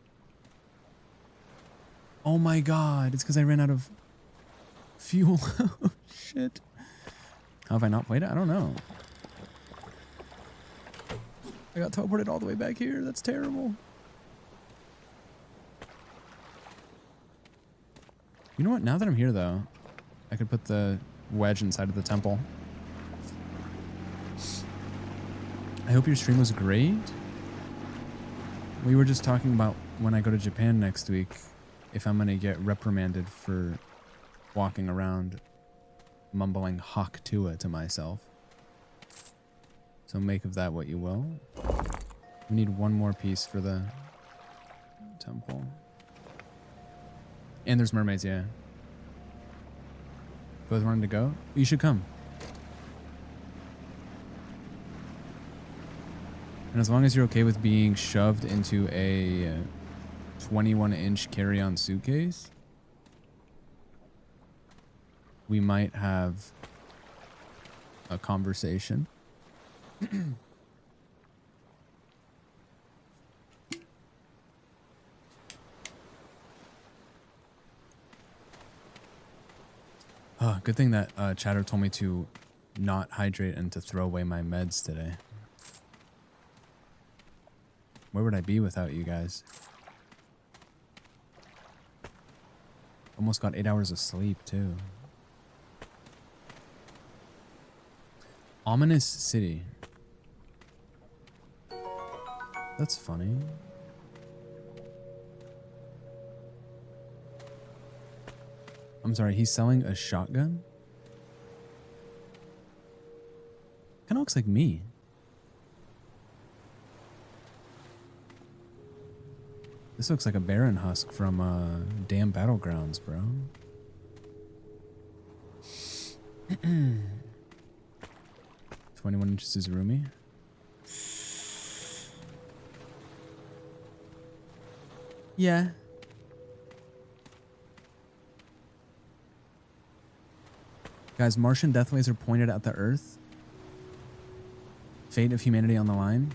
Oh my god, it's because I ran out of fuel. Oh, shit. How have I not played it? I don't know. I got teleported all the way back here. That's terrible. You know what? Now that I'm here, though, I could put the wedge inside of the temple. I hope your stream was great. We were just talking about when I go to Japan next week, if I'm going to get reprimanded for walking around mumbling Hawk Tua to myself. So make of that what you will. We need one more piece for the temple. And there's mermaids, yeah. Both wanting to go? You should come. And as long as you're okay with being shoved into a 21-inch carry-on suitcase, we might have a conversation. Oh, good thing that Chatter told me to not hydrate and to throw away my meds today. Where would I be without you guys? Almost got 8 hours of sleep, too. Ominous City. That's funny. I'm sorry, he's selling a shotgun? Kinda looks like me. This looks like a Baron husk from damn Battlegrounds, bro. 21 inches is roomy. Yeah. Guys, Martian death laser pointed at the Earth. Fate of humanity on the line.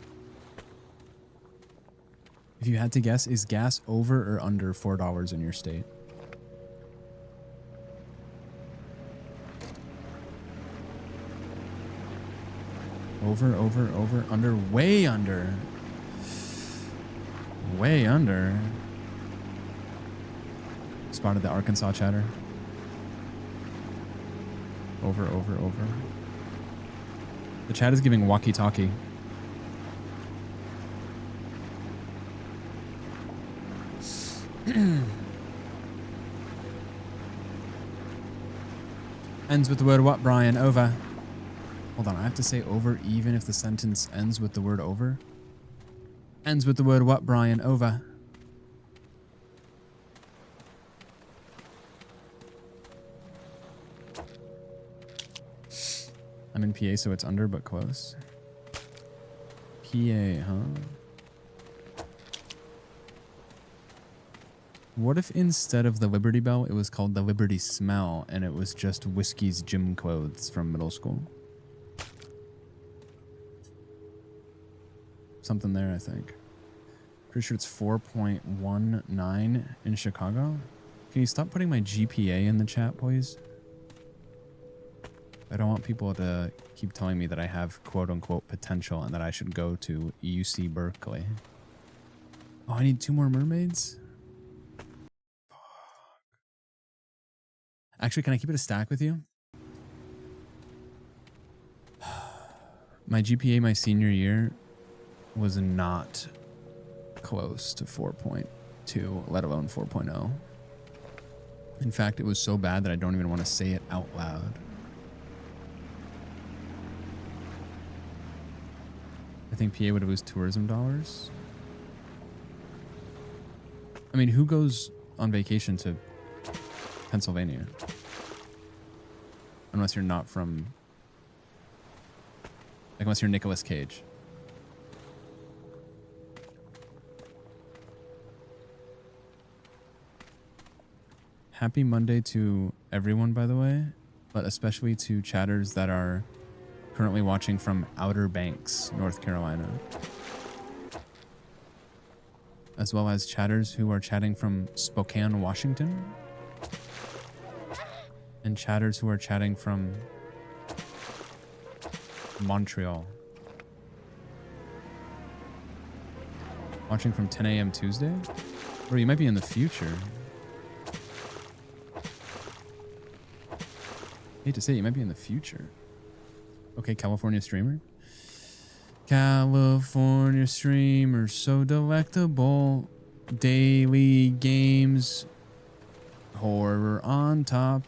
If you had to guess, is gas over or under $4 in your state? Over, under, way under. Way under. Spotted the Arkansas chatter. Over. The chat is giving walkie-talkie. Ends with the word what, Brian? Over. Hold on, I have to say over even if the sentence ends with the word over? Ends with the word what, Brian? Over. I'm in PA, so it's under, but close. PA, huh? What if instead of the Liberty Bell, it was called the Liberty Smell, and it was just Whiskey's gym clothes from middle school? Something there, I think. Pretty sure it's 4.19 in Chicago. Can you stop putting my GPA in the chat, please? I don't want people to keep telling me that I have quote-unquote potential and that I should go to UC Berkeley. Oh, I need 2 more mermaids? Fuck. Actually, can I keep it a stack with you? My GPA my senior year was not close to 4.2, let alone 4.0. In fact, it was so bad that I don't even want to say it out loud. I think PA would lose tourism dollars. I mean, who goes on vacation to Pennsylvania? Unless you're not from... Like, unless you're Nicolas Cage. Happy Monday to everyone, by the way, but especially to chatters that are currently watching from Outer Banks, North Carolina, as well as chatters who are chatting from Spokane, Washington, and chatters who are chatting from Montreal. Watching from 10 a.m. Tuesday? Bro, you might be in the future. Hate to say it, you might be in the future. Okay, California streamer. California streamer, so delectable. Daily games. Horror on top.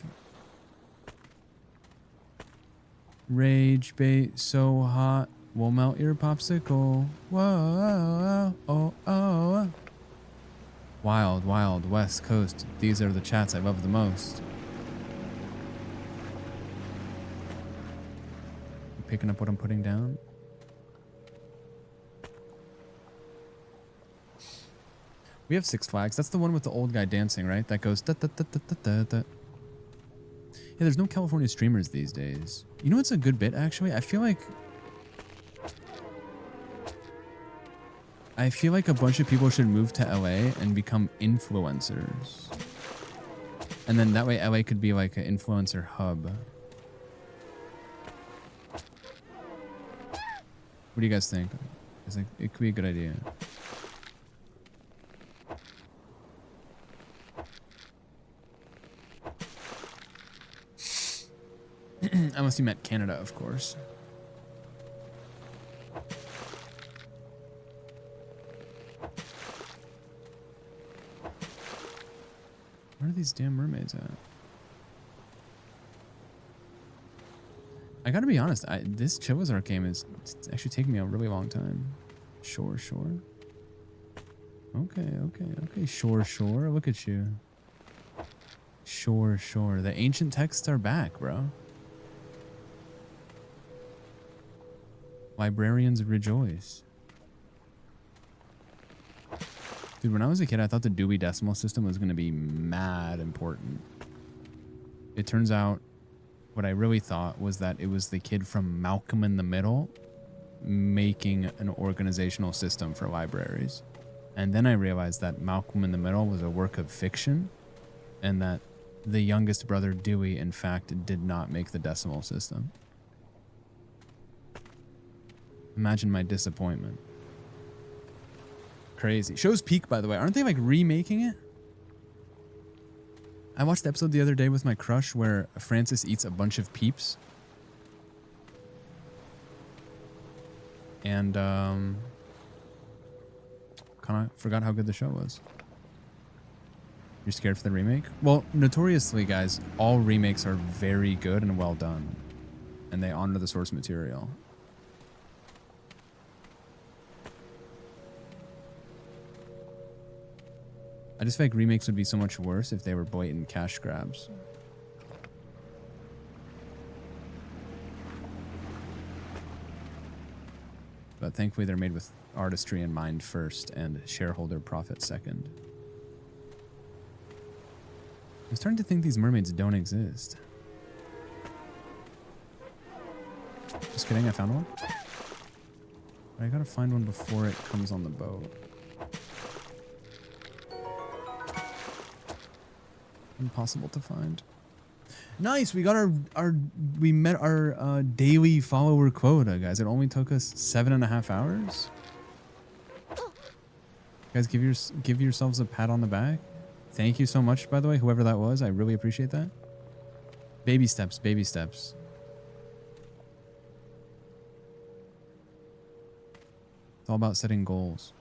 Rage bait so hot. Will melt your popsicle. Whoa, oh, oh. Wild, wild, West Coast. These are the chats I love the most. Picking up what I'm putting down. We have Six Flags. That's the one with the old guy dancing, right? That goes da da da da da da da. Yeah, there's no California streamers these days. You know what's a good bit, actually? I feel like a bunch of people should move to LA and become influencers. And then that way LA could be like an influencer hub. What do you guys think? I think it could be a good idea. Unless you meant Canada, of course. Where are these damn mermaids at? I gotta be honest, this Charizard game is actually taking me a really long time. Sure. Okay. Sure. Look at you. Sure. The ancient texts are back, bro. Librarians rejoice. Dude, when I was a kid, I thought the Dewey Decimal System was going to be mad important. It turns out what I really thought was that it was the kid from Malcolm in the Middle making an organizational system for libraries. And then I realized that Malcolm in the Middle was a work of fiction and that the youngest brother, Dewey, in fact, did not make the decimal system. Imagine my disappointment. Crazy. Show's peak, by the way. Aren't they like remaking it? I watched the episode the other day with my crush where Francis eats a bunch of peeps. And kind of forgot how good the show was. You're scared for the remake? Well, notoriously, guys, all remakes are very good and well done. And they honor the source material. I just feel like remakes would be so much worse if they were blatant cash grabs. But thankfully they're made with artistry in mind first and shareholder profit second. I'm starting to think these mermaids don't exist. Just kidding, I found one. But I gotta find one before it comes on the boat. Impossible to find. Nice, we got we met our daily follower quota, guys. It only took us 7.5 hours. Guys, give yourselves a pat on the back. Thank you so much, by the way, whoever that was. I really appreciate that. Baby steps, baby steps. It's all about setting goals.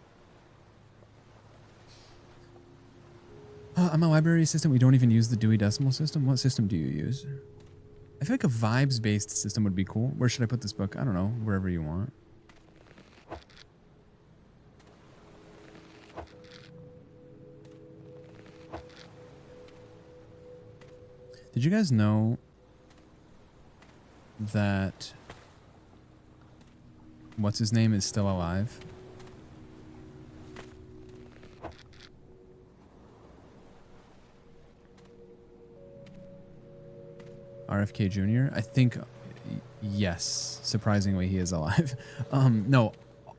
I'm a library assistant. We don't even use the Dewey Decimal System. What system do you use? I feel like a vibes-based system would be cool. Where should I put this book? I don't know. Wherever you want. Did you guys know that what's his name is still alive? RFK Jr. I think, yes. Surprisingly, he is alive. No,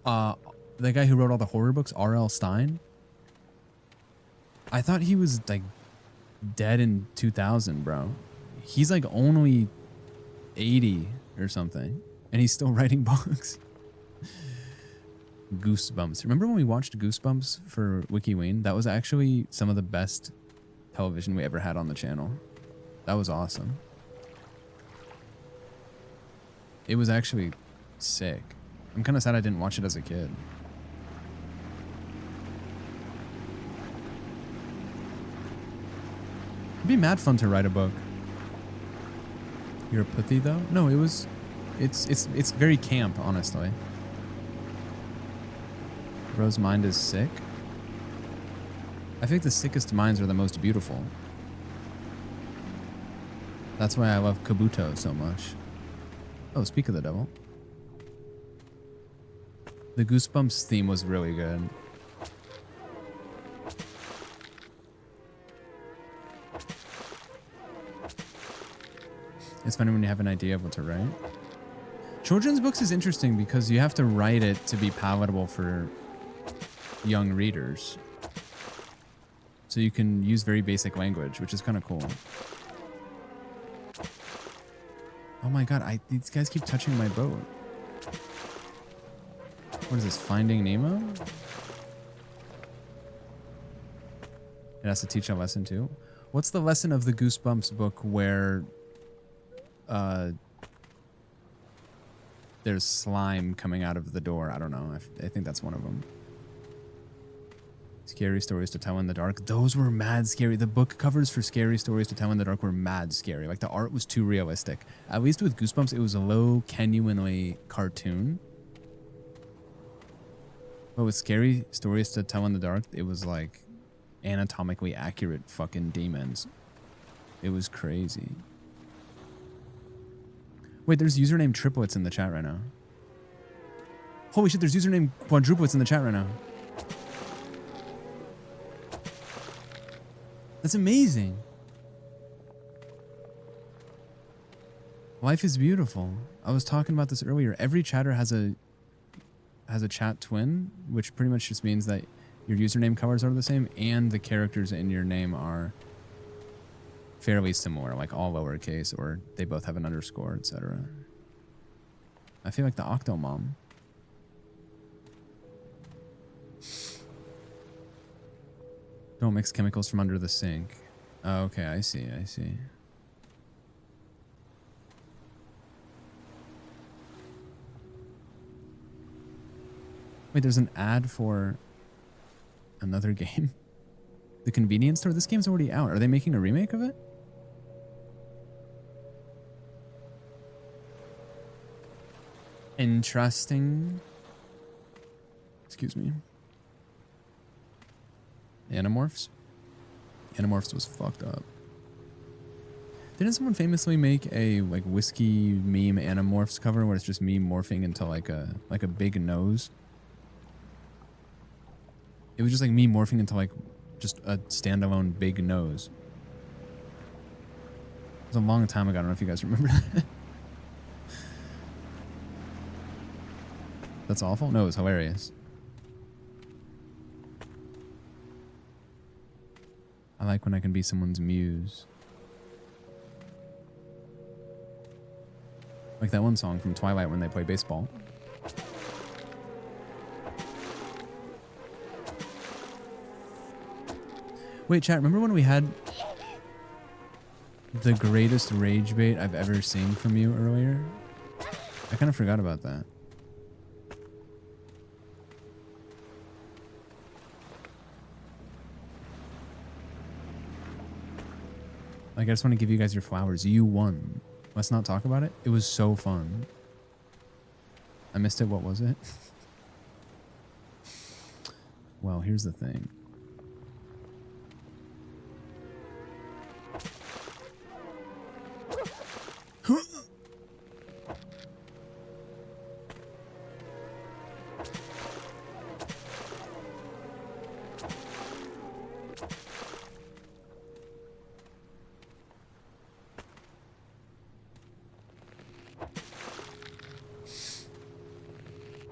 the guy who wrote all the horror books, R.L. Stine. I thought he was like dead in 2000, bro. He's like only 80 or something, and he's still writing books. Goosebumps. Remember when we watched Goosebumps for WikiWeen? That was actually some of the best television we ever had on the channel. That was awesome. It was actually sick. I'm kind of sad I didn't watch it as a kid. It'd be mad fun to write a book. You're a pussy though? No, it's very camp, honestly. Bro's mind is sick. I think the sickest minds are the most beautiful. That's why I love Kabuto so much. Oh, speak of the devil. The Goosebumps theme was really good. It's funny when you have an idea of what to write. Children's books is interesting because you have to write it to be palatable for young readers. So you can use very basic language, which is kind of cool. Oh my god, these guys keep touching my boat. What is this, Finding Nemo? It has to teach a lesson too. What's the lesson of the Goosebumps book where there's slime coming out of the door? I don't know. I think that's one of them. Scary Stories to Tell in the Dark. Those were mad scary. The book covers for Scary Stories to Tell in the Dark were mad scary. Like, the art was too realistic. At least with Goosebumps, it was a low, genuinely cartoon. But with Scary Stories to Tell in the Dark, it was like anatomically accurate fucking demons. It was crazy. Wait, there's username triplets in the chat right now. Holy shit, there's username quadruplets in the chat right now. That's amazing. Life is beautiful. I was talking about this earlier. Every chatter has a chat twin, which pretty much just means that your username colors are the same and the characters in your name are fairly similar, like all lowercase, or they both have an underscore, etc. I feel like the Octomom. Don't mix chemicals from under the sink. Oh, okay, I see. Wait, there's an ad for another game? The convenience store? This game's already out. Are they making a remake of it? Interesting. Excuse me. Animorphs? Animorphs was fucked up. Didn't someone famously make a like whiskey meme Animorphs cover where it's just me morphing into like a big nose? It was just like me morphing into like just a standalone big nose. It was a long time ago. I don't know if you guys remember that. That's awful? No, it was hilarious. I like when I can be someone's muse. Like that one song from Twilight when they play baseball. Wait, chat, remember when we had the greatest rage bait I've ever seen from you earlier? I kind of forgot about that. Like, I just want to give you guys your flowers. You won. Let's not talk about it. It was so fun. I missed it. What was it? Well, here's the thing.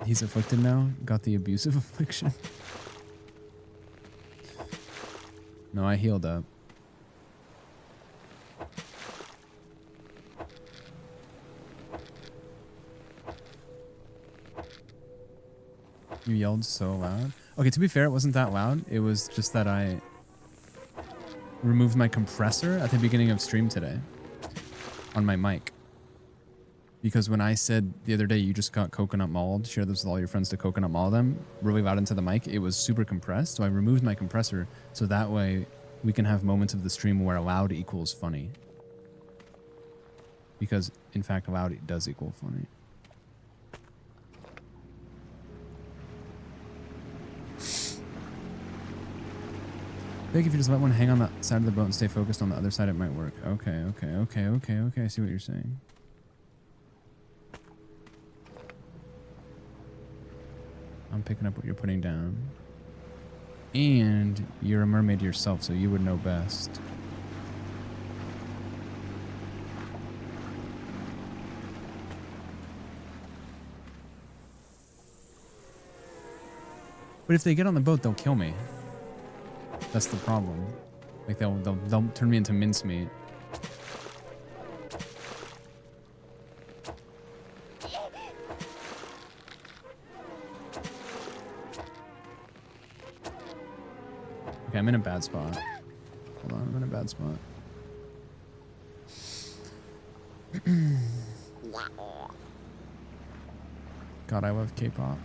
He's afflicted now? Got the abusive affliction? No, I healed up. You yelled so loud. Okay, to be fair, it wasn't that loud. It was just that I removed my compressor at the beginning of stream today on my mic. Because when I said the other day you just got coconut mauled, share this with all your friends to coconut maul them, really loud into the mic, it was super compressed. So I removed my compressor so that way we can have moments of the stream where loud equals funny. Because, in fact, loud does equal funny. I think if you just let one hang on the side of the boat and stay focused on the other side, it might work. Okay. I see what you're saying. I'm picking up what you're putting down. And you're a mermaid yourself, so you would know best. But if they get on the boat, they'll kill me. That's the problem. Like they'll turn me into mincemeat. Okay, I'm in a bad spot. Hold on, I'm in a bad spot. God, I love K-pop.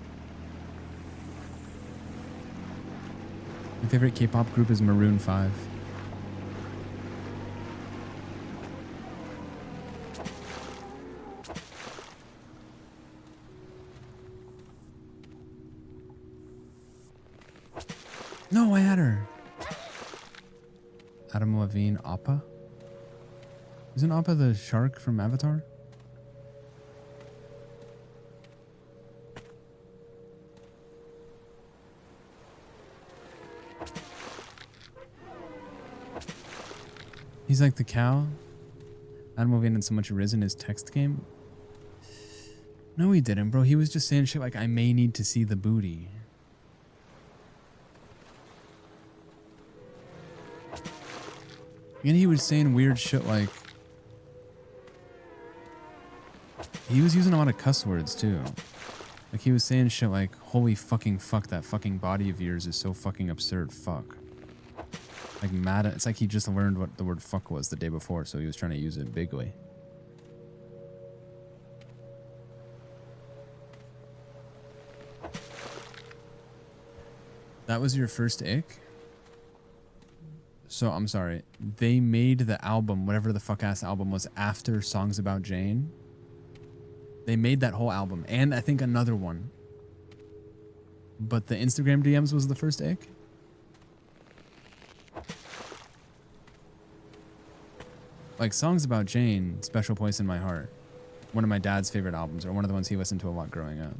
My favorite K-pop group is Maroon 5. No, I had her. Adam Levine, Appa? Isn't Appa the shark from Avatar? He's like the cow. Adam Levine had so much riz in his text game. No, he didn't, bro. He was just saying shit like, I may need to see the booty. And he was saying weird shit like... He was using a lot of cuss words, too. Like, he was saying shit like, holy fucking fuck, that fucking body of yours is so fucking absurd, fuck. Like, mad at... It's like he just learned what the word fuck was the day before, so he was trying to use it bigly. That was your first ick? So, I'm sorry. They made the album, whatever the fuck-ass album was, after Songs About Jane. They made that whole album, and I think another one. But the Instagram DMs was the first ick? Like, Songs About Jane, special place in my heart. One of my dad's favorite albums, or one of the ones he listened to a lot growing up.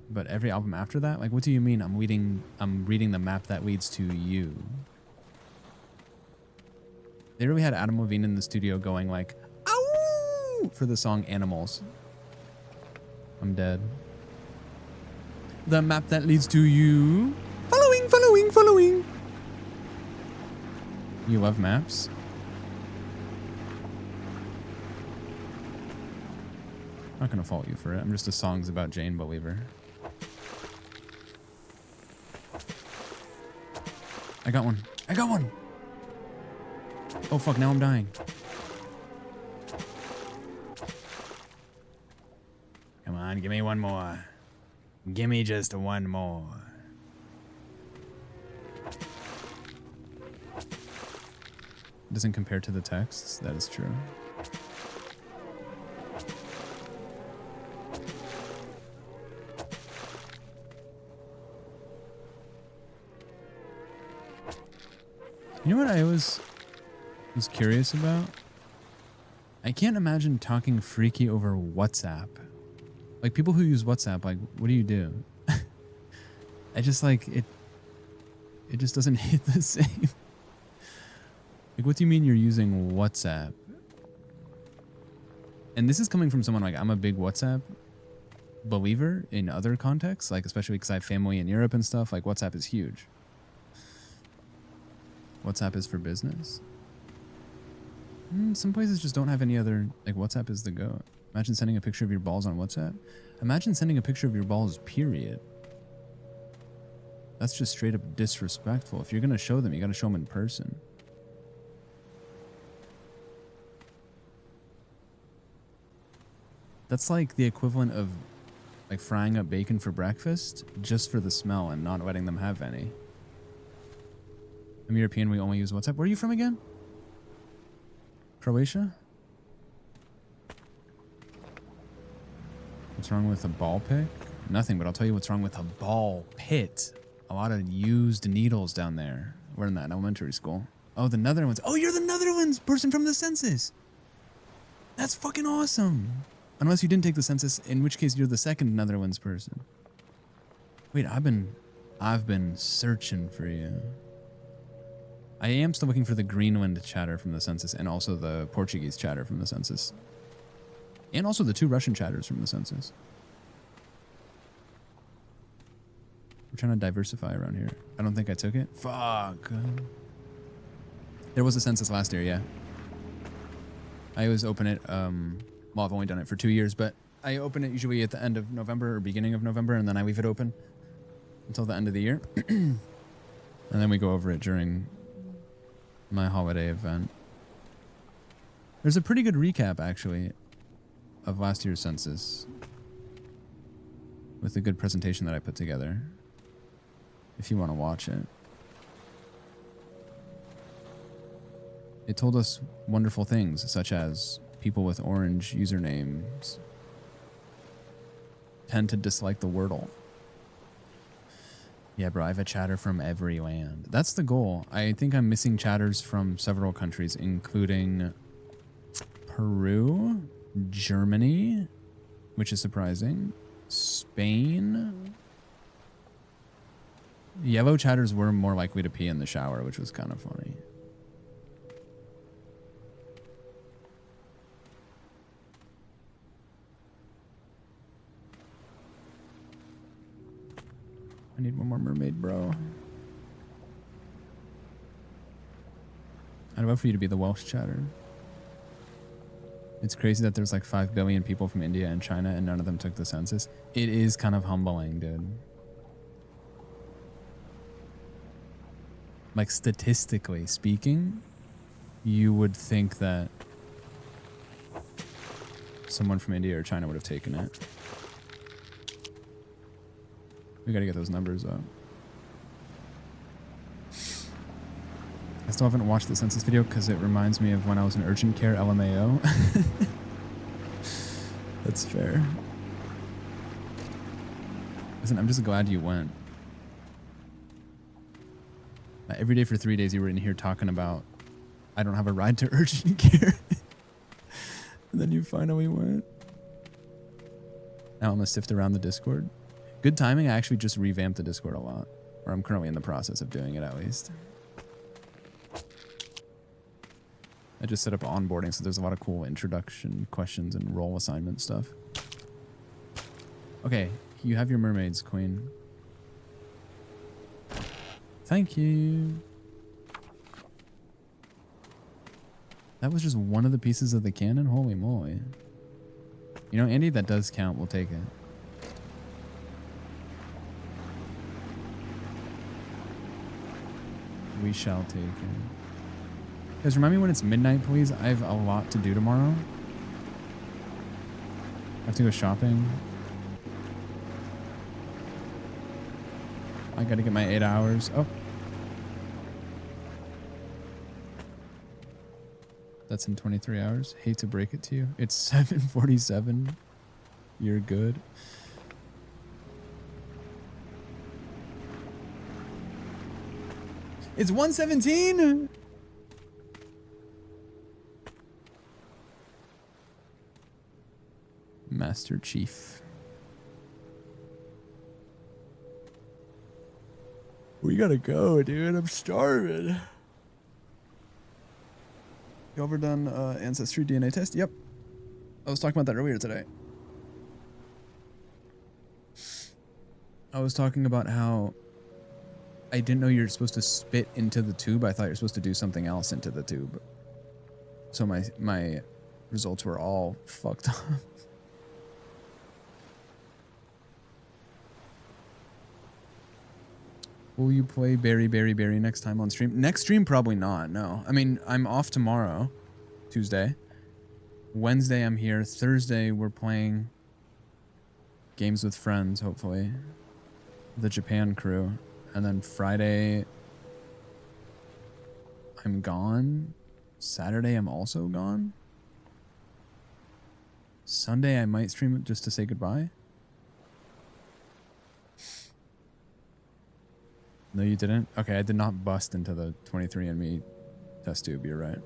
But every album after that? Like, what do you mean I'm reading the map that leads to you? They really had Adam Levine in the studio going like, ow! For the song Animals. I'm dead. The map that leads to you. Following, following, following. You love maps? I'm not gonna fault you for it. I'm just a Songs About Jane believer. I got one. I got one! Oh fuck, now I'm dying. Come on, give me one more. Give me just one more. Doesn't compare to the texts, that is true. You know what I was curious about? I can't imagine talking freaky over WhatsApp. Like, people who use WhatsApp, like, what do you do? I just, like, it just doesn't hit the same. Like, what do you mean you're using WhatsApp? And this is coming from someone, like, I'm a big WhatsApp believer in other contexts, like, especially because I have family in Europe and stuff. Like, WhatsApp is huge. WhatsApp is for business. Some places just don't have any other, like, WhatsApp is the go. Imagine sending a picture of your balls on WhatsApp. Imagine sending a picture of your balls, period. That's just straight up disrespectful. If you're going to show them, you got to show them in person. That's like the equivalent of, like, frying up bacon for breakfast just for the smell and not letting them have any. I'm European, we only use WhatsApp. Where are you from again? Croatia? What's wrong with a ball pick? Nothing, but I'll tell you what's wrong with a ball pit. A lot of used needles down there. We're in that in elementary school. Oh, the Netherlands. Oh, you're the Netherlands person from the census. That's fucking awesome. Unless you didn't take the census, in which case you're the second Netherlands person. Wait, I've been searching for you. I am still looking for the Greenland chatter from the census and also the Portuguese chatter from the census. And also the 2 Russian chatters from the census. We're trying to diversify around here. I don't think I took it. Fuck. There was a census last year, yeah. I always open it, well, I've only done it for 2 years, but I open it usually at the end of November or beginning of November, and then I leave it open until the end of the year. And then we go over it during my holiday event. There's a pretty good recap, actually, of last year's census with a good presentation that I put together, if you want to watch it. It told us wonderful things, such as people with orange usernames tend to dislike the Wordle. Yeah, bro, I have a chatter from every land. That's the goal. I think I'm missing chatters from several countries, including Peru, Germany, which is surprising, Spain. Yellow chatters were more likely to pee in the shower, which was kind of funny. I need one more mermaid, bro. I'd love for you to be the Welsh chatter. It's crazy that there's like 5 billion people from India and China and none of them took the census. It is kind of humbling, dude. Like statistically speaking, you would think that someone from India or China would have taken it. We gotta get those numbers up. I still haven't watched the census video because it reminds me of when I was in urgent care, LMAO. That's fair. Listen, I'm just glad you went. Every day for 3 days you were in here talking about I don't have a ride to urgent care. And then you finally went. Now I'm gonna sift around the Discord. Good timing, I actually just revamped the Discord a lot. Or I'm currently in the process of doing it at least. I just set up onboarding, so there's a lot of cool introduction questions and role assignment stuff. Okay, you have your mermaids, queen. Thank you. That was just one of the pieces of the cannon? Holy moly. You know, Andy, that does count. We'll take it. We shall take it. Guys, remind me when it's midnight, please. I have a lot to do tomorrow. I have to go shopping. I gotta get my 8 hours. Oh. That's in 23 hours. Hate to break it to you. It's 7:47. You're good. It's 1:17. Master Chief. We gotta go, dude. I'm starving. You ever done ancestry DNA test? Yep. I was talking about that earlier today. I was talking about how I didn't know you're supposed to spit into the tube. I thought you're supposed to do something else into the tube. So my results were all fucked up. Will you play Berry next time on stream? Next stream, probably not, no. I mean, I'm off tomorrow, Tuesday. Wednesday, I'm here. Thursday, we're playing games with friends, hopefully. The Japan crew. And then Friday, I'm gone. Saturday, I'm also gone. Sunday, I might stream it just to say goodbye. No, you didn't? Okay, I did not bust into the 23andMe test tube. You're right.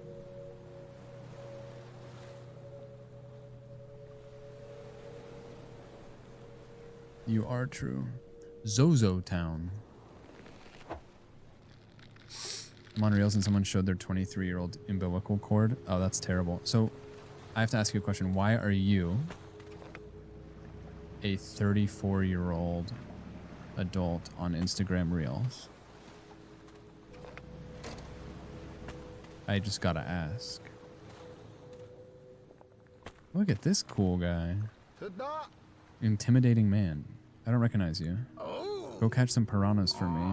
You are true. Zozo Town. I'm on Reels and someone showed their 23-year-old umbilical cord. Oh, that's terrible. So I have to ask you a question. Why are you a 34-year-old adult on Instagram Reels? I just gotta ask. Look at this cool guy. Intimidating man. I don't recognize you. Go catch some piranhas for me.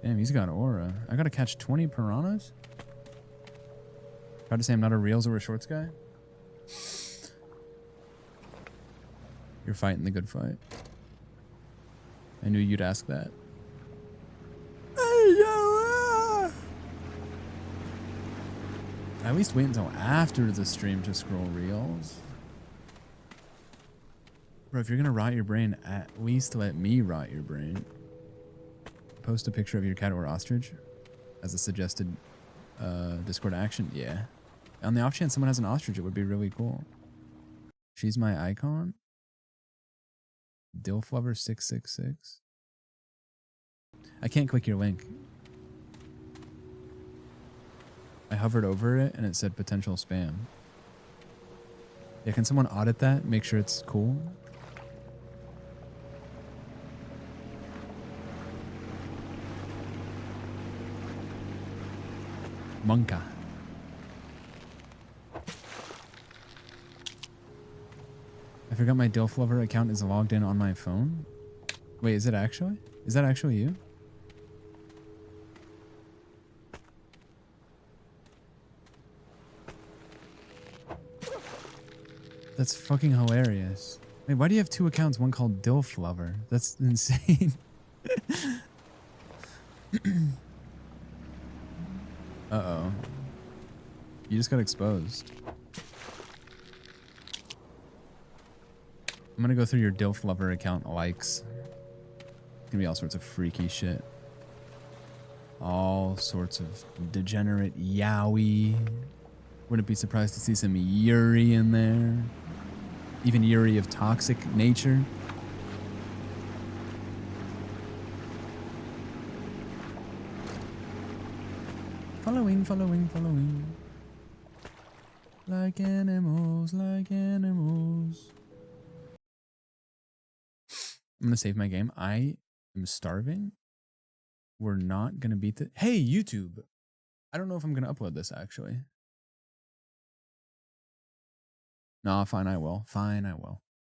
Damn, he's got aura. I gotta catch 20 piranhas? Try to say I'm not a Reels or a Shorts guy? You're fighting the good fight. I knew you'd ask that. I at least wait until after the stream to scroll Reels. Bro, if you're gonna rot your brain, at least let me rot your brain. Post a picture of your cat or ostrich as a suggested Discord action. Yeah. On the off chance someone has an ostrich, it would be really cool. She's my icon. Dilflover666. I can't click your link. I hovered over it and it said potential spam. Yeah, can someone audit that? Make sure it's cool. Monka. I forgot my Dilflover account is logged in on my phone. Wait, is it actually? Is that actually you? That's fucking hilarious. Wait, why do you have two accounts? One called Dilflover. That's insane. Uh-oh. You just got exposed. I'm gonna go through your Dilflover account likes. It's gonna be all sorts of freaky shit. All sorts of degenerate yaoi. Wouldn't be surprised to see some Yuri in there. Even Yuri of toxic nature. Following, following, following. Like animals, like animals. I'm gonna save my game. I am starving. We're not gonna beat the... Hey, YouTube! I don't know if I'm gonna upload this, actually. No, fine, I will. Fine, I will.